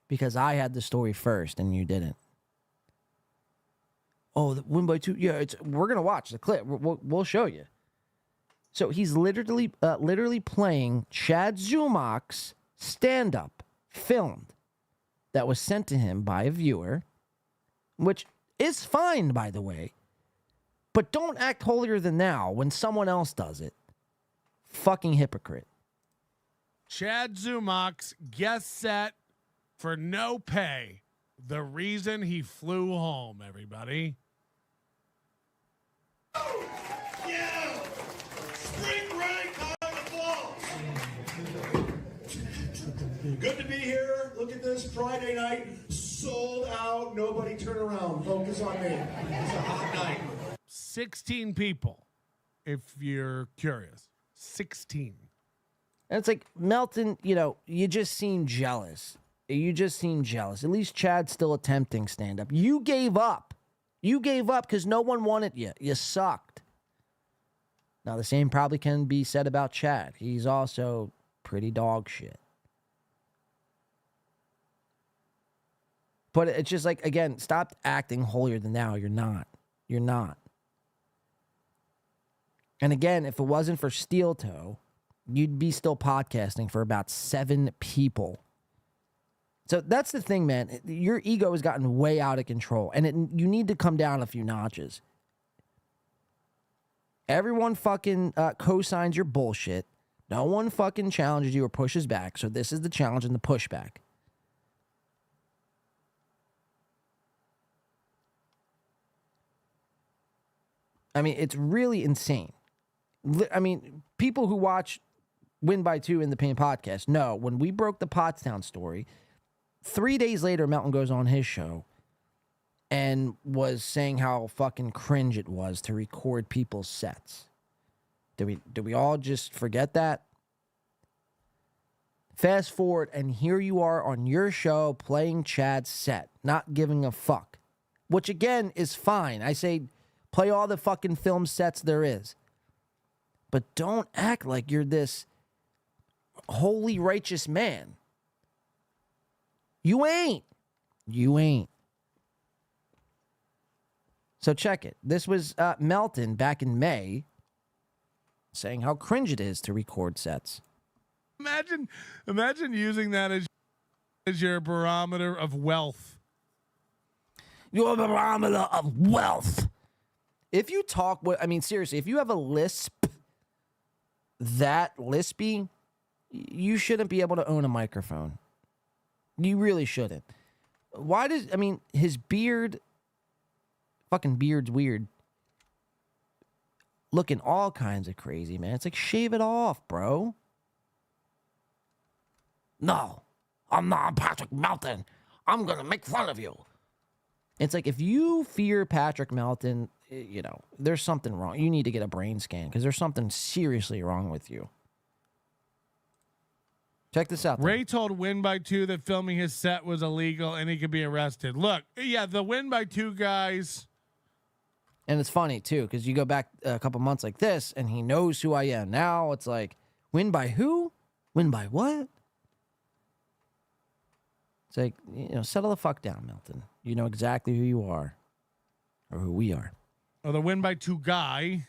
Because I had the story first and you didn't. Oh, the win by 2. Yeah, we're going to watch the clip. We'll show you. So he's literally playing Chad Zumach's stand-up filmed that was sent to him by a viewer, which is fine, by the way. But don't act holier than thou when someone else does it. Fucking hypocrite. Chad Zumach's guest set for no pay. The reason he flew home, everybody. Yeah! Spring break on the fall! Good to be here. Look at this Friday night. Sold out. Nobody turn around. Focus on me. It's a hot night. 16 people, if you're curious. 16. And it's like, Melton, you know, you just seem jealous. You just seem jealous. At least Chad's still attempting stand-up. You gave up. You gave up because no one wanted you. You sucked. Now, the same probably can be said about Chad. He's also pretty dog shit. But it's just like, again, stop acting holier than thou. You're not. You're not. And again, if it wasn't for Steel Toe, you'd be still podcasting for about 7 people. So that's the thing, man. Your ego has gotten way out of control, and you need to come down a few notches. Everyone fucking co-signs your bullshit. No one fucking challenges you or pushes back, so this is the challenge and the pushback. I mean, it's really insane. I mean, people who watch Win by 2 in the Pain podcast know when we broke the Pottstown story, 3 days later, Melton goes on his show and was saying how fucking cringe it was to record people's sets. Do we all just forget that? Fast forward, and here you are on your show playing Chad's set, not giving a fuck. which again is fine. I say play all the fucking film sets there is. But don't act like you're this holy righteous man. You ain't. You ain't. So check it. This was Melton back in May saying how cringe it is to record sets. Imagine using that as your barometer of wealth. Your barometer of wealth. If you talk, I mean, seriously, if you have a lisp that lispy, you shouldn't be able to own a microphone. You really shouldn't. Why does, I mean, his beard, fucking beard's weird. Looking all kinds of crazy, man. It's like, shave it off, bro. No, I'm not Patrick Melton. I'm going to make fun of you. It's like, if you fear Patrick Melton, you know, there's something wrong. You need to get a brain scan because there's something seriously wrong with you. Check this out. Ray told Win by 2 that filming his set was illegal and he could be arrested. Look, yeah, the Win by 2 guys. And it's funny, too, because you go back a couple months like this and he knows who I am. Now it's like, win by who? Win by what? It's like, you know, settle the fuck down, Melton. You know exactly who you are or who we are. Oh, the Win by 2 guy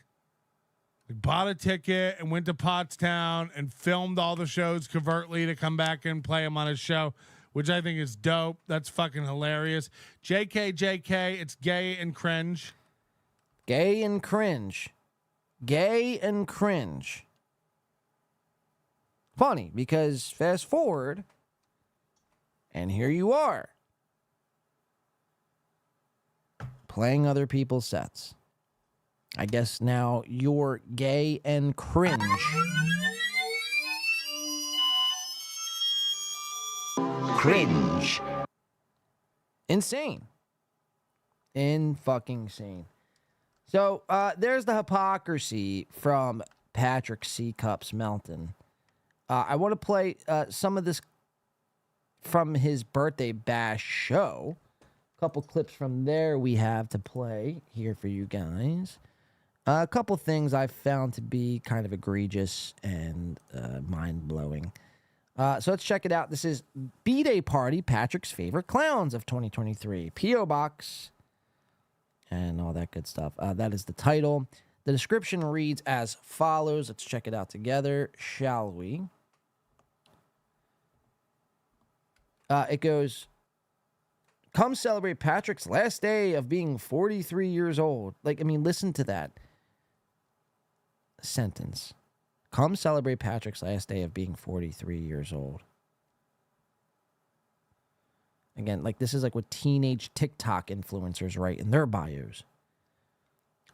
bought a ticket and went to Pottstown and filmed all the shows covertly to come back and play him on his show, which I think is dope. That's fucking hilarious. JK, it's gay and cringe. Gay and cringe. Gay and cringe. Funny, because fast forward, and here you are, playing other people's sets. I guess now you're gay and cringe. Cringe. Insane. Fucking insane. So there's the hypocrisy from Patrick C. Cups Melton. I want to play some of this from his birthday bash show. A couple clips from there we have to play here for you guys. A couple things I found to be kind of egregious and mind-blowing. So let's check it out. This is B-Day Party, Patrick's Favorite Clowns of 2023. P.O. Box and all that good stuff. That is the title. The description reads as follows. Let's check it out together, shall we? It goes, come celebrate Patrick's last day of being 43 years old. Like, I mean, listen to that sentence. Come celebrate Patrick's last day of being 43 years old. Again, like, this is like what teenage TikTok influencers write in their bios.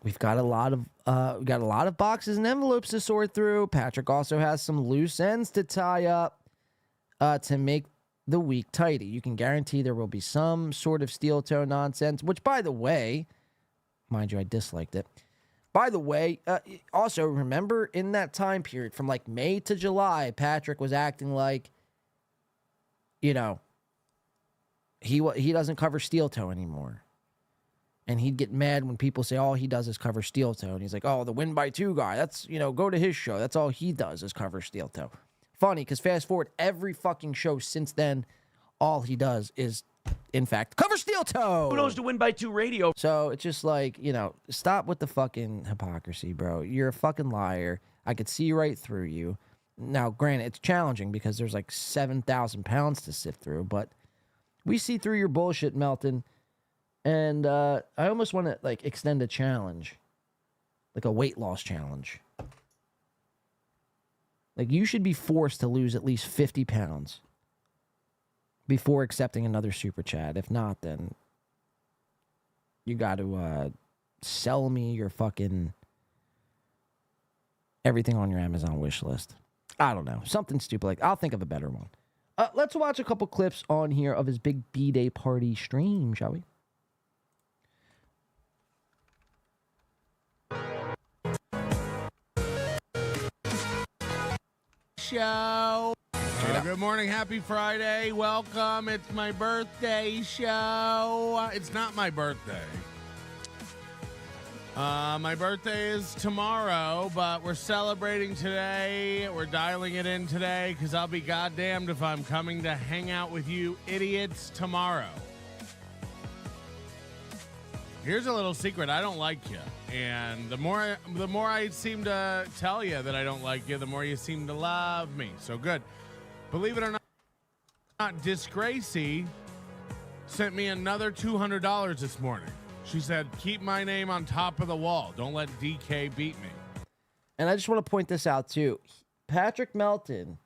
We've got a lot of boxes and envelopes to sort through. Patrick also has some loose ends to tie up to make the week tidy. You can guarantee there will be some sort of steel toe nonsense, which, by the way, mind you, I disliked it. By the way, also remember in that time period from like May to July, Patrick was acting like, you know, he doesn't cover steel toe anymore. And he'd get mad when people say all he does is cover steel toe. And he's like, oh, the Win by 2 guy. That's, you know, go to his show. That's all he does is cover steel toe. Funny, because fast forward, every fucking show since then, all he does is, in fact, cover steel toe. Who knows to Win by 2 radio? So it's just like, you know, stop with the fucking hypocrisy, bro. You're a fucking liar. I could see right through you. Now, granted, it's challenging because there's like 7,000 pounds to sift through, but we see through your bullshit, Melton. And I almost want to like extend a challenge, like a weight loss challenge. Like, you should be forced to lose at least 50 pounds before accepting another super chat. If not, then you got to sell me your fucking everything on your Amazon wish list. I don't know. Something stupid like I'll think of a better one. Let's watch a couple clips on here of his big B-Day party stream, shall we? Show. Check it go. Good morning. Happy Friday. Welcome. It's my birthday show. It's not my birthday. My birthday is tomorrow, but we're celebrating today. We're dialing it in today because I'll be goddamned if I'm coming to hang out with you idiots tomorrow. Here's a little secret. I don't like you. And the more I seem to tell you that I don't like you, the more you seem to love me. So good. Believe it or not, Disgracie sent me another $200 this morning. She said, keep my name on top of the wall. Don't let DK beat me. And I just want to point this out, too. Patrick Melton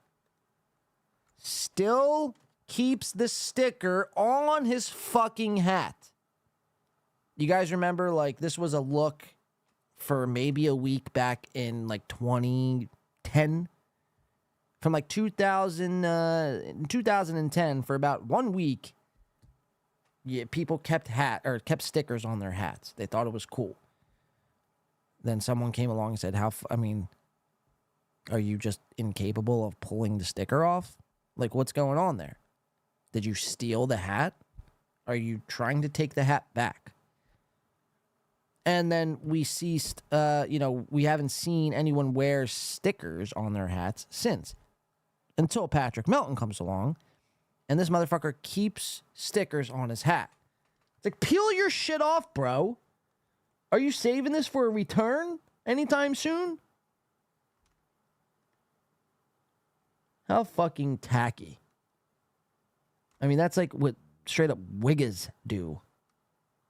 still keeps the sticker on his fucking hat. You guys remember, like, this was a look for maybe a week back in, like, 2010? From, like, 2010, for about 1 week, yeah, people kept stickers on their hats. They thought it was cool. Then someone came along and said, are you just incapable of pulling the sticker off? Like, what's going on there? Did you steal the hat? Are you trying to take the hat back? And then we ceased, we haven't seen anyone wear stickers on their hats since. Until Patrick Melton comes along. And this motherfucker keeps stickers on his hat. It's like, peel your shit off, bro. Are you saving this for a return anytime soon? How fucking tacky. I mean, that's like what straight up wiggas do.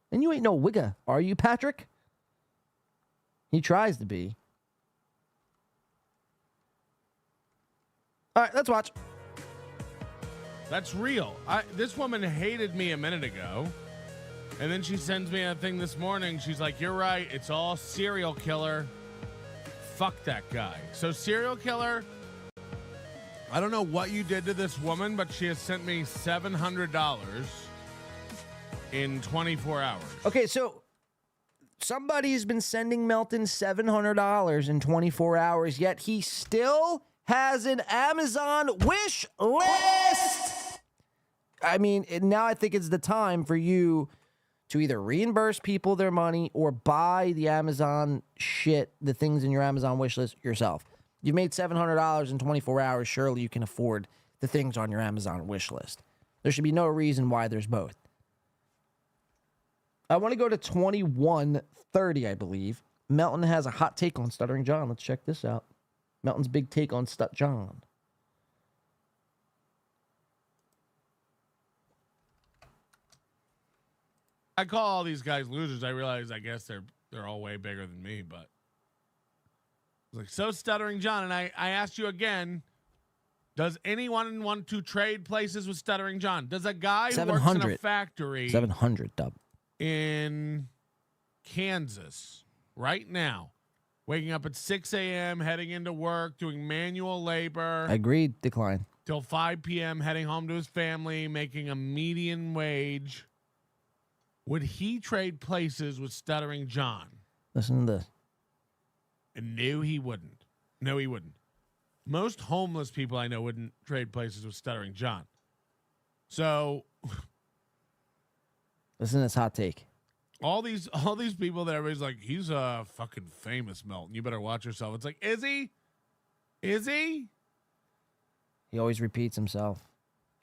And you ain't no wigga, are you, Patrick? He tries to be. All right, let's watch. That's real. This woman hated me a minute ago, and then she sends me a thing this morning. She's like, you're right. It's all serial killer. Fuck that guy. So serial killer, I don't know what you did to this woman, but she has sent me $700 in 24 hours. Okay, so somebody's been sending Melton $700 in 24 hours, yet he still has an Amazon wish list. I mean, now I think it's the time for you to either reimburse people their money or buy the Amazon shit, the things in your Amazon wish list yourself. You've made $700 in 24 hours. Surely you can afford the things on your Amazon wish list. There should be no reason why there's both. I want to go to 2130, I believe. Melton has a hot take on Stuttering John. Let's check this out. Melton's big take on Stut John. I call all these guys losers. I realize, I guess they're all way bigger than me, but I was like, so Stuttering John, and I asked you again, does anyone want to trade places with Stuttering John? Does a guy who works in a factory 700 dub in Kansas right now, waking up at 6 a.m., heading into work, doing manual labor. Agreed, decline. Till 5 p.m., heading home to his family, making a median wage. Would he trade places with Stuttering John? Listen to this. And no, he wouldn't. No, he wouldn't. Most homeless people I know wouldn't trade places with Stuttering John. So listen to this hot take. All these people that everybody's like, he's a fucking famous Melton. You better watch yourself. It's like, is he? Is he? He always repeats himself.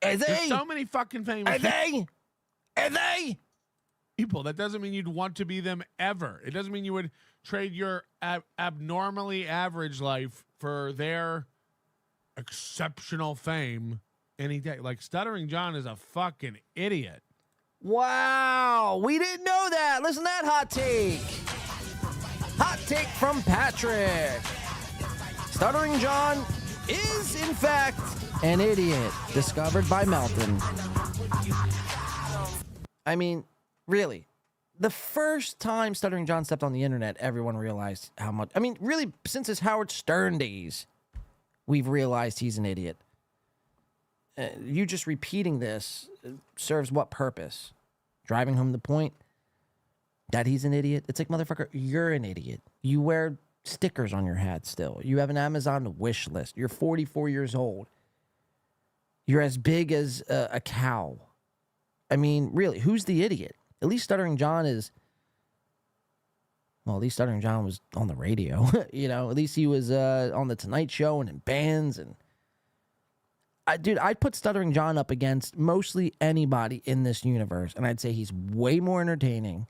Is There's he? so many fucking famous Is he? Is he? people. That doesn't mean you'd want to be them ever. It doesn't mean you would trade your abnormally average life for their exceptional fame any day. Like Stuttering John is a fucking idiot. Wow, we didn't know that. Listen to that hot take. Hot take from Patrick. Stuttering John is, in fact, an idiot. Discovered by Melton. I mean, really, the first time Stuttering John stepped on the internet, everyone realized how much. I mean, really, since his Howard Stern days, we've realized he's an idiot. You just repeating this serves what purpose? Driving home the point that he's an idiot? It's like, motherfucker, you're an idiot. You wear stickers on your hat still. You have an Amazon wish list. You're 44 years old. You're as big as a cow. I mean, really, who's the idiot? At least Stuttering John is... Well, at least Stuttering John was on the radio. You know, at least he was on the Tonight Show and in bands. And dude, I'd put Stuttering John up against mostly anybody in this universe, and I'd say he's way more entertaining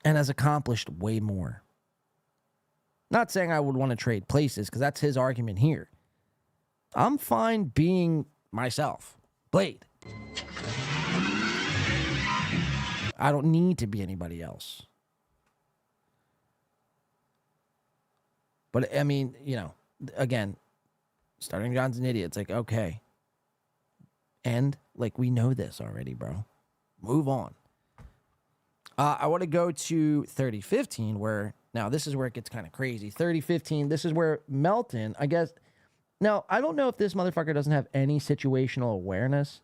and has accomplished way more. Not saying I would want to trade places, because that's his argument here. I'm fine being myself. Blade. I don't need to be anybody else. But, I mean, you know, again, Stuttering John's an idiot. It's like, okay. And, like, we know this already, bro. Move on. I want to go to 3015, where, now this is where it gets kind of crazy. 3015, this is where Melton, I guess, now, I don't know if this motherfucker doesn't have any situational awareness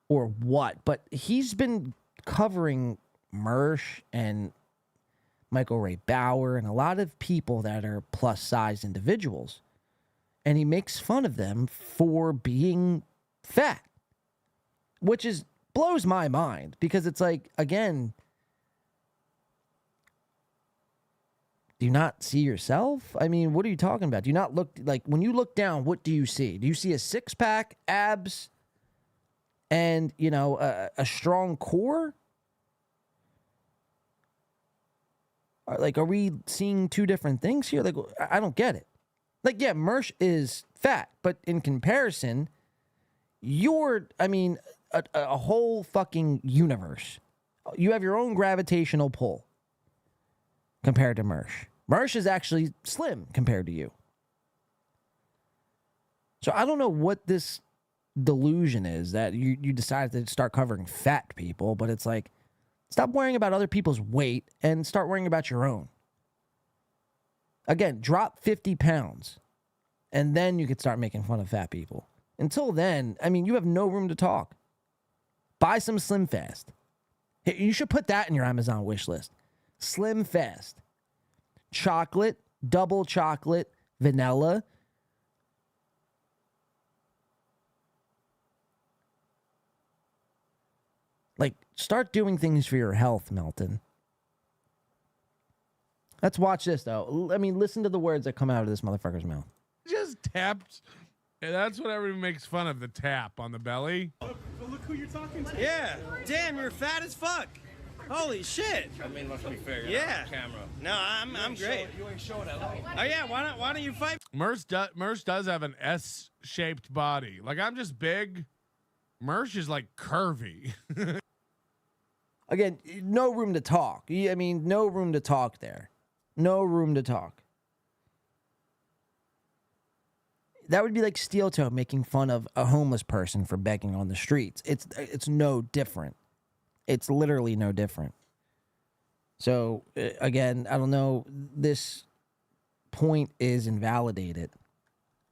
or what, but he's been covering Mersh and Michael Ray Bauer and a lot of people that are plus-size individuals. And he makes fun of them for being fat, which blows my mind, because it's like, again, do you not see yourself? I mean, what are you talking about? Do you not look, like, when you look down, what do you see? Do you see a six-pack, abs, and, you know, a strong core? Like, are we seeing two different things here? Like, I don't get it. Like, yeah, Mersh is fat, but in comparison, you're, I mean, a whole fucking universe. You have your own gravitational pull compared to Mersh. Mersh is actually slim compared to you. So I don't know what this delusion is that you decided to start covering fat people, but it's like, stop worrying about other people's weight and start worrying about your own. Again, drop 50 pounds, and then you could start making fun of fat people. Until then, I mean, you have no room to talk. Buy some Slim Fast. You should put that in your Amazon wish list. Slim Fast. Chocolate, double chocolate, vanilla. Like, start doing things for your health, Melton. Let's watch this, though. I mean, listen to the words that come out of this motherfucker's mouth. Just tapped. And that's what everyone makes fun of, the tap on the belly. Look who you're talking to. Yeah. Damn, you're fat as fuck. Holy shit. I mean, let's be fair. Yeah. On camera. No, I'm great. You ain't showing that. Oh, yeah. Why don't you fight? Mersh does have an S-shaped body. Like, I'm just big. Mersh is, like, curvy. Again, no room to talk. I mean, no room to talk there. No room to talk. That would be like Steel Toe making fun of a homeless person for begging on the streets. It's no different. It's literally no different. So, again, I don't know. This point is invalidated.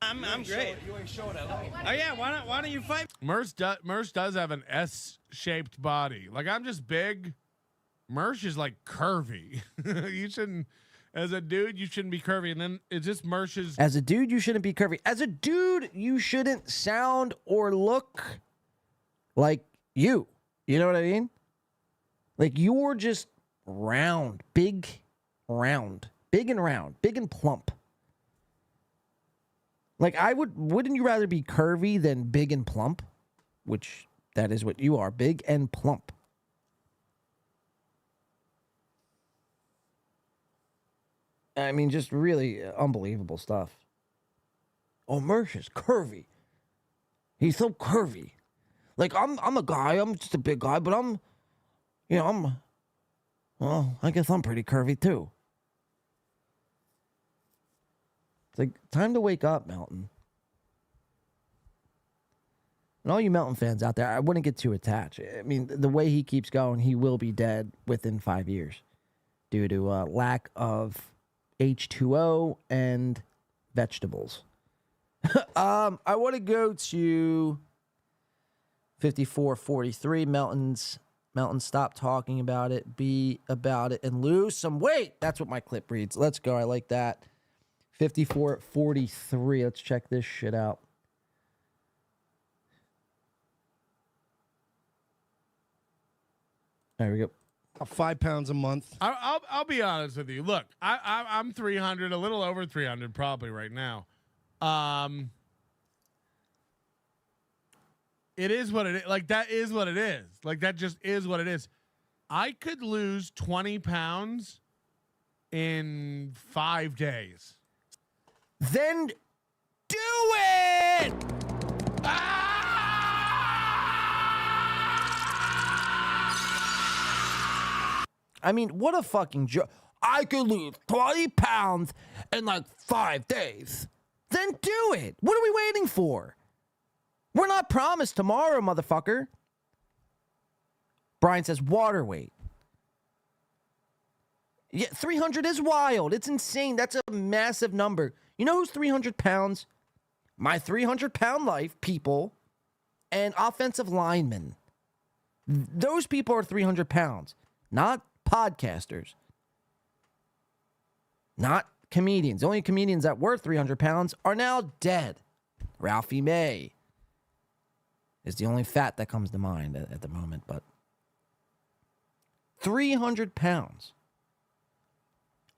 I'm great. You ain't showing that. Oh, yeah. Why don't you fight? Mersh does have an S-shaped body. Like, I'm just big. Mersh is, like, curvy. You shouldn't... As a dude, you shouldn't be curvy. And then it's just Mersh's... As a dude, you shouldn't be curvy. As a dude, you shouldn't sound or look like you. You know what I mean? Like, you're just round. Big and round. Big and plump. Like, wouldn't you rather be curvy than big and plump? Which, that is what you are. Big and plump. I mean, just really unbelievable stuff. Oh, Mersh is curvy. He's so curvy. Like, I'm a guy. I'm just a big guy, but well, I guess I'm pretty curvy, too. It's like, time to wake up, Melton. And all you Melton fans out there, I wouldn't get too attached. I mean, the way he keeps going, he will be dead within 5 years due to lack of H2O and vegetables. I want to go to 5443. Melton, stop talking about it, be about it, and lose some weight. That's what my clip reads. Let's go. I like that. 54.43. Let's check this shit out. There we go. 5 pounds a month. I'll be honest with you. Look, I'm 300, a little over 300 probably right now. It is what it is. Like, that is what it is. Like, that just is what it is. I could lose 20 pounds in 5 days. Then do it! I mean, what a fucking joke. I could lose 20 pounds in like 5 days. Then do it. What are we waiting for? We're not promised tomorrow, motherfucker. Brian says water weight. Yeah, 300 is wild. It's insane. That's a massive number. You know who's 300 pounds? My 300-pound life people and offensive linemen. Those people are 300 pounds, not podcasters, not comedians. The only comedians that were 300 pounds are now dead. Ralphie May is the only fat that comes to mind at the moment, but 300 pounds.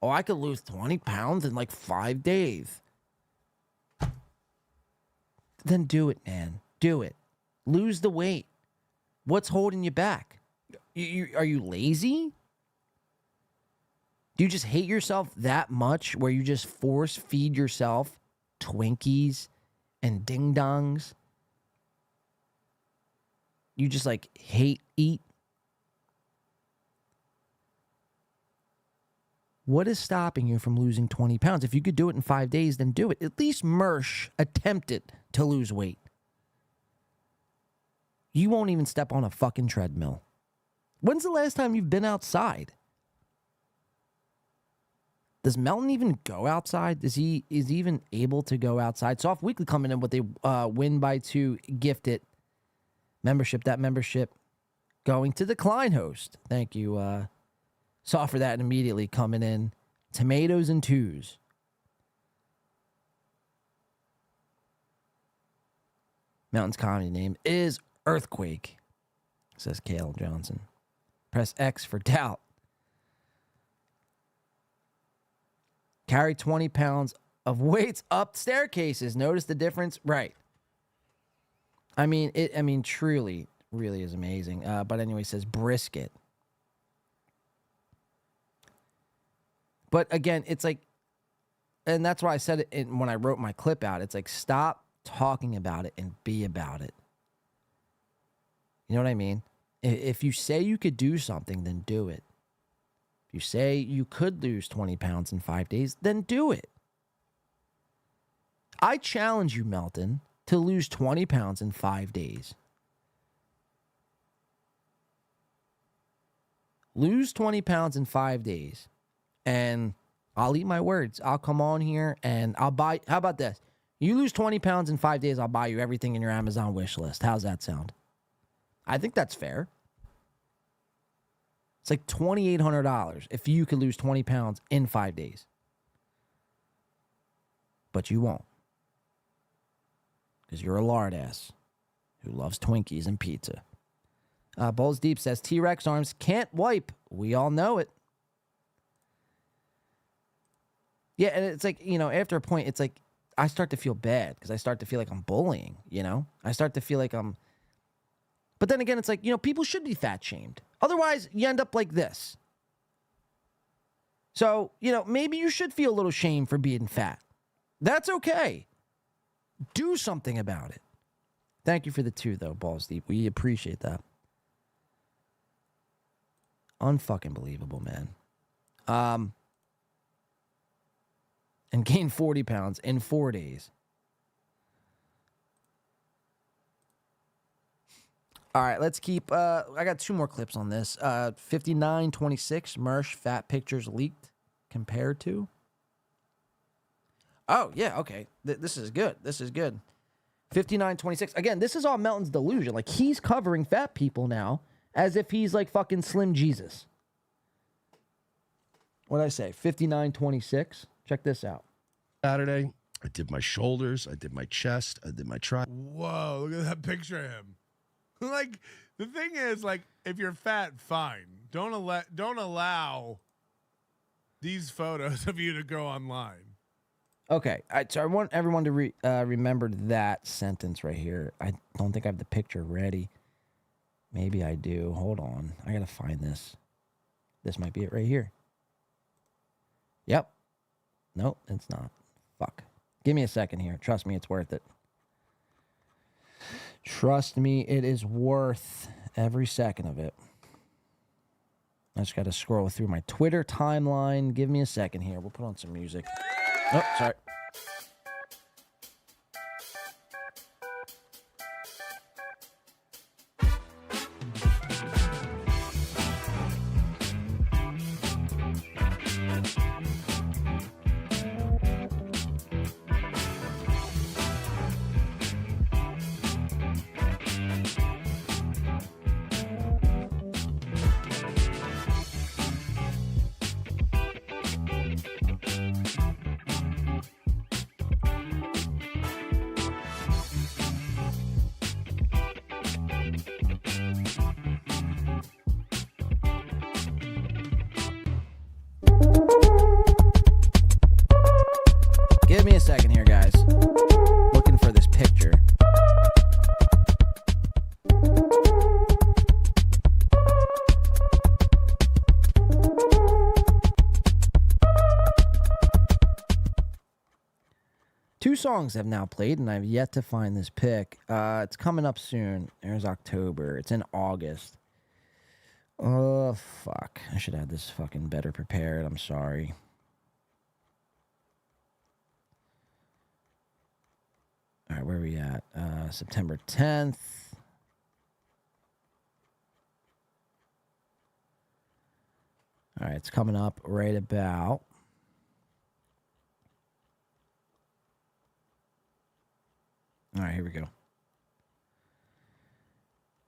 Oh, I could lose 20 pounds in like 5 days. Then do it, man. Do it. Lose the weight. What's holding you back? Are you lazy? Do you just hate yourself that much where you just force feed yourself Twinkies and ding dongs? You just like eat? What is stopping you from losing 20 pounds? If you could do it in 5 days, then do it. At least Mersh attempted to lose weight. You won't even step on a fucking treadmill. When's the last time you've been outside? Does Melton even go outside? Is he even able to go outside? Soft Weekly coming in with a win by 2 gifted membership. That membership going to the Klein host. Thank you, saw for that and immediately coming in. Tomatoes and 2s. Mountain's comedy name is Earthquake, says Kale Johnson. Press X for doubt. Carry 20 pounds of weights up staircases. Notice the difference? Right. I mean, truly, really is amazing. But anyway, it says brisket. But again, it's like, and that's why I said it when I wrote my clip out. It's like, stop talking about it and be about it. You know what I mean? If you say you could do something, then do it. If you say you could lose 20 pounds in 5 days, then do it. I challenge you, Melton, to lose 20 pounds in 5 days. Lose 20 pounds in 5 days. And I'll eat my words. I'll come on here and I'll buy. How about this? You lose 20 pounds in 5 days, I'll buy you everything in your Amazon wish list. How's that sound? I think that's fair. It's like $2,800 if you could lose 20 pounds in 5 days. But you won't. Because you're a lard ass who loves Twinkies and pizza. Bowls Deep says, T-Rex arms can't wipe. We all know it. Yeah, and it's like, after a point, it's like, I start to feel bad because I start to feel like I'm bullying, I start to feel like I'm... But then again, it's like, people should be fat shamed. Otherwise, you end up like this. So, maybe you should feel a little shame for being fat. That's okay. Do something about it. Thank you for the 2, though, Balls Deep. We appreciate that. Unfucking believable, man. And gain 40 pounds in 4 days. All right, let's keep... I got 2 more clips on this. 5926, Mersh, fat pictures leaked compared to... Oh, yeah, okay. This is good. This is good. 5926. Again, this is all Melton's delusion. Like, he's covering fat people now as if he's like fucking Slim Jesus. What did I say? 5926. Check this out. Saturday. I did my shoulders. I did my chest. I did my tri. Whoa, look at that picture of him. Like, the thing is, like, if you're fat, fine. Don't allow these photos of you to go online. Okay, so I want everyone to remember that sentence right here. I don't think I have the picture ready. Maybe I do. Hold on. I got to find this. This might be it right here. Yep. Nope, it's not. Fuck. Give me a second here. Trust me, it's worth it. Trust me, it is worth every second of it. I just got to scroll through my Twitter timeline. Give me a second here. We'll put on some music. Oh, sorry. Give me a second here, guys. Looking for this picture. Two songs have now played, and I've yet to find this pick. It's coming up soon. There's October. It's in August. Oh, fuck. I should have this fucking better prepared. I'm sorry. All right, where are we at? September 10th. All right, it's coming up right about. All right, here we go.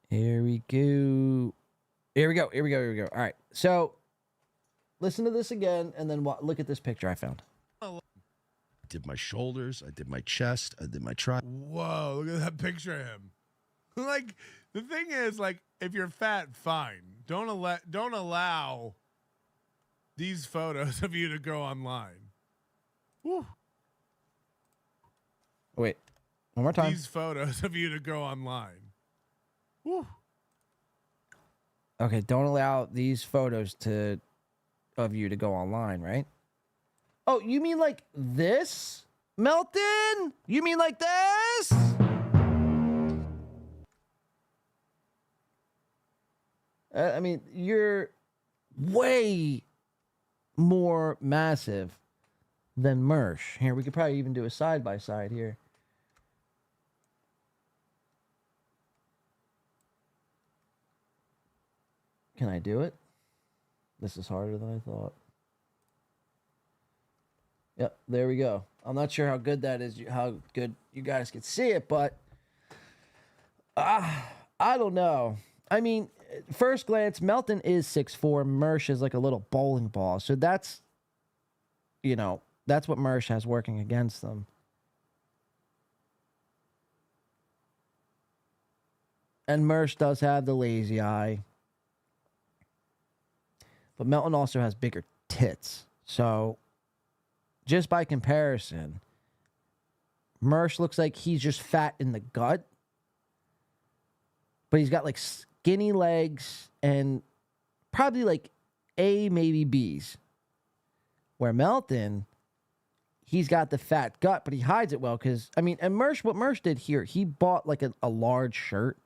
Here we go. Here we go. Here we go. Here we go. All right, so listen to this again, and then look at this picture I found. Did my shoulders, I did my chest, I did my tri. Whoa, look at that picture of him. Like, the thing is, like, if you're fat, fine. Don't allow these photos of you to go online. Woo. Wait, one more time. These photos of you to go online. Woo. Okay, don't allow these photos of you to go online, right? Oh, you mean like this, Melton? You mean like this? I mean, you're way more massive than Mersh. Here, we could probably even do a side-by-side here. Can I do it? This is harder than I thought. Yep, there we go. I'm not sure how good that is, how good you guys can see it, but I don't know. I mean, first glance, Melton is 6'4", Mersh is like a little bowling ball. So that's, you know, that's what Mersh has working against them. And Mersh does have the lazy eye. But Melton also has bigger tits. So just by comparison, Mersh looks like he's just fat in the gut. But he's got like skinny legs and probably like A, maybe B's. Where Melton, he's got the fat gut, but he hides it well because, I mean, and Mersh, what Mersh did here, he bought like a large shirt,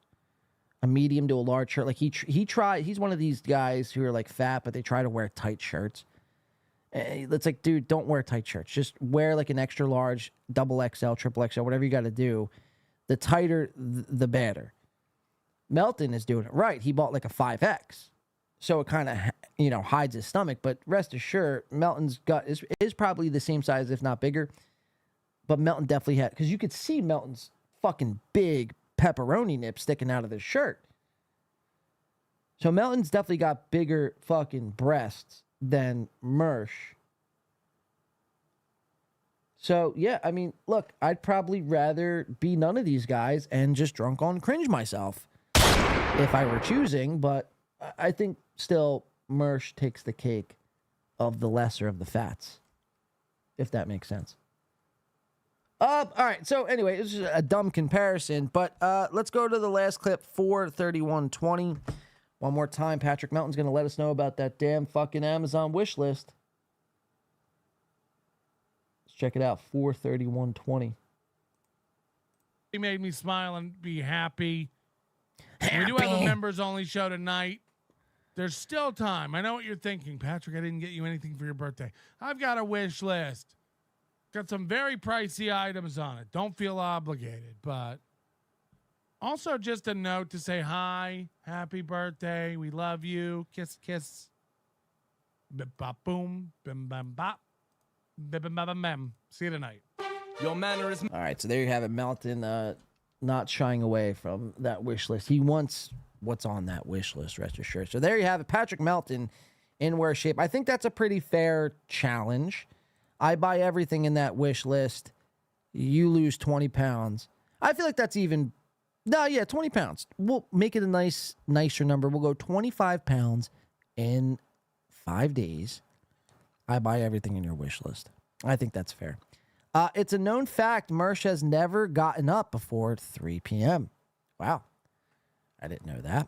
a medium to a large shirt. Like he tried, he's one of these guys who are like fat, but they try to wear tight shirts. It's like, dude, don't wear tight shirts. Just wear like an extra large, double XL, triple XL, whatever you got to do. The tighter, the better. Melton is doing it right. He bought like a 5X. So it kind of, you know, hides his stomach. But rest assured, Melton's gut is probably the same size, if not bigger. But Melton definitely had, because you could see Melton's fucking big pepperoni nip sticking out of his shirt. So Melton's definitely got bigger fucking breasts than Mersh. So, yeah, I mean, look, I'd probably rather be none of these guys and just drunk on cringe myself if I were choosing, but I think still Mersh takes the cake of the lesser of the fats, if that makes sense. All right, so anyway, this is a dumb comparison, but let's go to the last clip, 43120. One more time, Patrick Melton's going to let us know about that damn fucking Amazon wish list. Let's check it out, 43120. He made me smile and be happy. We do have a members-only show tonight. There's still time. I know what you're thinking. Patrick, I didn't get you anything for your birthday. I've got a wish list. Got some very pricey items on it. Don't feel obligated, but also just a note to say hi, happy birthday, we love you, kiss, kiss. Bip bop boom, bim bam bop, bim bam bam bam. See you tonight. Your manner is. All right, so there you have it, Melton. Not shying away from that wish list. He wants what's on that wish list, rest assured. So there you have it, Patrick Melton in worse shape. I think that's a pretty fair challenge. I buy everything in that wish list. You lose 20 pounds. I feel like that's even... No, yeah, 20 pounds. We'll make it a nicer number. We'll go 25 pounds in 5 days. I buy everything in your wish list. I think that's fair. It's a known fact Mersh has never gotten up before 3 p.m. Wow. I didn't know that.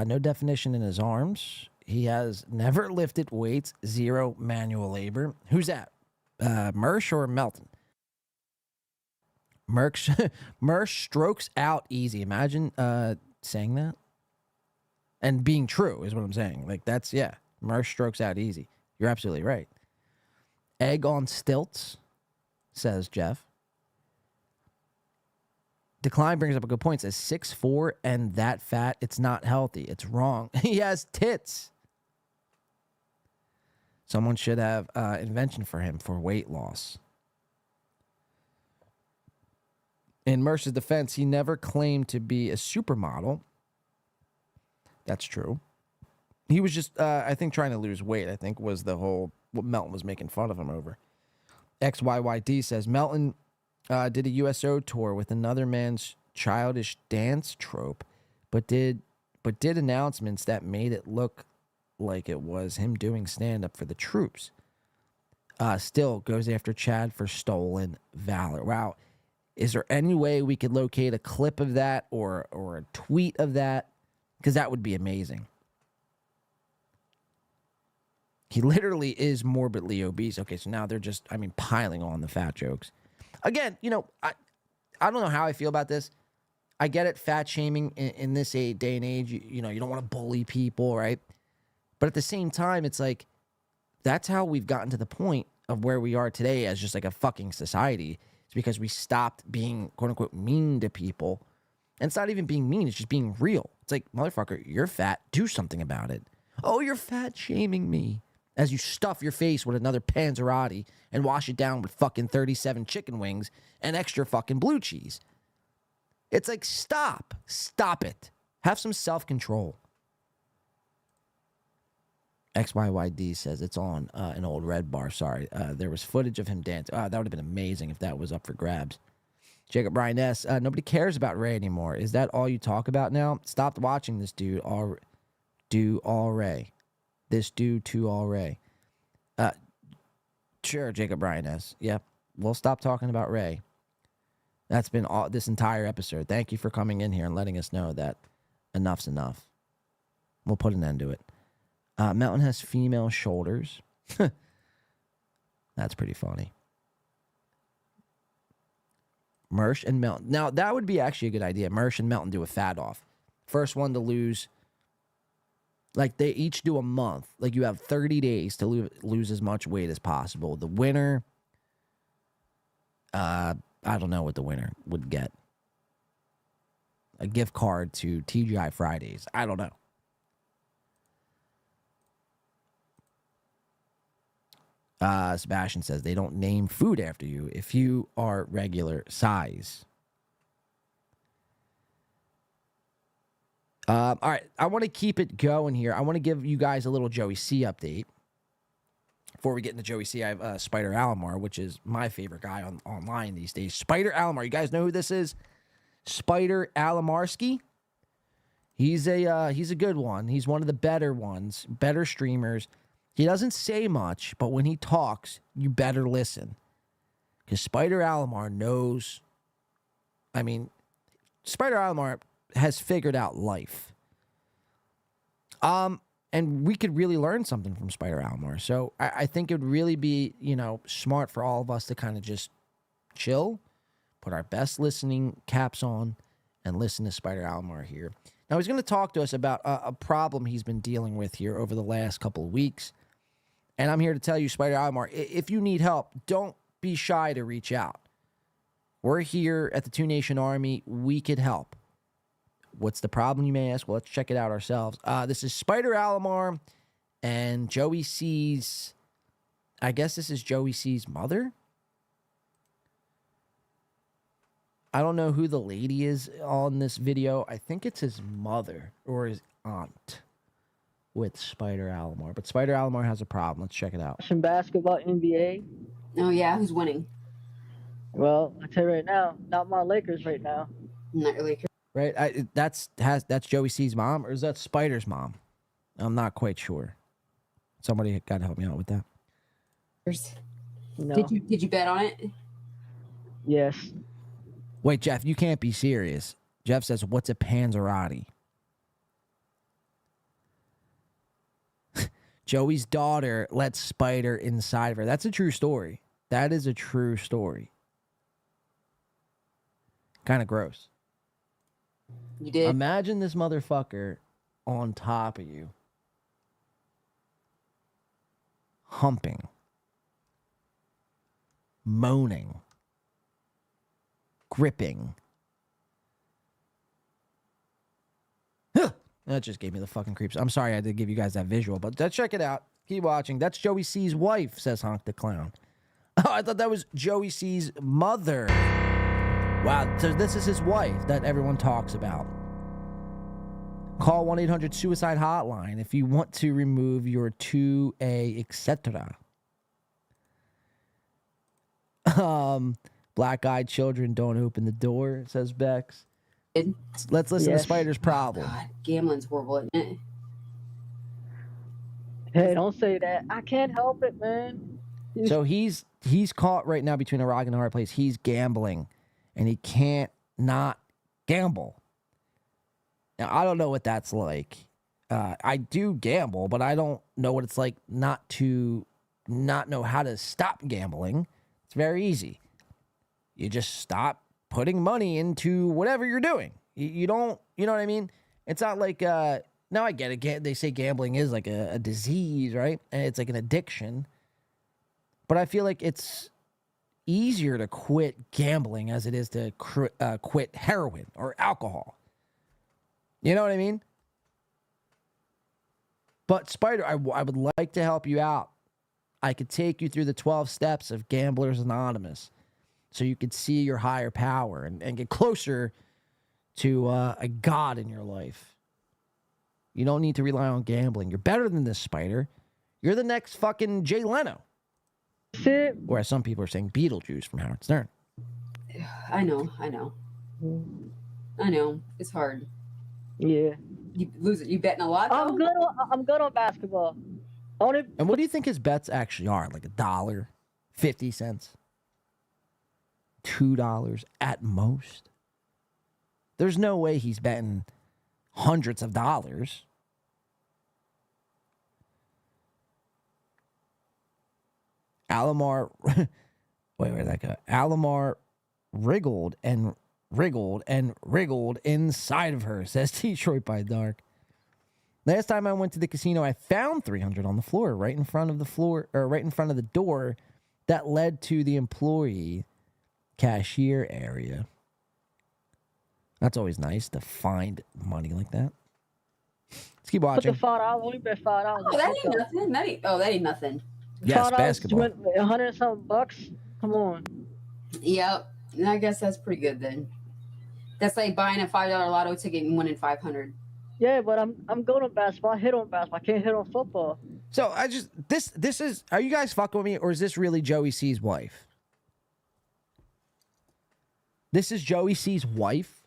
No definition in his arms. He has never lifted weights, 0 manual labor. Who's that? Mersh or Melton? Mersh strokes out easy. Imagine saying that. And being true is what I'm saying. Like, that's, yeah. Mersh strokes out easy. You're absolutely right. Egg on stilts, says Jeff. Decline brings up a good point. Says 6'4" and that fat, it's not healthy. It's wrong. He has tits. Someone should have invention for him for weight loss. In Mercer's defense, he never claimed to be a supermodel. That's true. He was just, I think, trying to lose weight, I think, was the whole, what Melton was making fun of him over. XYYD says, Melton did a USO tour with another man's childish dance trope, but did announcements that made it look like it was him doing stand-up for the troops. Still goes after Chad for stolen valor. Wow. Is there any way we could locate a clip of that or a tweet of that? Because that would be amazing. He literally is morbidly obese. Okay, so now they're just, piling on the fat jokes. Again, I don't know how I feel about this. I get it, fat shaming in this day and age. You don't want to bully people, right? But at the same time, it's like, that's how we've gotten to the point of where we are today as just like a fucking society. It's because we stopped being, quote unquote, mean to people. And it's not even being mean, it's just being real. It's like, motherfucker, you're fat, do something about it. Oh, you're fat shaming me. As you stuff your face with another Panzerotti and wash it down with fucking 37 chicken wings and extra fucking blue cheese. It's like, stop it. Have some self-control. XYYD says it's on an old red bar. Sorry. There was footage of him dancing. That would have been amazing if that was up for grabs. Jacob Ryan S. Nobody cares about Ray anymore. Is that all you talk about now? Stopped watching this dude. All Ray. This dude to all Ray. Sure, Jacob Ryan S. Yep. We'll stop talking about Ray. That's been all this entire episode. Thank you for coming in here and letting us know that enough's enough. We'll put an end to it. Melton has female shoulders. That's pretty funny. Mersh and Melton. Now, that would be actually a good idea. Mersh and Melton do a fat off. First one to lose. Like, they each do a month. Like, you have 30 days to lose as much weight as possible. The winner, I don't know what the winner would get. A gift card to TGI Fridays. I don't know. Sebastian says they don't name food after you if you are regular size. All right, I want to keep it going here. I want to give you guys a little Joey C update. Before we get into Joey C, I have Spider Alomar, which is my favorite guy online these days. Spider Alomar. You guys know who this is? Spider Alomarski. He's a good one. He's one of the better ones, better streamers. He doesn't say much, but when he talks, you better listen. Because Spider Alomar knows. I mean, Spider Alomar has figured out life. And we could really learn something from Spider Alomar. So I think it would really be, smart for all of us to kind of just chill, put our best listening caps on, and listen to Spider Alomar here. Now, he's going to talk to us about a problem he's been dealing with here over the last couple of weeks. And I'm here to tell you, Spider Alomar, if you need help, don't be shy to reach out. We're here at the Two Nation Army. We could help. What's the problem, you may ask? Well, let's check it out ourselves. This is Spider Alomar and Joey C's... I guess this is Joey C's mother? I don't know who the lady is on this video. I think it's his mother or his aunt with Spider Alomar. But Spider Alomar has a problem. Let's check it out. Some basketball, NBA. Oh, yeah. Who's winning? Well, I tell you right now, not my Lakers right now. Not your Lakers. Right? That's Joey C's mom, or is that Spider's mom? I'm not quite sure. Somebody got to help me out with that. No. Did you bet on it? Yes. Wait, Jeff, you can't be serious. Jeff says, what's a Panzerati? Joey's daughter let Spider inside of her. That's a true story. That is a true story. Kind of gross. You did? Imagine this motherfucker on top of you. Humping. Moaning. Gripping. That just gave me the fucking creeps. I'm sorry I did give you guys that visual, but let's check it out. Keep watching. That's Joey C's wife, says Honk the Clown. Oh, I thought that was Joey C's mother. Wow, so this is his wife that everyone talks about. Call 1-800-SUICIDE hotline if you want to remove your 2A, etc. Black-eyed children don't open the door, says Bex. Let's listen to Spider's problem. Oh, God, gambling's horrible, isn't it? Hey, don't say that. I can't help it, man. So he's caught right now between a rock and a hard place. He's gambling, and he can't not gamble. Now, I don't know what that's like. I do gamble, but I don't know what it's like not to not know how to stop gambling. It's very easy. You just stop putting money into whatever you're doing. You don't, you know what I mean? It's not like, now I get it. They say gambling is like a disease, right? And it's like an addiction. But I feel like it's easier to quit gambling as it is to quit heroin or alcohol. You know what I mean? But Spider, I would like to help you out. I could take you through the 12 steps of Gamblers Anonymous so you could see your higher power and get closer to a God in your life. You don't need to rely on gambling. You're better than this, Spider. You're the next fucking Jay Leno. Or as some people are saying, Beetlejuice from Howard Stern. I know. It's hard. Yeah. You lose it. You betting a lot, though? I'm good on basketball. And what do you think his bets actually are? Like $1, 50 cents, $2 at most? There's no way he's betting hundreds of dollars. Alomar, where'd that go? Alomar wriggled and wriggled inside of her, says Detroit by Dark. Last time I went to the casino, I found 300 on the floor, right in front of the door that led to the employee cashier area. That's always nice to find money like that. Let's keep watching. Put the $5, only bet $5. Oh, that ain't nothing. That ain't nothing. Yes, basketball. $100 and something bucks. Come on. Yep. I guess that's pretty good then. That's like buying a $5 lotto ticket and winning $500. Yeah, but I'm good on basketball. I hit on basketball. I can't hit on football. So I just this is, are you guys fucking with me, or is this really Joey C's wife? This is Joey C's wife?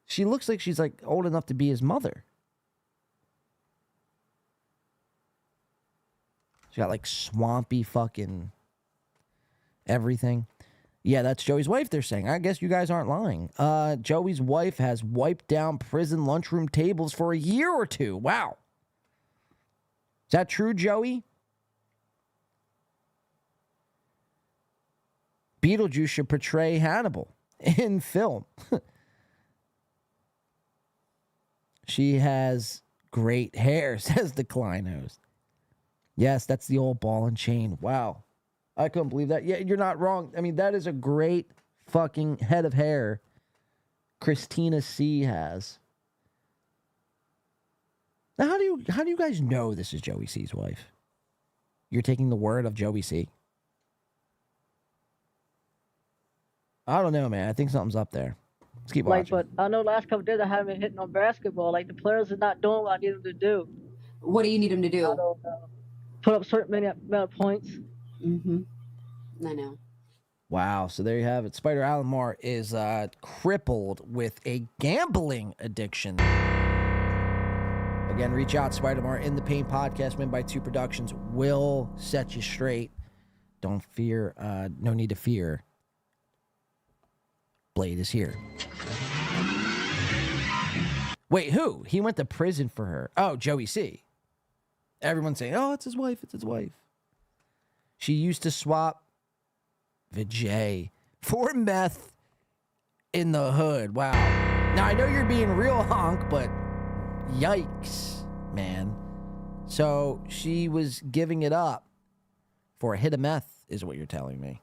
She looks like she's like old enough to be his mother. She got like swampy fucking everything. Yeah, that's Joey's wife, they're saying. I guess you guys aren't lying. Joey's wife has wiped down prison lunchroom tables for a year or two. Wow. Is that true, Joey? Beetlejuice should portray Hannibal in film. She has great hair, says the Klein host. Yes, that's the old ball and chain. Wow. I couldn't believe that. Yeah, you're not wrong. I mean, that is a great fucking head of hair Christina C has. Now, how do you guys know this is Joey C's wife? You're taking the word of Joey C? I don't know, man. I think something's up there. Let's keep watching. But I know last couple days I haven't been hitting on basketball. Like, the players are not doing what I need them to do. What do you need them to do? I don't know. Put up a certain amount of points. Mm-hmm. I know. Wow. So there you have it. Spider Alomar is crippled with a gambling addiction. Again, reach out. Spider-Mar in the Pain podcast, made by 2 Productions, will set you straight. Don't fear. No need to fear. Blade is here. Wait, who? He went to prison for her. Oh, Joey C. Everyone's saying, oh, it's his wife. It's his wife. She used to swap Vijay for meth in the hood. Wow. Now, I know you're being real honk, but yikes, man. So she was giving it up for a hit of meth, is what you're telling me.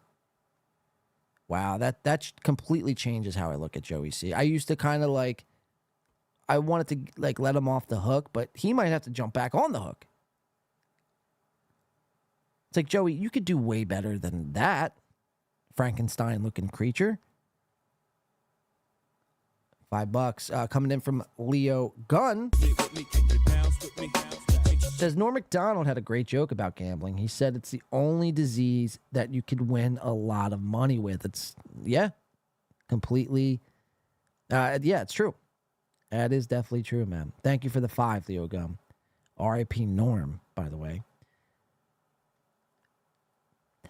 Wow, that completely changes how I look at Joey C. I used to kind of like, I wanted to like let him off the hook, but he might have to jump back on the hook. It's like, Joey, you could do way better than that, Frankenstein-looking creature. $5 coming in from Leo Gunn. Says Norm Macdonald had a great joke about gambling. He said it's the only disease that you could win a lot of money with. It's, yeah, completely. Yeah, it's true. That is definitely true, man. Thank you for the 5, Leo Gunn. R.I.P. Norm, by the way.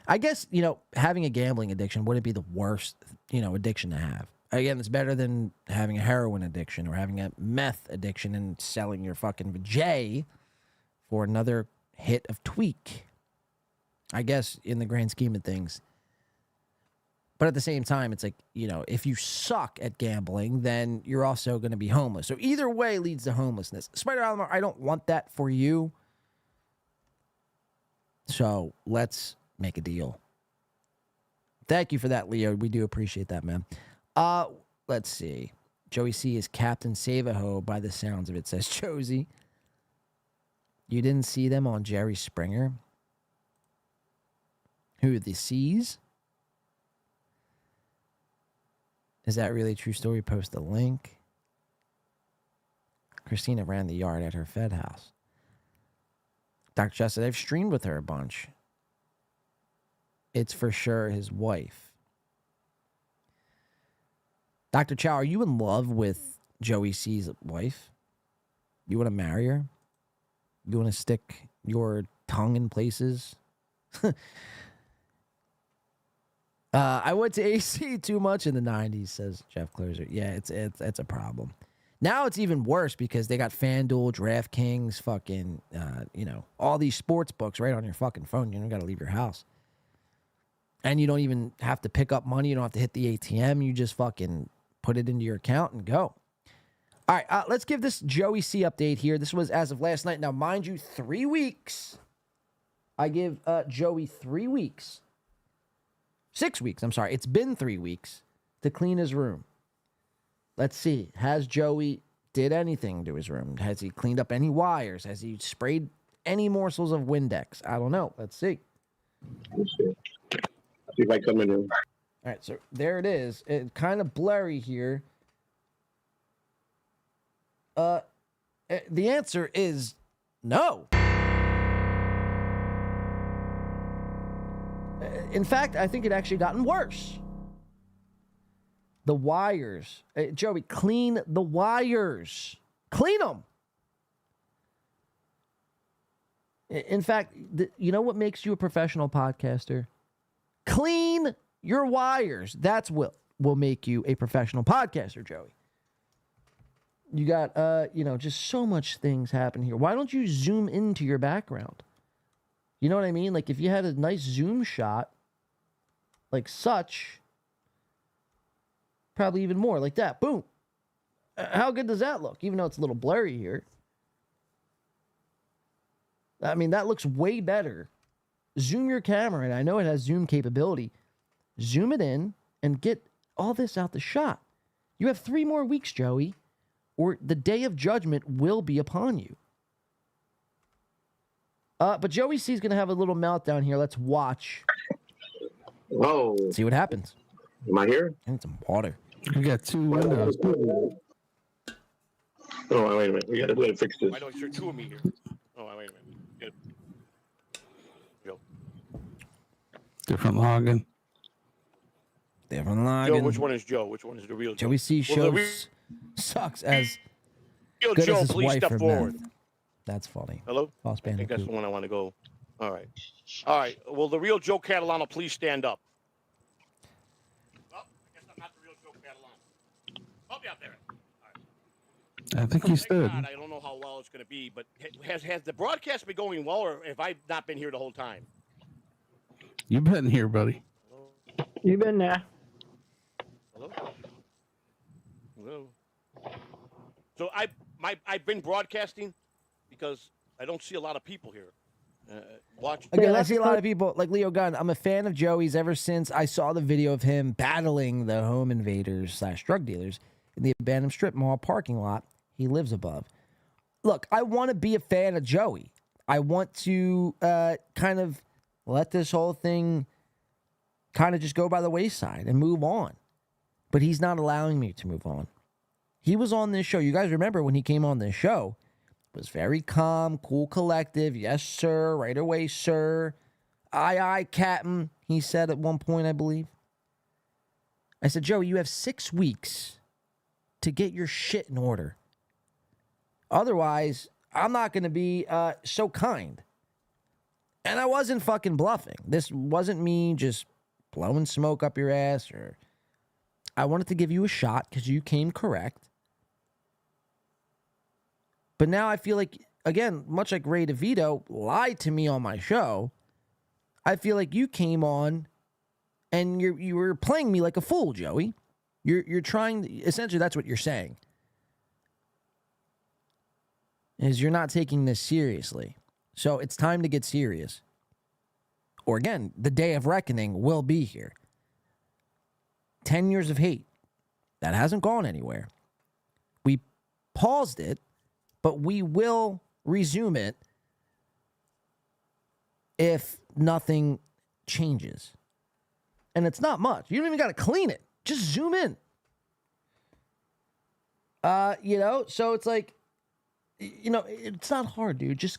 I guess, having a gambling addiction wouldn't be the worst, addiction to have. Again, it's better than having a heroin addiction or having a meth addiction and selling your fucking vajay for another hit of tweak. I guess in the grand scheme of things. But at the same time, it's like, if you suck at gambling, then you're also going to be homeless. So either way leads to homelessness. Spider Alomar, I don't want that for you. So let's make a deal. Thank you for that, Leo. We do appreciate that, man. Let's see. Joey C is Captain Save-A-Ho by the sounds of it, says Josie. You didn't see them on Jerry Springer? Who, the C's? Is that really a true story? Post the link. Christina ran the yard at her Fed house. Dr. Chess said, I've streamed with her a bunch. It's for sure his wife. Dr. Chow, are you in love with Joey C's wife? You want to marry her? You want to stick your tongue in places? I went to AC too much in the 90s, says Jeff Closer. Yeah, it's a problem. Now it's even worse because they got FanDuel, DraftKings, fucking, all these sports books right on your fucking phone. You don't got to leave your house. And you don't even have to pick up money. You don't have to hit the ATM. You just fucking put it into your account and go. All right, let's give this Joey C update here. This was as of last night. Now, mind you, 3 weeks. I give Joey 3 weeks. 6 weeks, I'm sorry. It's been 3 weeks to clean his room. Let's see. Has Joey did anything to his room? Has he cleaned up any wires? Has he sprayed any morsels of Windex? I don't know. Let's see. See if I come in here. All right, so there it is. It's kind of blurry here. The answer is no. In fact, I think it actually gotten worse. The wires. Joey, clean the wires. Clean them. In fact, you know what makes you a professional podcaster? Clean your wires. That's what will make you a professional podcaster, Joey. You got, just so much things happen here. Why don't you zoom into your background? You know what I mean? Like, if you had a nice zoom shot, like such, probably even more, like that. Boom. How good does that look? Even though it's a little blurry here. I mean, that looks way better. Zoom your camera, and I know it has zoom capability. Zoom it in and get all this out the shot. You have 3 more weeks, Joey, or the day of judgment will be upon you. But Joey C's going to have a little meltdown here. Let's watch. Whoa. See what happens. Am I here? I need some water. We got 2 windows. Oh, wait a minute. We gotta fix this. Why don't you 2 of me here? Oh, wait a minute. Good. Joe. Different login. Different login. Joe, which one is Joe? Which one is the real Joe? Joey C shows sucks as real good Joe, as his please wife step for forward. meth. That's funny. Hello? Boss I think that's Bandicoot. the one I want to go. All right. All right. Will the real Joe Catalano please stand up? Well, I guess I'm not the real Joe Catalano. Help me out there. I think he stood. God, I don't know how well it's going to be, but has the broadcast been going well, or have I not been here the whole time? You've been here, buddy. You've been there. Hello? Hello? So I've been broadcasting because I don't see a lot of people here. Watching. Again, I see a lot of people like Leo Gunn. I'm a fan of Joey's ever since I saw the video of him battling the home invaders / drug dealers in the abandoned strip mall parking lot he lives above. Look, I want to be a fan of Joey. I want to kind of let this whole thing kind of just go by the wayside and move on. But he's not allowing me to move on. He was on this show. You guys remember when he came on this show, was very calm, cool, collective. Yes, sir. Right away, sir. Aye, Captain. He said at one point, I believe. I said, Joey, you have 6 weeks to get your shit in order. Otherwise, I'm not going to be so kind. And I wasn't fucking bluffing. This wasn't me just blowing smoke up your ass. Or I wanted to give you a shot because you came correct. But now I feel like, again, much like Ray DeVito lied to me on my show, I feel like you came on and you were playing me like a fool, Joey. You're trying, essentially that's what you're saying. Is you're not taking this seriously. So it's time to get serious. Or again, the day of reckoning will be here. 10 years of hate. That hasn't gone anywhere. We paused it, but we will resume it if nothing changes. And it's not much. You don't even got to clean it. Just zoom in. So it's like, it's not hard, dude. Just,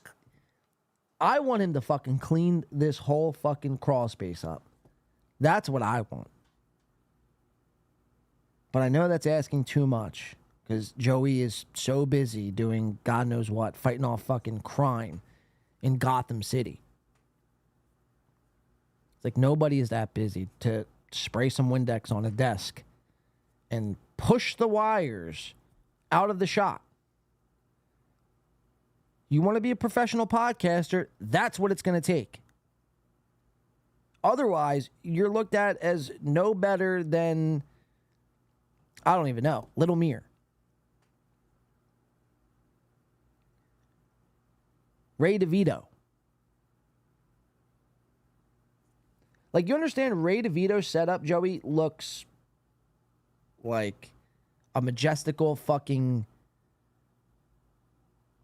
I want him to fucking clean this whole fucking crawl space up. That's what I want. But I know that's asking too much because Joey is so busy doing God knows what, fighting off fucking crime in Gotham City. It's like nobody is that busy to spray some Windex on a desk and push the wires out of the shot. You want to be a professional podcaster, that's what it's going to take. Otherwise, you're looked at as no better than, I don't even know, Little Mir. Ray DeVito. Like, you understand Ray DeVito's setup, Joey, looks like a majestical fucking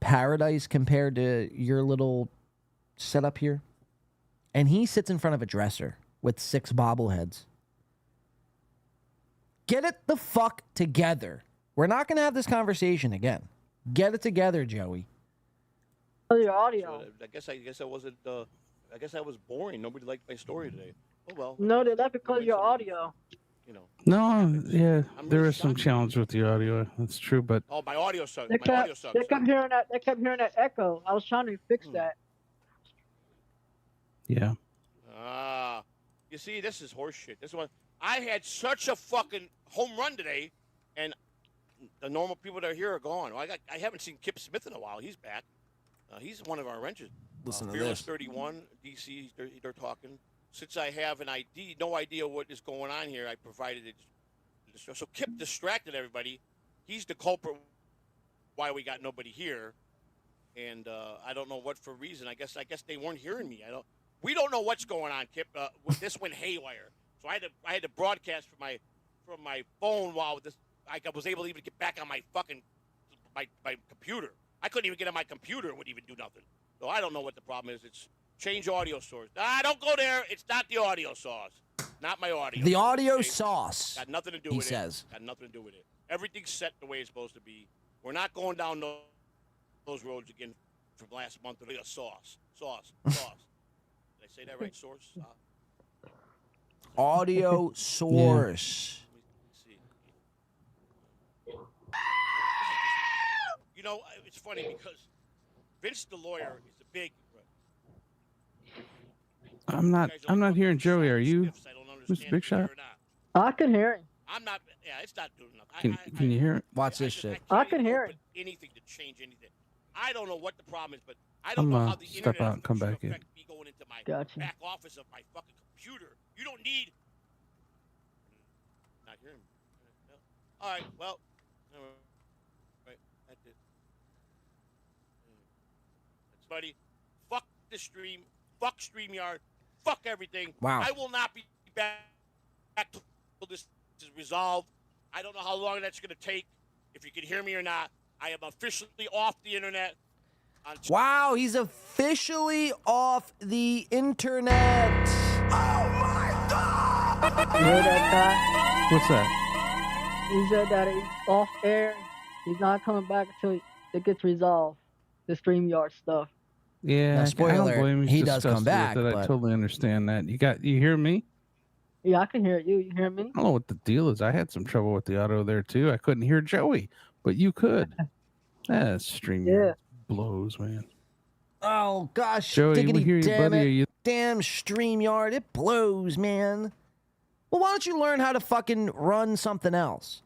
paradise compared to your little setup here. And he sits in front of a dresser with 6 bobbleheads. Get it the fuck together. We're not going to have this conversation again. Get it together, Joey. Oh, your audio. So I guess I wasn't. I guess I was boring. Nobody liked my story today. Oh well. No, they left because of your audio. You know. No, yeah, I'm there really is some shocked. challenge with the audio. That's true, but Oh, my audio sucks. They My audio kept, sucks. they kept hearing that. They kept hearing that echo. I was trying to fix that. yeah. You see, this is horseshit. This one, I had such a fucking home run today, and the normal people that are here are gone. Well, I haven't seen Kip Smith in a while. He's back. He's one of our wrengers. Listen to Fearless this. 31, DC. They're talking. Since I have no idea what is going on here, I provided it. So Kip distracted everybody. He's the culprit why we got nobody here, and I don't know what for reason. I guess they weren't hearing me. We don't know what's going on, Kip. This went haywire. So I had to broadcast from my phone while I was able to even get back on my fucking my computer. I couldn't even get on my computer. It wouldn't even do nothing. So I don't know what the problem is. It's change audio source. Don't go there. It's not the audio source. Not my audio. The source, audio okay? sauce. Got nothing to do he with says. it. Got nothing to do with it. Everything's set the way it's supposed to be. We're not going down those roads again from last month. Sauce. Did I say that right? Source. Audio source. You know, it's funny because Vince the lawyer is a big. I'm not hearing Joey. Are you, Mr. Big Shot? I can hear him. I'm not. Yeah, it's not doing nothing. Can you hear it? Watch this shit. I can hear it. Anything to change anything. I don't know what the problem is, but I don't I'm know how the step internet out and come back in. affect me going into my Gotcha. back office of my fucking computer. You don't need. Not hearing me. No. All right. Well. Right. That's it. Buddy, fuck the stream. Fuck StreamYard. Fuck everything. Wow. I will not be back till this is resolved. I don't know how long that's going to take. If you can hear me or not, I am officially off the internet. Wow, he's officially off the internet. Oh my God! You heard that, Ty? What's that? He said that he's off air. He's not coming back until it gets resolved. The StreamYard stuff. Yeah, Now, I spoiler don't alert, blame him. he He's does come disgusted back, with it. I but- totally understand that. You hear me? Yeah, I can hear you. You hear me? I don't know what the deal is. I had some trouble with the auto there too. I couldn't hear Joey, but you could. That stream blows, man. Oh gosh, Joey, we diggity hear you, damn buddy. it. Are you- Damn StreamYard, it blows, man. Well, why don't you learn how to fucking run something else?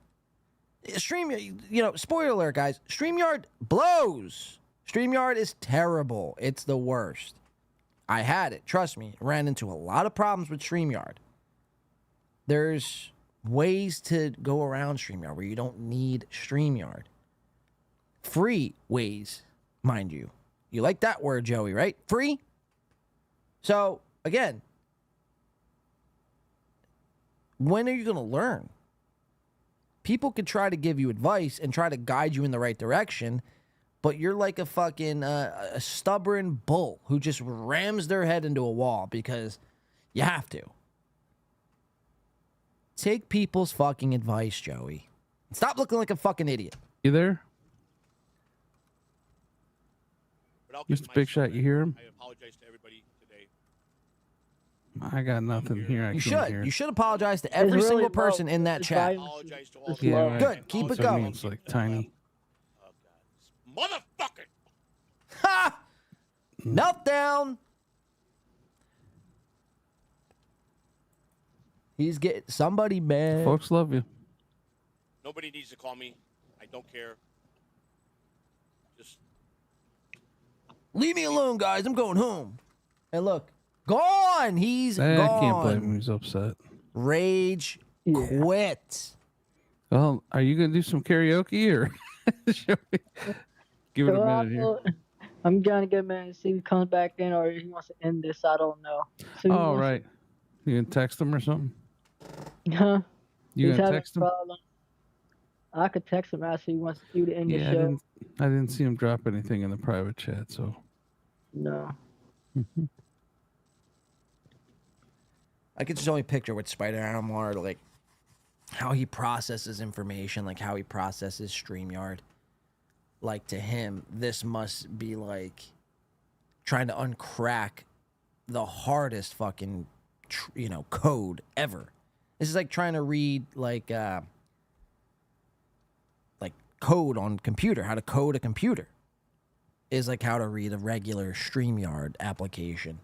Spoiler alert, guys. StreamYard blows. StreamYard is terrible. It's the worst. I had it. Trust me. Ran into a lot of problems with StreamYard. There's ways to go around StreamYard where you don't need StreamYard. Free ways, mind you. You like that word, Joey, right? Free? So, again, when are you going to learn? People could try to give you advice and try to guide you in the right direction, but you're like a fucking a stubborn bull who just rams their head into a wall because you have to. Take people's fucking advice, Joey. Stop looking like a fucking idiot. You there? But I'll give Mr. Big Shot, you hear him? I apologize to everybody today. I got nothing here. I You can't should. hear. You should apologize to every really single low. person in that It's chat. Apologize to all Yeah, right. Good. Keep it So I mean, going. it's like tiny. Motherfucker! Ha! Meltdown. He's getting somebody mad. Folks love you. Nobody needs to call me. I don't care. Just Leave me alone, guys. I'm going home. And look, gone. He's I gone. can't blame him. He's upset. Rage quit. Well, are you gonna do some karaoke or shall we give it a minute here? I'm trying to get man to see if he comes back in or if he wants to end this. I don't know. So he Oh, wants- right. You gonna text him or something? Huh? You He's gonna having text him? problem. I could text him after he wants you to end the Yeah, I show. didn't see him drop anything in the private chat, so. No. I could just only picture what Spider Animal are like, how he processes information, like how he processes StreamYard. like to him, this must be like trying to uncrack the hardest fucking, code ever. This is like trying to read like code on computer. How to code a computer is like how to read a regular StreamYard application.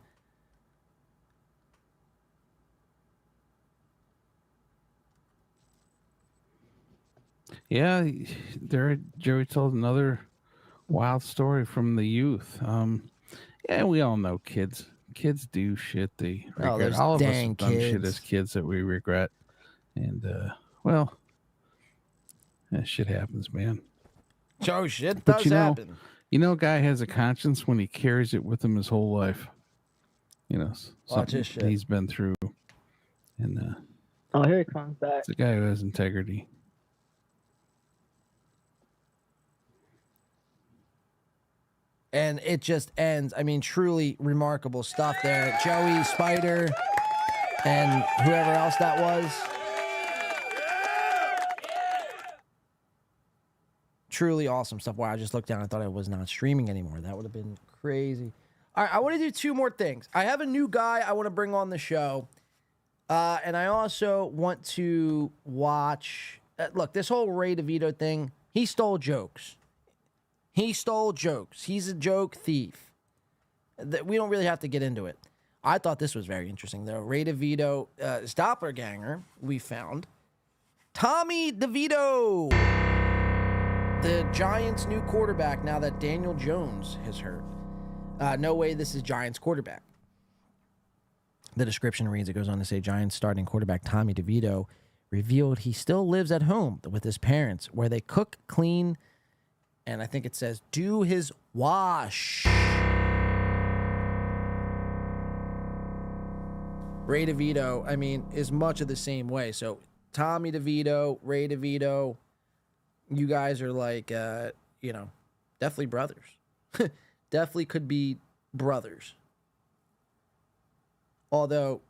Yeah, Joey told another wild story from the youth. Yeah, we all know kids. Kids do shit they regret. Those All of us dang have done shit kids. as kids that we regret. And well, that shit happens, man. Joe, shit But does happen. A guy has a conscience when he carries it with him his whole life. Watch Something this shit. he's been through. And Oh, here he comes back. it's a guy who has integrity. And it just ends. I mean, truly remarkable stuff there. Joey, Spider, and whoever else that was. Truly awesome stuff. Wow, I just looked down and thought I was not streaming anymore. That would have been crazy. All right, I want to do two more things. I have a new guy I want to bring on the show. And I also want to watch... look, this whole Ray DeVito thing, he stole jokes. He's a joke thief. We don't really have to get into it. I thought this was very interesting, though. Ray DeVito, Doppler ganger, we found. Tommy DeVito, the Giants' new quarterback now that Daniel Jones has hurt. No way this is Giants quarterback. The description reads, it goes on to say, Giants starting quarterback Tommy DeVito revealed he still lives at home with his parents, where they cook, clean, and I think it says, do his wash. Ray DeVito, I mean, is much of the same way. So Tommy DeVito, Ray DeVito, you guys are like, definitely brothers. Definitely could be brothers. Although,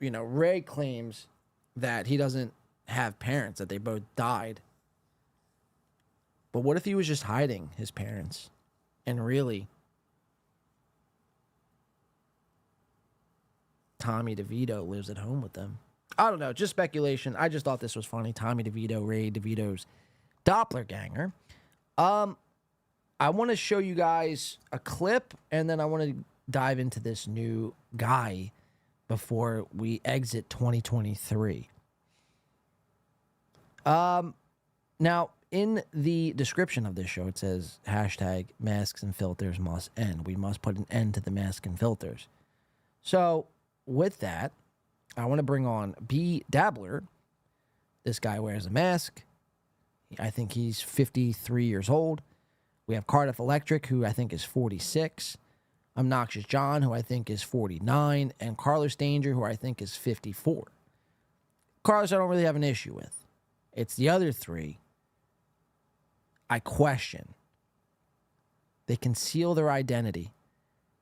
Ray claims that he doesn't have parents, that they both died. But what if he was just hiding his parents? And really, Tommy DeVito lives at home with them. I don't know, just speculation. I just thought this was funny. Tommy DeVito, Ray DeVito's Doppler ganger. I want to show you guys a clip, and then I want to dive into this new guy before we exit 2023. Now, in the description of this show, it says, hashtag masks and filters must end. We must put an end to the masks and filters. So, with that, I want to bring on Dabbler. This guy wears a mask. I think he's 53 years old. We have Cardiff Electric, who I think is 46. Obnoxious John, who I think is 49. And Carlos Danger, who I think is 54. Carlos, I don't really have an issue with. It's the other three I question. They conceal their identity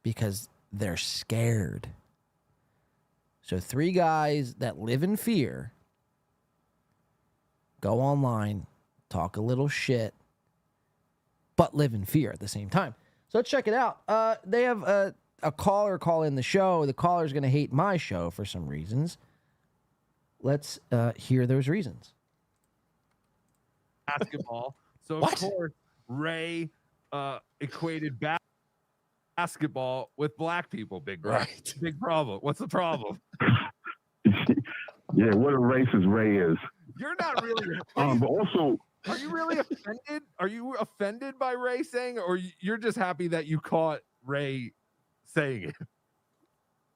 because they're scared. So 3 guys that live in fear go online, talk a little shit, but live in fear at the same time. So let's check it out. They have a caller call in the show. The caller's going to hate my show for some reasons. Let's hear those reasons. Basketball. So, What? of course, Ray equated basketball with black people. Big problem. What's the problem? Yeah, what a racist Ray is. You're not really. But also, Are you really offended? Are you offended by Ray saying, or you're just happy that you caught Ray saying it?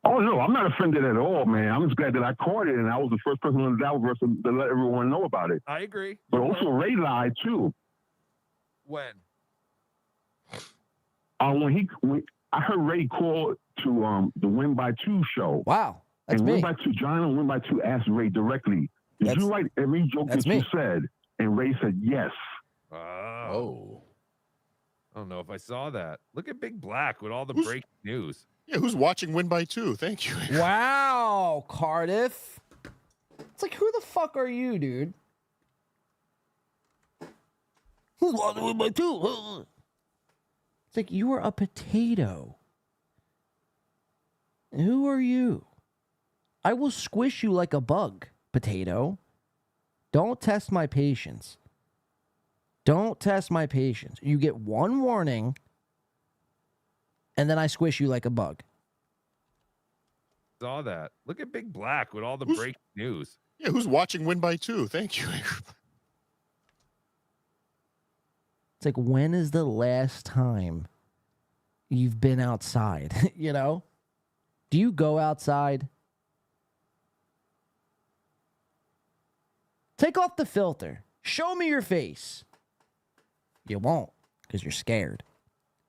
oh no, I'm not offended at all, man. I'm just glad that I caught it, and I was the first person on the Dabbler to let everyone know about it. I agree. But also, Ray lied too. When? When I heard Ray call to the Win by 2 show. Wow, that's and me. Win by 2, John and Win by 2 asked Ray directly, "Did you write every joke that you said?" And Ray said yes. Oh. I don't know if I saw that. Look at Big Black with all the breaking news. Yeah, who's watching Win by 2? Thank you. Wow, Cardiff. It's like, who the fuck are you, dude? Who's lost the win by 2? It's like, you are a potato. Who are you? I will squish you like a bug, potato. Don't test my patience. Don't test my patience. You get one warning, and then I squish you like a bug. Saw that. Look at Big Black with all the breaking news. Yeah, who's watching Win by 2? Thank you. It's like, when is the last time you've been outside? You know? Do you go outside? Take off the filter. Show me your face. You won't, because you're scared.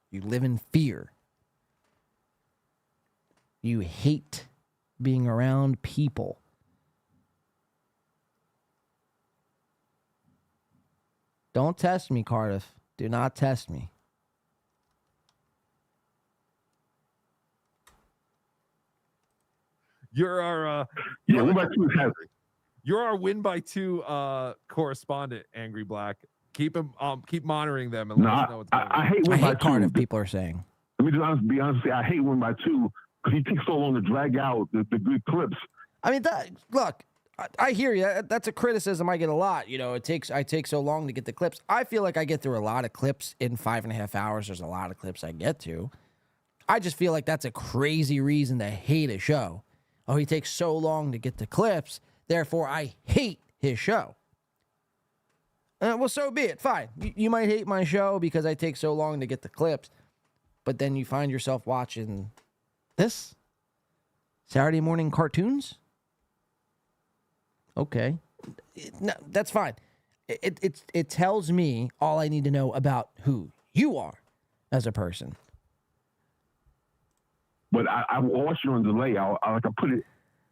You live in fear. You hate being around people. Don't test me, Cardiff. Do not test me. You're our Win by 2 has you're our Win by 2 correspondent, Angry Black. Keep monitoring them and let us know what's going on. I hate Win by 2. Cardiff, people are saying. Let me just be honest. I hate Win by 2 because he takes so long to drag out the good clips. I mean, look, I hear you. That's a criticism I get a lot. You know, I take so long to get the clips. I feel like I get through a lot of clips in 5.5 hours. There's a lot of clips I get to. I just feel like that's a crazy reason to hate a show. Oh, he takes so long to get the clips, therefore I hate his show. Well, so be it. Fine. You might hate my show because I take so long to get the clips, but then you find yourself watching this Saturday morning cartoons. Okay, no, that's fine. It tells me all I need to know about who you are as a person. But I watch it on delay. I put it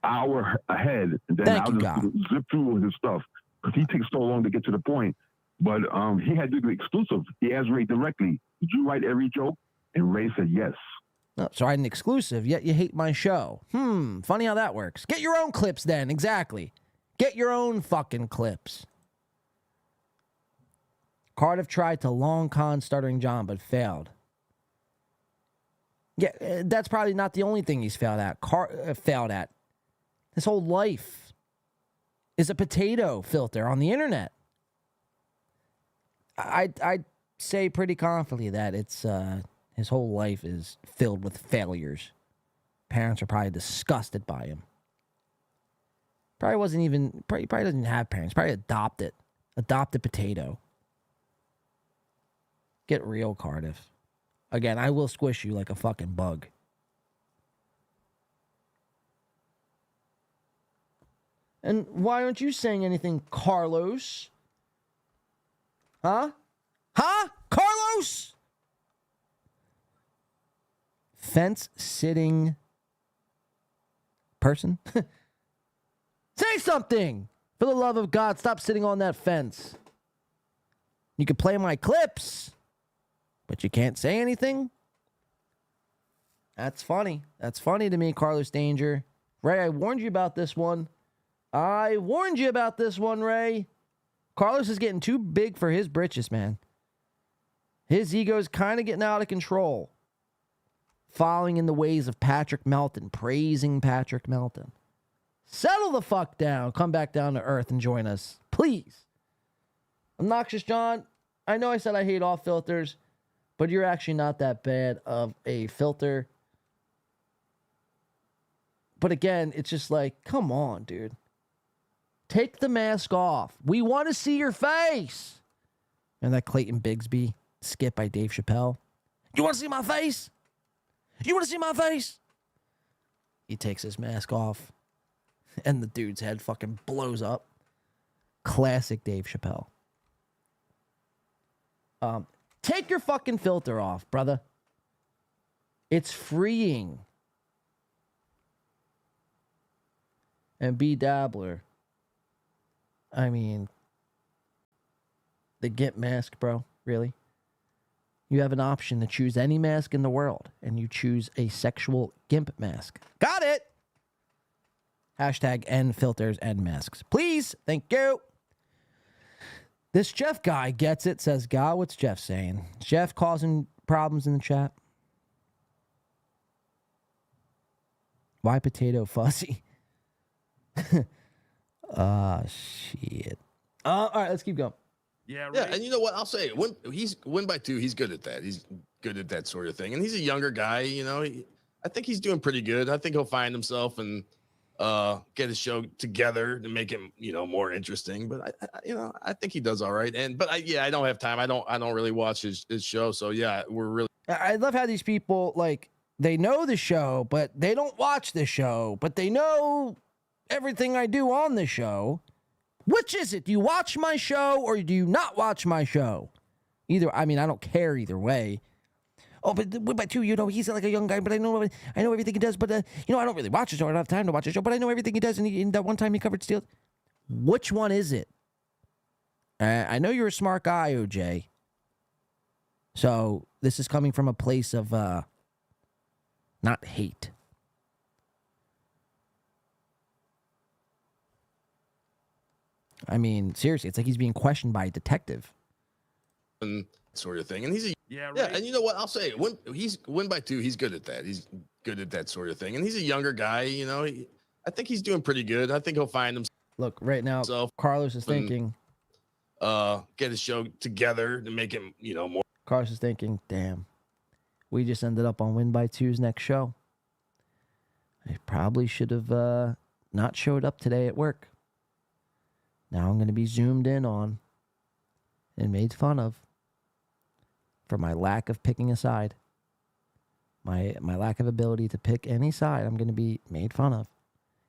hour ahead, and then I'll just zip through his stuff because he takes so long to get to the point. But he had to do the exclusive. He asked Ray directly, "Did you write every joke?" And Ray said yes. Oh, so I had an exclusive, yet you hate my show. Funny how that works. Get your own clips then, exactly. Get your own fucking clips. Cardiff tried to long con Stuttering John, but failed. Yeah, that's probably not the only thing he's failed at. His whole life is a potato filter on the internet. I'd say pretty confidently that it's his whole life is filled with failures. Parents are probably disgusted by him. Probably doesn't have parents. Probably adopted potato. Get real, Cardiff. Again, I will squish you like a fucking bug. And why aren't you saying anything, Carlos? Huh? Carlos? Fence sitting person? Say something! For the love of God, stop sitting on that fence. You can play my clips, but you can't say anything? That's funny. That's funny to me, Carlos Danger. Ray, I warned you about this one. Ray. Carlos is getting too big for his britches, man. His ego's kind of getting out of control. Following in the ways of Patrick Melton, praising Patrick Melton. Settle the fuck down. Come back down to earth and join us, please. Obnoxious John, I know I said I hate all filters, but you're actually not that bad of a filter. But again, it's just like, come on, dude. Take the mask off. We want to see your face. And that Clayton Bigsby skit by Dave Chappelle. You want to see my face? You want to see my face? He takes his mask off, and the dude's head fucking blows up. Classic Dave Chappelle. Take your fucking filter off, brother. It's freeing. And be Dabbler. I mean, the Gimp mask, bro. Really? You have an option to choose any mask in the world, and you choose a sexual Gimp mask. Got it! Hashtag end filters, end masks. Please. Thank you. This Jeff guy gets it, says God. What's Jeff saying? Jeff causing problems in the chat? Why potato fuzzy? Shit. All right, let's keep going. Yeah, yeah, and you know what? I'll say it. He's win by 2. He's good at that. He's good at that sort of thing, and he's a younger guy. You know, I think he's doing pretty good. I think he'll find himself and get his show together to make him, more interesting. But I think he does all right. But I don't have time. I don't really watch his show. So yeah, we're really. I love how these people they know the show, but they don't watch the show, but they know everything I do on the show. Which is it? Do you watch my show or do you not watch my show? I don't care either way. Oh, but too, he's like a young guy, but I know everything he does. But I don't really watch the show. I don't have time to watch the show, but I know everything he does. And that one time he covered Steel. Which one is it? I know you're a smart guy, OJ. So this is coming from a place of not hate. I mean, seriously, it's like he's being questioned by a detective. Sort of thing, and he's yeah, and you know what? I'll say it. He's win by 2. He's good at that. He's good at that sort of thing, and he's a younger guy. I think he's doing pretty good. I think he'll find himself. Look, right now, Carlos is thinking, get his show together to make him, more. Carlos is thinking, damn, we just ended up on Win by 2's next show. I probably should have not showed up today at work. Now I'm going to be zoomed in on and made fun of for my lack of picking a side. My lack of ability to pick any side. I'm going to be made fun of.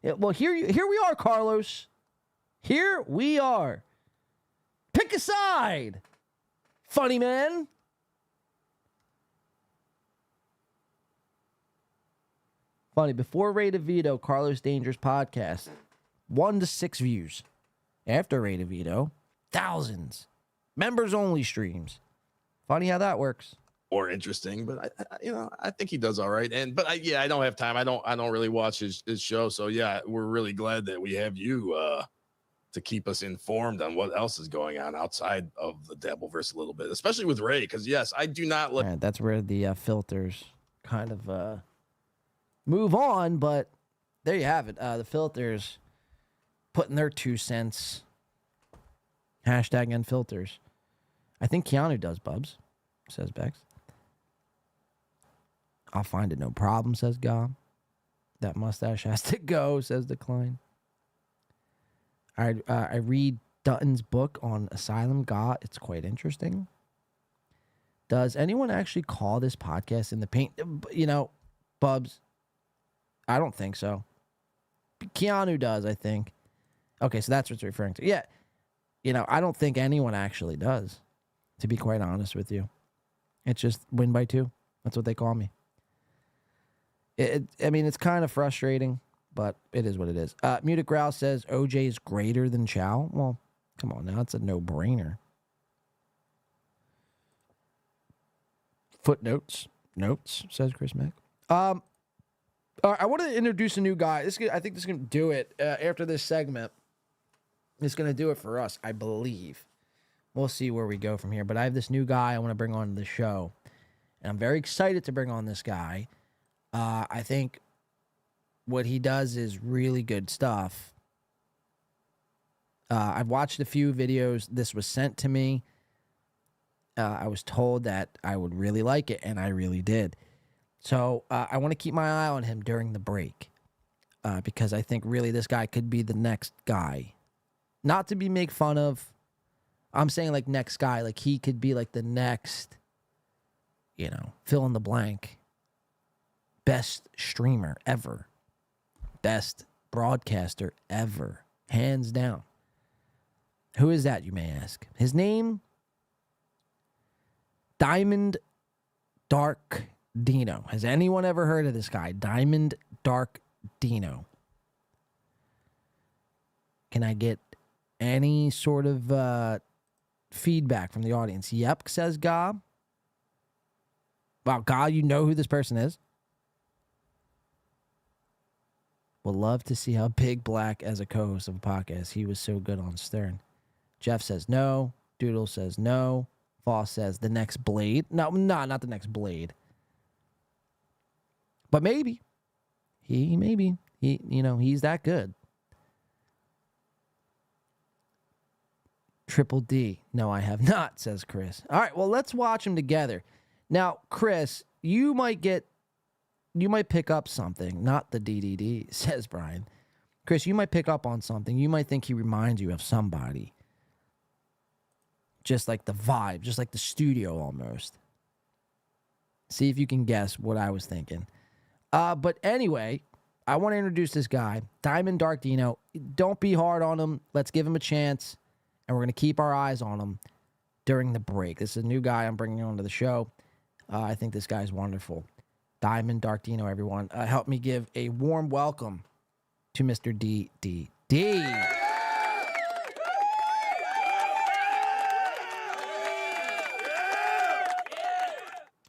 Yeah, well, here we are, Carlos. Here we are. Pick a side. Funny man. Funny, before Ray DeVito, Carlos Dangerous podcast, 1 to 6 views. After Ray DeVito, thousands. Members only streams. Funny how that works. More interesting, but I think he does all right. But I don't have time. I don't really watch his show. So yeah, we're really glad that we have you to keep us informed on what else is going on outside of the Dabbleverse a little bit, especially with Ray. Because yes, I do not let. Right, that's where the filters kind of move on. But there you have it. The filters putting their 2 cents. Hashtag and filters. I think Keanu does, Bubs, says Bex. I'll find it, no problem, says Gob. That mustache has to go, says Decline. I read Dutton's book on Asylum God. It's quite interesting. Does anyone actually call this podcast In the Paint? Bubs, I don't think so. Keanu does, I think. Okay, so that's what it's referring to. Yeah. I don't think anyone actually does, to be quite honest with you. It's just Win by 2. That's what they call me. It's kind of frustrating, but it is what it is. Muted Growl says OJ is greater than Chow. Well, come on now. It's a no-brainer. Footnotes. Notes, says Chris Mack. I want to introduce a new guy. I think this is going to do it after this segment. It's going to do it for us, I believe. We'll see where we go from here. But I have this new guy I want to bring on the show. And I'm very excited to bring on this guy. I think what he does is really good stuff. I've watched a few videos. This was sent to me. I was told that I would really like it, and I really did. So I want to keep my eye on him during the break because I think really this guy could be the next guy. Not to be make fun of. I'm saying like next guy. Like he could be like the next, fill in the blank. Best streamer ever. Best broadcaster ever. Hands down. Who is that, you may ask? His name? Diamond Dark Dino. Has anyone ever heard of this guy? Diamond Dark Dino. Can I get any sort of feedback from the audience? Yep, says Gob. Wow, God, you know who this person is? Would love to see how Big Black as a co-host of a podcast. He was so good on Stern. Jeff says no. Doodle says no. Voss says the next Blade. No, not the next Blade. But maybe. Maybe. He's that good. Triple D. No, I have not, says Chris. All right, well, let's watch them together. Now, Chris, you might pick up something. Not the DDD, says Brian. Chris, you might pick up on something. You might think he reminds you of somebody. Just like the vibe, just like the studio almost. See if you can guess what I was thinking. But anyway, I want to introduce this guy, Diamond Dark Dino. Don't be hard on him. Let's give him a chance. And we're going to keep our eyes on him during the break. This is a new guy I'm bringing onto the show. I think this guy's wonderful. Diamond Dark Dino, everyone. Help me give a warm welcome to Mr. DDD.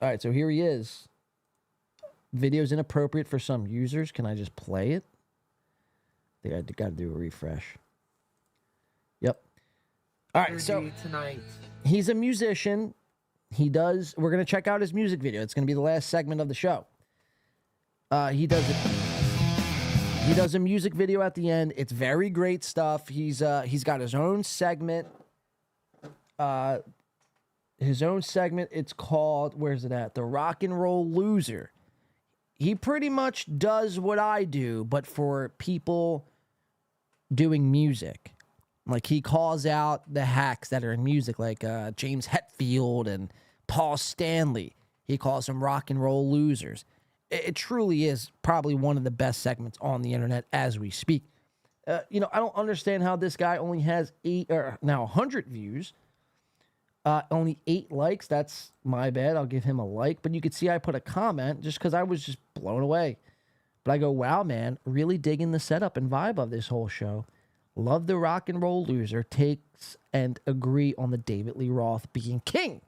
All right, so here he is. Video's inappropriate for some users. Can I just play it? I think I got to do a refresh. Yep. All right, so tonight. He's a musician. We're going to check out his music video. It's going to be the last segment of the show. He does a music video at the end. It's very great stuff. He's got his own segment. It's called, where's it at? The Rock and Roll Loser. He pretty much does what I do, but for people doing music. Like, he calls out the hacks that are in music, like James Hetfield and Paul Stanley. He calls them rock and roll losers. It truly is probably one of the best segments on the internet as we speak. I don't understand how this guy only has 100 views. Only 8 likes. That's my bad. I'll give him a like. But you could see I put a comment just because I was just blown away. But I go, wow, man, really digging the setup and vibe of this whole show. Love the rock and roll loser. Takes and agree on the David Lee Roth being king.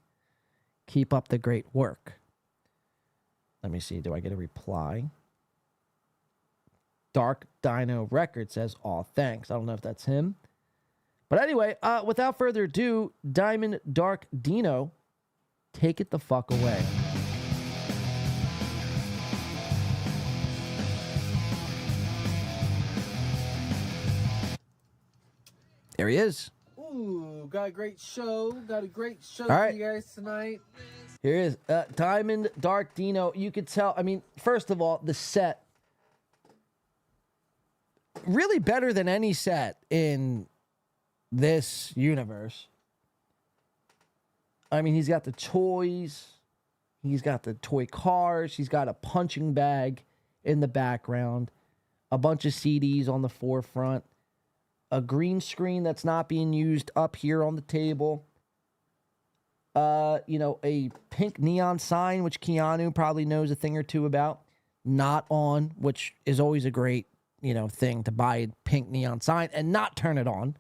Keep up the great work. Let me see. Do I get a reply? Dark Dino Record says, aw, thanks. I don't know if that's him. But anyway, without further ado, Diamond Dark Dino, take it the fuck away. There he is. Ooh, got a great show. Got a great show All right. for you guys tonight. Here he is. Diamond Dark Dino. You could tell, first of all, the set, really better than any set in this universe. He's got the toys. He's got the toy cars. He's got a punching bag in the background. A bunch of CDs on the forefront. A green screen that's not being used up here on the table. A pink neon sign, which Keanu probably knows a thing or two about. Not on, which is always a great, thing to buy a pink neon sign and not turn it on.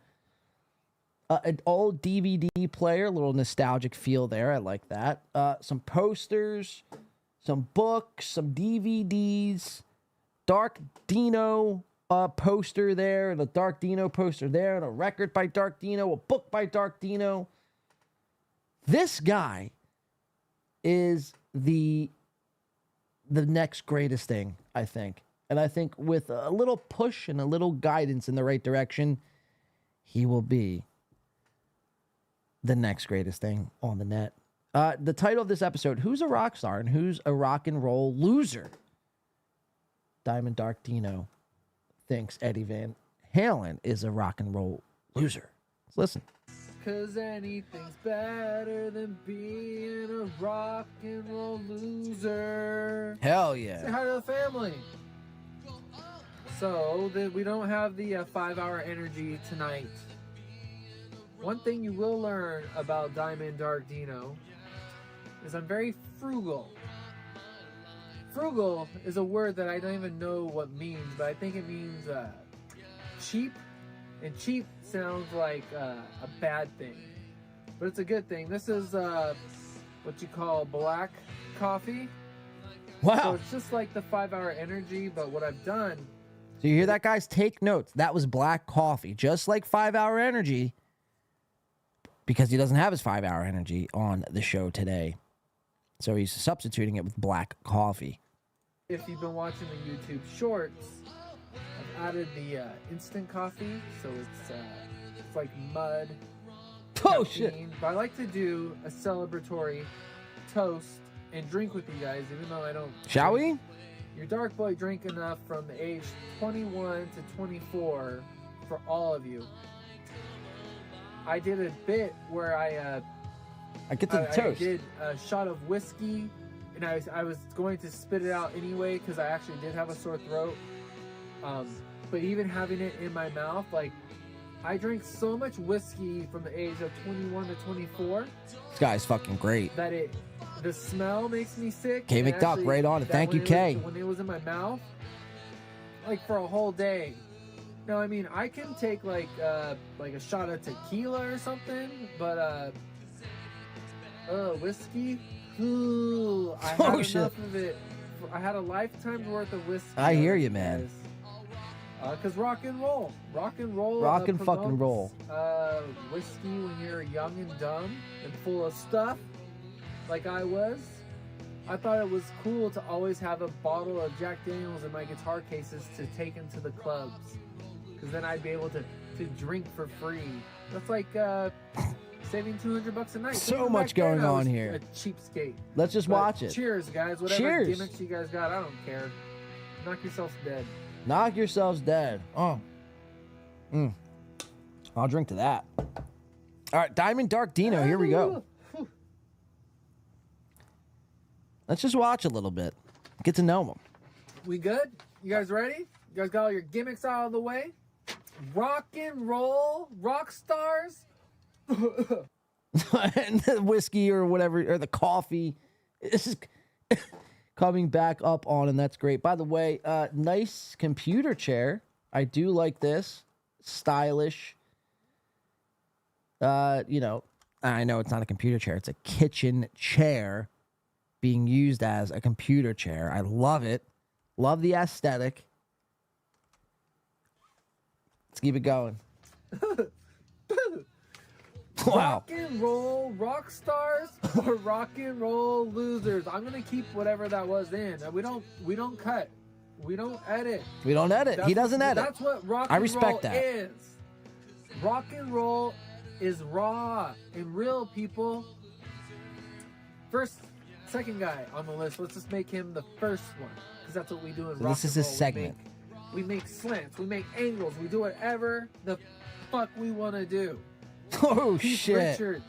An old DVD player, a little nostalgic feel there. I like that. Some posters, some books, some DVDs, Dark Dino poster there, and a Dark Dino poster there, and a record by Dark Dino, a book by Dark Dino. This guy is the next greatest thing, I think. And I think with a little push and a little guidance in the right direction, he will be the next greatest thing on the net. The title of this episode, Who's a Rock Star and Who's a Rock and Roll Loser? Diamond Dark Dino thinks Eddie Van Halen is a rock and roll loser. Let's listen. 'Cause anything's better than being a rock and roll loser. Hell yeah. Say hi to the family. So, we don't have the 5-hour energy tonight. One thing you will learn about Diamond Dark Dino is I'm very frugal. Frugal is a word that I don't even know what means, but I think it means cheap. And cheap sounds like a bad thing, but it's a good thing. This is what you call black coffee. Wow. So it's just like the 5-hour energy, but what I've done. So you hear that, guys? Take notes. That was black coffee. Just like 5-hour energy. because he doesn't have his 5-hour energy on the show today. So he's substituting it with black coffee. If you've been watching the YouTube shorts, I've added the instant coffee, so it's like mud. Oh, caffeine, shit. But I like to do a celebratory toast and drink with you guys, even though I don't. Shall we? Your dark boy drank enough from the age 21 to 24 for all of you. I did a bit where I get to the toast. I did a shot of whiskey, and I was going to spit it out anyway because I actually did have a sore throat. But even having it in my mouth, like, I drank so much whiskey from the age of 21 to 24. This guy's fucking great. That the smell makes me sick. K and McDuck, actually, right on it. that Thank you, when K. When it was in my mouth, like for a whole day. Now, I mean, I can take like a shot of tequila or something, but whiskey, ooh, I had enough of it. I had a lifetime's worth of whiskey. I hear you, man. Because rock and roll. Rock and fucking roll. Whiskey when you're young and dumb and full of stuff, like I was. I thought it was cool to always have a bottle of Jack Daniels in my guitar cases to take into the clubs. Because then I'd be able to drink for free. That's like saving $200 a night. So Even much back then, going I on was here. A cheapskate. Let's just But watch it. Cheers, guys. Whatever Cheers. gimmicks you guys got, I don't care. Knock yourselves dead. Knock yourselves dead. I'll drink to that. All right, Diamond Dark Dino, here we go. Let's just watch a little bit. Get to know him. We good? You guys ready? You guys got all your gimmicks out of the way? Rock and roll, rock stars. And the whiskey or whatever, or the coffee. This is coming back up on, and that's great. By the way, nice computer chair. I do like this. Stylish. I know it's not a computer chair. It's a kitchen chair being used as a computer chair. I love it. Love the aesthetic. Let's keep it going. Wow. Rock and roll, rock stars, or rock and roll losers. I'm gonna keep whatever that was in. We don't cut. We don't edit. We don't edit. He doesn't edit. That's what rock I and respect roll that. is. Rock and roll is raw and real, people. Second guy on the list. Let's just make him the first one, because that's what we do in So rock this is and his roll. segment. We make slants. We make angles. We do whatever the fuck we want to do. Oh, Keith shit. Richards,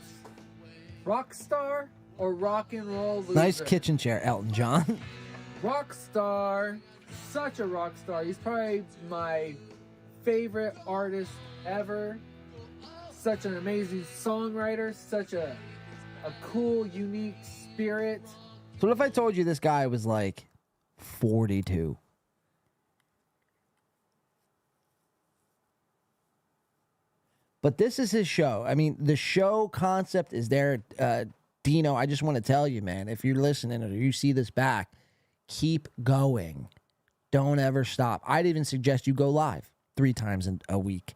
rock star or rock and roll loser? Nice kitchen chair, Elton John. Rock star, such a rock star. He's probably my favorite artist ever. Such an amazing songwriter. Such a cool, unique spirit. So what if I told you this guy was like 42? But this is his show. I mean, the show concept is there. Dino, I just want to tell you, man, if you're listening or you see this back, keep going. Don't ever stop. I'd even suggest you go live 3 times in a week.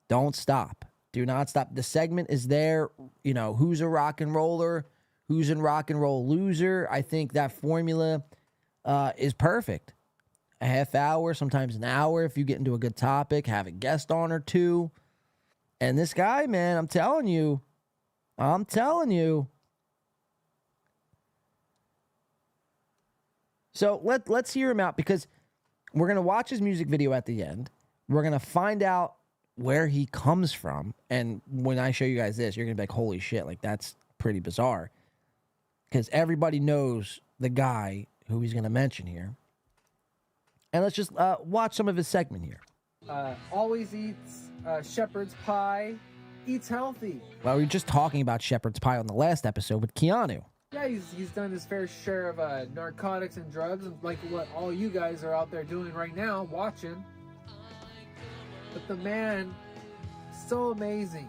Don't stop. Do not stop. The segment is there. You know, who's a rock and roller? Who's a rock and roll loser? I think that formula is perfect. A half hour, sometimes an hour if you get into a good topic, have a guest on or two. And this guy, man, I'm telling you. So let's hear him out, because we're going to watch his music video at the end. We're going to find out where he comes from. And when I show you guys this, you're going to be like, holy shit, like that's pretty bizarre. Because everybody knows the guy who he's going to mention here. And let's just watch some of his segment here. Always eats shepherd's pie. Eats healthy. Well, we were just talking about shepherd's pie on the last episode with Keanu. Yeah, he's done his fair share of narcotics and drugs, and like what all you guys are out there doing right now, watching. But the man, so amazing.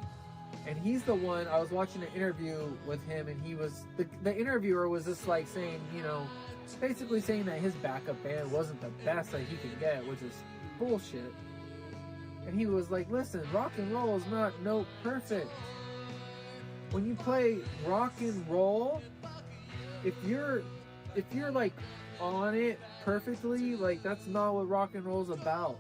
And he's the one, I was watching an interview with him, and he was, the interviewer was just like saying, you know, basically saying that his backup band wasn't the best that he could get, which is bullshit. And he was like, listen, rock and roll is not note perfect. when you play rock and roll, if you're like on it perfectly, like that's not what rock and roll's about.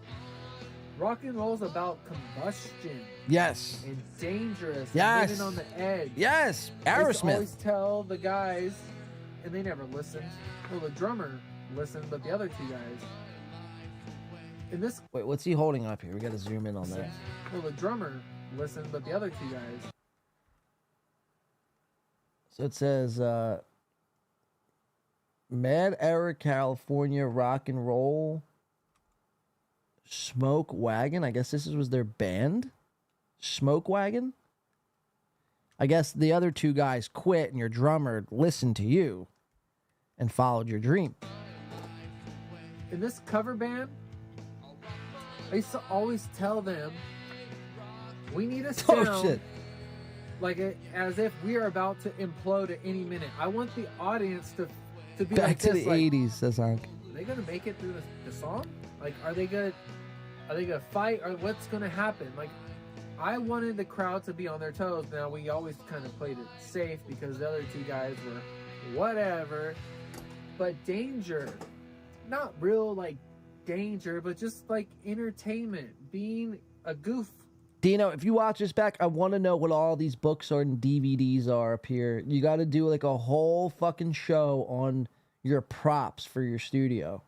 Rock and roll's about combustion. Yes. And dangerous. Yes. And living on the edge. Yes. I used to Aerosmith. always tell the guys, and they never listened. Well, the drummer listened, but the other two guys. In this. Wait, what's he holding up here? We got to zoom in on that. Well, the drummer listened, but the other two guys. So it says, Mad Era California Rock and Roll Smoke Wagon. I guess this was their band. Smoke Wagon. I guess the other two guys quit and your drummer listened to you and followed your dream. In this cover band, I used to always tell them, we need a sound as if we are about to implode at any minute. I want the audience to be Back like to this, the like, 80s, says Hank. Are they gonna make it through the song? Like, are they gonna fight, or what's gonna happen? Like, I wanted the crowd to be on their toes. Now we always kind of played it safe because the other two guys were whatever, but danger, not real like danger, but just like entertainment, being a goof. Dino, if you watch this back, I want to know what all these books and DVDs are up here. You got to do like a whole fucking show on your props for your studio.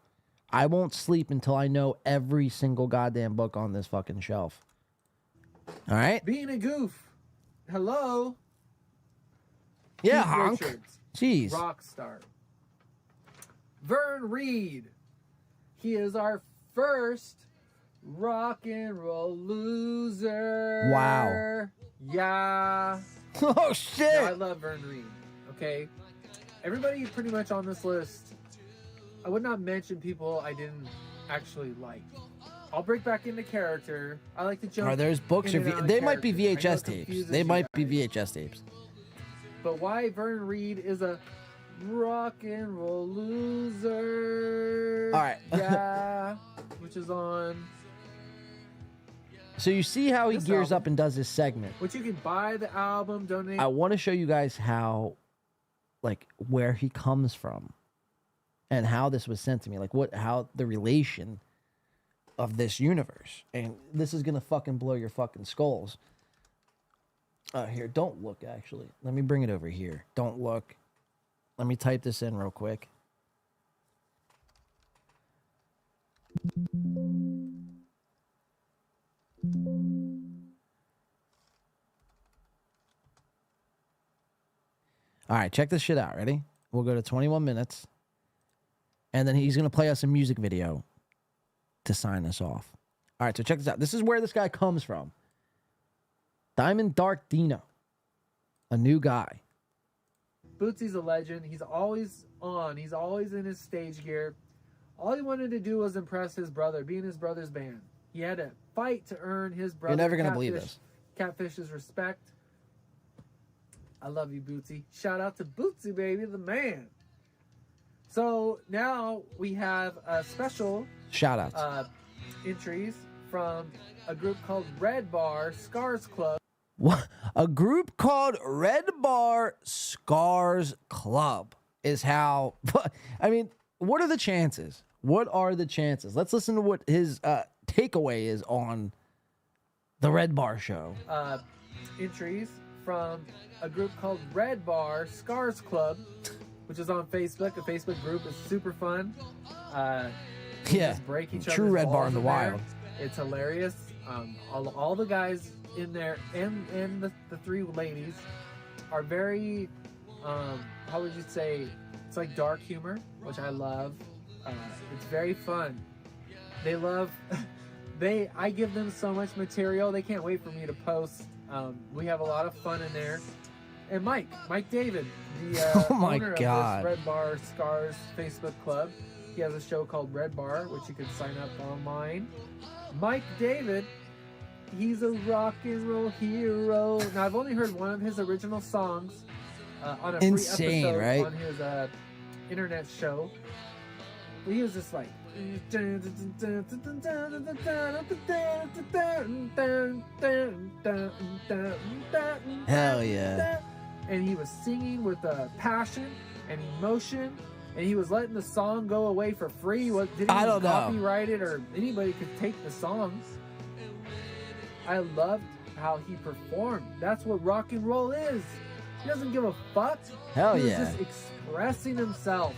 I won't sleep until I know every single goddamn book on this fucking shelf. All right? Being a goof. Hello. Yeah, Keith honk. Richards, Jeez. rock star. Vern Reed. He is our first rock and roll loser. Wow. Yeah. Oh, shit. No, I love Vern Reed. Okay. Everybody pretty much on this list, I would not mention people I didn't actually like. I'll break back into character. I like to jump. Are there's books or in and out of they might be characters. I know VHS it tapes. confuses They you might be guys. VHS tapes. But why Vern Reed is a rock and roll loser. All right. Yeah. Which is on. So you see how he This gears album. up and does his segment. Which you can buy the album, donate. I want to show you guys how, like, where he comes from and how this was sent to me. Like, how the relation of this universe. And this is going to fucking blow your fucking skulls. Here, don't look, actually. Let me bring it over here. Don't look. Let me type this in real quick. All right, check this shit out. Ready? We'll go to 21 minutes. And then he's going to play us a music video to sign us off. All right, so check this out. This is where this guy comes from. Diamond Dark Dino. A new guy. Bootsy's a legend. He's always on. He's always in his stage gear. All he wanted to do was impress his brother, be in his brother's band. He had to fight to earn his brother. You're never going to believe this. Catfish's respect. I love you, Bootsy. Shout out to Bootsy, baby, the man. So now we have a special Shout outs. Entries from a group called Red Bar Scars Club. What? A group called Red Bar Scars Club is how. I mean, what are the chances? What are the chances? Let's listen to what his takeaway is on the Red Bar show. Entries from a group called Red Bar Scars Club, which is on Facebook. A Facebook group is super fun. Yeah, just break each true other's Red Bar balls in the there. wild. It's hilarious. All the guys in there and the three ladies are very, how would you say? It's like dark humor, which I love. It's very fun. They love. I give them so much material. They can't wait for me to post. We have a lot of fun in there. And Mike David, the Oh my owner God. of this Red Bar Scars Facebook club, he has a show called Red Bar, which you can sign up online. Mike David, he's a rock and roll hero. Now I've only heard one of his original songs on a Insane, free episode right? on his internet show. But he was just like. Hell yeah. and he was singing with passion and emotion, and he was letting the song go away for free. Didn't I don't know. copyright it, or anybody could take the songs. I loved how he performed. That's what rock and roll is. He doesn't give a fuck. Hell he was yeah. just expressing himself.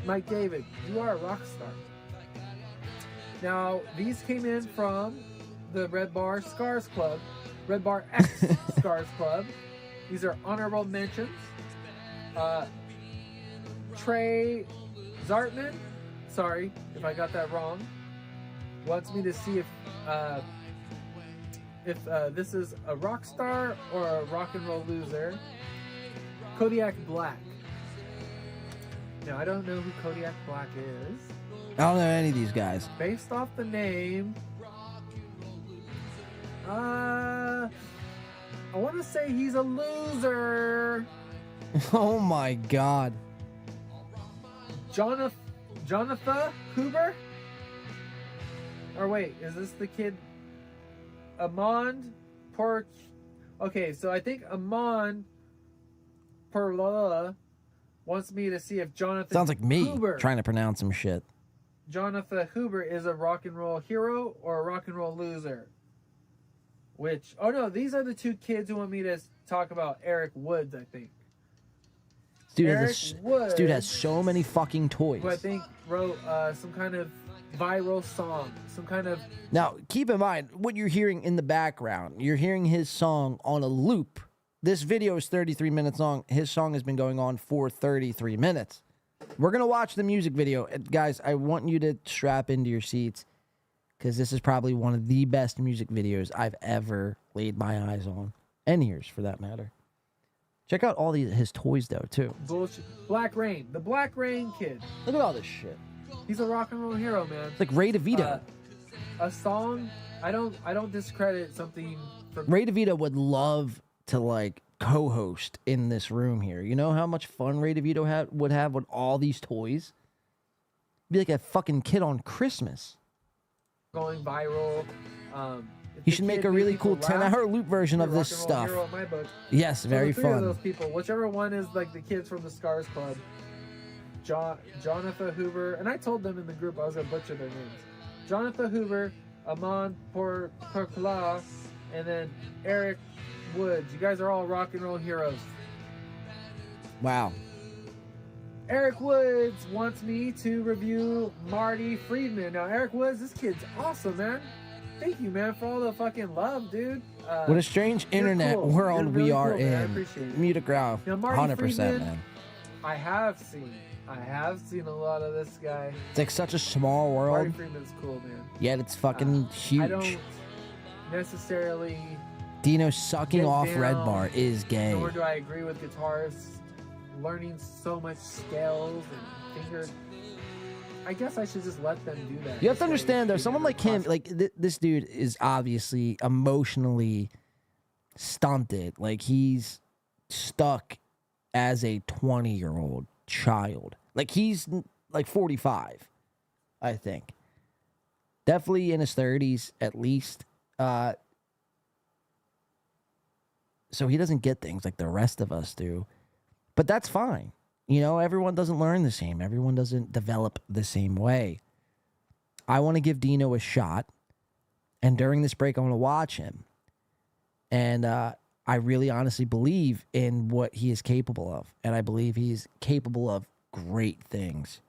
Mike David, you are a rock star. Now, these came in from the Red Bar Scars Club, Red Bar X Scars Club. These are honorable mentions. Trey Zartman, sorry if I got that wrong, wants me to see if this is a rock star or a rock and roll loser. Kodiak Black. Now, I don't know who Kodiak Black is. I don't know any of these guys. Based off the name, I want to say he's a loser. Oh my God. Jonathan Huber? Or wait, is this the kid? Amand Por... Okay, so I think Amand Perla wants me to see if Jonathan Sounds like me Huber, trying to pronounce some shit. Jonathan Huber is a rock and roll hero or a rock and roll loser. Which, oh no, these are the two kids who want me to talk about. Eric Woods, I think. This dude has so many fucking toys. Who I think wrote some kind of viral song, some kind of... Now, keep in mind, what you're hearing in the background, you're hearing his song on a loop. This video is 33 minutes long. His song has been going on for 33 minutes. We're going to watch the music video. And guys, I want you to strap into your seats because this is probably one of the best music videos I've ever laid my eyes on. And ears, for that matter. Check out all his toys, though, too. Bullshit. Black Rain. The Black Rain kid. Look at all this shit. He's a rock and roll hero, man. It's like Ray DeVito. A song, I don't discredit something from... Ray DeVito would love to, like, co-host in this room here. You know how much fun Ray DeVito would have with all these toys? Be like a fucking kid on Christmas. Going viral. You should make a really cool 10-hour loop version of this stuff. Hero in my book. Yes, So very the three of fun. those people, whichever one is like the kids from the Scars Club, Jonathan Hoover, and I told them in the group I was gonna butcher their names. Jonathan Hoover, Amon Perkla, and then Eric Woods. You guys are all rock and roll heroes. Wow. Eric Woods wants me to review Marty Friedman. Now, Eric Woods, this kid's awesome, man. Thank you, man, for all the fucking love, dude. What a strange internet cool. world You're really we are cool, man. I in. appreciate it. Mute a crowd. Now, Marty 100%, Friedman, man. I have seen a lot of this guy. It's like such a small Marty world, Friedman's cool, man. yet it's fucking huge. I don't necessarily Dino sucking get off down, Red Bar is gay. Nor do I agree with guitarists learning so much scales and finger. I guess I should just let them do that. You have to understand, though, someone like him, like this dude is obviously emotionally stunted. Like, he's stuck as a 20-year-old child. Like, he's like 45, I think. Definitely in his 30s, at least. So he doesn't get things like the rest of us do. But that's fine. You know, everyone doesn't learn the same. Everyone doesn't develop the same way. I want to give Dino a shot. And during this break, I want to watch him. And I really honestly believe in what he is capable of. And I believe he's capable of great things.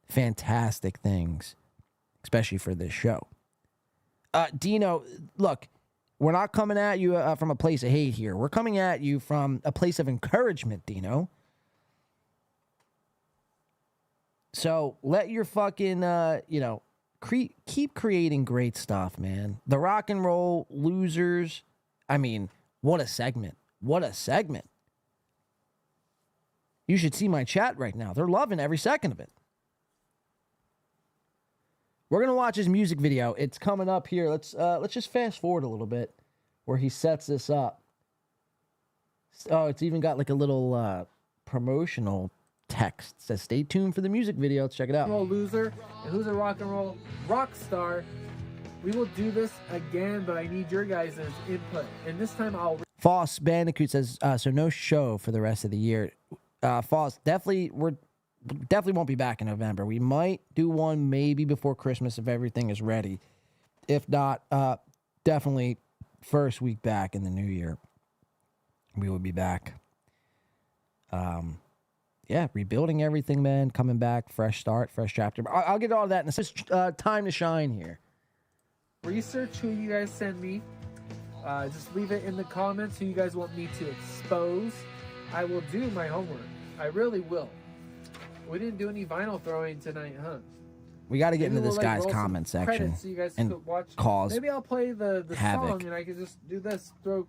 Fantastic things. Especially for this show. Dino, look, we're not coming at you from a place of hate here. We're coming at you from a place of encouragement, Dino. So let your fucking, keep creating great stuff, man. The rock and roll losers. I mean, what a segment. What a segment. You should see my chat right now. They're loving every second of it. We're going to watch his music video. It's coming up here. Let's just fast forward a little bit where he sets this up. Oh, it's even got like a little promotional text. It says, stay tuned for the music video. Let's check it out. Roll loser and who's a rock and roll rock star. We will do this again, but I need your guys' input. And this time I'll Foss Bandicoot says, so no show for the rest of the year. Foss, definitely won't be back in November. We might do one maybe before Christmas if everything is ready. If not, definitely first week back in the new year. We will be back. Yeah, rebuilding everything, man. Coming back, fresh start, fresh chapter. I'll get all of that in a second. Time to shine here. Research who you guys send me. Just leave it in the comments who you guys want me to expose. I will do my homework. I really will. We didn't do any vinyl throwing tonight, huh? We got to get into this we'll, guy's roll comment some section credits so you guys and could watch. cause Maybe I'll play the havoc. song and I can just do this. Throw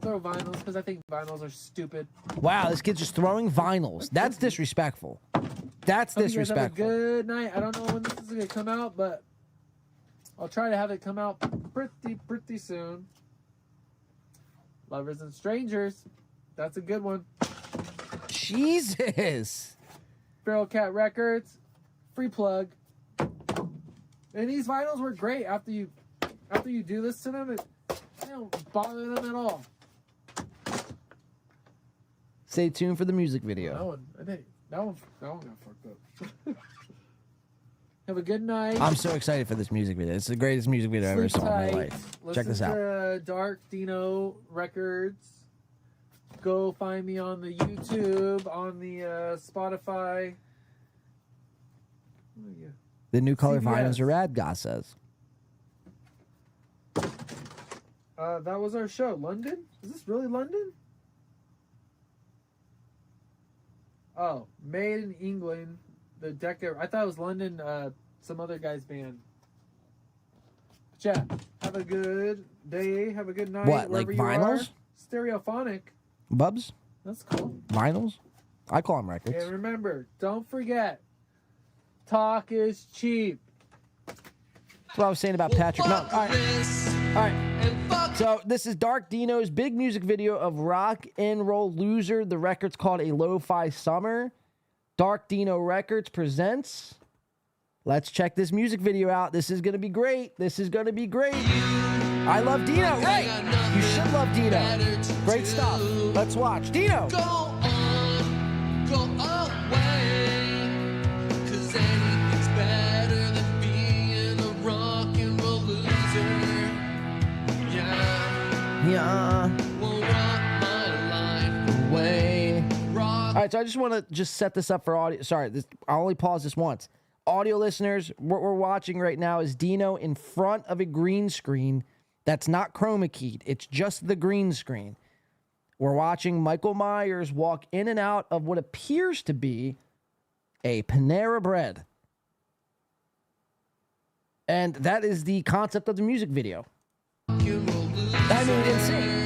vinyls because I think vinyls are stupid. Wow, this kid's just throwing vinyls. That's disrespectful. That's Hope you guys have a disrespectful. good night. I don't know when this is gonna come out, but I'll try to have it come out pretty soon. Lovers and Strangers. That's a good one. Jesus. Feral Cat Records. Free plug. And these vinyls were great after you do this to them. They don't bother them at all. Stay tuned for the music video. That one got fucked up. Have a good night. I'm so excited for this music video. It's the greatest music video I ever saw in my life. Check this out. Listen to Dark Dino Records. Go find me on the YouTube, on the Spotify. Oh, yeah. The new color CBS. vinyls are rad, God says. That was our show. London? Is this really London? Oh, made in England. The Decca. I thought it was London. Some other guy's band. But yeah, have a good day. Have a good night. What, like wherever you vinyls? are. Stereophonic. Bubs? That's cool. Vinyls? I call them records. And remember, don't forget, talk is cheap. That's what I was saying about Patrick Melton. All right. So this is Dark Dino's big music video of Rock and Roll Loser. The record's called A Lo-Fi Summer. Dark Dino Records presents. Let's check this music video out. This is going to be great. This is going to be great. I love Dino. Right. You should love Dino. Great stuff. Let's watch. Dino. Go on, go away, 'cause anything's better than being a rock and roll loser. Yeah. We'll rock my life away. All right, so I just want to set this up for audio. Sorry, I'll only pause this once. Audio listeners, what we're watching right now is Dino in front of a green screen that's not chroma keyed. It's just the green screen. We're watching Michael Myers walk in and out of what appears to be a Panera Bread. And that is the concept of the music video. I mean, insane.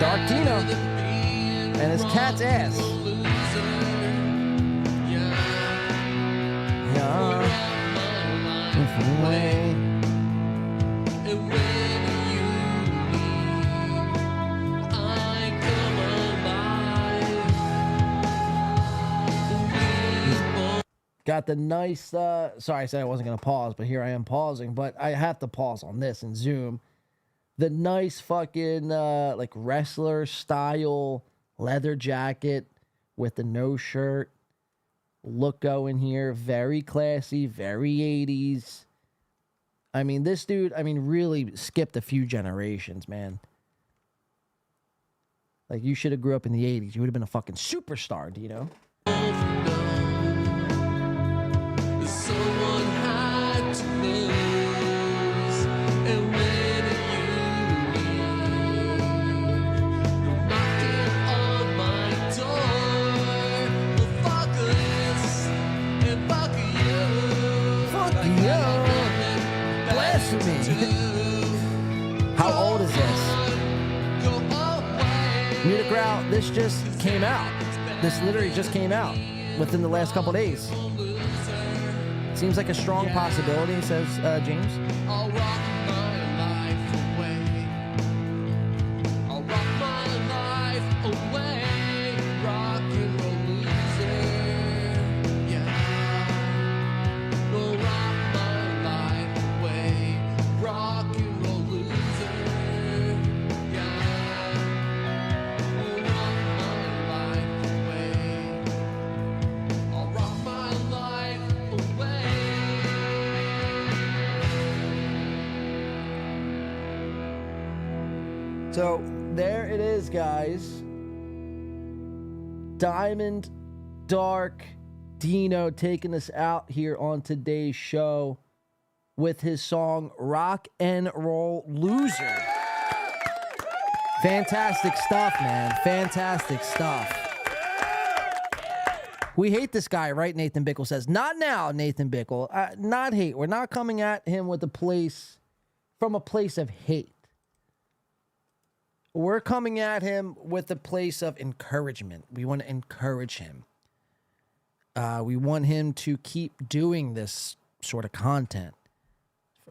Dark Dino and his cat's ass. Got the nice, sorry, I said I wasn't going to pause, but here I am pausing, but I have to pause on this and zoom. The nice fucking, like wrestler style leather jacket with the no shirt. Look going here. Very classy, very 80s. I mean, this dude, really skipped a few generations, man. Like, you should have grew up in the 80s. You would have been a fucking superstar, Dino. Someone had to lose, and when you leave, knocking on my door. Well, fuck this, and fuck you. Fuck you. Blasphemy. How old is this? Munich Route, this just came out. This literally just came out within the last couple days. Seems like a strong possibility, says James. I'll rock my life away. I'll rock my life away. Rock and roll loser. Yeah. I'll rock my life away. Rock and roll loser. Yeah. I'll rock my life away. I'll rock my life away. So there it is, guys. Diamond Dark Dino taking us out here on today's show with his song Rock and Roll Loser. Fantastic stuff, man. Fantastic stuff. We hate this guy, right? Nathan Bickle says. Not now, Nathan Bickle. Not hate. We're not coming at him with from a place of hate. We're coming at him with a place of encouragement. We want to encourage him. We want him to keep doing this sort of content.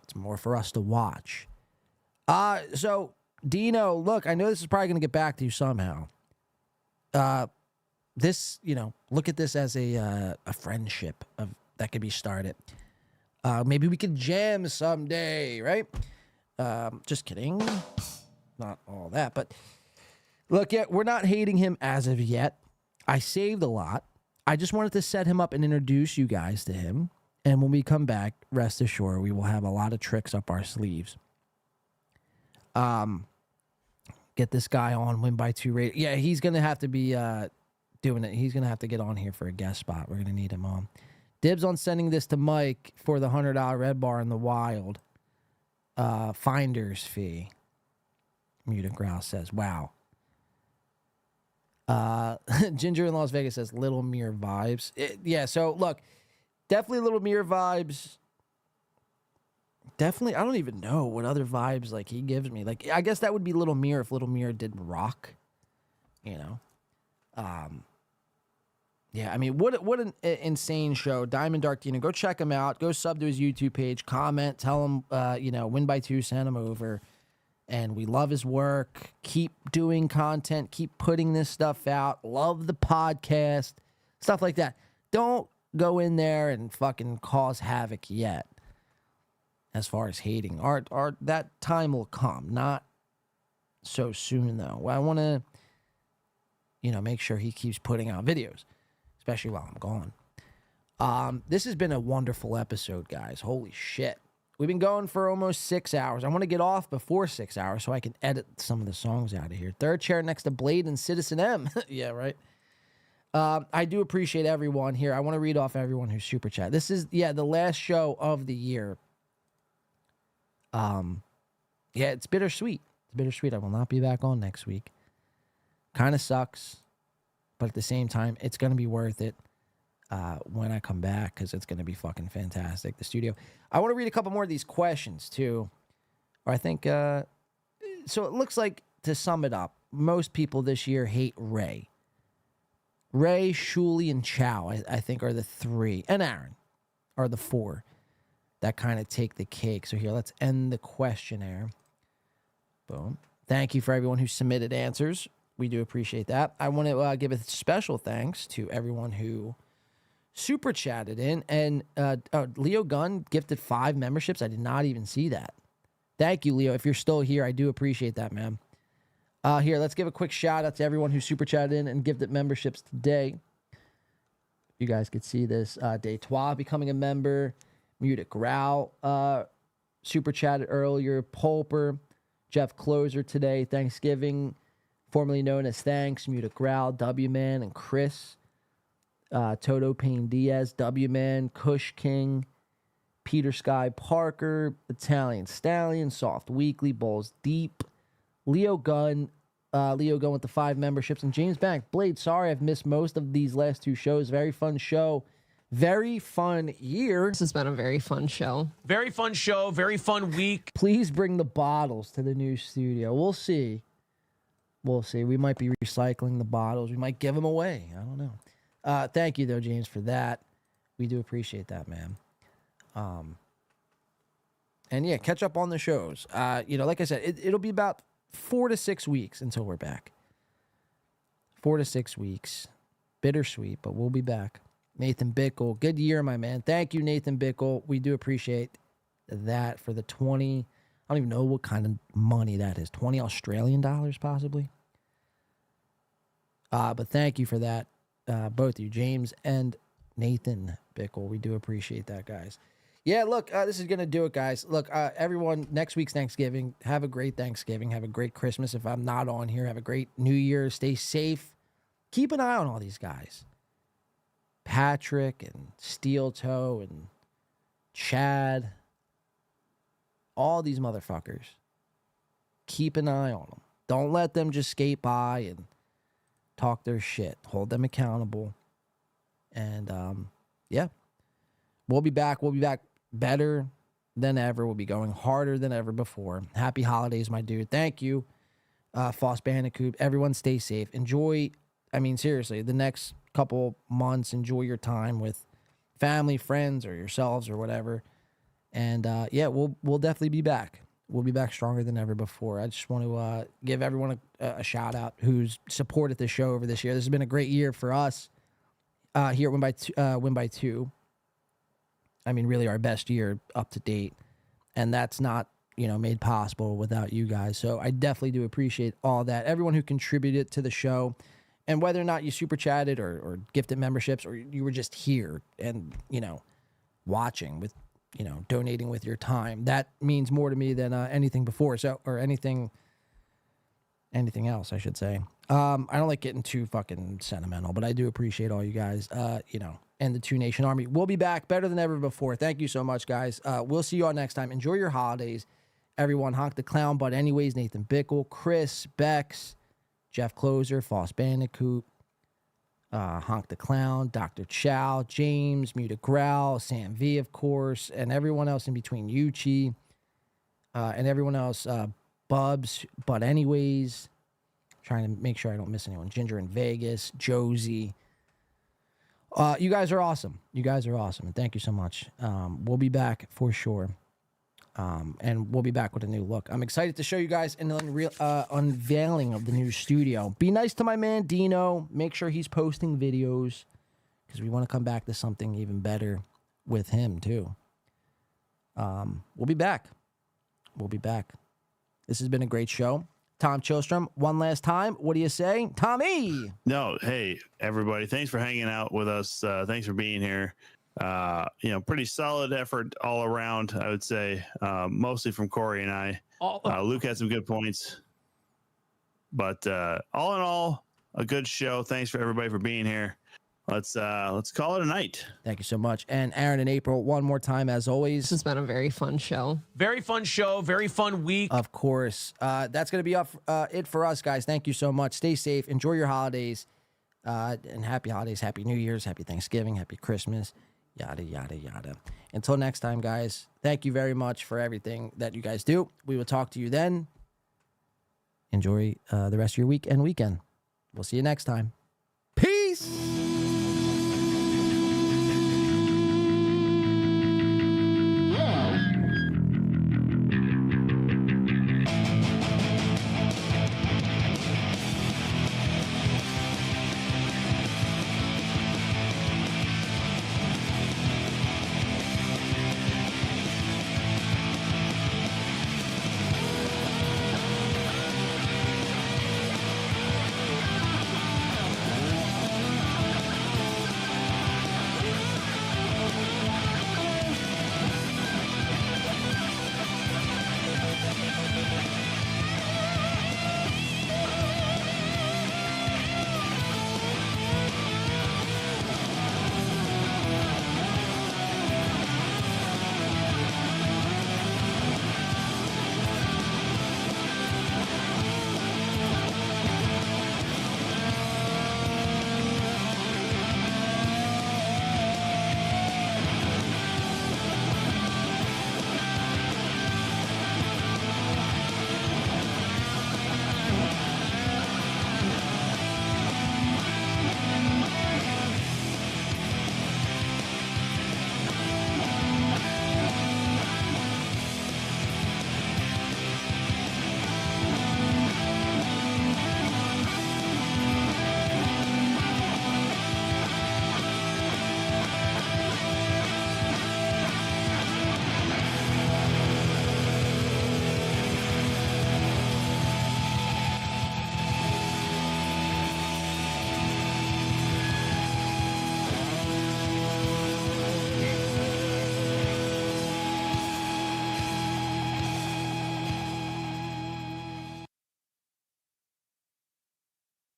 It's more for us to watch. So, Dino, look, I know this is probably going to get back to you somehow. This, look at this as a friendship that could be started. Maybe we could jam someday, right? Just kidding. Not all that, but look, we're not hating him as of yet. I saved a lot. I just wanted to set him up and introduce you guys to him. And when we come back, rest assured, we will have a lot of tricks up our sleeves. Get this guy on Win by 2 radio. Yeah, he's going to have to be doing it. He's going to have to get on here for a guest spot. We're going to need him on. Dibs on sending this to Mike for the $100 Red Bar in the Wild. Finder's fee. Mutant Growl says, wow. Ginger in Las Vegas says, Little Mirror vibes. Yeah, so look, definitely Little Mirror vibes. Definitely, I don't even know what other vibes like he gives me. Like, I guess that would be Little Mirror if Little Mirror did rock, Yeah, I mean, what an insane show. Diamond Dark Dino. Go check him out. Go sub to his YouTube page. Comment. Tell him, Win by 2, send him over. And we love his work. Keep doing content. Keep putting this stuff out. Love the podcast. Stuff like that. Don't go in there and fucking cause havoc yet. As far as hating. That time will come. Not so soon, though. I want to, make sure he keeps putting out videos. Especially while I'm gone. This has been a wonderful episode, guys. Holy shit. We've been going for almost 6 hours. I want to get off before 6 hours so I can edit some of the songs out of here. Third chair next to Blade and Citizen M. Yeah, right. I do appreciate everyone here. I want to read off everyone who's super chat. This is, the last show of the year. It's bittersweet. It's bittersweet. I will not be back on next week. Kind of sucks. But at the same time, it's going to be worth it. When I come back, because it's going to be fucking fantastic. The studio. I want to read a couple more of these questions, too. Or I think, so it looks like, to sum it up, most people this year hate Ray. Ray, Shuli, and Chow, I think, are the 3. And Aaron are the 4 that kind of take the cake. So here, let's end the questionnaire. Boom. Thank you for everyone who submitted answers. We do appreciate that. I want to give a special thanks to everyone who super chatted in, and Leo Gunn gifted 5 memberships. I did not even see that. Thank you, Leo. If you're still here, I do appreciate that, man. Here, let's give a quick shout out to everyone who super chatted in and gifted memberships today. You guys could see this. Deitois becoming a member. Mutic Growl super chatted earlier. Pulper, Jeff Closer today. Thanksgiving, formerly known as Thanks. Mutic Growl, W-Man, and Chris. Toto Payne Diaz, W-Man, Kush King, Peter Sky Parker, Italian Stallion, Soft Weekly, Balls Deep, Leo Gunn with the 5 memberships, and James Bank. Blade, sorry I've missed most of these last 2 shows. Very fun show. Very fun year. This has been a very fun show. Very fun show. Very fun week. Please bring the bottles to the new studio. We'll see. We might be recycling the bottles. We might give them away. I don't know. Thank you, though, James, for that. We do appreciate that, man. And yeah, catch up on the shows. Like I said, it'll be about 4 to 6 weeks until we're back. 4 to 6 weeks. Bittersweet, but we'll be back. Nathan Bickle, good year, my man. Thank you, Nathan Bickle. We do appreciate that for the 20. I don't even know what kind of money that is. 20 Australian dollars, possibly. But thank you for that, both of you, James and Nathan Bickle. We do appreciate that, guys. Yeah, look, this is going to do it, guys. Look, everyone, next week's Thanksgiving. Have a great Thanksgiving. Have a great Christmas. If I'm not on here, have a great New Year. Stay safe. Keep an eye on all these guys. Patrick and Steel Toe and Chad. All these motherfuckers. Keep an eye on them. Don't let them just skate by and talk their shit. Hold them accountable. And, yeah. We'll be back. We'll be back better than ever. We'll be going harder than ever before. Happy holidays, my dude. Thank you, Foss Bandicoot. Everyone stay safe. Enjoy, seriously, the next couple months, enjoy your time with family, friends, or yourselves or whatever. And, yeah, we'll definitely be back. We'll be back stronger than ever before. I just want to give everyone a shout out who's supported the show over this year. This has been a great year for us here at Win by Two. Really our best year up to date. And that's not, made possible without you guys. So I definitely do appreciate all that. Everyone who contributed to the show. And whether or not you super chatted or gifted memberships or you were just here and, watching with, donating with your time. That means more to me than anything before. Or anything else, I should say. I don't like getting too fucking sentimental, but I do appreciate all you guys, and the Two Nation Army. We'll be back better than ever before. Thank you so much, guys. We'll see you all next time. Enjoy your holidays. Everyone, Honk the Clown. But anyways, Nathan Bickle, Chris, Bex, Jeff Closer, Foss Bandicoot, Honk the Clown, Dr. Chow, James, Muted Growl, Sam V, of course, and everyone else in between, Yuchi, and everyone else, Bubs. But anyways, trying to make sure I don't miss anyone. Ginger in Vegas, Josie. You guys are awesome. You guys are awesome. And thank you so much. We'll be back for sure. And we'll be back with a new look. I'm excited to show you guys an unveiling of the new studio. Be nice to my man, Dino. Make sure he's posting videos because we want to come back to something even better with him too. We'll be back. We'll be back. This has been a great show. Tom Chilstrom, one last time. What do you say? Tommy! No, hey, everybody. Thanks for hanging out with us. Thanks for being here. Pretty solid effort all around, I would say. Mostly from Corey and I. Luke had some good points. But all in all, a good show. Thanks for everybody for being here. Let's call it a night. Thank you so much. And Aaron and April, one more time, as always. This has been a very fun show. Very fun show. Very fun week. Of course. That's going to be it for us, guys. Thank you so much. Stay safe. Enjoy your holidays. And happy holidays. Happy New Year's. Happy Thanksgiving. Happy Christmas. Yada, yada, yada. Until next time, guys. Thank you very much for everything that you guys do. We will talk to you then. Enjoy the rest of your week and weekend. We'll see you next time.